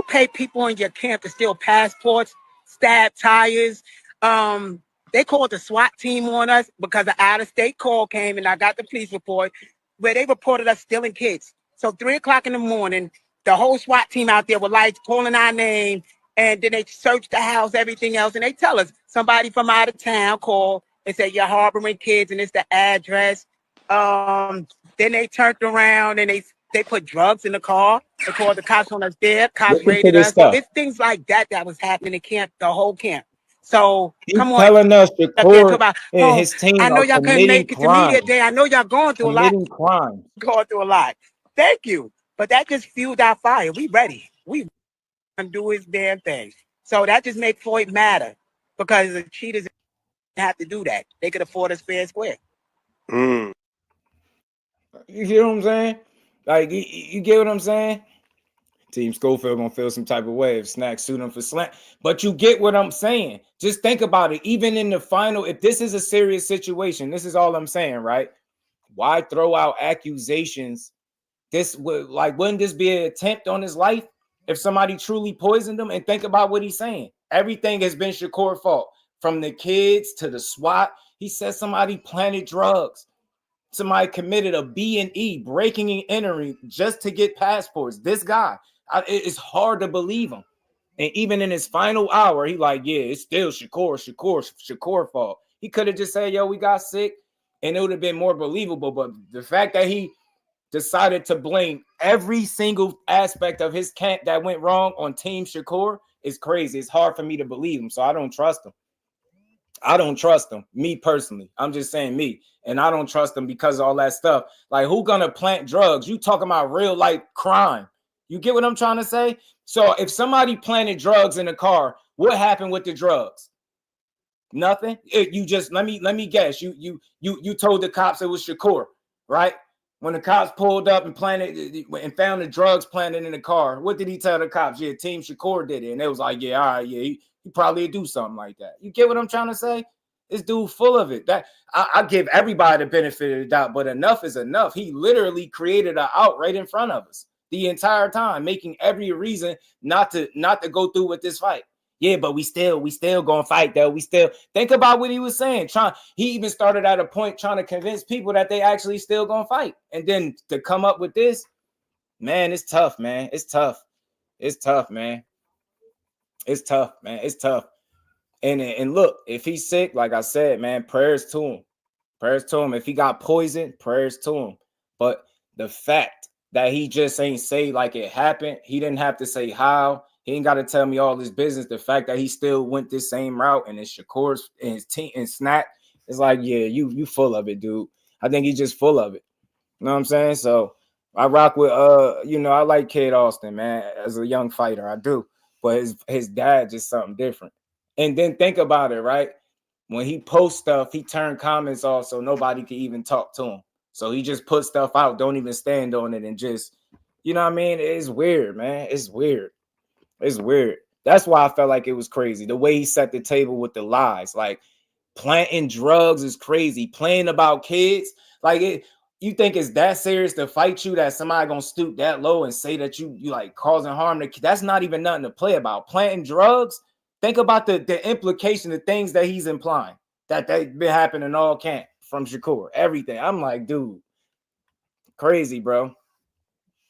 paid people in your camp to steal passports, stab tires? They called the SWAT team on us because an out-of-state call came, and I got the police report where they reported us stealing kids. So 3 o'clock in the morning, the whole SWAT team out there with lights calling our name, and then they searched the house, everything else, and they tell us somebody from out of town called and said you're harboring kids, and it's the address. Then they turned around and they put drugs in the car. They called the cops on us there. Cops raided us. So it's things like that was happening in camp, the whole camp. So come on, telling us Shakur about, and his team I know are y'all couldn't make it to me that day. I know y'all going through a lot. Going through a lot. Thank you. But that just fueled our fire. We ready. We gonna do his damn thing. So that just made Floyd matter because the cheaters didn't have to do that. They could afford us fair and square. You get what I'm saying? Like, you get what I'm saying? Team Scofield gonna feel some type of way if SNAC sued him for slant. But you get what I'm saying. Just think about it. Even in the final, if this is a serious situation, this is all I'm saying, right? Why throw out accusations? Wouldn't this be an attempt on his life if somebody truly poisoned him? And think about what he's saying. Everything has been Shakur's fault. From the kids to the SWAT. He said somebody planted drugs. Somebody committed a B&E, breaking and entering just to get passports. This guy, it's hard to believe him. And even in his final hour, he like, yeah, it's still Shakur fault. He could have just said, yo, we got sick, and it would have been more believable. But the fact that he decided to blame every single aspect of his camp that went wrong on Team Shakur is crazy. It's hard for me to believe him, so I don't trust him. I don't trust him, me personally. I'm just saying me. And I don't trust him because of all that stuff. Like, who gonna plant drugs? You talking about real life crime. You get what I'm trying to say? So if somebody planted drugs in the car, what happened with the drugs? Nothing. You just let me guess. You told the cops it was Shakur, right? When the cops pulled up and planted and found the drugs planted in the car, what did he tell the cops? Yeah, Team Shakur did it. And they was like, yeah, all right, yeah, He probably do something like that. You get what I'm trying to say? This dude full of it. That I give everybody the benefit of the doubt, but enough is enough. He literally created an out right in front of us the entire time, making every reason not to go through with this fight. Yeah, but we still gonna fight though. We still think about what he was saying. He even started at a point trying to convince people that they actually still gonna fight, and then to come up with this, man, it's tough, man. It's tough. It's tough, man. It's tough, man. It's tough. And look, if he's sick, like I said, man, prayers to him. Prayers to him. If he got poisoned, prayers to him. But the fact that he just ain't say like it happened, he didn't have to say how. He ain't got to tell me all this business. The fact that he still went this same route and it's Shakur's and his team and SNAC, it's like, yeah, you full of it, dude. I think he's just full of it. You know what I'm saying? So I rock with I like Kid Austin, man, as a young fighter. I do. But his dad just something different. And then think about it, right? When he posts stuff, he turned comments off so nobody could even talk to him. So he just put stuff out, don't even stand on it, and just, you know what I mean? It's weird, man. It's weird. It's weird. That's why I felt like it was crazy. The way he set the table with the lies, like planting drugs is crazy. Playing about kids, like you think it's that serious to fight you that somebody gonna stoop that low and say that you like causing harm to kids? That's not even nothing to play about. Planting drugs. Think about the implication, the things that he's implying that they've been happening all camp from Shakur, everything. I'm like, dude, crazy, bro.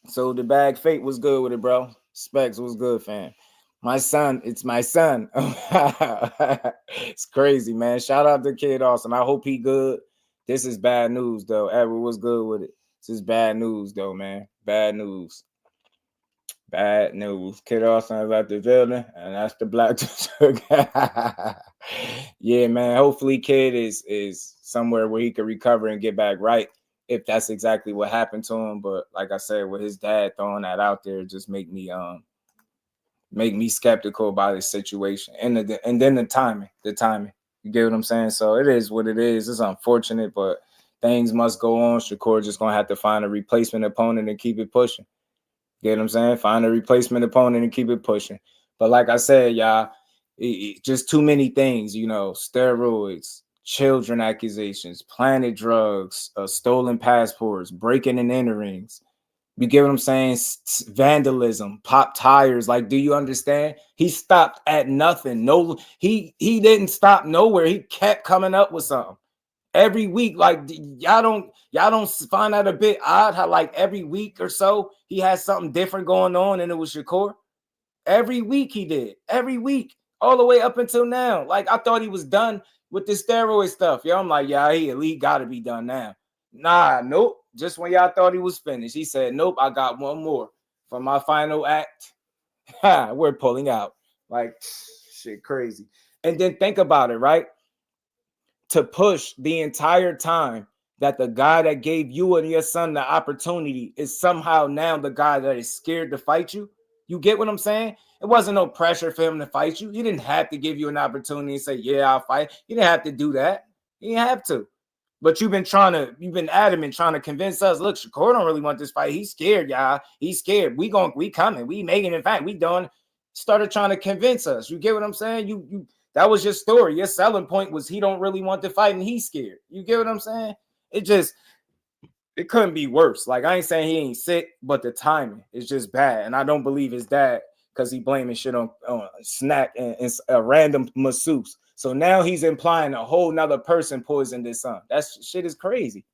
So the bag fate was good with it, bro. Specs was good, fam. My son, it's my son. It's crazy, man. Shout out to Kid Austin. I hope he good. This is bad news, though. Edward was good with it. This is bad news, though, man. Bad news. Bad news. Kid Austin is at the building, and that's the black. Yeah, man. Hopefully, Kid is somewhere where he can recover and get back right, if that's exactly what happened to him. But like I said, with his dad throwing that out there, just make me skeptical about his situation, and then the timing. You get what I'm saying? So it is what it is. It's unfortunate, but things must go on. Shakur just gonna have to find a replacement opponent and keep it pushing. Get what I'm saying? Find a replacement opponent and keep it pushing. But like I said, y'all, just too many things, steroids, children accusations, planted drugs, stolen passports, breaking and enterings. You get what I'm saying? Vandalism, pop tires. Like, do you understand? He stopped at nothing. No, he didn't stop nowhere. He kept coming up with something. Every week, like y'all don't find that a bit odd how like every week or so he has something different going on, and it was Shakur. Every week he did. Every week, all the way up until now. Like I thought he was done with the steroid stuff. I'm like, yeah, he at least got to be done now. Nah, nope. Just when y'all thought he was finished, he said, nope, I got one more for my final act. We're pulling out. Like shit, crazy. And then think about it, right? To push the entire time that the guy that gave you and your son the opportunity is somehow now the guy that is scared to fight you. You get what I'm saying? It wasn't no pressure for him to fight you. He didn't have to give you an opportunity and say, yeah, I'll fight. He didn't have to do that. He didn't have to. But you've been adamant trying to convince us, look, Shakur don't really want this fight. He's scared, y'all. He's scared. We coming. We making it. Fact, we done. Started trying to convince us. You get what I'm saying? You that was your story. Your selling point was he don't really want to fight and he's scared. You get what I'm saying? It couldn't be worse. Like, I ain't saying he ain't sick, but the timing is just bad. And I don't believe his dad because he blaming shit on SNAC and a random masseuse. So now he's implying a whole nother person poisoned his son. That shit is crazy.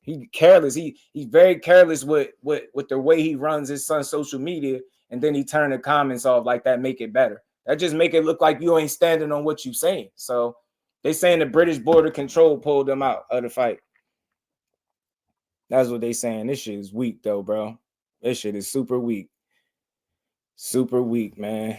He careless. He's very careless with the way he runs his son's social media, and then he turn the comments off like that, make it better. That just make it look like you ain't standing on what you saying. So they saying the British border control pulled them out of the fight. That's what they saying. This shit is weak though, bro. This shit is super weak. Super weak, man.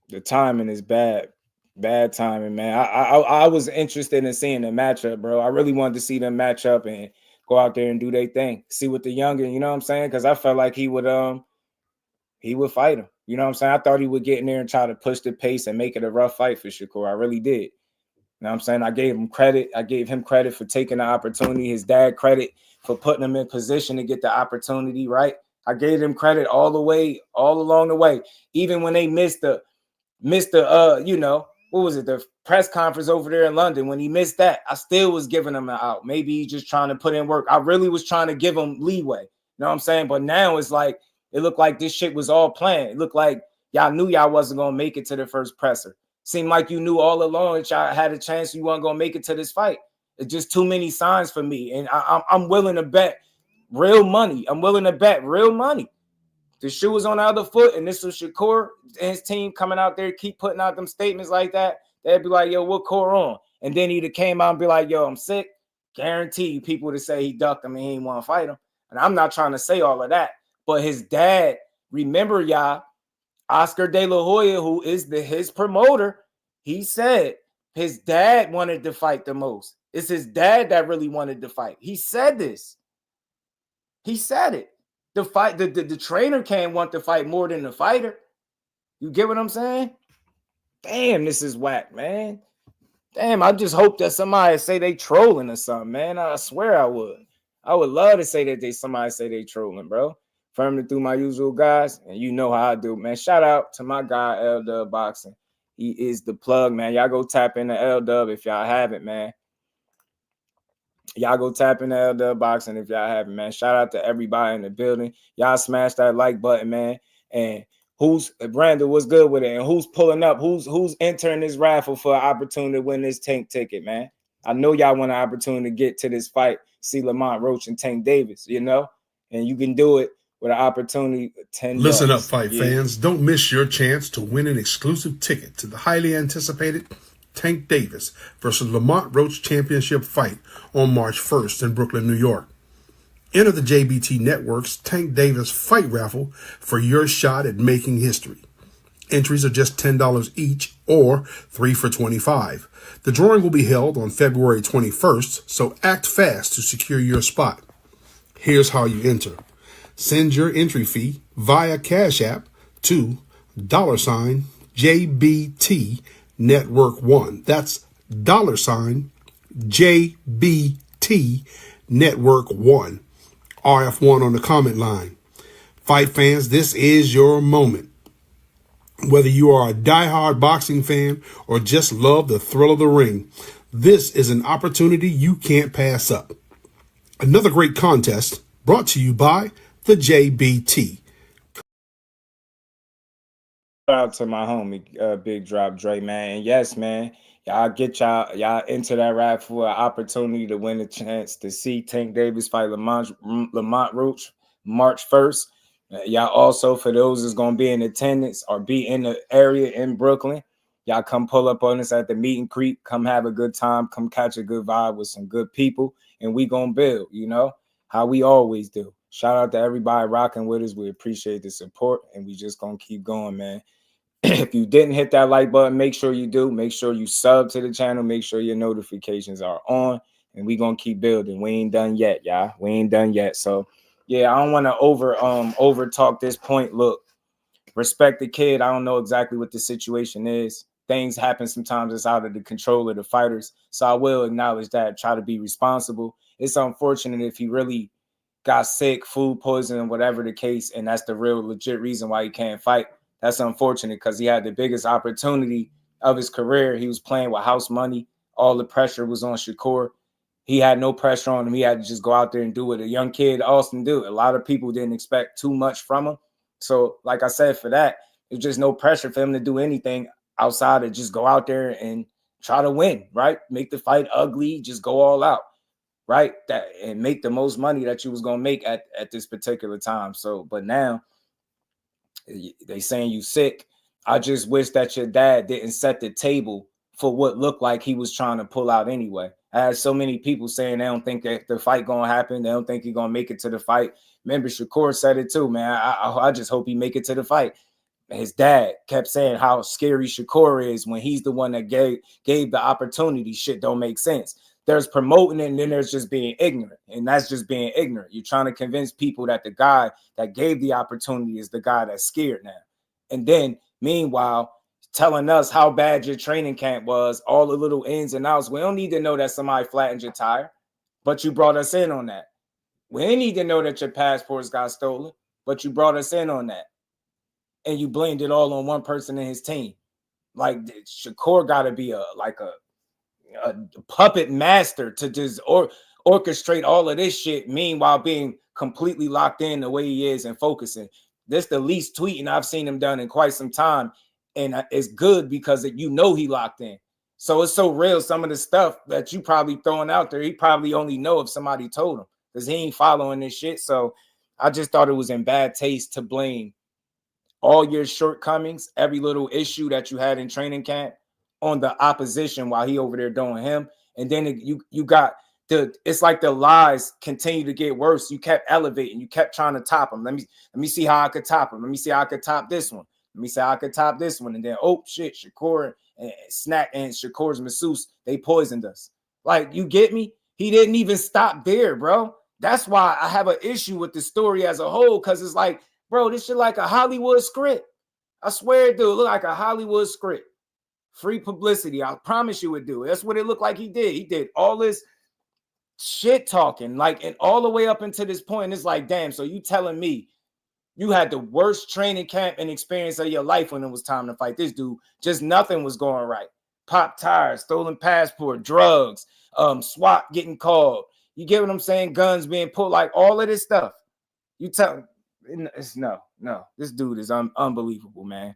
The timing is bad. Bad timing, man. I was interested in seeing the matchup, bro. I really wanted to see them match up and go out there and do their thing. See what the younger, you know what I'm saying? Because I felt like he would fight him. You know what I'm saying? I thought he would get in there and try to push the pace and make it a rough fight for Shakur. I really did. You know what I'm saying? I gave him credit. I gave him credit for taking the opportunity. His dad credit for putting him in position to get the opportunity, right? I gave him credit all along the way. Even when they missed missed the what was it, the press conference over there in London. When he missed that, I still was giving him an out. Maybe he's just trying to put in work. I really was trying to give him leeway. You know what I'm saying? But now it's like, it looked like this shit was all planned. It looked like y'all knew y'all wasn't going to make it to the first presser. Seemed like you knew all along that y'all had a chance you weren't going to make it to this fight. It's just too many signs for me. And I'm willing to bet real money. I'm willing to bet real money. The shoe was on the other foot, and this was Shakur and his team coming out there, keep putting out them statements like that. They'd be like, yo, what core on? And then he'd have came out and be like, yo, I'm sick. Guarantee you people to say he ducked him and he didn't want to fight him. And I'm not trying to say all of that. But his dad, remember y'all, Oscar De La Hoya, who is his promoter, he said his dad wanted to fight the most. It's his dad that really wanted to fight. He said this. He said it. The trainer can't want to fight more than the fighter. You get what I'm saying? Damn, this is whack, man. Damn, I just hope that somebody say they trolling or something, man. I swear I would. I would love to say that somebody say they trolling, bro. Firmly through my usual guys, and you know how I do, man. Shout out to my guy, LetsBuild. He is the plug, man. Y'all go tap into LW if y'all haven't, man. Y'all go tap into Webuildboxing if y'all haven't, man. Shout out to everybody in the building. Y'all smash that like button, man. And Brandon, what's good with it? And who's pulling up? Who's entering this raffle for an opportunity to win this Tank ticket, man? I know y'all want an opportunity to get to this fight, see Lamont Roach and Tank Davis, you know? And you can do it with an opportunity of $10. Listen up, fight fans. Don't miss your chance to win an exclusive ticket to the highly anticipated Tank Davis versus Lamont Roach championship fight on March 1st in Brooklyn, New York. Enter the JBT Network's Tank Davis fight raffle for your shot at making history. Entries are just $10 each or 3 for $25. The drawing will be held on February 21st, so act fast to secure your spot. Here's how you enter. Send your entry fee via Cash App to $JBT Network 1. That's $JBT Network 1. RF1 on the comment line. Fight fans, this is your moment. Whether you are a diehard boxing fan or just love the thrill of the ring, this is an opportunity you can't pass up. Another great contest brought to you by the JBT. Shout out to my homie, Big Drop Dre, man. And yes, man, y'all get y'all into that rap for an opportunity to win a chance to see Tank Davis fight Lamont Roach March 1st. Y'all also, for those that's going to be in attendance or be in the area in Brooklyn, y'all come pull up on us at the meet and greet. Come have a good time. Come catch a good vibe with some good people. And we going to build, you know, how we always do. Shout out to everybody rocking with us. We appreciate the support. And we just going to keep going, man. If you didn't hit that like button, make sure you do. Make sure you sub to the channel. Make sure your notifications are on. And we going to keep building. We ain't done yet, y'all. We ain't done yet. So, yeah, I don't want to over talk this point. Look, respect the kid. I don't know exactly what the situation is. Things happen sometimes. It's out of the control of the fighters. So I will acknowledge that. Try to be responsible. It's unfortunate if he really got sick, food poisoning, whatever the case, and that's the real legit reason why he can't fight. That's unfortunate because he had the biggest opportunity of his career. He was playing with house money. All the pressure was on Shakur. He had no pressure on him. He had to just go out there and do what a young kid Austin do. A lot of people didn't expect too much from him. So, like I said, for that, there's just no pressure for him to do anything outside of just go out there and try to win, right? Make the fight ugly, just go all out, right? That and make the most money that you was going to make at this particular time. So, but now they saying you sick. I just wish that your dad didn't set the table for what looked like he was trying to pull out anyway. I had so many people saying they don't think that the fight gonna happen. They don't think he's gonna make it to the fight. Remember, Shakur said it too, man. I just hope he make it to the fight. His dad kept saying how scary Shakur is when he's the one that gave the opportunity. Shit don't make sense. There's promoting and then there's just being ignorant. And that's just being ignorant. You're trying to convince people that the guy that gave the opportunity is the guy that's scared now. And then, meanwhile, telling us how bad your training camp was, all the little ins and outs. We don't need to know that somebody flattened your tire, but you brought us in on that. We didn't need to know that your passports got stolen, but you brought us in on that. And you blamed it all on one person in his team. like Shakur got to be a puppet master to just orchestrate all of this shit, meanwhile being completely locked in the way he is and focusing. This the least tweeting I've seen him done in quite some time, and it's good because you know he locked in. So it's so real. Some of the stuff that you probably throwing out there, he probably only know if somebody told him because he ain't following this shit. So I just thought it was in bad taste to blame all your shortcomings, every little issue that you had in training camp on the opposition while he over there doing him. And then you got it's like the lies continue to get worse. You kept elevating, you kept trying to top him. Let me see how I could top him. Let me see how I could top this one. Let me see how I could top this one. And then, oh shit, Shakur and SNAC and Shakur's masseuse, they poisoned us. Like, you get me? He didn't even stop there, bro. That's why I have an issue with the story as a whole, because it's like, bro, this shit like a Hollywood script. I swear it do. It look like a Hollywood script. Free publicity. I promise you it do. That's what it looked like he did. He did all this shit talking, like, and all the way up until this point. It's like, damn, so you telling me you had the worst training camp and experience of your life when it was time to fight this dude. Just nothing was going right. Pop tires, stolen passport, drugs, SWAT getting called. You get what I'm saying? Guns being pulled, like all of this stuff. You tell no. This dude is unbelievable, man.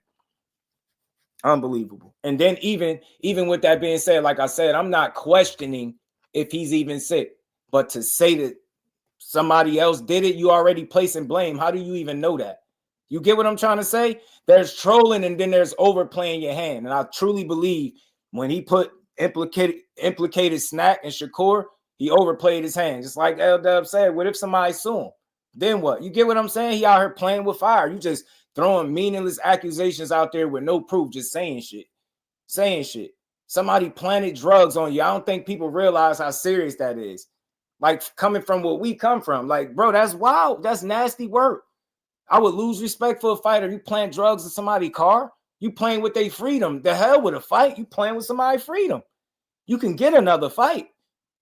Unbelievable. And then even with that being said, like I said, I'm not questioning if he's even sick, but to say that somebody else did it, you already placing blame. How do you even know that? You get what I'm trying to say? There's trolling and then there's overplaying your hand. And I truly believe when he put implicated SNAC and Shakur, he overplayed his hand. Just like L-Dub said, what if somebody sue him? Then what? You get what I'm saying? He out here playing with fire. You just throwing meaningless accusations out there with no proof, just saying shit. Somebody planted drugs on you. I don't think people realize how serious that is. Like, coming from what we come from. Like, bro, that's wild. That's nasty work. I would lose respect for a fighter. You plant drugs in somebody's car. You playing with their freedom. The hell with a fight. You playing with somebody's freedom. You can get another fight.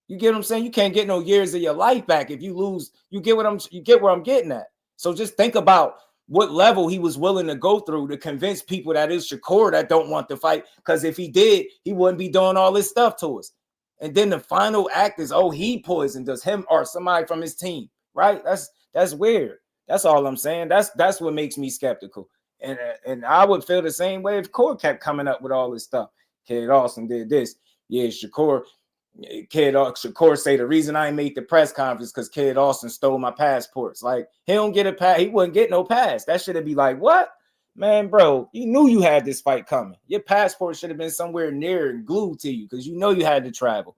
You get what I'm saying? You can't get no years of your life back if you lose. You get where I'm getting at. So just think about what level he was willing to go through to convince people that it's Shakur that don't want to fight. Because if he did, he wouldn't be doing all this stuff to us. And then the final act is, oh, he poisoned us, him or somebody from his team, right? That's weird. That's all I'm saying. That's what makes me skeptical. And I would feel the same way if Shakur kept coming up with all this stuff. Kid Austin did this. Yeah, Shakur say the reason I ain't made the press conference because Kid Austin stole my passports. Like, he don't get a pass. He wouldn't get no pass. That should be like, what? Man, bro, you knew you had this fight coming. Your passport should have been somewhere near and glued to you because you know you had to travel.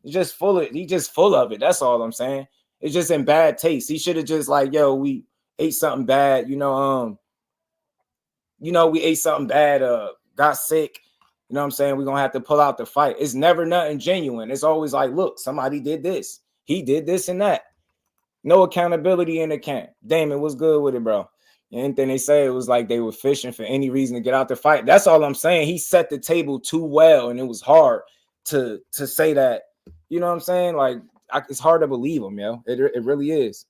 He's just full of it. That's all I'm saying. It's just in bad taste. He should have just like, yo, we ate something bad, we ate something bad, got sick. You know what I'm saying? We're gonna have to pull out the fight. It's never nothing genuine. It's always like, look, somebody did this, he did this and that. No accountability in the camp. Damon, what's good with it, bro? Anything they say, it was like they were fishing for any reason to get out the fight. That's all I'm saying. He set the table too well, and it was hard to say that. You know what I'm saying? Like, it's hard to believe him, yo. It really is.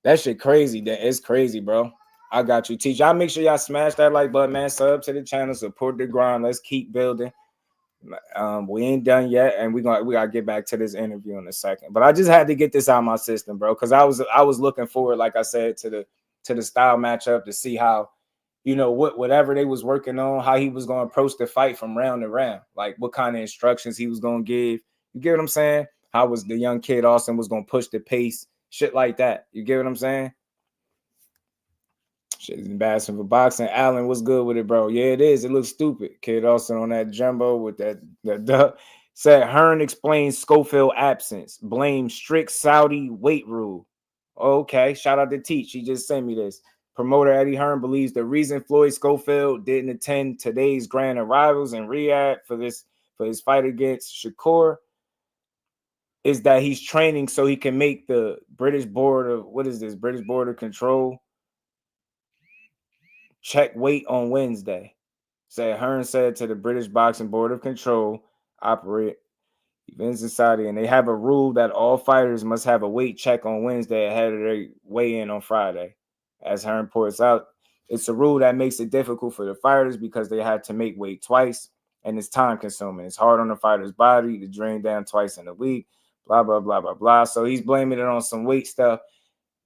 That shit crazy. It's crazy, bro. I got you. Teach. Y'all make sure y'all smash that like button, man. Sub to the channel. Support the grind. Let's keep building. We ain't done yet, and we gotta get back to this interview in a second. But I just had to get this out of my system, bro, because I was looking forward, like I said, to the style matchup to see how, whatever they was working on, how he was going to approach the fight from round to round, like what kind of instructions he was going to give. You get what I'm saying? How was the young kid Austin was going to push the pace, shit like that. You get what I'm saying? Shit is embarrassing for boxing. Allen, what's good with it, bro? Yeah, it is. It looks stupid. Kid Austin on that jumbo with that said Hearn explains Scofield absence. Blame strict Saudi weight rule. Okay, shout out to Teach. He just sent me this. Promoter Eddie Hearn believes the reason Floyd Scofield didn't attend today's grand arrivals in Riyadh for his fight against Shakur is that he's training so he can make the British Board of Control check weight on Wednesday. Hearn said to the British Boxing Board of Control operate events in Saudi, and they have a rule that all fighters must have a weight check on Wednesday ahead of their weigh-in on Friday. As Hearn points out, It's a rule that makes it difficult for the fighters because they have to make weight twice, and it's time consuming. It's hard on the fighter's body to drain down twice in a week, blah, blah, blah, blah, blah. So he's blaming it on some weight stuff.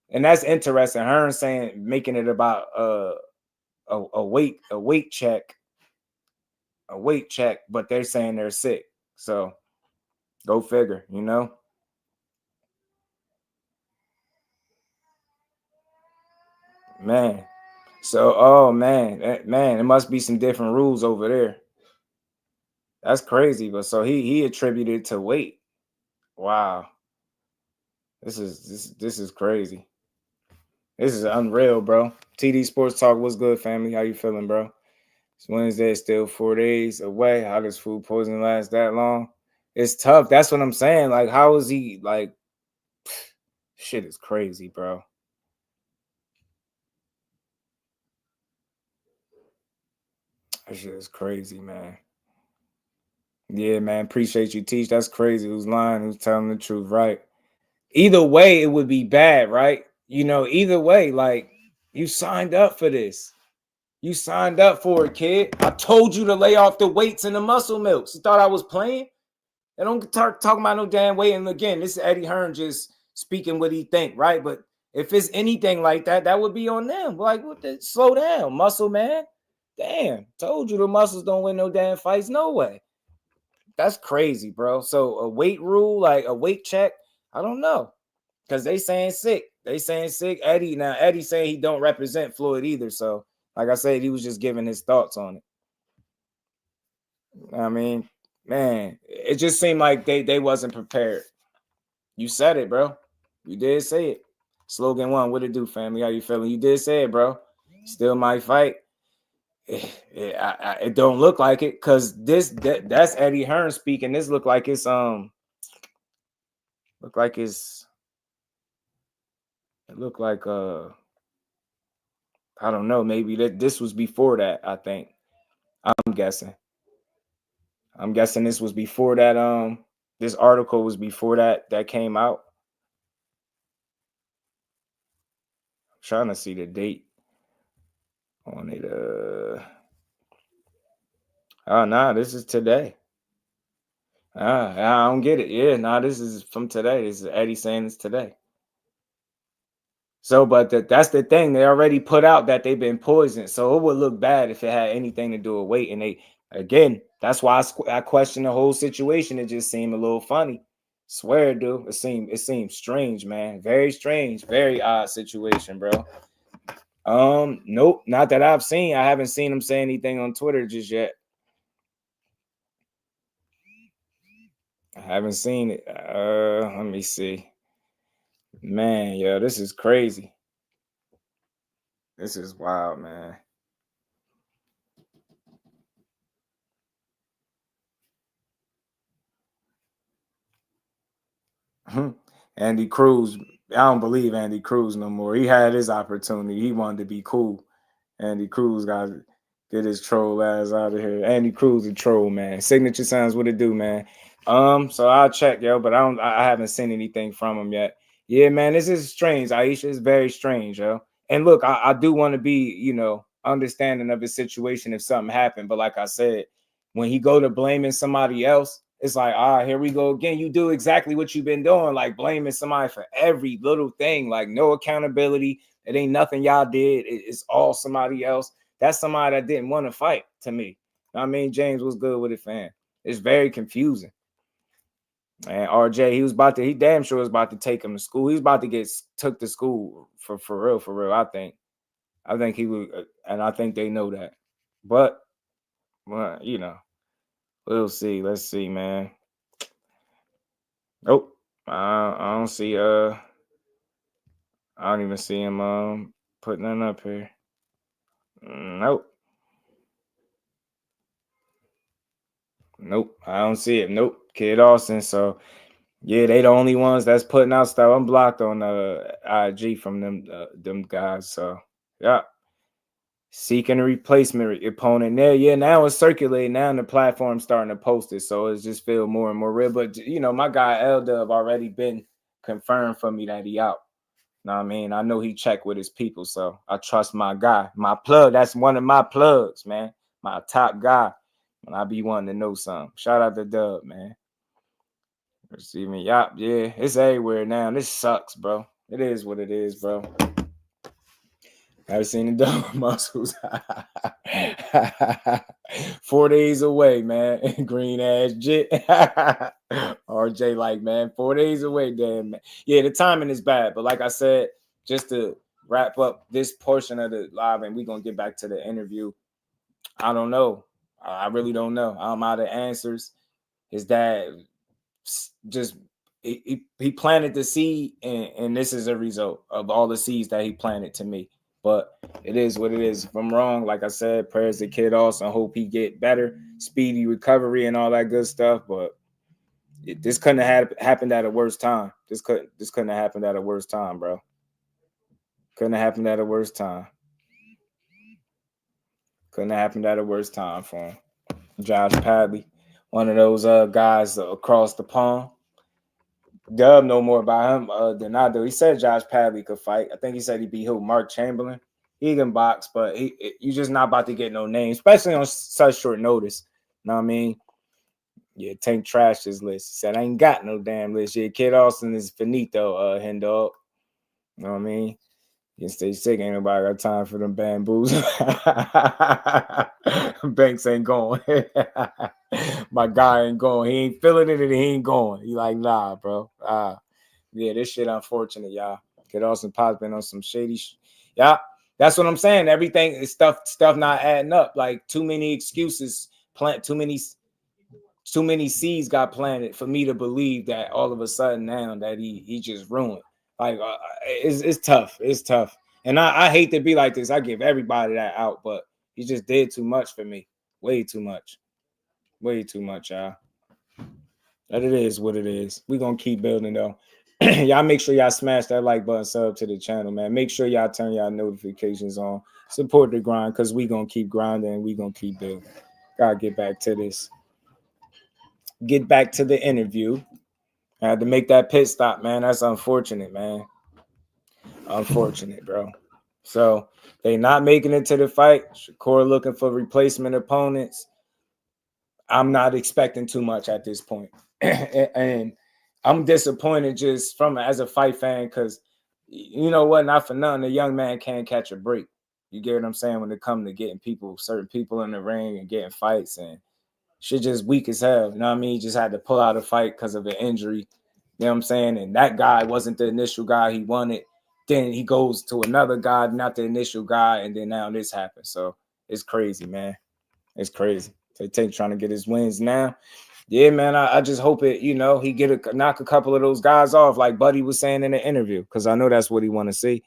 And that's interesting. Hearn saying, making it about a weight check, but they're saying they're sick. So go figure, you know? Man. So, oh man, it must be some different rules over there. That's crazy. But so he attributed to weight. Wow. This is crazy. This is unreal, bro. TD Sports Talk, what's good, family? How you feeling, bro? It's Wednesday, still 4 days away. How does food poisoning last that long? It's tough. That's what I'm saying. Like, how is he like? Shit is crazy, bro. That shit is crazy, man. Yeah, man. Appreciate you, Teach. That's crazy. Who's lying? Who's telling the truth? Right. Either way, it would be bad, right? You know, either way, like, you signed up for this. You signed up for it, kid. I told you to lay off the weights and the muscle milks. You thought I was playing? They don't talking about no damn weight. And again, this is Eddie Hearn just speaking what he think, right? But if it's anything like that, that would be on them. Like, what the, slow down, muscle man. Damn, told you the muscles don't win no damn fights. No way. That's crazy, bro. So a weight rule, like a weight check, I don't know. Because they saying sick. They saying sick. Eddie saying he don't represent Floyd either. So, like I said, he was just giving his thoughts on it. I mean, man, it just seemed like they wasn't prepared. You said it, bro. You did say it. Slogan 1, what it do, family? How you feeling? You did say it, bro. Still might fight. It don't look like it because that's Eddie Hearn speaking. This look like it's it look like I don't know, maybe this was before that. I think I'm guessing this was before that. This article was before that came out. I'm trying to see the date on it. Oh, nah, this is today. I don't get it. Yeah, nah, this is from today. This is Eddie saying it's today. So, but that's the thing. They already put out that they've been poisoned. So it would look bad if it had anything to do with weight. And again, that's why I question the whole situation. It just seemed a little funny. Swear, dude. It seemed strange, man. Very strange. Very odd situation, bro. Nope, not that I've seen. I haven't seen him say anything on Twitter just yet. I haven't seen it. Let me see. Man, yo, this is crazy. This is wild, man. Andy Cruz. I don't believe Andy Cruz no more. He had his opportunity. He wanted to be cool. Andy Cruz got to get his troll ass out of here. Andy Cruz a troll, man. Signature Sounds, what it do, man? So I'll check, yo, but I haven't seen anything from him yet. Yeah, man, this is strange, Aisha. It's very strange, yo. And look, I do want to be, you know, understanding of his situation if something happened. But like I said, when he go to blaming somebody else, it's like, here we go again. You do exactly what you've been doing, like blaming somebody for every little thing, like no accountability. It ain't nothing y'all did. It's all somebody else. That's somebody that didn't want to fight to me. I mean, James was good with it, fam. It's very confusing. And RJ, he damn sure was about to take him to school. He was about to get took to school for real. I think he would, and I think they know that. But, well, you know, we'll see. Let's see, man. Nope, I don't see. I don't even see him putting that up here. Nope, I don't see it. Nope, Kid Austin. So. Yeah, they the only ones that's putting out stuff. I'm blocked on IG from them guys. So yeah, seeking a replacement opponent there. Yeah, now it's circulating. Now the platform's starting to post it, so it's just feel more and more real. But you know, my guy L Dub already been confirmed for me that he out. Know what I mean? I know he checked with his people, so I trust my guy. My plug, that's one of my plugs, man. My top guy. When I be wanting to know something. Shout out to Dub, man. Receiving Yop, yeah, it's everywhere now. This sucks, bro. It is what it is, bro. I've seen the Dub muscles. 4 days away, man. Green ass jit. RJ, like, man, 4 days away, damn, man. Yeah, the timing is bad, but like I said, just to wrap up this portion of the live, and we're gonna get back to the interview. I don't know. I really don't know. I'm out of answers. His dad just he planted the seed, and this is a result of all the seeds that he planted to me. But it is what it is. If I'm wrong, like I said, prayers to Kid Austin. Hope he get better, speedy recovery, and all that good stuff. But this couldn't have happened at a worse time. This couldn't have happened at a worse time, bro. Couldn't have happened at a worse time. Couldn't have happened at a worse time for him. Josh Padley, one of those guys across the pond. Dub know more about him than I do. He said Josh Padley could fight. I think he said he beat who? Mark Chamberlain. He can box, but you just not about to get no names, especially on such short notice. You know what I mean? Yeah, Tank trashed his list. He said, I ain't got no damn list. Yeah, Kid Austin is finito, hen dog. You know what I mean? You can stay sick. Ain't nobody got time for them bamboos. Banks ain't going. My guy ain't going. He ain't feeling it and he ain't going. He like, nah, bro. Yeah, this shit unfortunate, y'all. Kid Austin Pot's been on some shady yeah, that's what I'm saying. Everything is stuff not adding up. Like too many excuses, too many seeds got planted for me to believe that all of a sudden now that he just ruined. Like it's tough. It's tough. And I hate to be like this. I give everybody that out, but he just did too much for me. Way too much. Way too much, y'all. But it is what it is. We're going to keep building, though. Y'all make sure y'all smash that like button, sub to the channel, man. Make sure y'all turn y'all notifications on. Support the grind because we're going to keep grinding and we're going to keep building. Got to get back to this. Get back to the interview. I had to make that pit stop, man. That's unfortunate, man. Unfortunate, bro. So they not making it to the fight. Shakur looking for replacement opponents. I'm not expecting too much at this point. And I'm disappointed just from as a fight fan because, you know what, not for nothing, a young man can't catch a break. You get what I'm saying when it comes to getting certain people in the ring and getting fights, and shit just weak as hell. You know what I mean? He just had to pull out a fight because of an injury. You know what I'm saying? And that guy wasn't the initial guy he wanted. Then he goes to another guy, not the initial guy, and then now this happens. So it's crazy, man. It's crazy. So Tank trying to get his wins now. Yeah, man, I just hope it, he knock a couple of those guys off like Buddy was saying in the interview because I know that's what he want to see.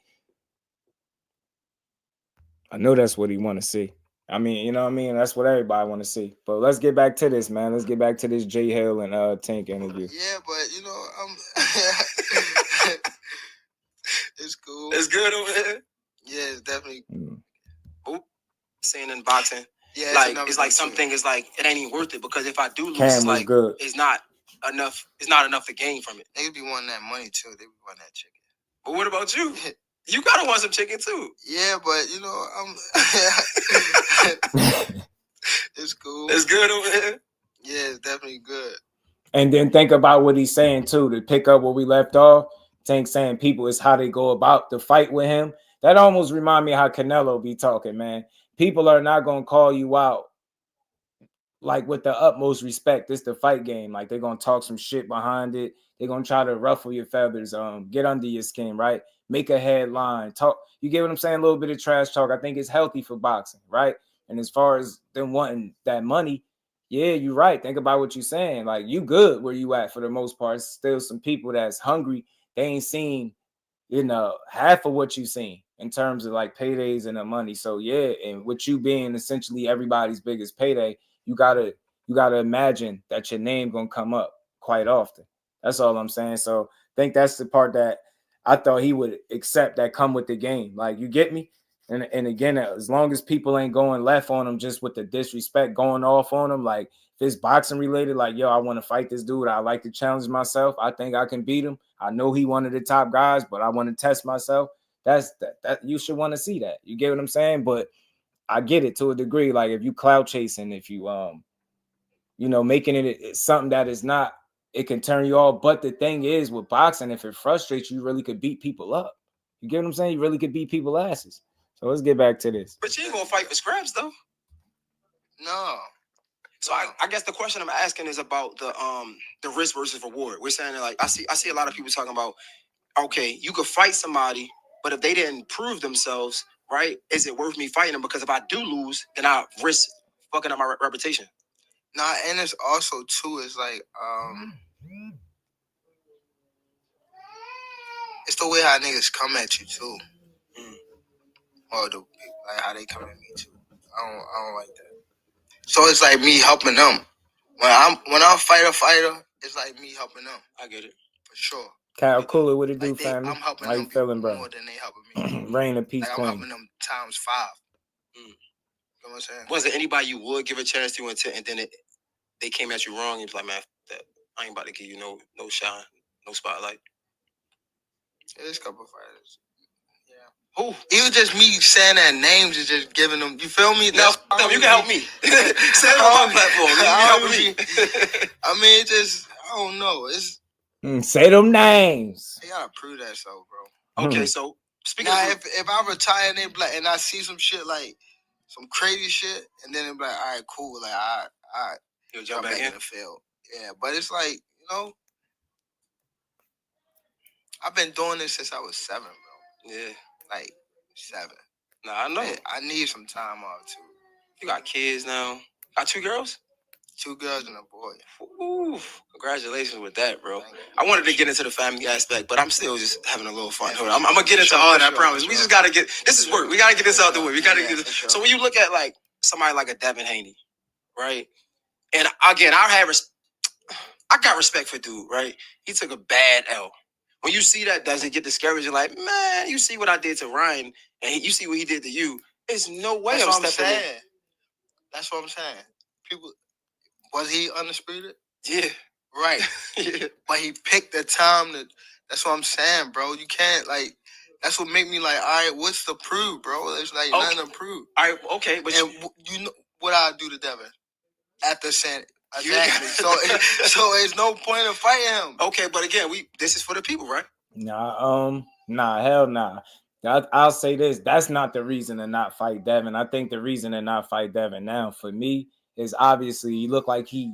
I know that's what he want to see. I mean, you know what I mean? That's what everybody want to see. But let's get back to this, man. Let's get back to this J Hill and Tank interview. Yeah, but it's cool. It's good over here. Yeah, it's definitely. Saying in boxing, yeah, it's like something is like it ain't even worth it because if I do lose, Cam it's like good. it's not enough. It's not enough to gain from it. They be wanting that money too. They be wanting that chicken. But what about you? You gotta want some chicken too. Yeah, but it's cool. It's good over here. Yeah, it's definitely good. And then think about what he's saying too to pick up where we left off. Tank saying people is how they go about the fight with him. That almost remind me how Canelo be talking, man. People are not gonna call you out like with the utmost respect. It's the fight game. Like they're gonna talk some shit behind it. They're gonna try to ruffle your feathers, get under your skin, right? Make a headline. Talk. You get what I'm saying? A little bit of trash talk. I think it's healthy for boxing, right? And as far as them wanting that money, yeah, you're right. Think about what you're saying. Like you good where you at for the most part. Still some people that's hungry. They ain't seen, half of what you seen in terms of like paydays and the money. So yeah, and with you being essentially everybody's biggest payday, you gotta imagine that your name gonna come up quite often. That's all I'm saying. So I think that's the part that I thought he would accept that come with the game. Like you get me? And again, as long as people ain't going left on him just with the disrespect going off on him, like If it's boxing related, like, yo, I want to fight this dude. I like to challenge myself. I think I can beat him. I know he one of the top guys, but I want to test myself. That you should want to see that. You get what I'm saying? But I get it to a degree. Like if you clout chasing, if you making it something that is not, it can turn you off. But the thing is with boxing, if it frustrates you, you really could beat people up. You get what I'm saying? You really could beat people's asses. So let's get back to this. But you ain't gonna fight for scraps though. No. So I guess the question I'm asking is about the risk versus reward. We're saying that, like, I see a lot of people talking about, okay, you could fight somebody, but if they didn't prove themselves, right, is it worth me fighting them? Because if I do lose, then I risk fucking up my reputation. Nah, and it's also too, it's like it's the way how niggas come at you too. Or like how they come at me too. I don't like that. So it's like me helping them. When I fight a fighter, it's like me helping them. I get it. For sure. Kyle Cooler, what it do, like family? I'm helping How them you feeling, bro? more than they helping me. Rain and peace, like queen. I'm helping them times 5. You know what I'm saying? Was there anybody you would give a chance to and then they came at you wrong and was like, man, that I ain't about to give you no shine, no spotlight? There's a couple fighters. Who? Even just me saying that names is just giving them. You feel me? No, you can help me. Say it on my platform. You can help me. I mean, it just I don't know. It's say them names. they gotta prove that, so bro. Okay, so speaking now, of, if I retire and they black and I see some shit like some crazy shit, and then it's like, all right, cool, like I you'll jump back in the field. Yeah, but it's like I've been doing this since I was 7, bro. Yeah. Like 7. Nah, I know. Yeah, I need some time off too. You got kids now. Got 2 girls? 2 girls and a boy. Ooh, congratulations with that, bro. I wanted to get into the family aspect, but I'm still just having a little fun. I'm gonna get into all that, I promise. We just gotta get this is work. We gotta get this out the way. We gotta get this. So when you look at like somebody like a Devin Haney, right? And again, I got respect for dude, right? He took a bad L. When you see that, does it get discouraged? You're like, man, you see what I did to Ryan, and you see what he did to you. There's no way I'm stepping in. That's what I'm saying. People, was he undisputed? Yeah. Right. Yeah. But he picked the time to. That's what I'm saying, bro. You can't like. That's what make me like. All right, what's the proof, bro? There's like nothing to prove. All right, okay, but and you know what I do to Devin after saying. Exactly. So there's no point of fighting him. Okay, but again, this is for the people, right? Nah, hell nah. I'll say this. That's not the reason to not fight Devin. I think the reason to not fight Devin now, for me, is obviously he look like he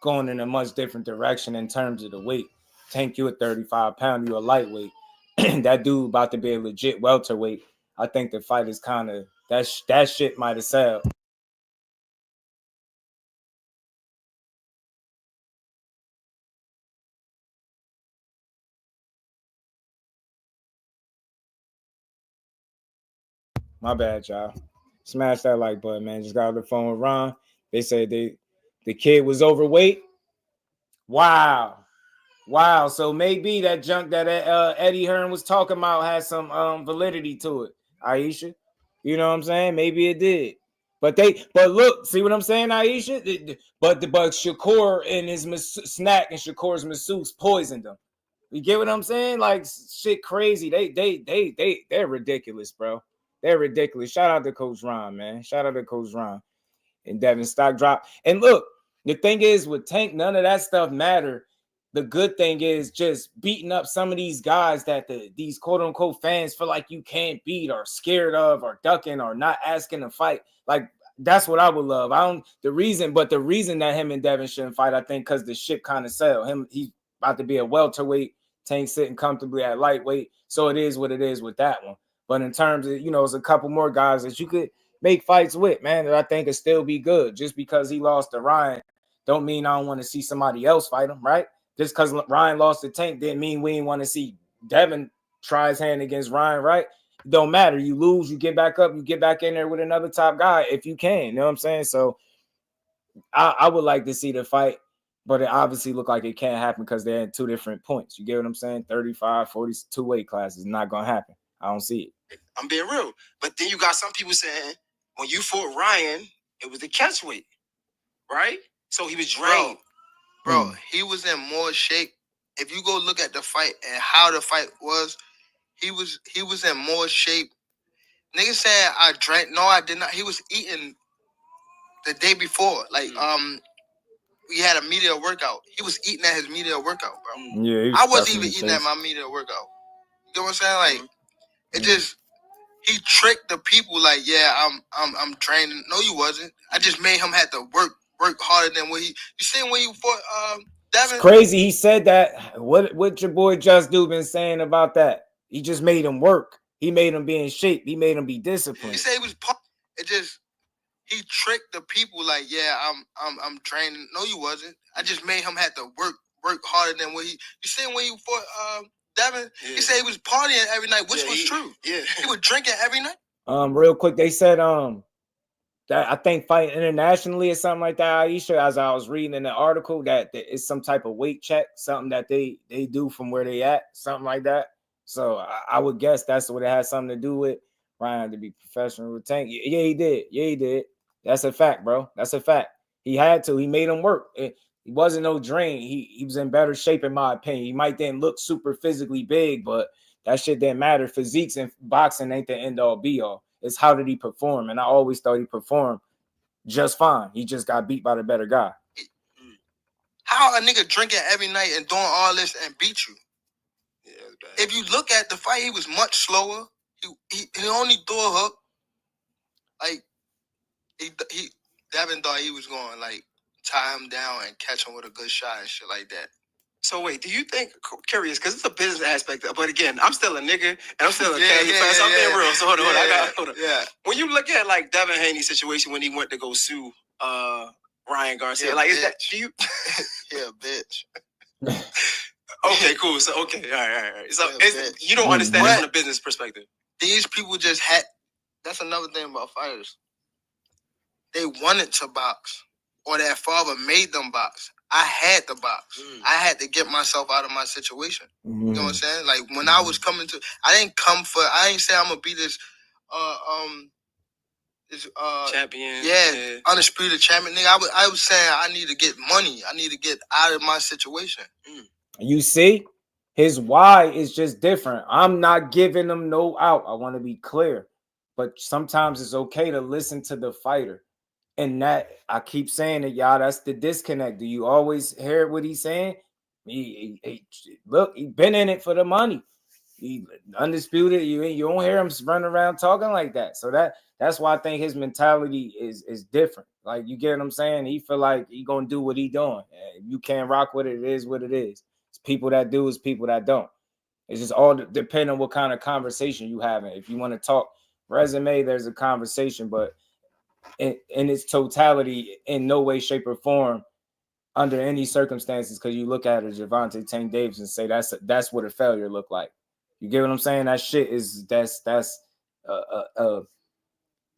going in a much different direction in terms of the weight. Tank, you a 35 pound, you a lightweight. That dude about to be a legit welterweight. I think the fight is kind of that shit might have sold. My bad, y'all. Smash that like button, man. Just got on the phone with Ron. They said the kid was overweight. Wow. So maybe that junk that Eddie Hearn was talking about has some validity to it, Aisha. You know what I'm saying? Maybe it did. But look, see what I'm saying, Aisha? But Shakur and his SNAC and Shakur's masseuse poisoned him. You get what I'm saying? Like shit crazy. They're ridiculous, bro. They're ridiculous. Shout out to Coach Ron, man. Shout out to Coach Ron. And Devin stock drop. And look, the thing is with Tank, none of that stuff matter. The good thing is just beating up some of these guys that these quote unquote fans feel like you can't beat or scared of or ducking or not asking to fight. Like that's what I would love. The reason that him and Devin shouldn't fight, I think, because the ship kind of sell. He's about to be a welterweight. Tank sitting comfortably at lightweight. So it is what it is with that one. But in terms of, it's a couple more guys that you could make fights with, man, that I think could still be good. Just because he lost to Ryan don't mean I don't want to see somebody else fight him, right? Just because Ryan lost to Tank didn't mean we didn't want to see Devin try his hand against Ryan, right? It don't matter. You lose, you get back up, you get back in there with another top guy if you can. You know what I'm saying? So I would like to see the fight. But it obviously looked like it can't happen because they're at 2 different points. You get what I'm saying? 35, 42 weight classes. Not going to happen. I don't see it. I'm being real. But then you got some people saying, when you fought Ryan, it was the catch weight, right? So he was drained. Bro, he was in more shape. If you go look at the fight and how the fight was, he was in more shape. Nigga said I drank. No, I did not. He was eating the day before. Like, we had a media workout. He was eating at his media workout, bro. Yeah, I wasn't even eating at my media workout. You know what I'm saying? Like, it just, he tricked the people. Like, yeah, I'm training. No, you wasn't. I just made him have to work harder than what he. You seen when he fought Devin? It's crazy. He said that. What your boy Jusdu been saying about that? He just made him work. He made him be in shape. He made him be disciplined. He said he was. It just. He tricked the people like, yeah, I'm training. No, you wasn't. I just made him have to work harder than what he. You seen when he fought Devin? Yeah. He said he was partying every night, which was true. Yeah, he was drinking every night. Real quick, they said that I think fighting internationally or something like that, Aisha, as I was reading in the article, that it's some type of weight check, something that they do from where they at, something like that. So I would guess that's what it has something to do with. Ryan had to be professional with Tank. Yeah, he did. Yeah, he did. That's a fact, bro. That's a fact. He had to. He made him work. He wasn't no drain. He was in better shape, in my opinion. He might then look super physically big, but that shit didn't matter. Physiques and boxing ain't the end all be all. It's how did he perform? And I always thought he performed just fine. He just got beat by the better guy. How a nigga drinking every night and doing all this and beat you? Yeah, if you look at the fight, he was much slower. He only threw a hook. Like, Devin thought he was going like tie him down and catch him with a good shot and shit like that. So wait, do you think, curious, because it's a business aspect, but again, I'm still a nigga and I'm still a casual fan, so I'm being real. So hold on. Yeah. When you look at like Devin Haney's situation when he went to go sue Ryan Garcia, like, is that, do you? Yeah, bitch. Okay, cool. So all right. So you don't understand it from a business perspective. These people just had. That's another thing about fighters. They wanted to box, or their father made them box. I had to box. I had to get myself out of my situation. You know what I'm saying? Like when I was coming to, I didn't say I'm gonna be this champion. Yeah, undisputed champion. Nigga, I was saying I need to get money. I need to get out of my situation. You see, his why is just different. I'm not giving him no out. I want to be clear, but sometimes it's okay to listen to the fighter. And that, I keep saying it, y'all, that's the disconnect. Do you always hear what he's saying? Look, he been in it for the money. He undisputed. You don't hear him running around talking like that. So that's why I think his mentality is different. Like, you get what I'm saying? He feel like he gonna do what he doing. You can't rock with it. It is what it is. It's people that do, it's people that don't. It's just all depending on what kind of conversation you having. If you want to talk resume, there's a conversation, but in its totality, in no way, shape, or form, under any circumstances, because you look at it, Gervonta Tank Davis, and say that's what a failure look like. You get what I'm saying? That shit is that's a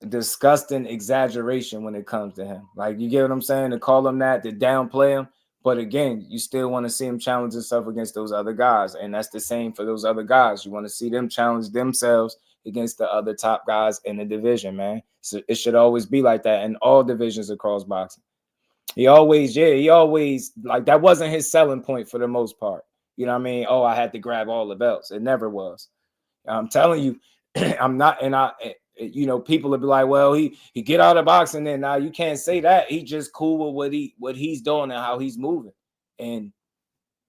disgusting exaggeration when it comes to him. Like, you get what I'm saying? To call him that, to downplay him, but again, you still want to see him challenge himself against those other guys, and that's the same for those other guys. You want to see them challenge themselves against the other top guys in the division, man. So it should always be like that in all divisions across boxing. He always like, that wasn't his selling point for the most part. You know what I mean? Oh, I had to grab all the belts. It never was. I'm telling you, I'm not, and people will be like, well, he get out of boxing, then now you can't say that. He just cool with what he's doing and how he's moving. And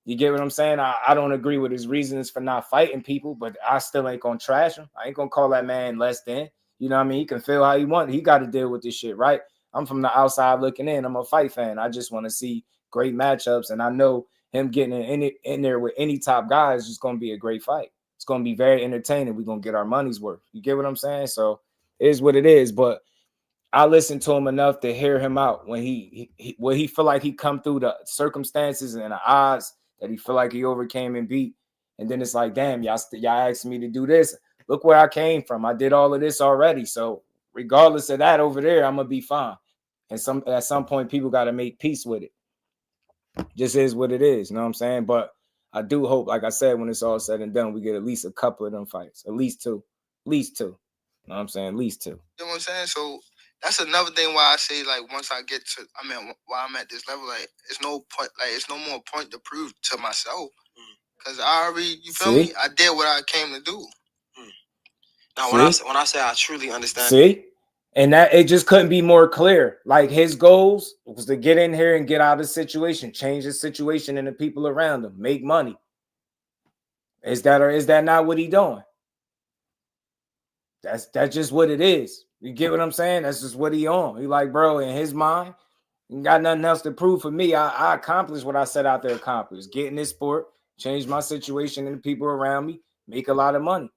you get what I'm saying? I don't agree with his reasons for not fighting people, but I still ain't gonna trash him. I ain't gonna call that man less than. You know what I mean? He can feel how he wants. He got to deal with this shit, right? I'm from the outside looking in. I'm a fight fan. I just want to see great matchups, and I know him getting in there with any top guy is just gonna be a great fight. It's gonna be very entertaining. We're gonna get our money's worth. You get what I'm saying? So it is what it is. But I listened to him enough to hear him out when he feel like he come through the circumstances and the odds that he feel like he overcame and beat. And then it's like, damn, y'all asked me to do this. Look where I came from. I did all of this already. So regardless of that over there, I'm going to be fine. And at some point, people got to make peace with it. Just is what it is. You know what I'm saying? But I do hope, like I said, when it's all said and done, we get at least a couple of them fights. At least two. You know what I'm saying? At least two. You know what I'm saying? So that's another thing why I say, like, once I get to, I mean, while I'm at this level, like, it's no point, like, it's no more point to prove to myself. Because I already, you feel me? I did what I came to do. Now, when I say I truly understand. See? And that it just couldn't be more clear. Like his goals was to get in here and get out of the situation, change the situation and the people around him, make money. Is that or is that not what he doing? That's just what it is. You get what I'm saying? That's just what he on. He like, bro, in his mind, he got nothing else to prove for me. I accomplished what I set out to accomplish. Get in this sport, change my situation and the people around me, make a lot of money.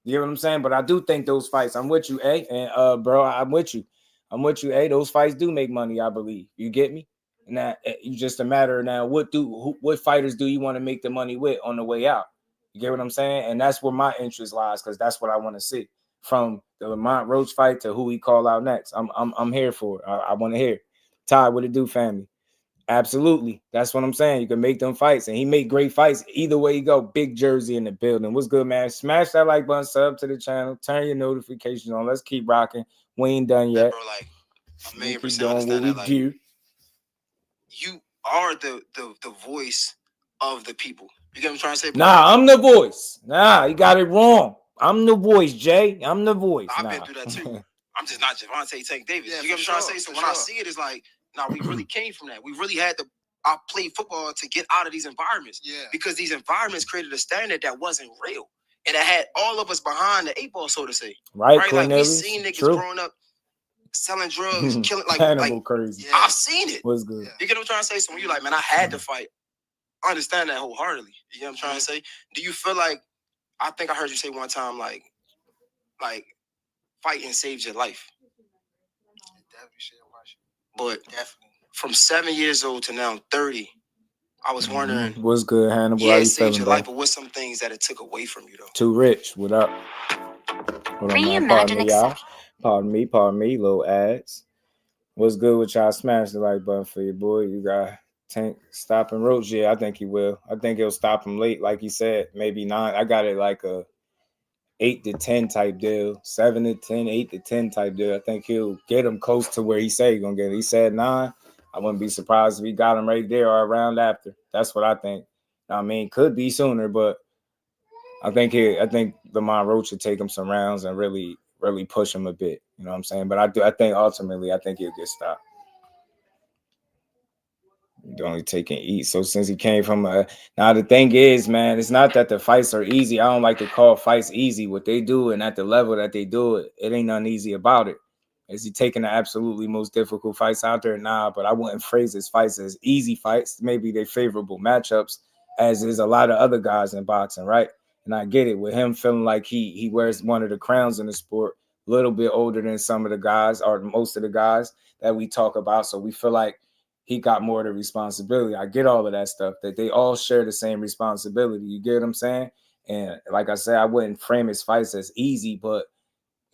You know what I'm saying? But I do think those fights, I'm with you, A. And bro, I'm with you. I'm with you, A. Those fights do make money, I believe. You get me? And that it's just a matter of now, what fighters do you want to make the money with on the way out? You get what I'm saying? And that's where my interest lies, because that's what I want to see. From the Lamont Roach fight to who we call out next. I'm here for it. I want to hear. Ty, what it do, family? Absolutely. That's what I'm saying. You can make them fights, and he make great fights either way you go. Big Jersey in the building. What's good, man? Smash that like button, sub to the channel, turn your notifications on. Let's keep rocking. We ain't done yet. Bro, like, We keep doing what we do. You are the voice of the people. You get what I'm trying to say? Nah, I'm the voice. Nah, you got it wrong. I'm the voice, Jay. I'm the voice. I've been through that too. I'm just not Gervonta Tank Davis. You get what I'm trying to say? So when I see it, it's like, nah, we really came from that. We really had to. I played football to get out of these environments. Yeah. Because these environments created a standard that wasn't real. And it had all of us behind the 8 ball, so to say. Right, Like we seen niggas growing up selling drugs, killing like crazy. I've seen it. What's good? You get what I'm trying to say? So when you're like, man, I had to fight. I understand that wholeheartedly. You know what I'm trying to say? Do you feel like, I think I heard you say one time, like fighting saves your life. But from 7 years old to now 30, I was wondering. What's good, Hannibal? Yeah, How it you saved feeling, your bro? life, but what's some things that it took away from you, though? Too rich. What up? Hold on, man. Pardon me, y'all. Pardon me. Little ads. What's good with y'all? Smash the like button for your boy. You got Tank stopping Roach. Yeah, I think he will. I think he'll stop him late, like he said. Maybe 9. I got it like a 8 to 10 type deal, 7 to 10, 8 to 10 type deal. I think he'll get him close to where he said he's gonna get. He said 9. I wouldn't be surprised if he got him right there or around after. That's what I think. I mean, could be sooner, but I think Lamont Roach should take him some rounds and really push him a bit. You know what I'm saying? But I think ultimately he'll get stopped. Only taking eat. So since he came from now the thing is, man, it's not that the fights are easy. I don't like to call fights easy. What they do and at the level that they do it, it ain't nothing easy about it. Is he taking the absolutely most difficult fights out there? Nah, but I wouldn't phrase his fights as easy fights. Maybe they're favorable matchups, as is a lot of other guys in boxing, right? And I get it with him feeling like he wears one of the crowns in the sport, a little bit older than some of the guys or most of the guys that we talk about. So we feel like he got more of the responsibility. I get all of that stuff, that they all share the same responsibility. You get what I'm saying? And like I said, I wouldn't frame his fights as easy, but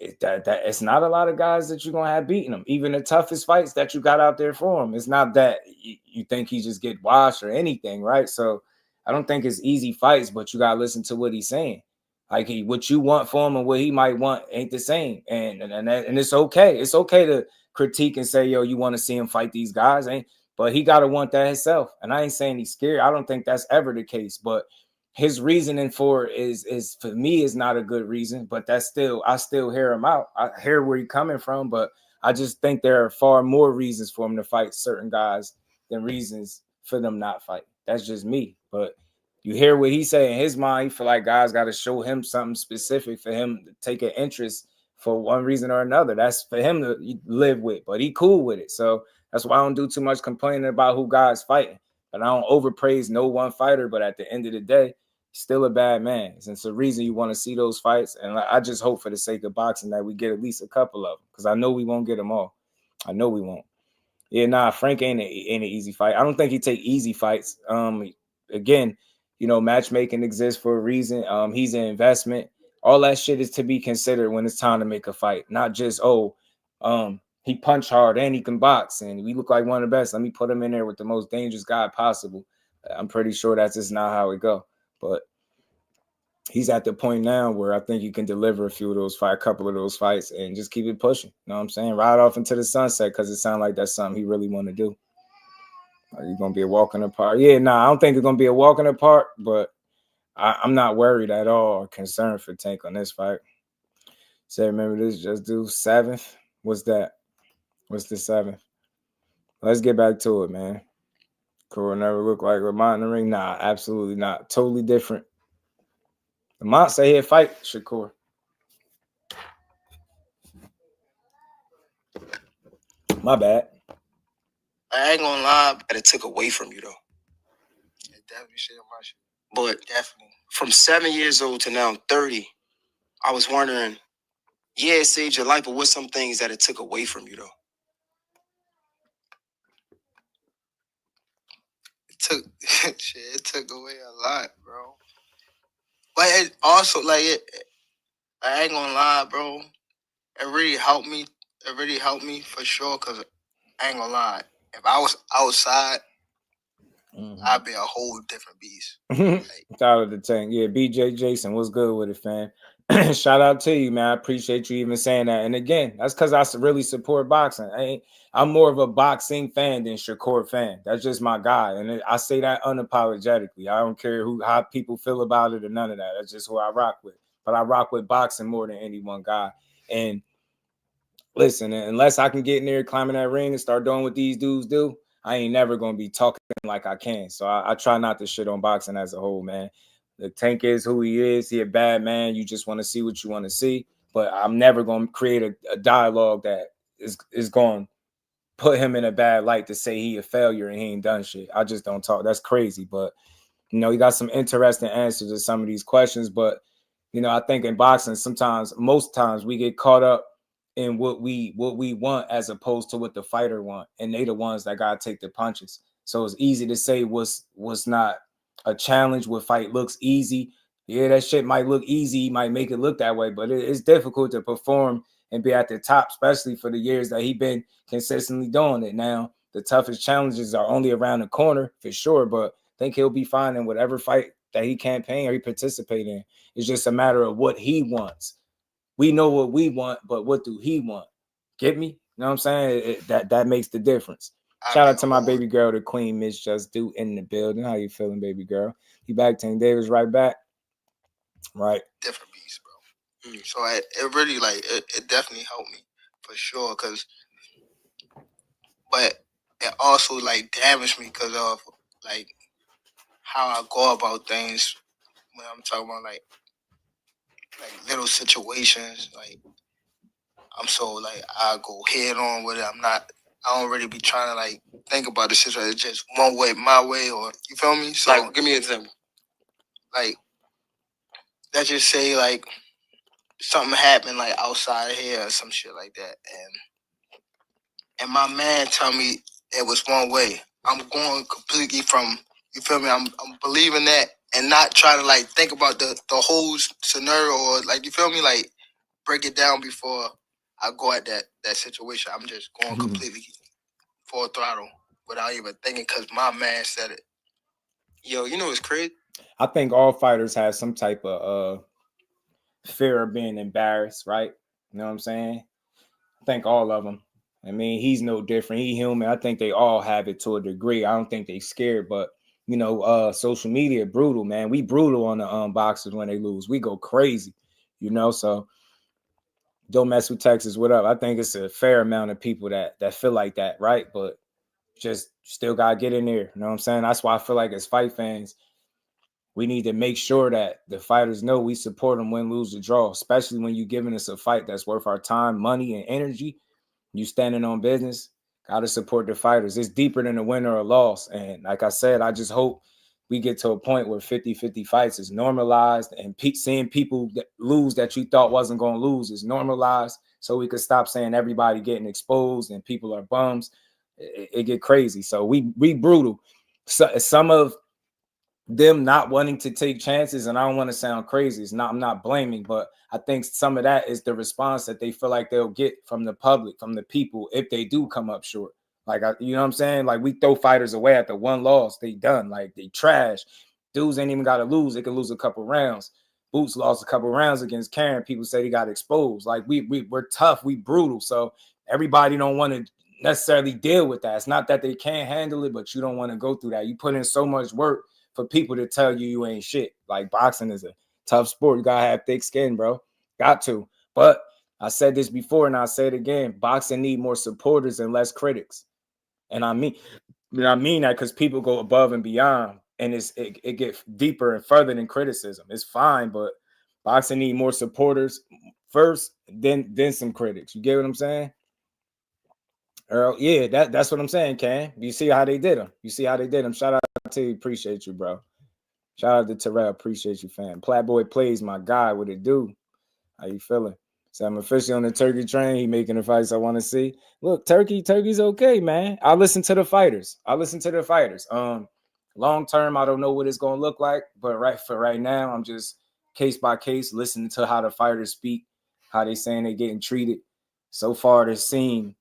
it's not a lot of guys that you're going to have beating him. Even the toughest fights that you got out there for him. It's not that you think he just get washed or anything, right? So I don't think it's easy fights, but you got to listen to what he's saying. Like what you want for him and what he might want ain't the same. And it's okay. It's okay to critique and say, yo, you want to see him fight these guys, but he got to want that himself. And I ain't saying he's scared. I don't think that's ever the case. But his reasoning for it is for me is not a good reason. But I still hear him out. I hear where he's coming from. But I just think there are far more reasons for him to fight certain guys than reasons for them not fight. That's just me. But you hear what he say in his mind. He feel like guys got to show him something specific for him to take an interest for one reason or another. That's for him to live with. But he cool with it. So that's why I don't do too much complaining about who guys fighting. But I don't overpraise no one fighter. But at the end of the day, he's still a bad man. And it's the reason you want to see those fights. And I just hope for the sake of boxing that we get at least a couple of them. Because I know we won't get them all. I know we won't. Yeah, nah, Frank ain't an easy fight. I don't think he take easy fights. Again, matchmaking exists for a reason. He's an investment. All that shit is to be considered when it's time to make a fight. Not just, he punch hard and he can box and we look like one of the best. Let me put him in there with the most dangerous guy possible. I'm pretty sure that's just not how it go. But he's at the point now where I think he can deliver a couple of those fights, and just keep it pushing. You know what I'm saying? Ride off into the sunset, because it sounds like that's something he really want to do. Are you gonna be a walk in the park? Yeah, I don't think it's gonna be a walk in the park, but I'm not worried at all or concerned for Tank on this fight. Say, remember this, just do 7th. What's that? What's the 7th? Let's get back to it, man. Cool, never look like Lamont in the ring. Nah, absolutely not. Totally different. Lamont say he'll fight Shakur. My bad. I ain't gonna lie, but it took away from you though. It definitely shit on my shit. But Definitely. from 7 years old to now I'm 30, I was wondering, yeah, it saved your life, but what's some things that it took away from you though? It took away a lot, bro. But it also I ain't gonna lie, bro. It really helped me. It really helped me for sure. Cause I ain't gonna lie. If I was outside, I'd be a whole different beast. Shout out to Tank. Yeah, BJ Jason, what's good with it, fam? Shout out to you, man. I appreciate you even saying that. And again, that's because I really support boxing. I'm more of a boxing fan than Shakur fan. That's just my guy. And I say that unapologetically. I don't care how people feel about it or none of that. That's just who I rock with. But I rock with boxing more than any one guy. And listen, unless I can get in there, climbing that ring and start doing what these dudes do, I ain't never going to be talking like I can. So I try not to shit on boxing as a whole, man. The Tank is who he is. He a bad man. You just want to see what you want to see. But I'm never going to create a dialogue that is going to put him in a bad light to say he a failure and he ain't done shit. I just don't talk. That's crazy. But, he got some interesting answers to some of these questions. But, I think in boxing, most times we get caught up in what we want as opposed to what the fighter want, and they the ones that gotta take the punches. So it's easy to say what's not a challenge. What fight looks easy? Yeah, that shit might look easy, might make it look that way, but it's difficult to perform and be at the top, especially for the years that he been consistently doing it. Now the toughest challenges are only around the corner for sure, but I think he'll be fine in whatever fight that he campaign or he participate in. It's just a matter of what he wants. We know what we want, but what do he want? Get me? You know what I'm saying? That makes the difference. Shout out to my baby girl, the queen, Miss Jusdu, in the building. How you feeling, baby girl? You back, Tank Davis, right back? Right. Different beast, bro. So it really, it definitely helped me for sure. But it also, damaged me because of, how I go about things when I'm talking about, little situations. I'm so I go head on with it. I don't really be trying to think about the situation. It's just one way, my way, or you feel me? So Give me an example. Let's just say something happened outside here or some shit like that, and my man tell me it was one way. I'm going completely from, you feel me? I'm believing that and not trying to think about the whole scenario or you feel me? Break it down before I go at that situation. I'm just going completely full throttle without even thinking because my man said it. Yo, you know what's crazy? I think all fighters have some type of fear of being embarrassed, right? You know what I'm saying? I think all of them. I mean, he's no different. He human. I think they all have it to a degree. I don't think they scared, but social media brutal, man. We brutal on the boxers when they lose. We go crazy, so don't mess with Texas. What up? I think it's a fair amount of people that feel like that, right? But just still gotta get in there. You know what I'm saying? That's why I feel like as fight fans, we need to make sure that the fighters know we support them, win, lose, or draw, especially when you're giving us a fight that's worth our time, money, and energy. You standing on business, got to support the fighters. It's deeper than a win or a loss. And like I said, I just hope we get to a point where 50-50 fights is normalized and seeing people lose that you thought wasn't going to lose is normalized, so we could stop saying everybody getting exposed and people are bums. It get crazy. So we brutal. So, some of them not wanting to take chances, and I don't want to sound crazy. I'm not blaming, but I think some of that is the response that they feel like they'll get from the public, from the people, if they do come up short. You know what I'm saying? We throw fighters away at the one loss, they done. They trash. Dudes ain't even got to lose. They can lose a couple rounds. Boots lost a couple rounds against Karen. People say he got exposed. Like we're tough, we brutal. So everybody don't want to necessarily deal with that. It's not that they can't handle it, but you don't want to go through that. You put in so much work for people to tell you ain't shit. Like boxing is a tough sport. You gotta have thick skin, bro. Got to. But I said this before and I'll say it again. Boxing need more supporters and less critics. And I mean that because people go above and beyond, and it gets deeper and further than criticism. It's fine, but boxing need more supporters first, then some critics. You get what I'm saying? Earl, yeah, that's what I'm saying, Ken. You see how they did him. Shout out to you. Appreciate you, bro. Shout out to Terrell. Appreciate you, fam. Platboy Plays, my guy. What it do? How you feeling? So I'm officially on the Turkey train. He making the fights I want to see. Look, Turkey's okay, man. I listen to the fighters. Long term, I don't know what it's gonna look like, but right now, I'm just case by case listening to how the fighters speak, how they saying they getting treated. So far, it seems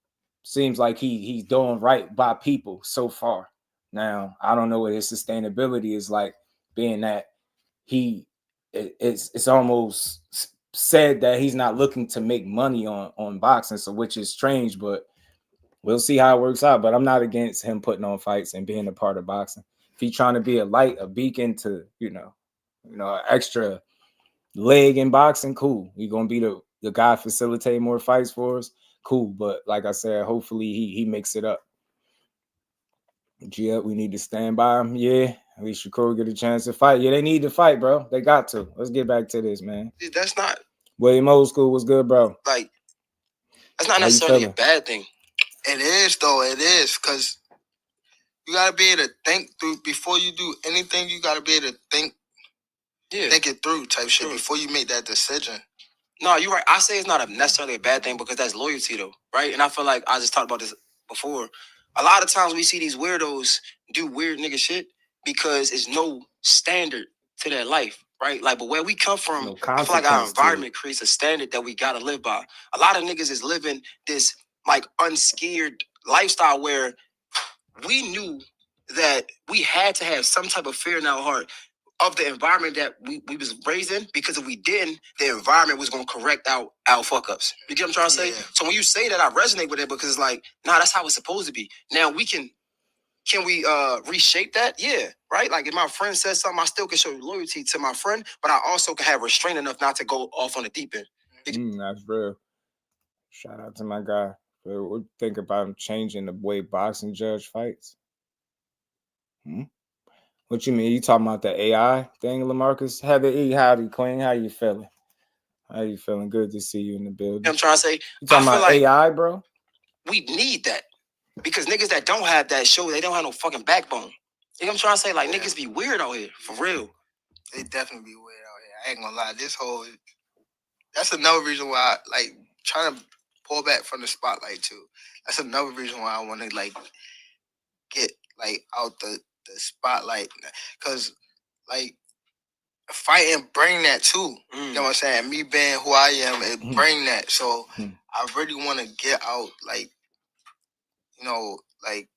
like he's doing right by people so far. Now, I don't know what his sustainability is like, being that it's almost said that he's not looking to make money on boxing, so which is strange, but we'll see how it works out. But I'm not against him putting on fights and being a part of boxing. If he's trying to be a beacon to, an extra leg in boxing, cool. He's gonna be the guy facilitating more fights for us, cool. But like I said, hopefully he makes it up. Yeah, we need to stand by him. Yeah, at least Shakur get a chance to fight. Yeah, they need to fight, bro. They got to. Let's get back to this, man. That's not William Old School was good, bro. Like, that's not necessarily a bad thing. It is, though. It is, because you got to be able to think through. Before you do anything, you got to be able to think it through type shit before you make that decision. No, you're right. I say it's not necessarily a bad thing because that's loyalty, though, right? And I feel like I just talked about this before. A lot of times we see these weirdos do weird nigga shit because it's no standard to their life, right? Like, but where we come from, I feel like our environment creates a standard that we gotta live by. A lot of niggas is living this like unscared lifestyle where we knew that we had to have some type of fear in our heart of the environment that we was raised in, because if we didn't, the environment was gonna correct our fuck ups. You get what I'm trying to say? Yeah. So when you say that, I resonate with it because it's like, nah, that's how it's supposed to be. Now can we reshape that? Yeah, right? Like if my friend says something, I still can show loyalty to my friend, but I also can have restraint enough not to go off on the deep end. That's real. Shout out to my guy. What do you think about him changing the way boxing judge fights? What you mean? You talking about the AI thing, LaMarcus? Heather E, howdy, Queen. How you feeling? How you feeling? Good to see you in the building. I'm trying to say, you talking about like AI, bro? We need that because niggas that don't have that show, they don't have no fucking backbone. You know what I'm trying to say? Like niggas be weird out here, for real. They definitely be weird out here. I ain't gonna lie. That's another reason why I like trying to pull back from the spotlight too. That's another reason why I want to like get like out the spotlight, because like fighting bring that too. You know what I'm saying? Me being who I am, it bring that. So I really want to get out, like, like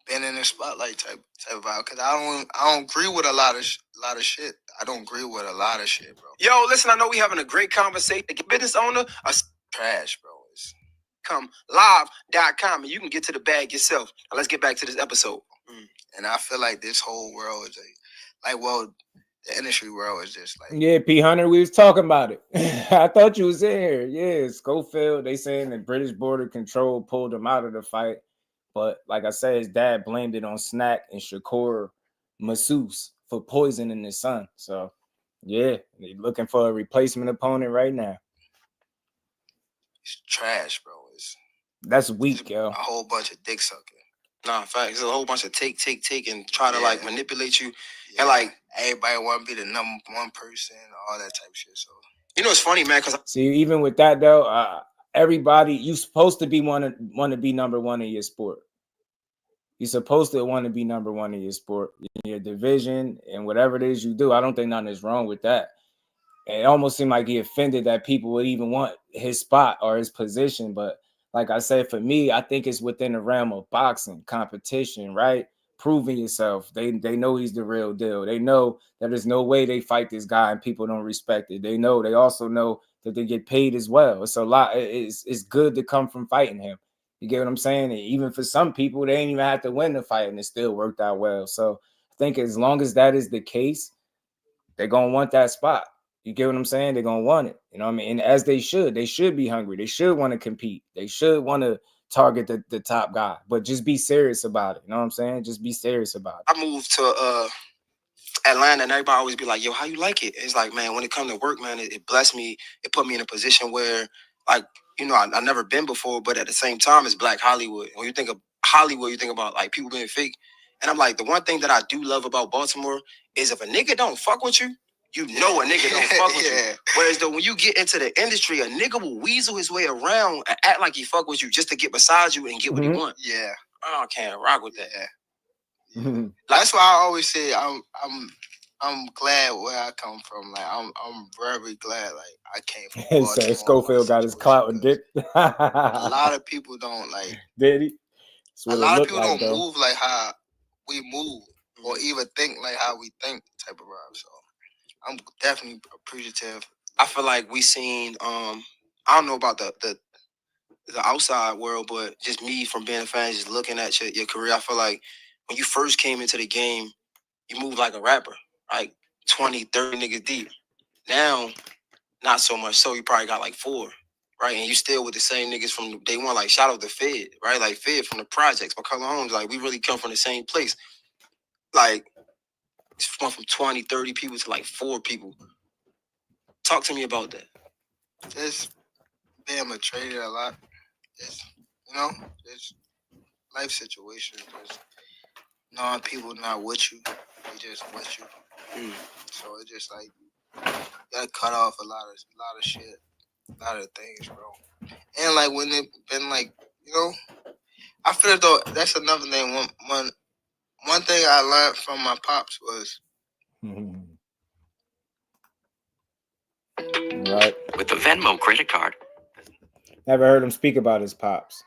being in the spotlight type of vibe. Because I don't agree with a lot of shit. I don't agree with a lot of shit, bro. Yo, listen, I know we having a great conversation. Business owner, trash, bro. Come live.com and you can get to the bag yourself. Now let's get back to this episode. And I feel like this whole world is the industry world is just like. Yeah, P. Hunter, we was talking about it. I thought you was in here. Yeah, Scofield, they saying the British Border Control pulled him out of the fight. But like I said, his dad blamed it on SNAC and Shakur masseuse for poisoning his son. So, yeah, they're looking for a replacement opponent right now. It's trash, bro. That's weak, yo. A whole bunch of dick sucking. Nah, in fact, it's a whole bunch of take and try to like manipulate you. Yeah. And like everybody want to be the number one person, all that type of shit. So you know it's funny, man, because see, even with that though, everybody, you supposed to be want to be number one in your sport. You're supposed to want to be number one in your sport, in your division, and whatever it is you do. I don't think nothing is wrong with that. It almost seemed like he offended that people would even want his spot or his position. But like I said, for me, I think it's within the realm of boxing, competition, right? proving yourself. They know he's the real deal. They know that there's no way they fight this guy and people don't respect it. They also know that they get paid as well. It's a lot. It's good to come from fighting him. You get what I'm saying? And even for some people, they ain't even have to win the fight and it still worked out well. So I think as long as that is the case, they're going to want that spot. You get what I'm saying? They're going to want it. You know what I mean? And as they should be hungry. They should want to compete. They should want to target the top guy, but just be serious about it. You know what I'm saying? Just be serious about it. I moved to Atlanta, and everybody always be like, yo, how you like it? It's like, man, when it comes to work, man, it blessed me. It put me in a position where, like, you know, I've never been before, but at the same time, it's Black Hollywood. When you think of Hollywood, you think about, like, people being fake. And I'm like, the one thing that I do love about Baltimore is if a nigga don't fuck with you, you know a nigga don't fuck with you. Whereas, though, when you get into the industry, a nigga will weasel his way around and act like he fuck with you just to get beside you and get what he want. Yeah. I can't rock with that. Yeah. That's why I always say I'm glad where I come from. Like I'm very glad. Like I came from Baltimore. So Scofield got his clout and dick. A lot of people don't like. Did he? A lot of people don't move like how we move, or even think like how we think. Type of vibe. So I'm definitely appreciative. I feel like we seen. I don't know about the outside world, but just me from being a fan, just looking at your career. I feel like when you first came into the game, you moved like a rapper, like 20, 30 niggas deep. Now, not so much so. You probably got like 4, right? And you still with the same niggas from day one. Like, shout out to Fed, right? Like, Fed from the projects, McCullough Homes. Like, we really come from the same place. Like, it's went from 20, 30 people to like 4 people. Talk to me about that. Just being betrayed a lot. Just, you know, just life situations. Just knowing people not with you. They just with you. So it's just like that cut off a lot of shit, a lot of things, bro. And like when it been like, you know, I feel though that's another thing. One thing I learned from my pops was right with the Venmo credit card. Never heard him speak about his pops.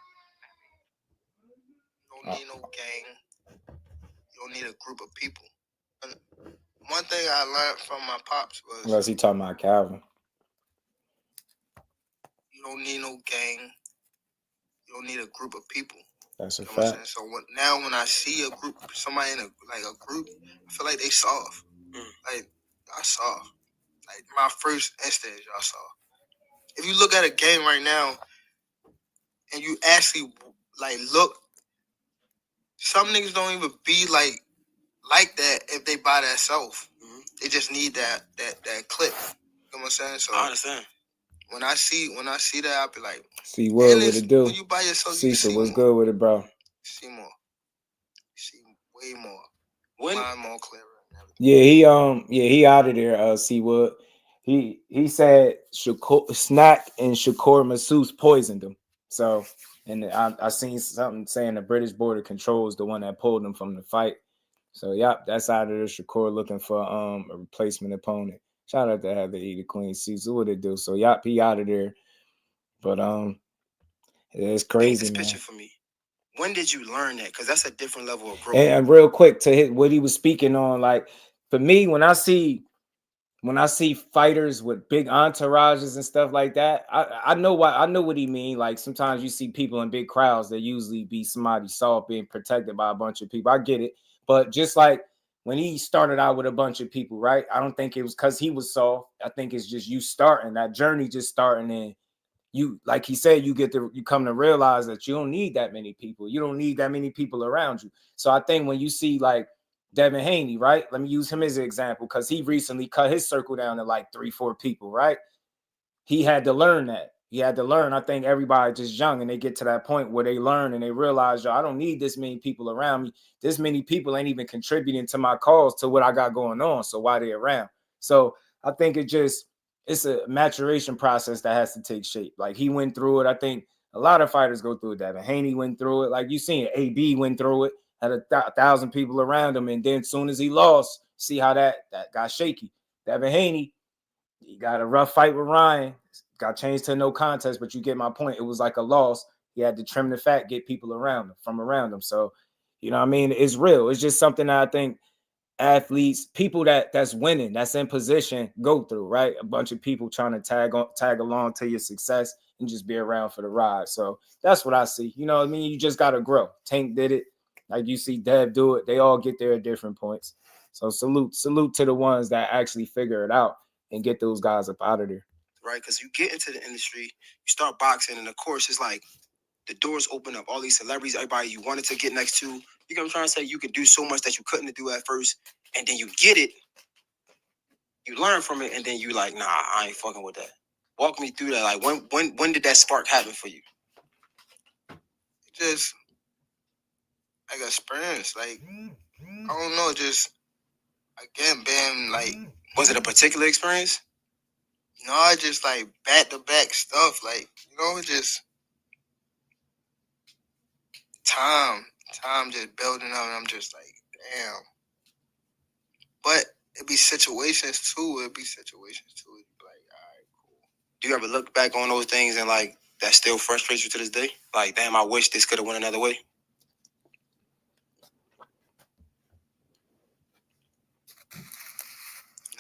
You don't need no gang. You don't need a group of people. And one thing I learned from my pops was... Unless he talking about Calvin. You don't need no gang. You don't need a group of people. That's a you know fact. So when I see a group, somebody in a group, I feel like they soft. Like, I soft. Like, my first instinct, y'all soft. If you look at a game right now, and you actually, like, look, some niggas don't even be, like that if they by themselves. They just need that clip. You know what I'm saying? So I understand. When I see that, I'll be like, see what it do? When you by yourself, see, you so see what's more. good with it, bro? See more. See way more. When mind more clearer. Yeah, he out of there. See what he said. Shakur, SNAC and Shakur Masseuse poisoned him. So, and I seen something saying the British Border Control is the one that pulled him from the fight. So, yep, that's out of there. Shakur looking for a replacement opponent. Shout out to have the eat the Queen Caesar. What it do? So, yep, he out of there. But it's crazy, this man. picture for me. When did you learn that? Because that's a different level of growth. And real quick to hit what he was speaking on, like for me, when I see fighters with big entourages and stuff like that, I know what he mean. Like sometimes you see people in big crowds that usually be somebody soft being protected by a bunch of people. I get it, but just like when he started out with a bunch of people, right? I don't think it was because he was soft. I think it's just you starting that journey, just starting in. You, like he said, you come to realize that you don't need that many people. You don't need that many people around you. So I think when you see like Devin Haney, right? Let me use him as an example because he recently cut his circle down to like 3-4 people, right? He had to learn that. He had to learn. I think everybody just young and they get to that point where they learn and they realize, yo, I don't need this many people around me. This many people ain't even contributing to my cause, to what I got going on. So why they around? So I think it's a maturation process that has to take shape. Like he went through it. I think a lot of fighters go through it. Devin Haney went through it. Like you seen, AB went through it, had 1,000 people around him. And then as soon as he lost, see how that got shaky. Devin Haney, he got a rough fight with Ryan, got changed to no contest, but you get my point. It was like a loss. He had to trim the fat, get people around him, from around him. So, You know what I mean? It's real. It's just something that I think athletes, people that's winning, that's in position, go through, right? A bunch of people trying to tag along to your success and just be around for the ride. So that's what I see. You know what I mean? You just got to grow. Tank did it. Like you see Dev do it. They all get there at different points. So salute to the ones that actually figure it out and get those guys up out of there. Right? Because you get into the industry, you start boxing, and of course, it's like the doors open up. All these celebrities, everybody you wanted to get next to. You know what I'm trying to say? You can do so much that you couldn't do at first, and then you get it, you learn from it, and then you like, nah, I ain't fucking with that. Walk me through that. Like, when did that spark happen for you? Just like experience, like I don't know, just again being like. Was it a particular experience? No, just like back to back stuff, like just time just building up, and I'm just like, damn. But it'd be situations too. It'd be like, all right, cool. Do you ever look back on those things and like that still frustrates you to this day? Like, damn, I wish this could have went another way.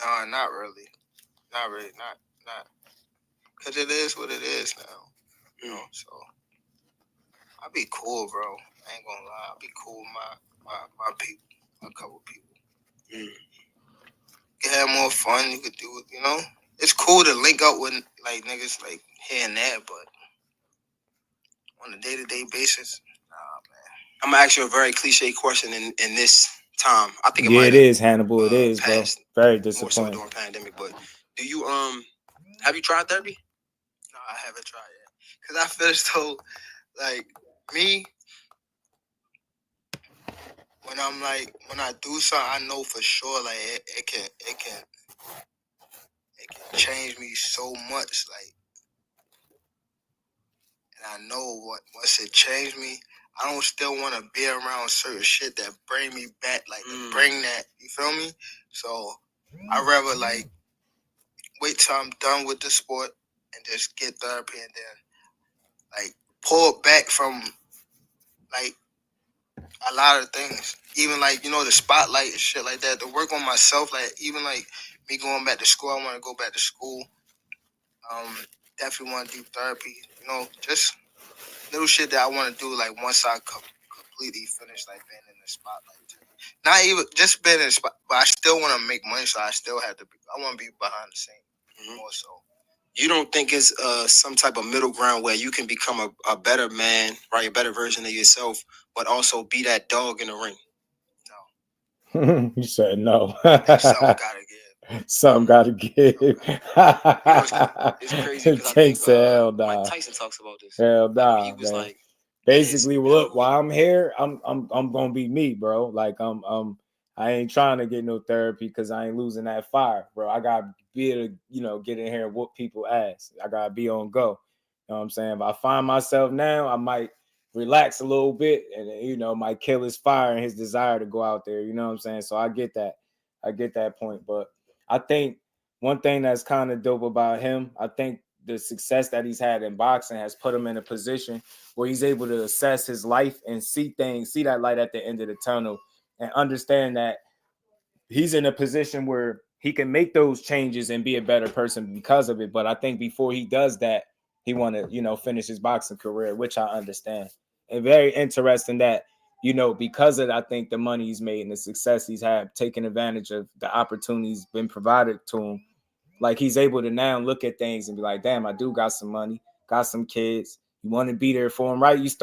No, not really. Not. Cause it is what it is now. So I'll be cool, bro. I ain't gonna lie. I'll be cool with my people, a couple people. You can have more fun. You could do it. It's cool to link up with like niggas like here and there, but on a day-to-day basis, nah, man. I'm gonna ask you a very cliche question in this time. I think it is, Hannibal. It is, bro. Very disappointing. More so during pandemic, but do you have you tried therapy? No, I haven't tried yet. Cause I feel as though like me, when I do something, I know for sure like it can change me so much, like, and I know once it changed me, I don't still want to be around certain shit that bring me back, like bring that, you feel me? So I'd rather like wait till I'm done with the sport and just get therapy and then like pull back from like a lot of things. Even like, the spotlight and shit like that, to work on myself, like even like me going back to school, I want to go back to school. Definitely want to do therapy, just little shit that I want to do like once I completely finish like being in the spotlight. Not even just being in the spot, but I still want to make money, so I still have to be, I want to be behind the scene more so. You don't think it's some type of middle ground where you can become a better man, right? A better version of yourself, but also be that dog in the ring? No. You said no. Something gotta give. Something gotta give. It's crazy. Tank said, hell nah. Mike Tyson talks about this. Hell nah, he was man. like, basically, look, while I'm here, I'm gonna be me, bro. Like I ain't trying to get no therapy because I ain't losing that fire, bro. I gotta be able to, get in here and whoop people ass. I gotta be on go. You know what I'm saying? If I find myself now, I might relax a little bit and might kill his fire and his desire to go out there. You know what I'm saying? So I get that point. But I think one thing that's kind of dope about him, I think the success that he's had in boxing has put him in a position where he's able to assess his life and see that light at the end of the tunnel and understand that he's in a position where he can make those changes and be a better person because of it. But I think before he does that, he want to, finish his boxing career, which I understand. And very interesting that, because of, I think, the money he's made and the success he's had, taking advantage of the opportunities been provided to him, like he's able to now look at things and be like, damn, I do got some money, got some kids. You want to be there for him, right? He's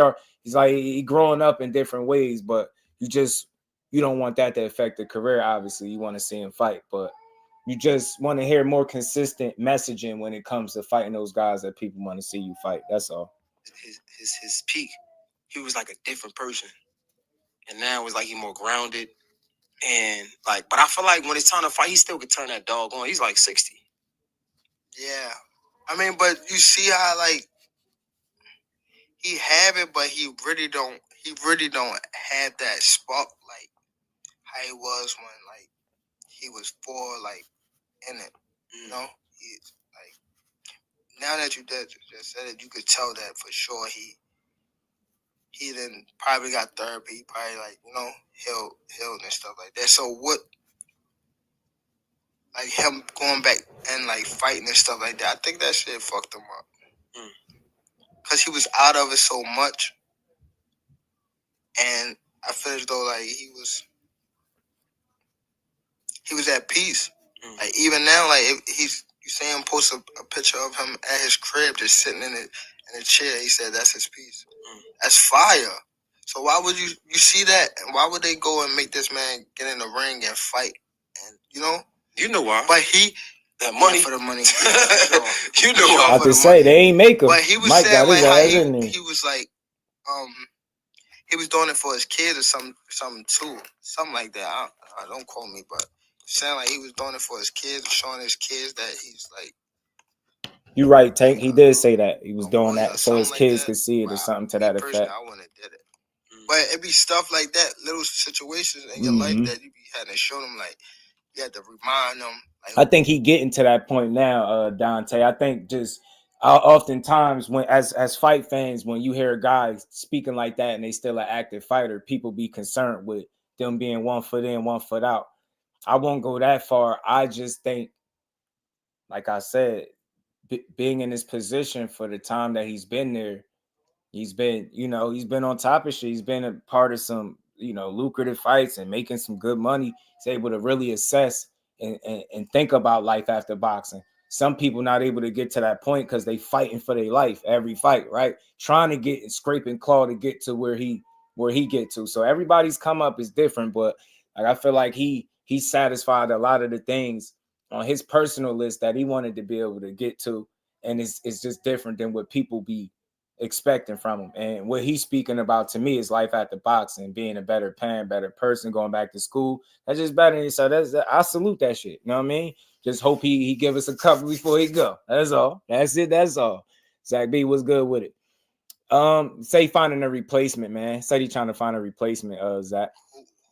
like, he growing up in different ways, but you don't want that to affect the career. Obviously, you want to see him fight, but you just want to hear more consistent messaging when it comes to fighting those guys that people want to see you fight. That's all. His peak, he was like a different person, and now it's like he's more grounded. And like, but I feel like when it's time to fight, he still could turn that dog on. He's like 60. Yeah, I mean, but you see how like he have it, but he really don't have that spark like how he was when like he was like in it. He's like, now that you just said it, you could tell that for sure he then probably got therapy. He probably like, you know, healed and stuff like that. So what, like him going back and like fighting and stuff like that, I think that shit fucked him up. Cause he was out of it so much. And I feel as though like he was at peace. Like even now, like if you see him post a picture of him at his crib just sitting in a chair, he said that's his peace. That's fire. So why would you see that, and why would they go and make this man get in the ring and fight? And you know why? But that money for the money. You know why? I have to say they ain't make him. But he was Mike saying got his like ass how in there. he was like he was doing it for his kids or something too, something like that. I don't quote me, but saying like he was doing it for his kids, showing his kids that he's like. You right, Tank. He did say that he was doing that so his like kids that. could see it or something to that effect. I wouldn't have did it. But it be stuff like that, little situations in your life that you be having to show them, like you had to remind them. Like, I think he getting to that point now, Dante. I think just oftentimes when as fight fans, when you hear a guy speaking like that and they still an active fighter, people be concerned with them being 1 foot in, 1 foot out. I won't go that far. I just think, like I said, being in this position for the time that he's been there, he's been on top of shit. He's been a part of some, lucrative fights and making some good money. He's able to really assess and think about life after boxing. Some people not able to get to that point because they fighting for their life every fight, right? Trying to get and scrape and claw to get to where he get to. So everybody's come up is different, but like I feel like he satisfied a lot of the things on his personal list that he wanted to be able to get to, and it's just different than what people be expecting from him. And what he's speaking about to me is life after boxing, being a better parent, better person, going back to school. That's just better. So I salute that shit. You know what I mean? Just hope he give us a couple before he go. That's all. That's it. That's all. Zach B, what's good with it? Say finding a replacement, man. Said he trying to find a replacement, Zach.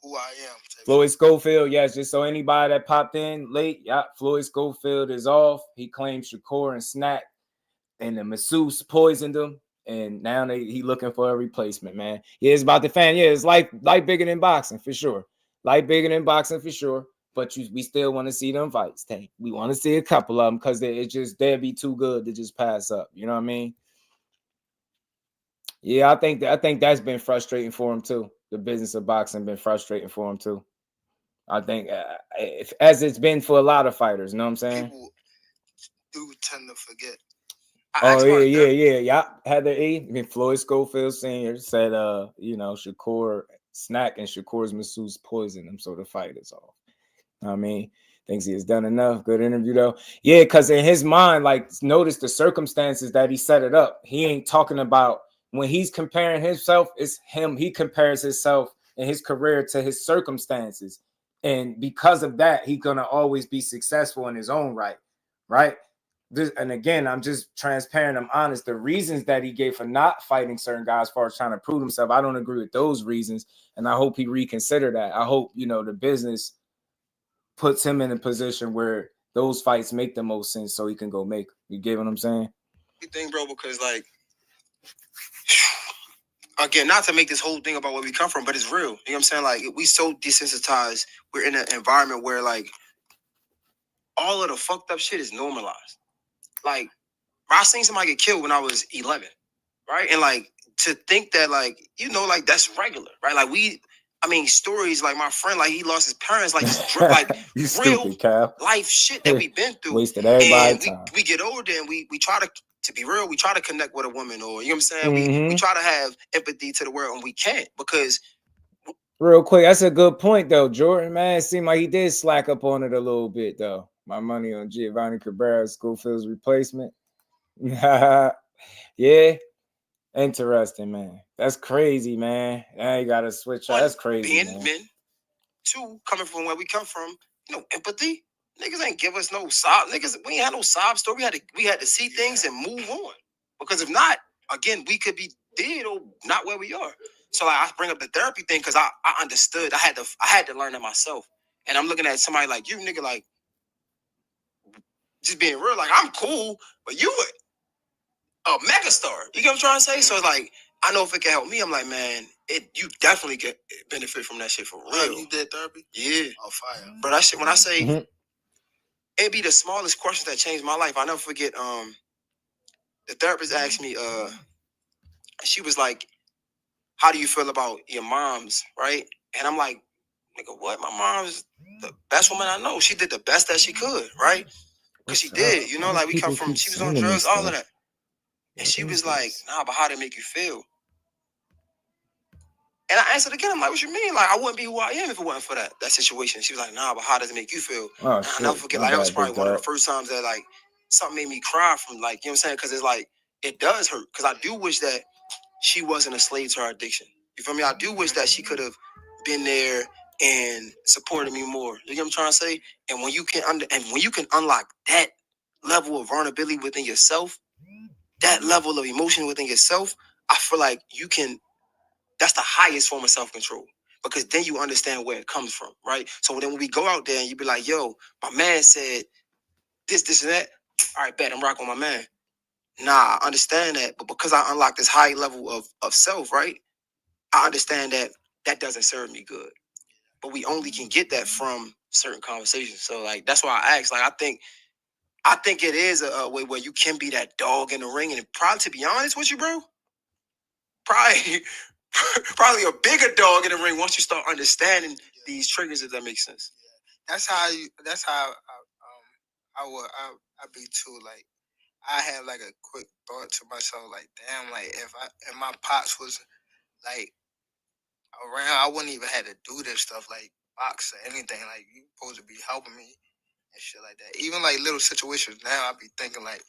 Who I am. Floyd Scofield, yes, just so anybody that popped in late, yeah, Floyd Scofield is off. He claimed Shakur and SNAC and the masseuse poisoned him. And now he looking for a replacement, man. Yeah, it's about the fan. Yeah, it's life bigger than boxing for sure. Life bigger than boxing for sure. But we still want to see them fights, Tank. We want to see a couple of them because they'd be too good to just pass up. You know what I mean? Yeah, I think that's been frustrating for him too. The business of boxing been frustrating for him too. I think as it's been for a lot of fighters. You know what I'm saying? People do tend to forget. Yeah. Heather E. I mean, Floyd Scofield Sr. said, Shakur, SNAC and Shakur's masseuse poisoned him, so the fight is off. I mean, thinks he has done enough. Good interview, though. Yeah, because in his mind, like, notice the circumstances that he set it up. He ain't talking about when he's comparing himself, it's him. He compares himself and his career to his circumstances. And because of that, he's going to always be successful in his own right? And again, I'm just transparent. I'm honest. The reasons that he gave for not fighting certain guys as far as trying to prove himself, I don't agree with those reasons. And I hope he reconsider that. I hope, the business puts him in a position where those fights make the most sense so he can go make them. You get what I'm saying? You think, bro, because like, again, not to make this whole thing about where we come from, but it's real. You know what I'm saying? Like, we so desensitized. We're in an environment where like all of the fucked up shit is normalized. Like, I seen somebody get killed when I was 11, right? And like, to think that like, like that's regular, right? Like stories like my friend, like he lost his parents, like just like you real stupid, Cal. life shit that we've been through. Wasted everybody's time. We get older and we try to be real, we try to connect with a woman, or you know what I'm saying? Mm-hmm. We try to have empathy to the world, and we can't because. Real quick, that's a good point though, Jordan. Man, it seemed like he did slack up on it a little bit though. My money on Giovanni Cabrera, Scofield's replacement. Yeah, interesting, man. That's crazy, man. Now you gotta switch out. That's crazy, being men, too, coming from where we come from, empathy. Niggas ain't give us no sob. Niggas, we ain't had no sob story. We had to see things and move on. Because if not, again, we could be dead or not where we are. So like, I bring up the therapy thing because I understood. I had to learn it myself. And I'm looking at somebody like you, nigga, like just being real. Like I'm cool, but you a megastar. You get what I'm trying to say? So it's like I know if it can help me, I'm like, man, you definitely get benefit from that shit for real. You did therapy? Yeah. Oh, fire. But that shit, when I say Mhm. it'd be the smallest questions that changed my life. I'll never forget. The therapist asked me, she was like, "How do you feel about your moms?" Right? And I'm like, "Nigga, what? My mom's the best woman I know. She did the best that she could, right? Because she did. You know, like we come from. She was on drugs, all of that. And she was like, "Nah, but how did it make you feel?" And I answered again. I'm like, "What you mean? Like I wouldn't be who I am if it wasn't for that situation." She was like, "Nah, but how does it make you feel?" Oh, And I'll never forget. Like that was probably one of the first times that like something made me cry from like, you know what I'm saying? Because it's like it does hurt. Because I do wish that she wasn't a slave to her addiction. You feel me? I do wish that she could have been there and supported me more. You get what I'm trying to say? And when you can unlock that level of vulnerability within yourself, that level of emotion within yourself, I feel like that's the highest form of self-control. Because then you understand where it comes from, right? So then when we go out there and you be like, yo, my man said this, and that. All right, bet I'm rocking with my man. Nah, I understand that. But because I unlocked this high level of self, right? I understand that doesn't serve me good. But we only can get that from certain conversations. So like that's why I asked. Like I think it is a way where you can be that dog in the ring. And probably, to be honest with you, bro, probably a bigger dog in the ring once you start understanding these triggers, if that makes sense. That's how I be too. Like I had like a quick thought to myself, like, damn, like if my pops was like around, I wouldn't even have to do this stuff like box or anything. Like you supposed to be helping me and shit like that. Even like little situations now, I be thinking like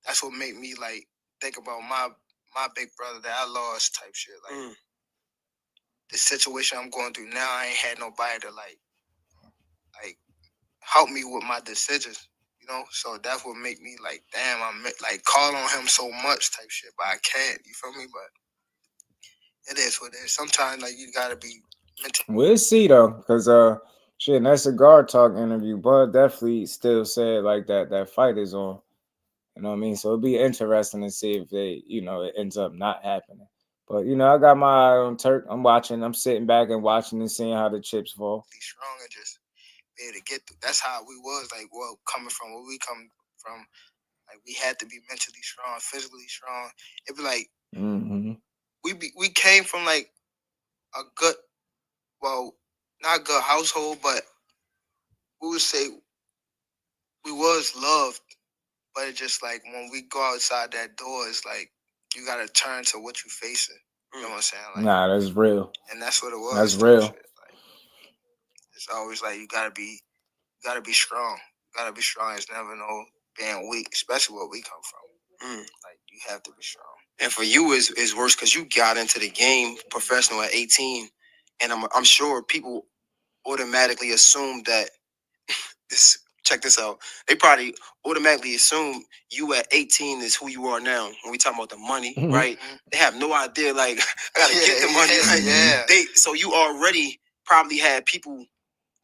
that's what make me like think about my big brother that I lost type shit. Like the situation I'm going through now, I ain't had nobody to like help me with my decisions. You know, so that's what make me like, damn, I'm like call on him so much type shit, but I can't. You feel me? But it is what it is. Sometimes like you gotta be mental. We'll see though, because shit, in that cigar talk interview, Bud definitely still said like that fight is on. You know what I mean? So it'd be interesting to see if it ends up not happening. But I got my eye on Turk. I'm watching. I'm sitting back and watching and seeing how the chips fall. Be strong and just be able to get through. That's how we was like. Well, coming from where we come from, like we had to be mentally strong, physically strong. It'd be like we came from like a good, well, not good household, but we would say we was loved. But it's just like when we go outside that door, it's like you gotta turn to what you facing. You know what I'm saying? Like, nah, that's real. And that's what it was. That's real. Like, it's always like you gotta be strong. You gotta be strong. It's never no being weak, especially where we come from. Like you have to be strong. And for you, is worse because you got into the game professional at 18, and I'm sure people automatically assume that this. Check this out. They probably automatically assume you at 18 is who you are now. When we talk about the money, right? They have no idea. Like I gotta get the money. Like, so you already probably had people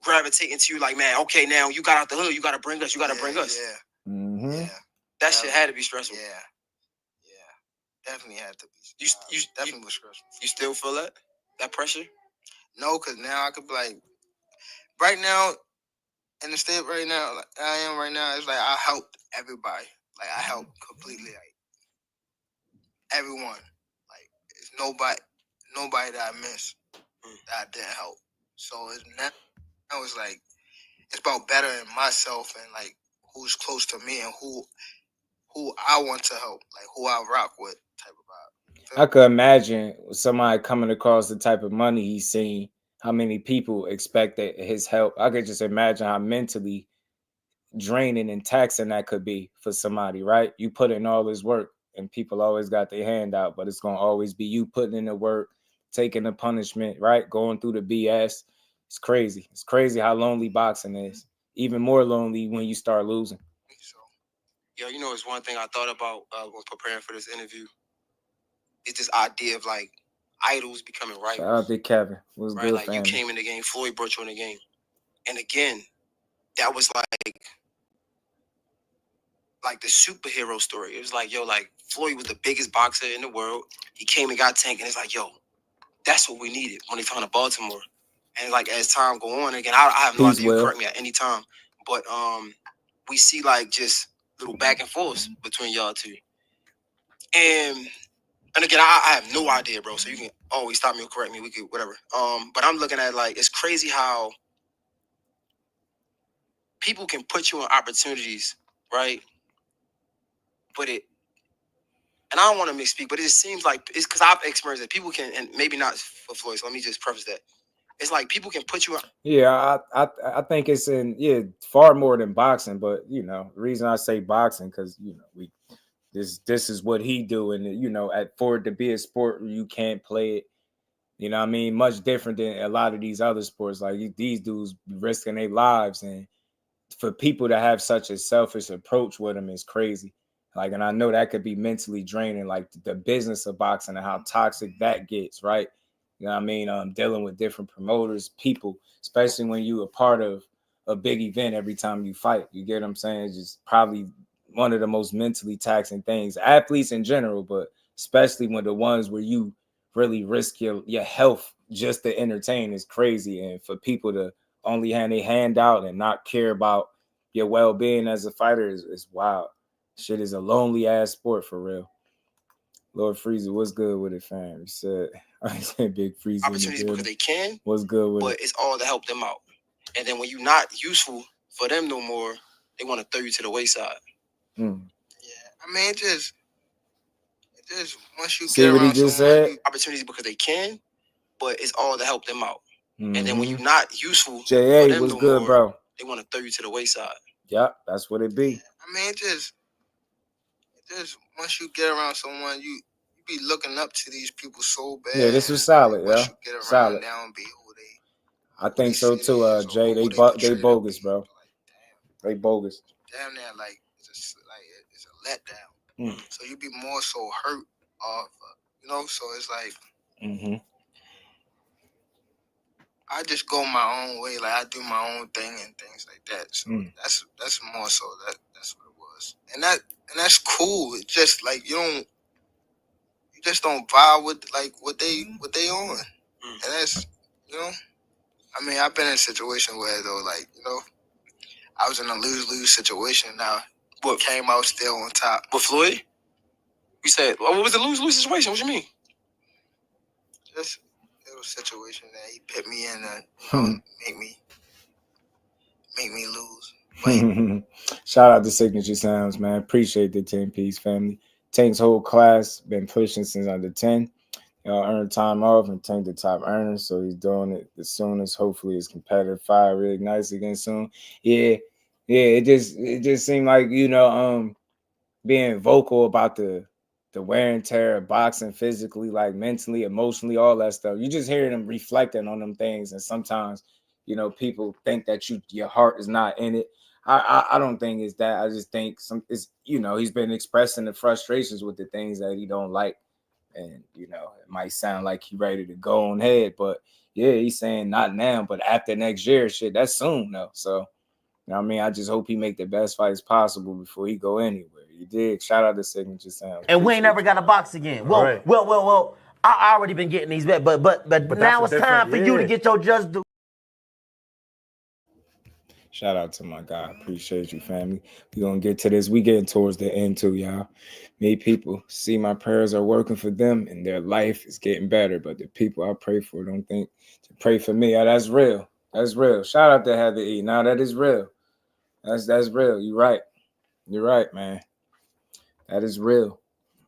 gravitating to you. Like, man, okay, now you got out the hood. You gotta bring us. You gotta bring us. Yeah. That shit had to be stressful. Yeah. Definitely had to be. You definitely was stressful. You still feel that pressure? No, because now I could be like, right now, in the state right now, like I am right now, it's like I helped everybody. Like I helped completely, like everyone. Like it's nobody that I miss that I didn't help. So it's now it's like it's about bettering myself and like who's close to me and who I want to help, like who I rock with type of vibe. I could imagine somebody coming across the type of money he's seen, how many people expected his help. I could just imagine how mentally draining and taxing that could be for somebody, right? You put in all this work and people always got their hand out, but it's going to always be you putting in the work, taking the punishment, right? Going through the BS. It's crazy. It's crazy how lonely boxing is. Even more lonely when you start losing. Yo, it's one thing I thought about when preparing for this interview. It's this idea of like idols becoming rivals. Shout out to Kevin. What's right? good, Like family? you came in the game, Floyd brought you in the game. And again, that was like the superhero story. It was like, yo, like Floyd was the biggest boxer in the world. he came and got Tank, and it's like, yo, that's what we needed when they found to Baltimore. And like as time go on, again, I have no idea. Correct me at any time, but we see like just little back and forth between y'all two. And again, I have no idea, bro. So you can always stop me or correct me. We could whatever. But I'm looking at like it's crazy how people can put you in opportunities, right? But and I don't want to misspeak, but it just seems like it's because I've experienced that people can, and maybe not for Floyd. So let me just preface that. It's like people can put you. Yeah, I think it's far more than boxing, but you know, the reason I say boxing because you know this is what he do, and you know, for it to be a sport where you can't play it, you know what I mean, much different than a lot of these other sports. Like these dudes risking their lives, and for people to have such a selfish approach with them is crazy. Like, and I know that could be mentally draining, like the business of boxing and how toxic that gets, right? You know what I mean? Dealing with different promoters, people, especially when you a part of a big event every time you fight. You get what I'm saying? It's just probably one of the most mentally taxing things. Athletes in general, but especially when the ones where you really risk your health just to entertain is crazy. And for people to only hand a hand out and not care about your well-being as a fighter is wild. Shit is a lonely ass sport for real. Lord Freezer, what's good with it, fam? He said, I said Big Freezer. Opportunities because they can. What's good with but it? It's all to help them out. And then when you're not useful for them no more, they want to throw you to the wayside. Yeah, I mean, it just once you see get what he around just someone, said? Opportunities because they can, but it's all to help them out. And then when you're not useful for J.A. them was no good, more, bro. they want to throw you to the wayside. Yep, that's what it be. Yeah, I mean, it just once you get around someone, you be looking up to these people so bad. Yeah, this was solid, once yeah. you get around Solid. now and be who they. I think so too, Jay. They bogus, bro. Like, they bogus. Damn near like it's a letdown. So you be more so hurt off, you know. So it's like, I just go my own way, like I do my own thing and things like that. So that's more so that's what it was, and that's cool. It's just like you just don't vibe with like what they on, and that's I mean, I've been in a situation where though, like I was in a lose situation. Now, what came out still on top? With Floyd, you said, what was the lose situation? What you mean? Just it was a situation that he put me in to make me lose. Shout out to Signature Sounds, man. Appreciate the 10-piece family. Tank's whole class been pushing since under 10. Y'all earned time off and Tank the top earner, so he's doing it the soonest. Hopefully his competitive fire reignites again soon. Yeah. It just seemed like, being vocal about the wear and tear of boxing physically, like mentally, emotionally, all that stuff. You just hearing them reflecting on them things. And sometimes, people think that your heart is not in it. I don't think it's that. I just think he's been expressing the frustrations with the things that he don't like. And, it might sound like he ready to go on ahead, but yeah, he's saying not now, but after next year, shit, that's soon though. So, you know what I mean? I just hope he make the best fights possible before he go anywhere. You did. Shout out to Signature Sounds. And we ain't never got to box again. Well, Right. well. I already been getting these bet, but now it's time for you to get your just due. Shout out to my guy. Appreciate you, family. We gonna get to this. We getting towards the end too, y'all. Many people see my prayers are working for them and their life is getting better. But the people I pray for don't think to pray for me. That's real. That's real. Shout out to Heather E. Now that is real. That's real. You're right. You're right, man. That is real.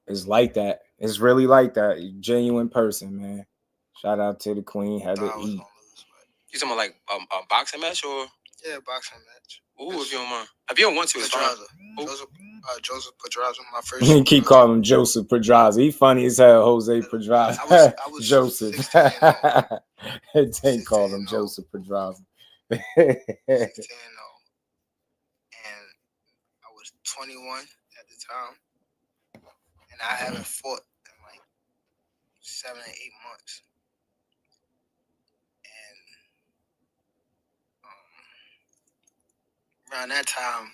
It's like that. It's really like that. You genuine person, man. Shout out to the Queen, Heather E. You talking about like a boxing match or? Yeah, boxing match. Ooh, if you don't mind. If you don't want to, it's fine. Joseph Pedraza, my first. You keep calling him Joseph Pedraza. He funny as hell, Jose Pedraza. I was Joseph. 16 They call him Joseph Pedraza. 16 and I was 21 at the time, and I haven't fought in like 7 or 8 months. And around that time,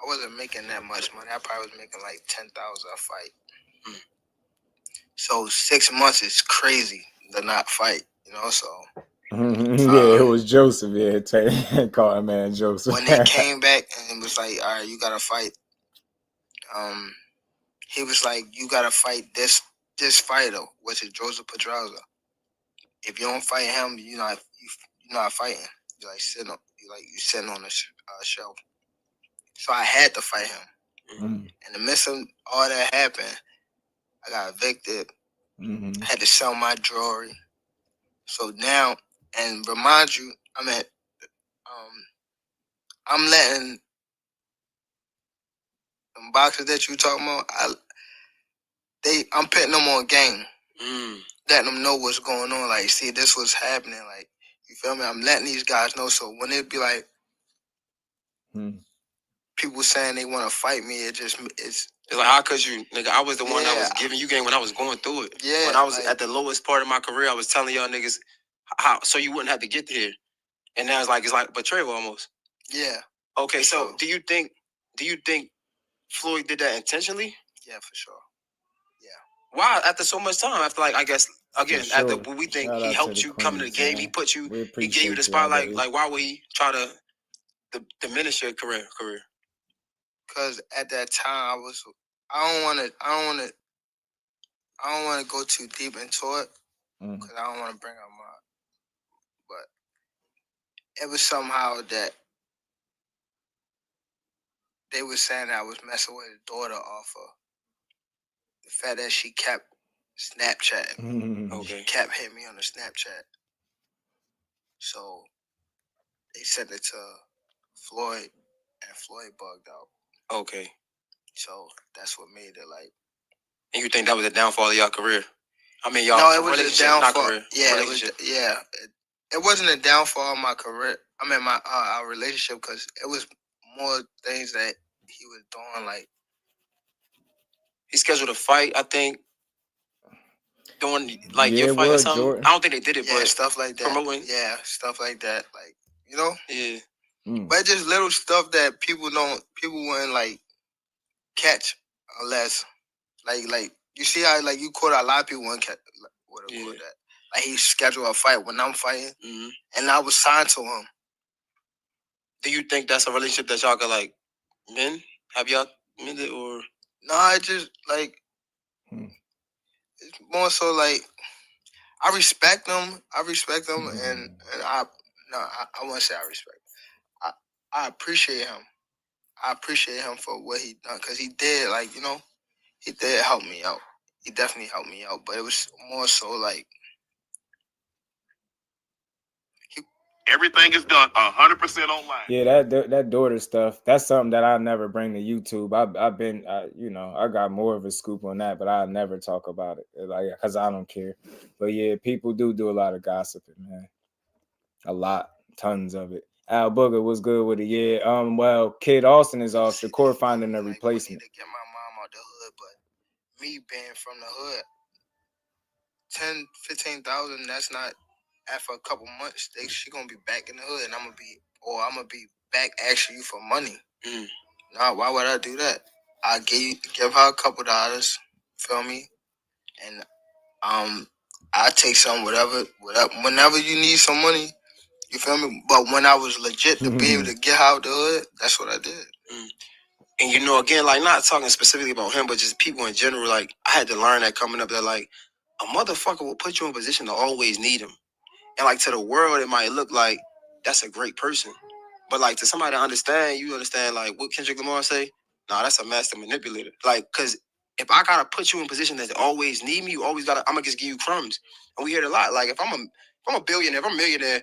I wasn't making that much money. I probably was making like $10,000 a fight. So 6 months is crazy to not fight, you know. So yeah, it was Joseph. Yeah, call him man Joseph. when they came back and it was like, all right, you gotta fight. He was like, you gotta fight this fighter, which is Joseph Pedraza. If you don't fight him, you're not fighting. You're like sitting on the shelf. So I had to fight him. In the midst of all that happened, I got evicted. I had to sell my jewelry. So now, and remind you, I'm letting them boxers that you talking about. I'm putting them on game, letting them know what's going on. Like, see, this was happening. Like, you feel me? I'm letting these guys know. So when it be like people saying they want to fight me, it's like, how could you, nigga? I was the one that was giving you game when I was going through it. Yeah, when I was at the lowest part of my career, I was telling y'all niggas how so you wouldn't have to get here. And now it's like betrayal almost. Yeah. Okay, so do you think Floyd did that intentionally? Yeah, for sure. Yeah. Why? After so much time, after like I guess again, Sure. after we think Shout he out helped to the you come to the Queens, game, man. he gave you the spotlight. Like, why would he try to diminish your career? Because at that time I don't want to go too deep into it because I don't want to bring up but it was somehow that they were saying that I was messing with his daughter off of the fact that she kept Snapchatting. Okay. She kept hitting me on the Snapchat. So they sent it to Floyd, and Floyd bugged out. Okay. So that's what made it like. And you think that was a downfall of your career? I mean, y'all. No, it was a downfall. Not career. Yeah, it wasn't a downfall of my career. I mean, my our relationship, because it was more things that he was doing. Like he scheduled a fight, I think. Doing like your fight or something. Jordan. I don't think they did it, but stuff like that. Promoting. Yeah, stuff like that. Like, you know. Yeah. But just little stuff that people wouldn't like catch unless like you see how like you caught a lot of people wouldn't catch caught that. Like he scheduled a fight when I'm fighting, and I was signed to him. Do you think that's a relationship that y'all could like mend? Have y'all mended or? No, I just like it's more so like I respect them. And I won't say I respect him. I appreciate him. I appreciate him for what he done because he did he did help me out. He definitely helped me out, but it was more so like everything is done 100% online. Yeah, that daughter stuff. That's something that I never bring to YouTube. I got more of a scoop on that, but I'll never talk about it, like because I don't care. But yeah, people do a lot of gossiping, man. A lot, tons of it. Al Booger was good with it. Yeah. Well, Kid Austin is off. Shakur finding a replacement. To get my mom out the hood, but me being from the hood, 10, 15,000. That's not. After a couple months, she gonna be back in the hood, and I'm gonna be back asking you for money. Nah, why would I do that? I give her a couple dollars, feel me, and I take some whatever. Whenever you need some money, you feel me. But when I was legit to be able to get her out the hood, that's what I did. And again, like not talking specifically about him, but just people in general. Like I had to learn that coming up that like a motherfucker will put you in a position to always need him. And like to the world, it might look like that's a great person. But like to somebody to understand, you understand like what Kendrick Lamar say? Nah, that's a master manipulator. Like, cause if I gotta put you in a position that always need me, you always gotta, I'm gonna just give you crumbs. And we hear it a lot. Like if I'm a billionaire, if I'm a millionaire,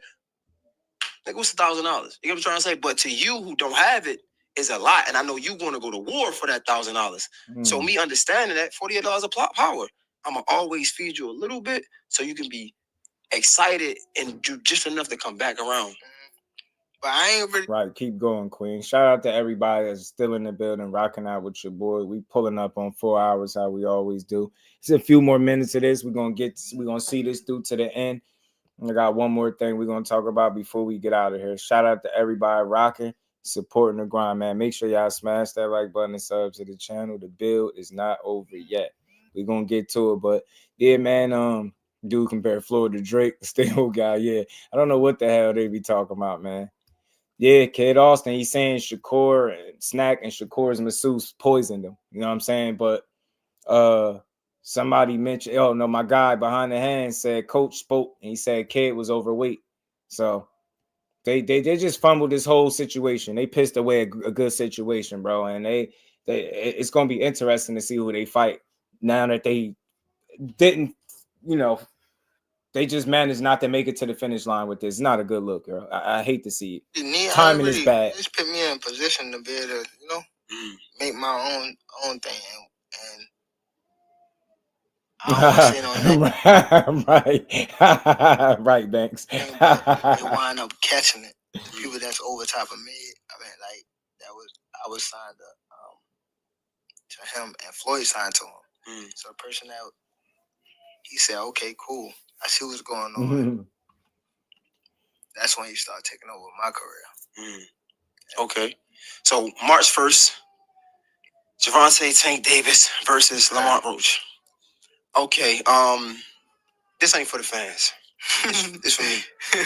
like what's $1,000? You know what I'm trying to say? But to you who don't have it, is a lot. And I know you gonna go to war for that $1,000. So me understanding that $48 of power, I'm gonna always feed you a little bit so you can be excited and do just enough to come back around. But I ain't really right. Keep going, Queen. Shout out to everybody that's still in the building, rocking out with your boy. We pulling up on 4 hours, how we always do. It's a few more minutes of this. We're gonna see this through to the end. I got one more thing we're gonna talk about before we get out of here. Shout out to everybody rocking, supporting the grind, man. Make sure y'all smash that like button and sub to the channel. The build is not over yet. we're gonna get to it. But yeah, man, dude compared Floyd to Drake, the stay-old guy. Yeah, I don't know what the hell they be talking about, man. Yeah, Kid Austin, he's saying Shakur and SNAC and Shakur's masseuse poisoned him. You know what I'm saying? But somebody mentioned, oh no, my guy behind the hand said Coach spoke and he said Kid was overweight. So they just fumbled this whole situation. They pissed away a good situation, bro. And it's gonna be interesting to see who they fight now that they didn't, they just managed not to make it to the finish line with this. It's not a good look, girl. I hate to see it. Timing is bad. Just put me in a position to be able to, make my own thing. And I don't want to say no Right. Right, Banks. they wind up catching it. The people that's over top of me, I mean, like, I was signed to him and Floyd signed to him. So the person that, he said, okay, cool. I see what's going on. That's when you start taking over my career. Okay. So March 1st, Gervonta Tank Davis versus Lamont Roach. Okay, this ain't for the fans. This for me.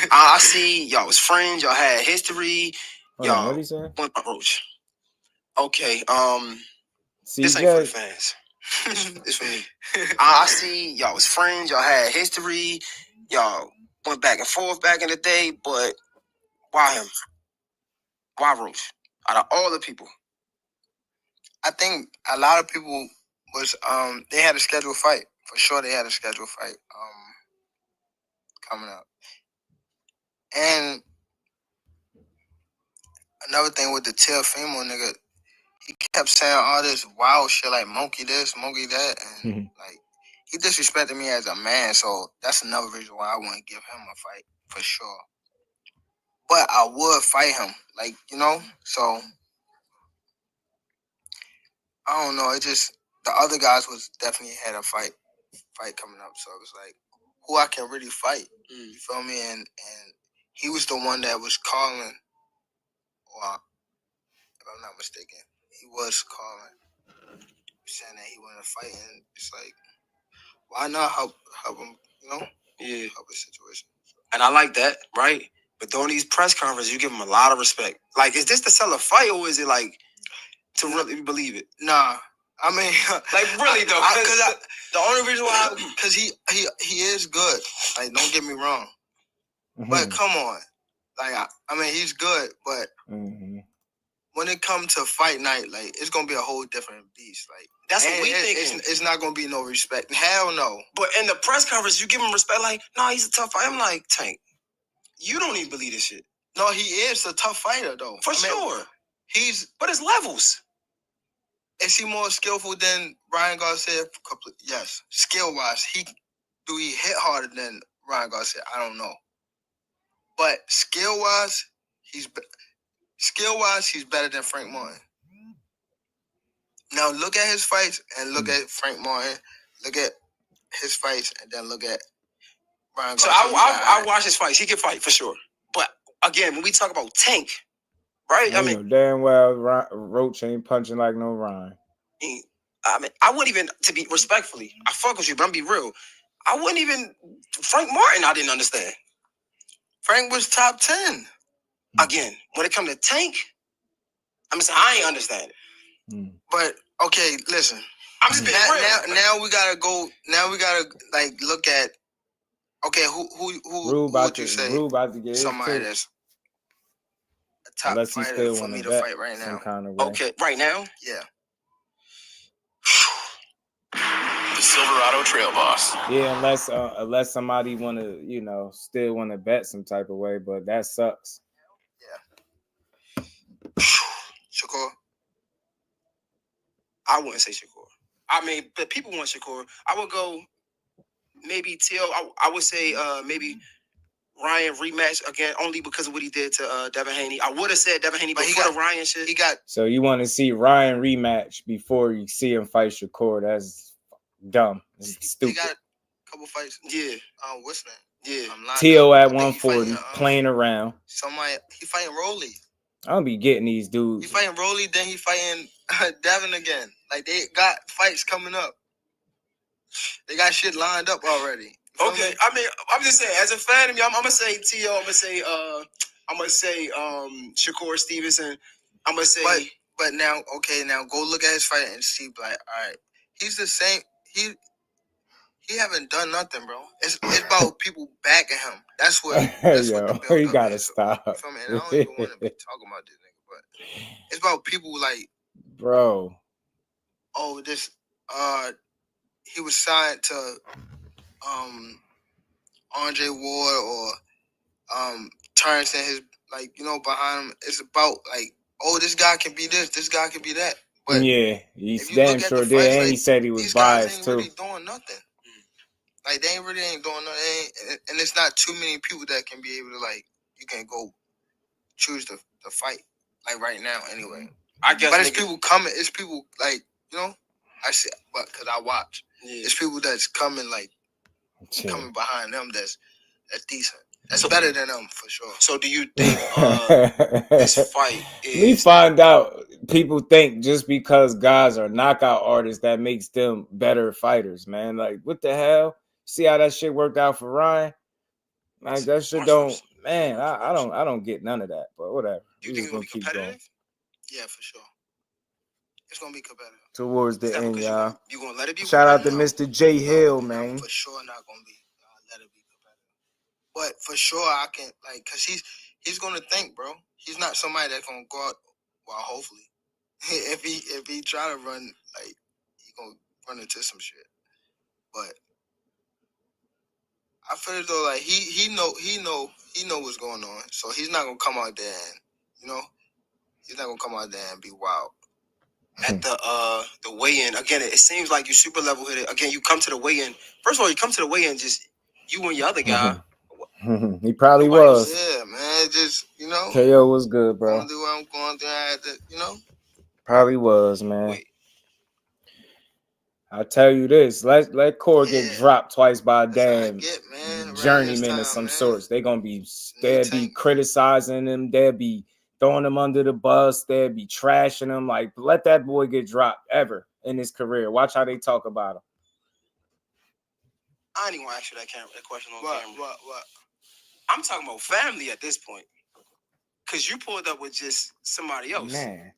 I see y'all was friends, y'all had history. Y'all what he said? Lamont Roach. Okay, CJ. This ain't for the fans. This for me. I see y'all was friends, y'all had history, y'all went back and forth back in the day, but why him? Why Roach? Out of all the people. I think a lot of people was they had a scheduled fight. For sure they had a scheduled fight coming up. And another thing with the Teofimo nigga, he kept saying all this wild shit like monkey this, monkey that, and like he disrespected me as a man, so that's another reason why I wouldn't give him a fight for sure. But I would fight him, like, so I don't know. It just the other guys was definitely had a fight coming up, so it was like who I can really fight. You feel me? And he was the one that was calling, or if I'm not mistaken, he was calling, saying that he wanted to fight, and it's like, why not help him? Yeah, help his situation. And I like that, right? But during these press conferences, you give him a lot of respect. Like, is this to sell a fight, or is it like to really believe it? Nah, I mean, like really though, because the only reason why, because he is good. Like, don't get me wrong, but come on, like I mean, he's good, but when it comes to fight night, like it's gonna be a whole different beast. Like that's what we thinking. It's not gonna be no respect. Hell no. But in the press conference, you give him respect. Like, no, he's a tough fighter. I'm like, Tank, you don't even believe this shit. No, he is a tough fighter though. For sure. But it's levels. Is he more skillful than Ryan Garcia? Yes. Skill-wise, do he hit harder than Ryan Garcia? I don't know. But skill-wise, he's better than Frank Martin. Now look at his fights and look at Frank Martin. Look at his fights and then look at Ryan Garcia. So I watch his fights. He can fight for sure. But again, when we talk about Tank, right? I mean, damn well Roach ain't punching like no Ryan. I mean, I wouldn't even, to be respectfully, I fuck with you, but I'm be real. I wouldn't even, Frank Martin, I didn't understand. Frank was top 10. Again, when it comes to Tank, I'm saying I ain't understand it. But okay, listen. I'm just being real. Now we gotta go. Now we gotta like look at. Okay, who would you say? About to get somebody that's a top unless he fighter still for me to bet fight right now. Some kind of way. Okay, right now? Yeah. The Silverado Trail Boss. Yeah, unless somebody still wanna bet some type of way, but that sucks. Yeah. Shakur. I wouldn't say Shakur. I mean, but people want Shakur. I would go maybe I would say maybe Ryan rematch again, only because of what he did to Devin Haney. I would have said Devin Haney before the Ryan shit. So you want to see Ryan rematch before you see him fight Shakur? That's dumb. It's stupid. He got a couple fights. Yeah. What's that? Yeah. T.O. at 140, playing around. He fighting Rolly. I don't be getting these dudes. He fighting Rolly, then he fighting Devin again. Like, they got fights coming up. They got shit lined up already. Okay, I mean, I'm just saying, as a fan of me, I'm gonna say T.O., I'm gonna say Shakur Stevenson. I'm gonna say but now go look at his fight and see, like, all right, he's the same. He haven't done nothing, bro. It's about people backing him. That's what the build you gotta is. stop. You feel me? And I don't even want to be talking about this nigga, but it's about people like, bro. Oh, this he was signed to Andre Ward or Terence and his, like, you know, behind him. It's about like, oh, this guy can be this guy can be that. But yeah, he's damn sure did, and he said he was biased too. Really doing nothing. Like, they ain't doing nothing, and it's not too many people that can be able to, like, you can go choose the fight, like, right now anyway. I guess, but it's people coming. It's people, like, you know, I see, but because I watch, it's people that's coming, like, coming behind them that's decent. That's better than them for sure. So do you think this fight is? We find out people think just because guys are knockout artists that makes them better fighters, man. Like, what the hell? See how that shit worked out for Ryan? Like, that shit don't, man. I don't get none of that. But whatever. Do you think it's gonna be competitive? Yeah, for sure. It's gonna be competitive. Towards the end, y'all. You gonna let it be? Shout out to Mr. J Hill, man. For sure, not gonna be. Let it be competitive. But for sure, I can, like, cause he's gonna think, bro. He's not somebody that's gonna go out. Well, hopefully, if he try to run, like, he gonna run into some shit. But I feel as though, like, he know what's going on. So he's not gonna come out there and, you know, he's not gonna come out there and be wild. At the weigh-in, again, it seems like you super level-headed. Again, you come to the weigh-in. First of all, you come to the weigh-in just you and your other guy. He probably was. Yeah, man. Just, you know. KO was good, bro. Going through what I'm going through, I had to, you know. Probably was, man. I'll tell you this. Let Core get dropped twice by a damn journeyman of some sorts. They'll be criticizing him. They'll be throwing him under the bus. They'll be trashing him. Like, let that boy get dropped ever in his career. Watch how they talk about him. I ain't even want to ask you that question on camera. What? I'm talking about family at this point. Because you pulled up with just somebody else. Man.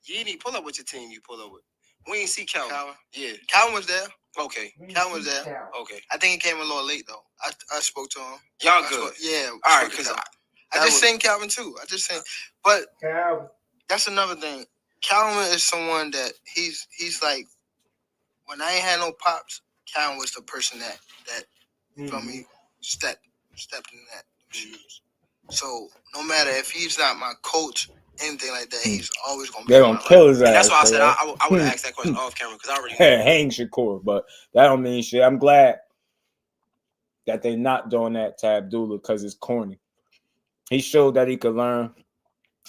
You didn't even pull up with your team you pulled up with. We ain't see Calvin. Yeah. Calvin was there. Okay. Calvin was there. Okay. I think he came a little late, though. I spoke to him. Y'all good? Yeah. All right, because I just seen Calvin, too. But Calvin. That's another thing. Calvin is someone that he's like, when I ain't had no pops, Calvin was the person that from me, stepped in that shoes. So no matter if he's not my coach, anything like that, he's always gonna be. They're gonna kill his ass. And that's why I said I would ask that question off camera because I already hang Shakur, but that don't mean shit. I'm glad that they not doing that to Abdullah because it's corny. He showed that he could learn.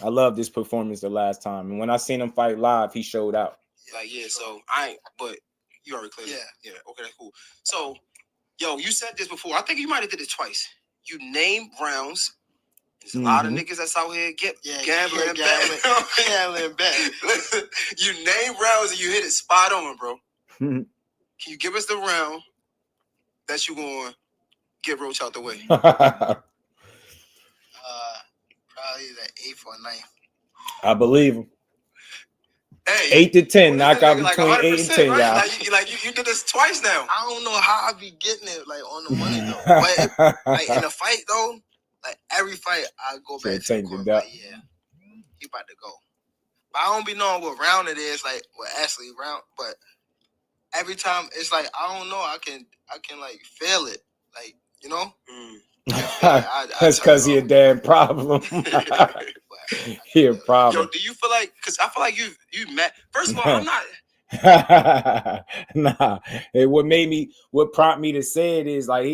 I loved his performance the last time, and when I seen him fight live, he showed out. Like, so I ain't, but you already cleared it. Yeah. Okay, that's cool. So, yo, you said this before. I think you might have did it twice. You name rounds. There's a lot of niggas that's out here gambling and betting. You name rounds and you hit it spot on, bro. Can you give us the round that you gonna get Roach out the way? Probably the 8th or 9th. I believe him. Hey, 8 to 10, knockout between like 8 and 10, right? y'all. You did this twice now. I don't know how I be getting it, like, on the money though. But like in a fight though, like every fight I go back to the court, like, yeah, he about to go. But I don't be knowing what round it is, like what Ashley round. But every time it's like I don't know, I can like feel it, like, you know. That's because he a damn problem. He a problem. Yo, do you feel like? Because I feel like you met. First of all, I'm not. Nah. What prompted me to say it is like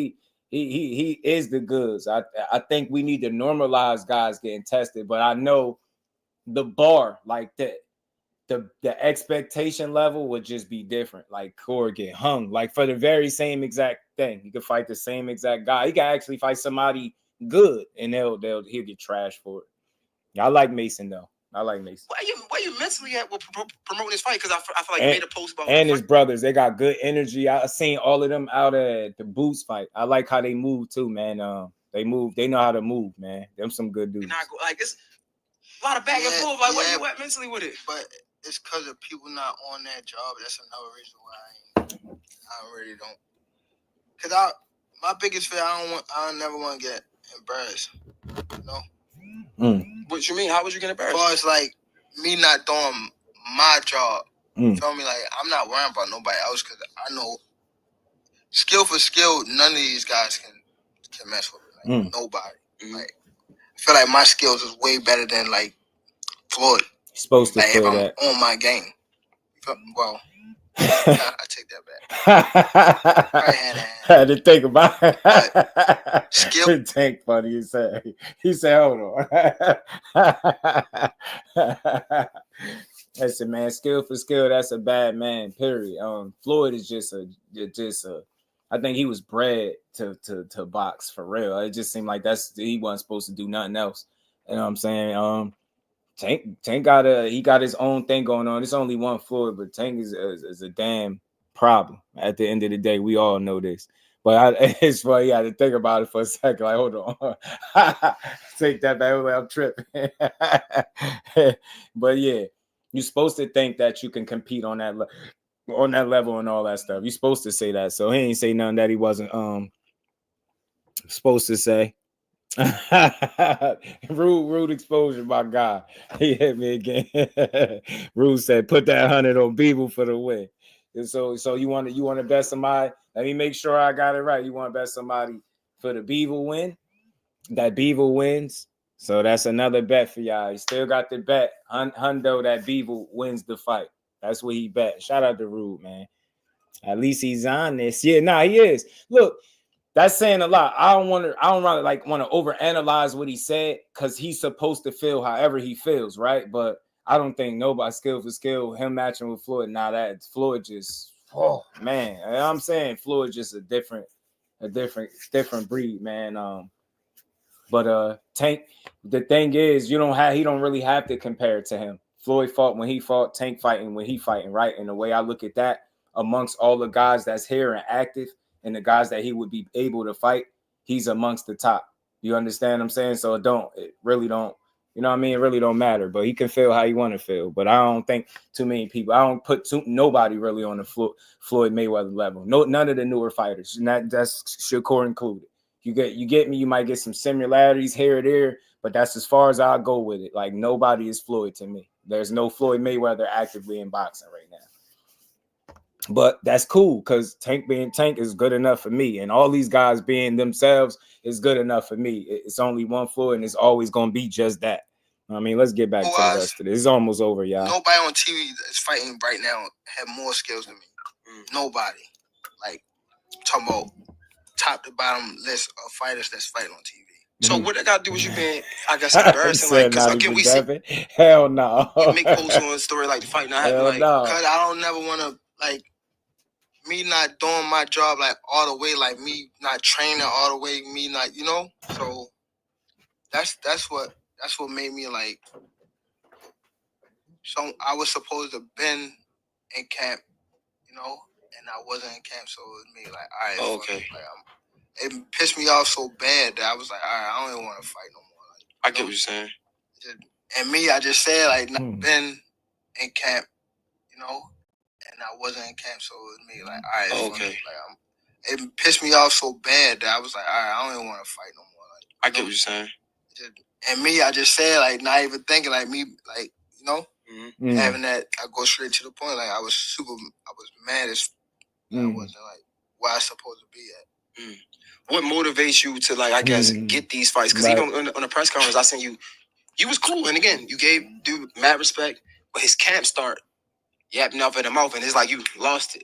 he is the goods. I think we need to normalize guys getting tested, but I know the bar, like the expectation level would just be different. Like Core get hung, like for the very same exact thing. He could fight the same exact guy. He can actually fight somebody good, and he'll get trashed for it. I like Mason though. I like Mason. Where you mentally at with promoting this fight? Because I feel like And, you made a post about and his brothers. They got good energy. I seen all of them out at the Boots fight. I like how they move too, man. They move. They know how to move, man. Them some good dudes. Like it's a lot of back and forth. Like where you at mentally with it? But it's because of people not on that job. That's another reason why I really don't. Cause my biggest fear, I never want to get embarrassed. You know. What you mean? How would you get embarrassed? As far as like me not doing my job. You feel me? Like I'm not worrying about nobody else because I know skill for skill, none of these guys can mess with me. Like, nobody. Like I feel like my skills is way better than like Floyd. You're supposed to like feel if I'm that. on my game. Well, I take that back. Had to think about it. Skill. Tank funny. He said, hold on. Listen, man, skill for skill, that's a bad man, period. Floyd is just a I think he was bred to box for real. It just seemed like he wasn't supposed to do nothing else. You know what I'm saying? Tank got his own thing going on. It's only one Floyd, but Tank is a damn problem. At the end of the day, we all know this. But it's funny. You had to think about it for a second. Like, hold on, take that back. I'm tripping. But yeah, you're supposed to think that you can compete on that level and all that stuff. You're supposed to say that. So he ain't say nothing that he wasn't supposed to say. rude exposure, my guy. He hit me again. Rude said, "Put that 100 on Beeble for the win." And so you want to bet somebody? Let me make sure I got it right. You want to bet somebody for the Beeble win? That Beeble wins. So that's another bet for y'all. He still got the bet. Hundo that Beeble wins the fight. That's what he bet. Shout out to Rude, man. At least he's on this. Yeah, he is. Look. That's saying a lot. I don't want to overanalyze what he said because he's supposed to feel however he feels, right? But I don't think nobody skill for skill, him matching with Floyd. Now that Floyd just, oh man, I'm saying Floyd just a different breed, man. But Tank, the thing is, he don't really have to compare it to him. Floyd fought when he fought, Tank fighting when he fighting, right? And the way I look at that, amongst all the guys that's here and active, and the guys that he would be able to fight, he's amongst the top. You understand what I'm saying? So it really don't, you know what I mean? It really don't matter, but he can feel how he want to feel. But I don't think too many people, I don't put nobody really on the Floyd Mayweather level. None of the newer fighters, and that's Shakur included. You get me, you might get some similarities here or there, but that's as far as I'll go with it. Like nobody is Floyd to me. There's no Floyd Mayweather actively in boxing right now. But that's cool because Tank being Tank is good enough for me. And all these guys being themselves is good enough for me. It's only one Floyd and it's always going to be just that. I mean, let's get back to the rest of this. It's almost over, y'all. Nobody on TV that's fighting right now have more skills than me. Nobody. Like, talking about top to bottom list of fighters that's fighting on TV. So what that got to do with you being, I guess, embarrassing? Like, because again, we see hell no. You make posts on a story like the fight not happening. Like, because I don't never want to, like, me not doing my job, like, all the way, like, me not training all the way, me not, you know? So, that's what made me, like, so I was supposed to been in camp, you know, and I wasn't in camp, so it was me, like, all right. Okay. Like, it pissed me off so bad that I was like, all right, I don't even want to fight no more. Like, I get what you're saying. And me, I just said, like, not been in camp, you know, and I wasn't in camp, so it was me, like, all right. Okay. Like, it pissed me off so bad that I was like, all right, I don't even want to fight no more. Like, I get what you're saying. And me, I just said, like, not even thinking, like, me, like, you know, having that, I go straight to the point. Like, I was mad as I wasn't, like, where I was supposed to be at. What motivates you to, like, I guess, get these fights? Because even on the press conference, I seen you was cool. And again, you gave dude mad respect, but his camp start yapping off at the mouth, and it's like you lost it.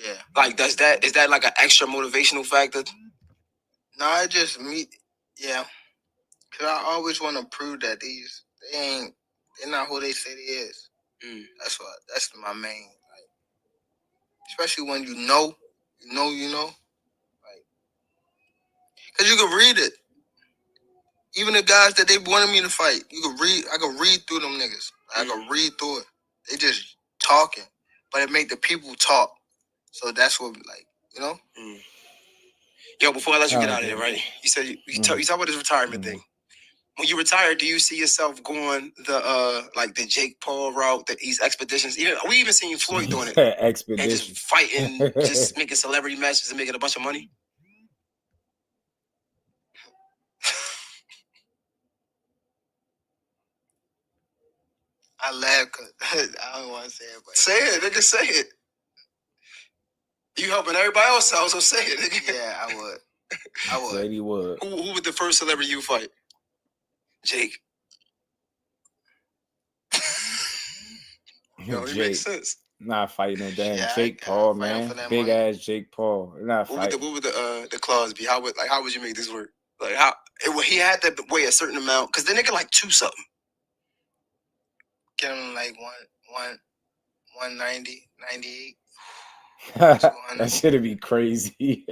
Yeah. Like, is that like an extra motivational factor? No, it just me, yeah. Because I always want to prove that they're not who they say they is. That's my main, like, especially when you know. Like, because you can read it. Even the guys that they wanted me to fight, I could read through them niggas. I could read through it. They just talking, but it make the people talk. So that's what, like, you know. Yo, before I let you get out of there, right? You said you talk about this retirement thing. When you retire, do you see yourself going the Jake Paul route, these expeditions? We even seen Floyd doing it. Expedition. And just fighting, just making celebrity matches and making a bunch of money. I laugh because I don't want to say it, but say it, nigga, say it. You helping everybody else out, so say it, nigga. Yeah, I would. Said he would. Who was the first celebrity you fight? Jake. Yo, it makes sense. Not fighting no damn Jake Paul, man. Big ass Jake Paul. Not fighting. What would the clause be? How would you make this work? Like he had to weigh a certain amount because the nigga like 2 something. Get him like 190, 98. That should be crazy.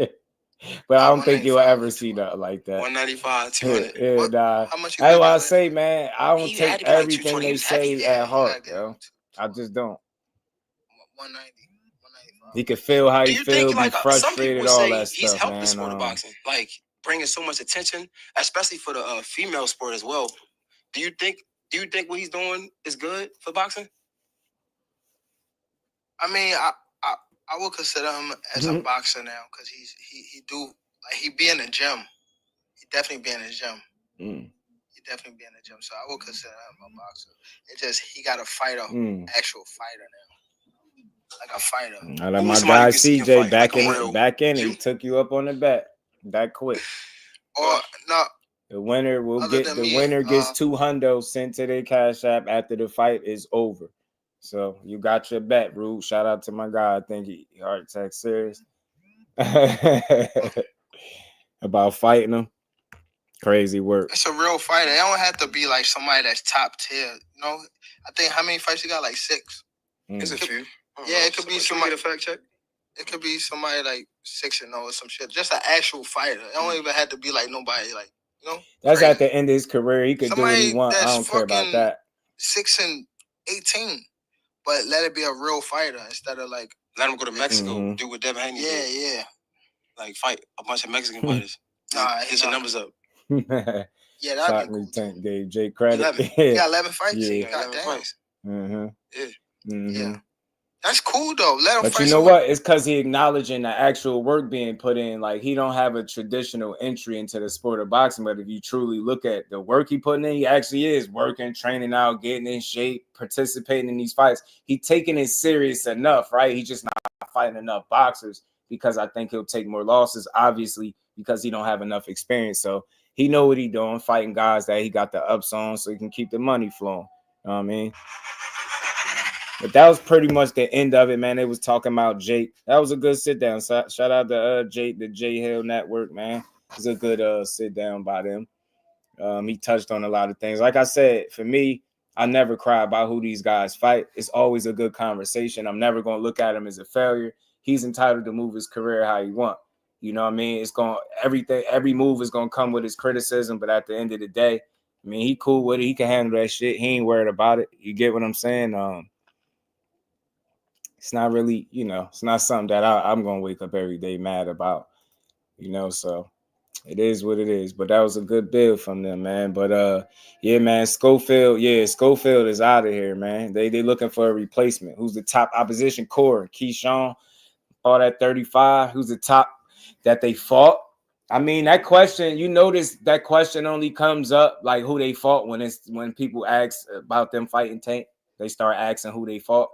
But I don't think you'll ever see that like that. 195, 200. Yeah, nah. That's why I say, man, I don't take everything they say at heart, yo. I just don't. 190. He could feel how he feel, be like, frustrated, all that stuff, he's helped man. the sport of boxing, like bringing so much attention, especially for the female sport as well. Do you think what he's doing is good for boxing? I mean, I would consider him as a boxer now because he be in the gym. He definitely be in the gym. He definitely be in the gym. So I would consider him a boxer. It's just he got to fight a actual fighter now, like a fighter. I like my guy CJ back in. He took you up on the bet that quick. Or no. The winner gets $200 sent to their Cash App after the fight is over. So you got your bet, Rude. Shout out to my guy. I think he heart attack serious about fighting him. Crazy work. It's a real fighter. It don't have to be like somebody that's top tier. You know, I think how many fights he got? Like 6. It's a few. Yeah, it could be somebody. Get a fact check. It could be somebody like 6-0 or some shit. Just an actual fighter. It don't even have to be like nobody like, you know. That's crazy. At the end of his career. He could do what he wants. I don't care about that. 6-18. But let it be a real fighter instead of like let him go to Mexico, do what Devin Haney did. Yeah. Like fight a bunch of Mexican fighters. Get your numbers up. Yeah, that'd be cool. Tank gave Jay credit. 11. He got 11 fights. Yeah. He got 11 fights. Yeah. That's cool though. Let him but fight. You know what? It's because he acknowledging the actual work being put in. Like he don't have a traditional entry into the sport of boxing. But if you truly look at the work he putting in, he actually is working, training out, getting in shape, participating in these fights. He taking it serious enough, right? He's just not fighting enough boxers because I think he'll take more losses, obviously, because he don't have enough experience. So he know what he doing, fighting guys that he got the ups on so he can keep the money flowing. You know what I mean? But that was pretty much the end of it, man. They was talking about Jake. That was a good sit down. So, shout out to Jake, the J Hill Network, man. It was a good sit down by them. He touched on a lot of things. Like I said, for me, I never cry about who these guys fight. It's always a good conversation. I'm never gonna look at him as a failure. He's entitled to move his career how he want. You know what I mean? Every move is gonna come with his criticism, but at the end of the day, I mean, he cool with it. He can handle that shit. He ain't worried about it. You get what I'm saying? It's not really, it's not something that I'm going to wake up every day mad about, so it is what it is. But that was a good build from them, man. But, yeah, man, Scofield is out of here, man. They looking for a replacement. Who's the top opposition core? Keyshawn fought at 35. Who's the top that they fought? I mean, that question, you notice that question only comes up like who they fought when people ask about them fighting Tank. They start asking who they fought.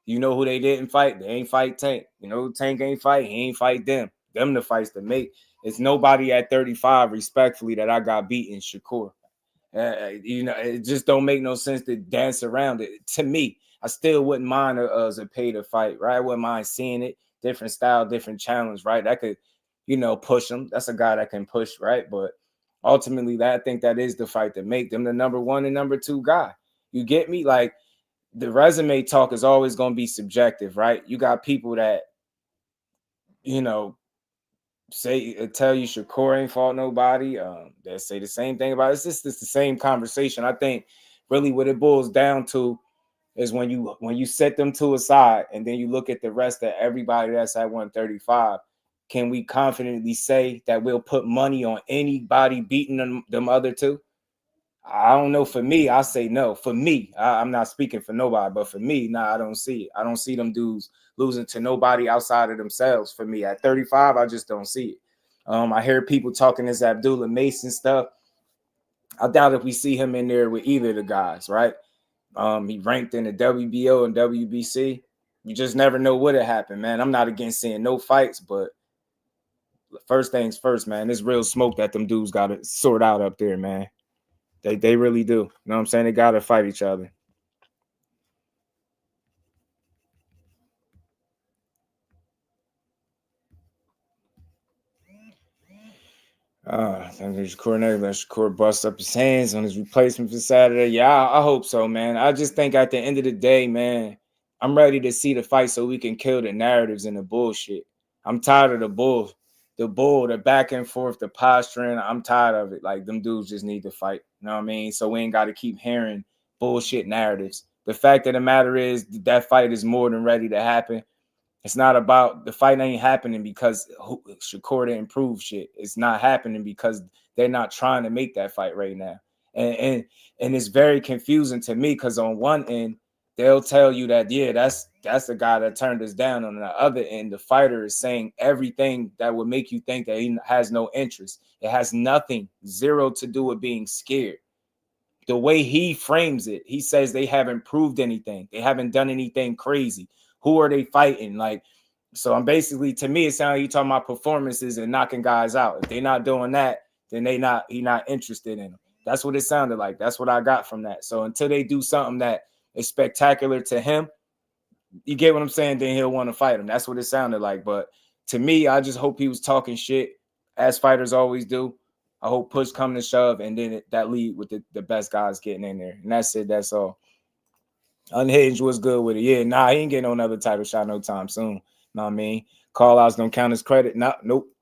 You know who they didn't fight? They ain't fight Tank. You know who Tank ain't fight? He ain't fight them. Them the fights to make. It's nobody at 35, respectfully, that I got beaten, Shakur. It just don't make no sense to dance around it. To me, I still wouldn't mind a Zepeda fight, right? I wouldn't mind seeing it. Different style, different challenge, right? That could, push him. That's a guy that can push, right? But ultimately, I think that is the fight to make them the number 1 and number 2 guy. You get me? Like, the resume talk is always going to be subjective, right? You got people that, tell you Shakur ain't fought nobody. They say the same thing about it. It's the same conversation. I think really what it boils down to is when you set them two aside and then you look at the rest of everybody that's at 135. Can we confidently say that we'll put money on anybody beating them other two? I don't know. For me, I say no. For me, I'm not speaking for nobody, but for me, nah, I don't see it. I don't see them dudes losing to nobody outside of themselves. For me, at 35, I just don't see it. I hear people talking this Abdullah Mason stuff. I doubt if we see him in there with either of the guys, right? He ranked in the WBO and WBC. You just never know what happened, man. I'm not against seeing no fights, but first things first, man. There's real smoke that them dudes got to sort out up there, man. They really do. You know what I'm saying? They got to fight each other. I think Shakur bust up his hands on his replacement for Saturday. Yeah, I hope so, man. I just think at the end of the day, man, I'm ready to see the fight so we can kill the narratives and the bullshit. I'm tired of the the back and forth, the posturing. I'm tired of it. Like, them dudes just need to fight. You know what I mean? So we ain't got to keep hearing bullshit narratives. The fact of the matter is that fight is more than ready to happen. It's not about the fight ain't happening because Shakur didn't prove shit. It's not happening because they're not trying to make that fight right now. And it's very confusing to me because on one end, they'll tell you that, yeah, that's the guy that turned us down. On the other end, the fighter is saying everything that would make you think that he has no interest. It has nothing, zero to do with being scared. The way he frames it, he says they haven't proved anything. They haven't done anything crazy. Who are they fighting? Like, so I'm basically, to me, it sounds like you talking about performances and knocking guys out. If they're not doing that, then he's not interested in them. That's what it sounded like. That's what I got from that. So until they do something that is spectacular to him, you get what I'm saying, then he'll want to fight him. That's what it sounded like. But to me, I just hope he was talking shit, as fighters always do. I hope push come to shove, and then that lead with the best guys getting in there. And that's it. That's all. Unhinged was good with it. Yeah, nah, he ain't getting no another title shot no time soon. Know what I mean? Call-outs don't count as credit. Nope.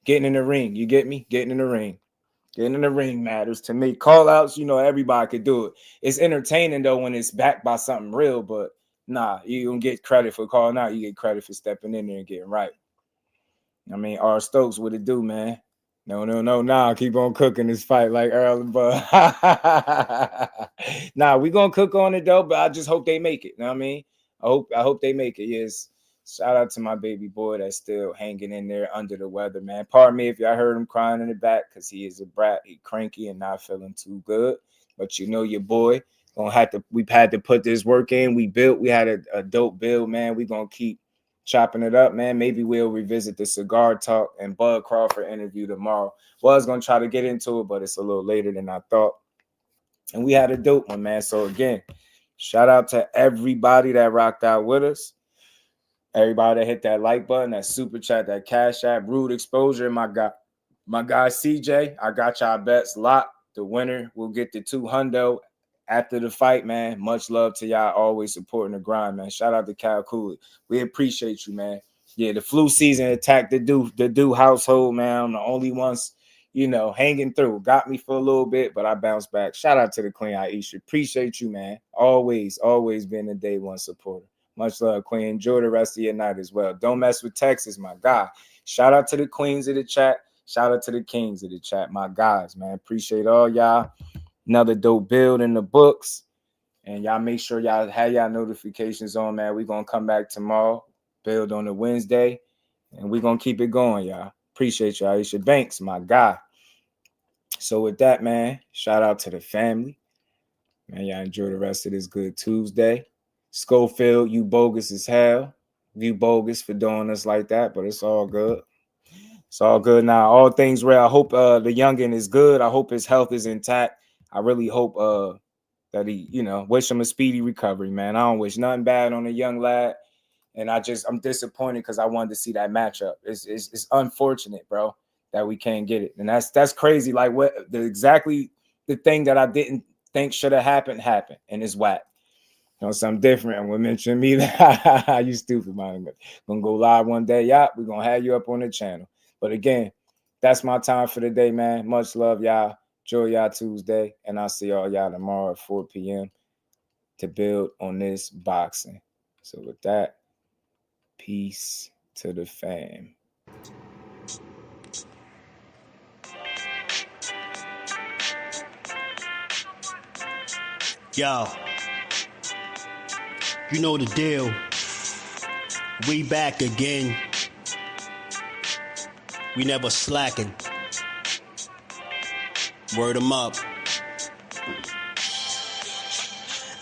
Getting in the ring. You get me? Getting in the ring. Getting in the ring matters to me. Call-outs, everybody could do it. It's entertaining, though, when it's backed by something real, but nah, you don't get credit for calling out. You get credit for stepping in there and getting right. I mean, R. Stokes, what it do, man? No. Keep on cooking this fight like Earl and Bud. Nah, we gonna cook on it though, but I just hope they make it. You know what I mean? I hope they make it. Yes. Shout out to my baby boy that's still hanging in there under the weather, man. Pardon me if y'all heard him crying in the back because he is a brat. He cranky and not feeling too good. But your boy we've had to put this work in. We had a dope build, man. We gonna keep chopping it up, man. Maybe we'll revisit the cigar talk and Bud Crawford interview tomorrow. Was gonna try to get into it, but it's a little later than I thought. And we had a dope one, man. So again, shout out to everybody that rocked out with us. Everybody that hit that like button, that super chat, that cash app, rude exposure. My guy CJ, I got y'all bets locked. The winner will get the $200 after the fight, man. Much love to y'all, always supporting the grind, man. Shout out to Cal Cooley. We appreciate you, man. Yeah, the flu season attacked the do household, man. I'm the only ones, hanging through. Got me for a little bit, but I bounced back. Shout out to the Queen Aisha. Appreciate you, man. Always been a day one supporter. Much love, Queen. Enjoy the rest of your night as well. Don't mess with Texas, my guy. Shout out to the queens of the chat. Shout out to the kings of the chat, my guys, man. Appreciate all y'all. Another dope build in the books. And y'all make sure y'all have y'all notifications on, man. We're going to come back tomorrow, build on the Wednesday, and we're going to keep it going, y'all. Appreciate y'all. Aisha Banks, my guy. So with that, man, shout out to the family. Man, y'all enjoy the rest of this good Tuesday. Scofield, you bogus as hell. You bogus for doing us like that, but it's all good. It's all good now. All things real. I hope the youngin is good. I hope his health is intact. I really hope that he, wish him a speedy recovery, man. I don't wish nothing bad on a young lad. And I'm disappointed because I wanted to see that matchup. It's unfortunate, bro, that we can't get it. And that's crazy. Like exactly the thing that I didn't think should have happened, and it's whack. on something different. And we'll mention me that you stupid, man. Gonna go live one day. Yeah, we're gonna have you up on the channel. But again, that's my time for the day, man. Much love, y'all. Enjoy y'all Tuesday. And I'll see all y'all tomorrow at 4 p.m. to build on this boxing. So with that, peace to the fam. Yo, you know the deal. We back again. We never slacking. Word 'em up.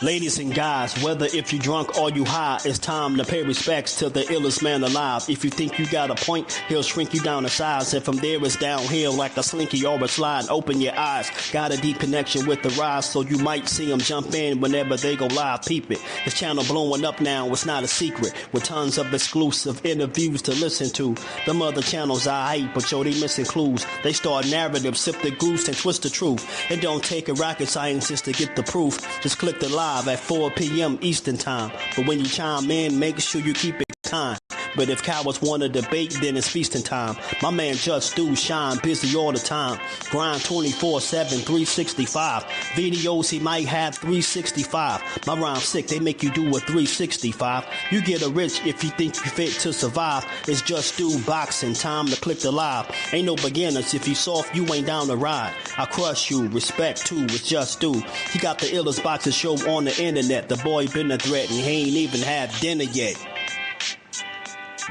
Ladies and guys, whether if you drunk or you high, it's time to pay respects to the illest man alive. If you think you got a point, he'll shrink you down to size. And from there it's downhill like a slinky or a slide. Open your eyes. Got a deep connection with the rise, so you might see him jump in whenever they go live. Peep it. His channel blowing up now, it's not a secret. With tons of exclusive interviews to listen to. Them other channels I hate, but yo, they missing clues. They start narratives, sip the goose and twist the truth. It don't take a rocket scientist to get the proof. Just click the live at 4 p.m. Eastern time. But when you chime in, make sure you keep it kind. But if cowards want to debate, then it's feasting time. My man Jusdu shine busy all the time. Grind 24/7, 365. Videos he might have 365. My rhyme's sick, they make you do a 365. You get a rich if you think you fit to survive. It's Jusdueboxing, time to click the live. Ain't no beginners, if you soft, you ain't down to ride. I crush you, respect too, it's Jusdu. He got the illest boxing show on the internet. The boy been a threat and he ain't even had dinner yet.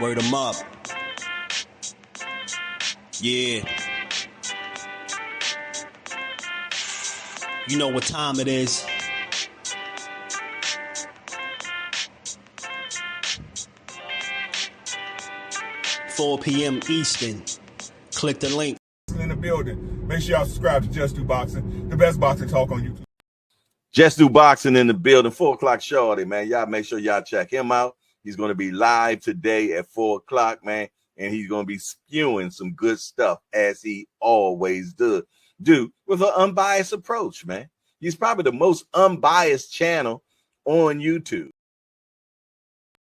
Word 'em up. Yeah. You know what time it is. $4 p.m. Eastern. Click the link. In the building. Make sure y'all subscribe to Just Do Boxing, the best boxing talk on YouTube. Just Do Boxing in the building, 4 o'clock shorty, man. Y'all make sure y'all check him out. He's going to be live today at 4 o'clock, man. And he's going to be spewing some good stuff as he always do with an unbiased approach, man. He's probably the most unbiased channel on YouTube.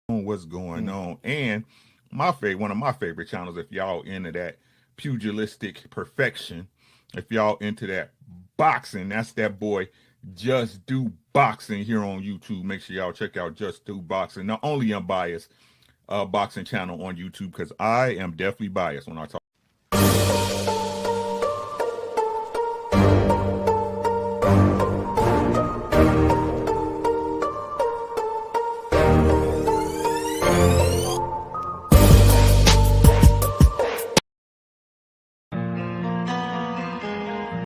What's going on? And one of my favorite channels, if y'all into that pugilistic perfection, if y'all into that boxing, that's that boy Just Do Boxing here on YouTube. Make sure y'all check out Just Do Boxing, the only unbiased boxing channel on YouTube, because I am definitely biased when I talk.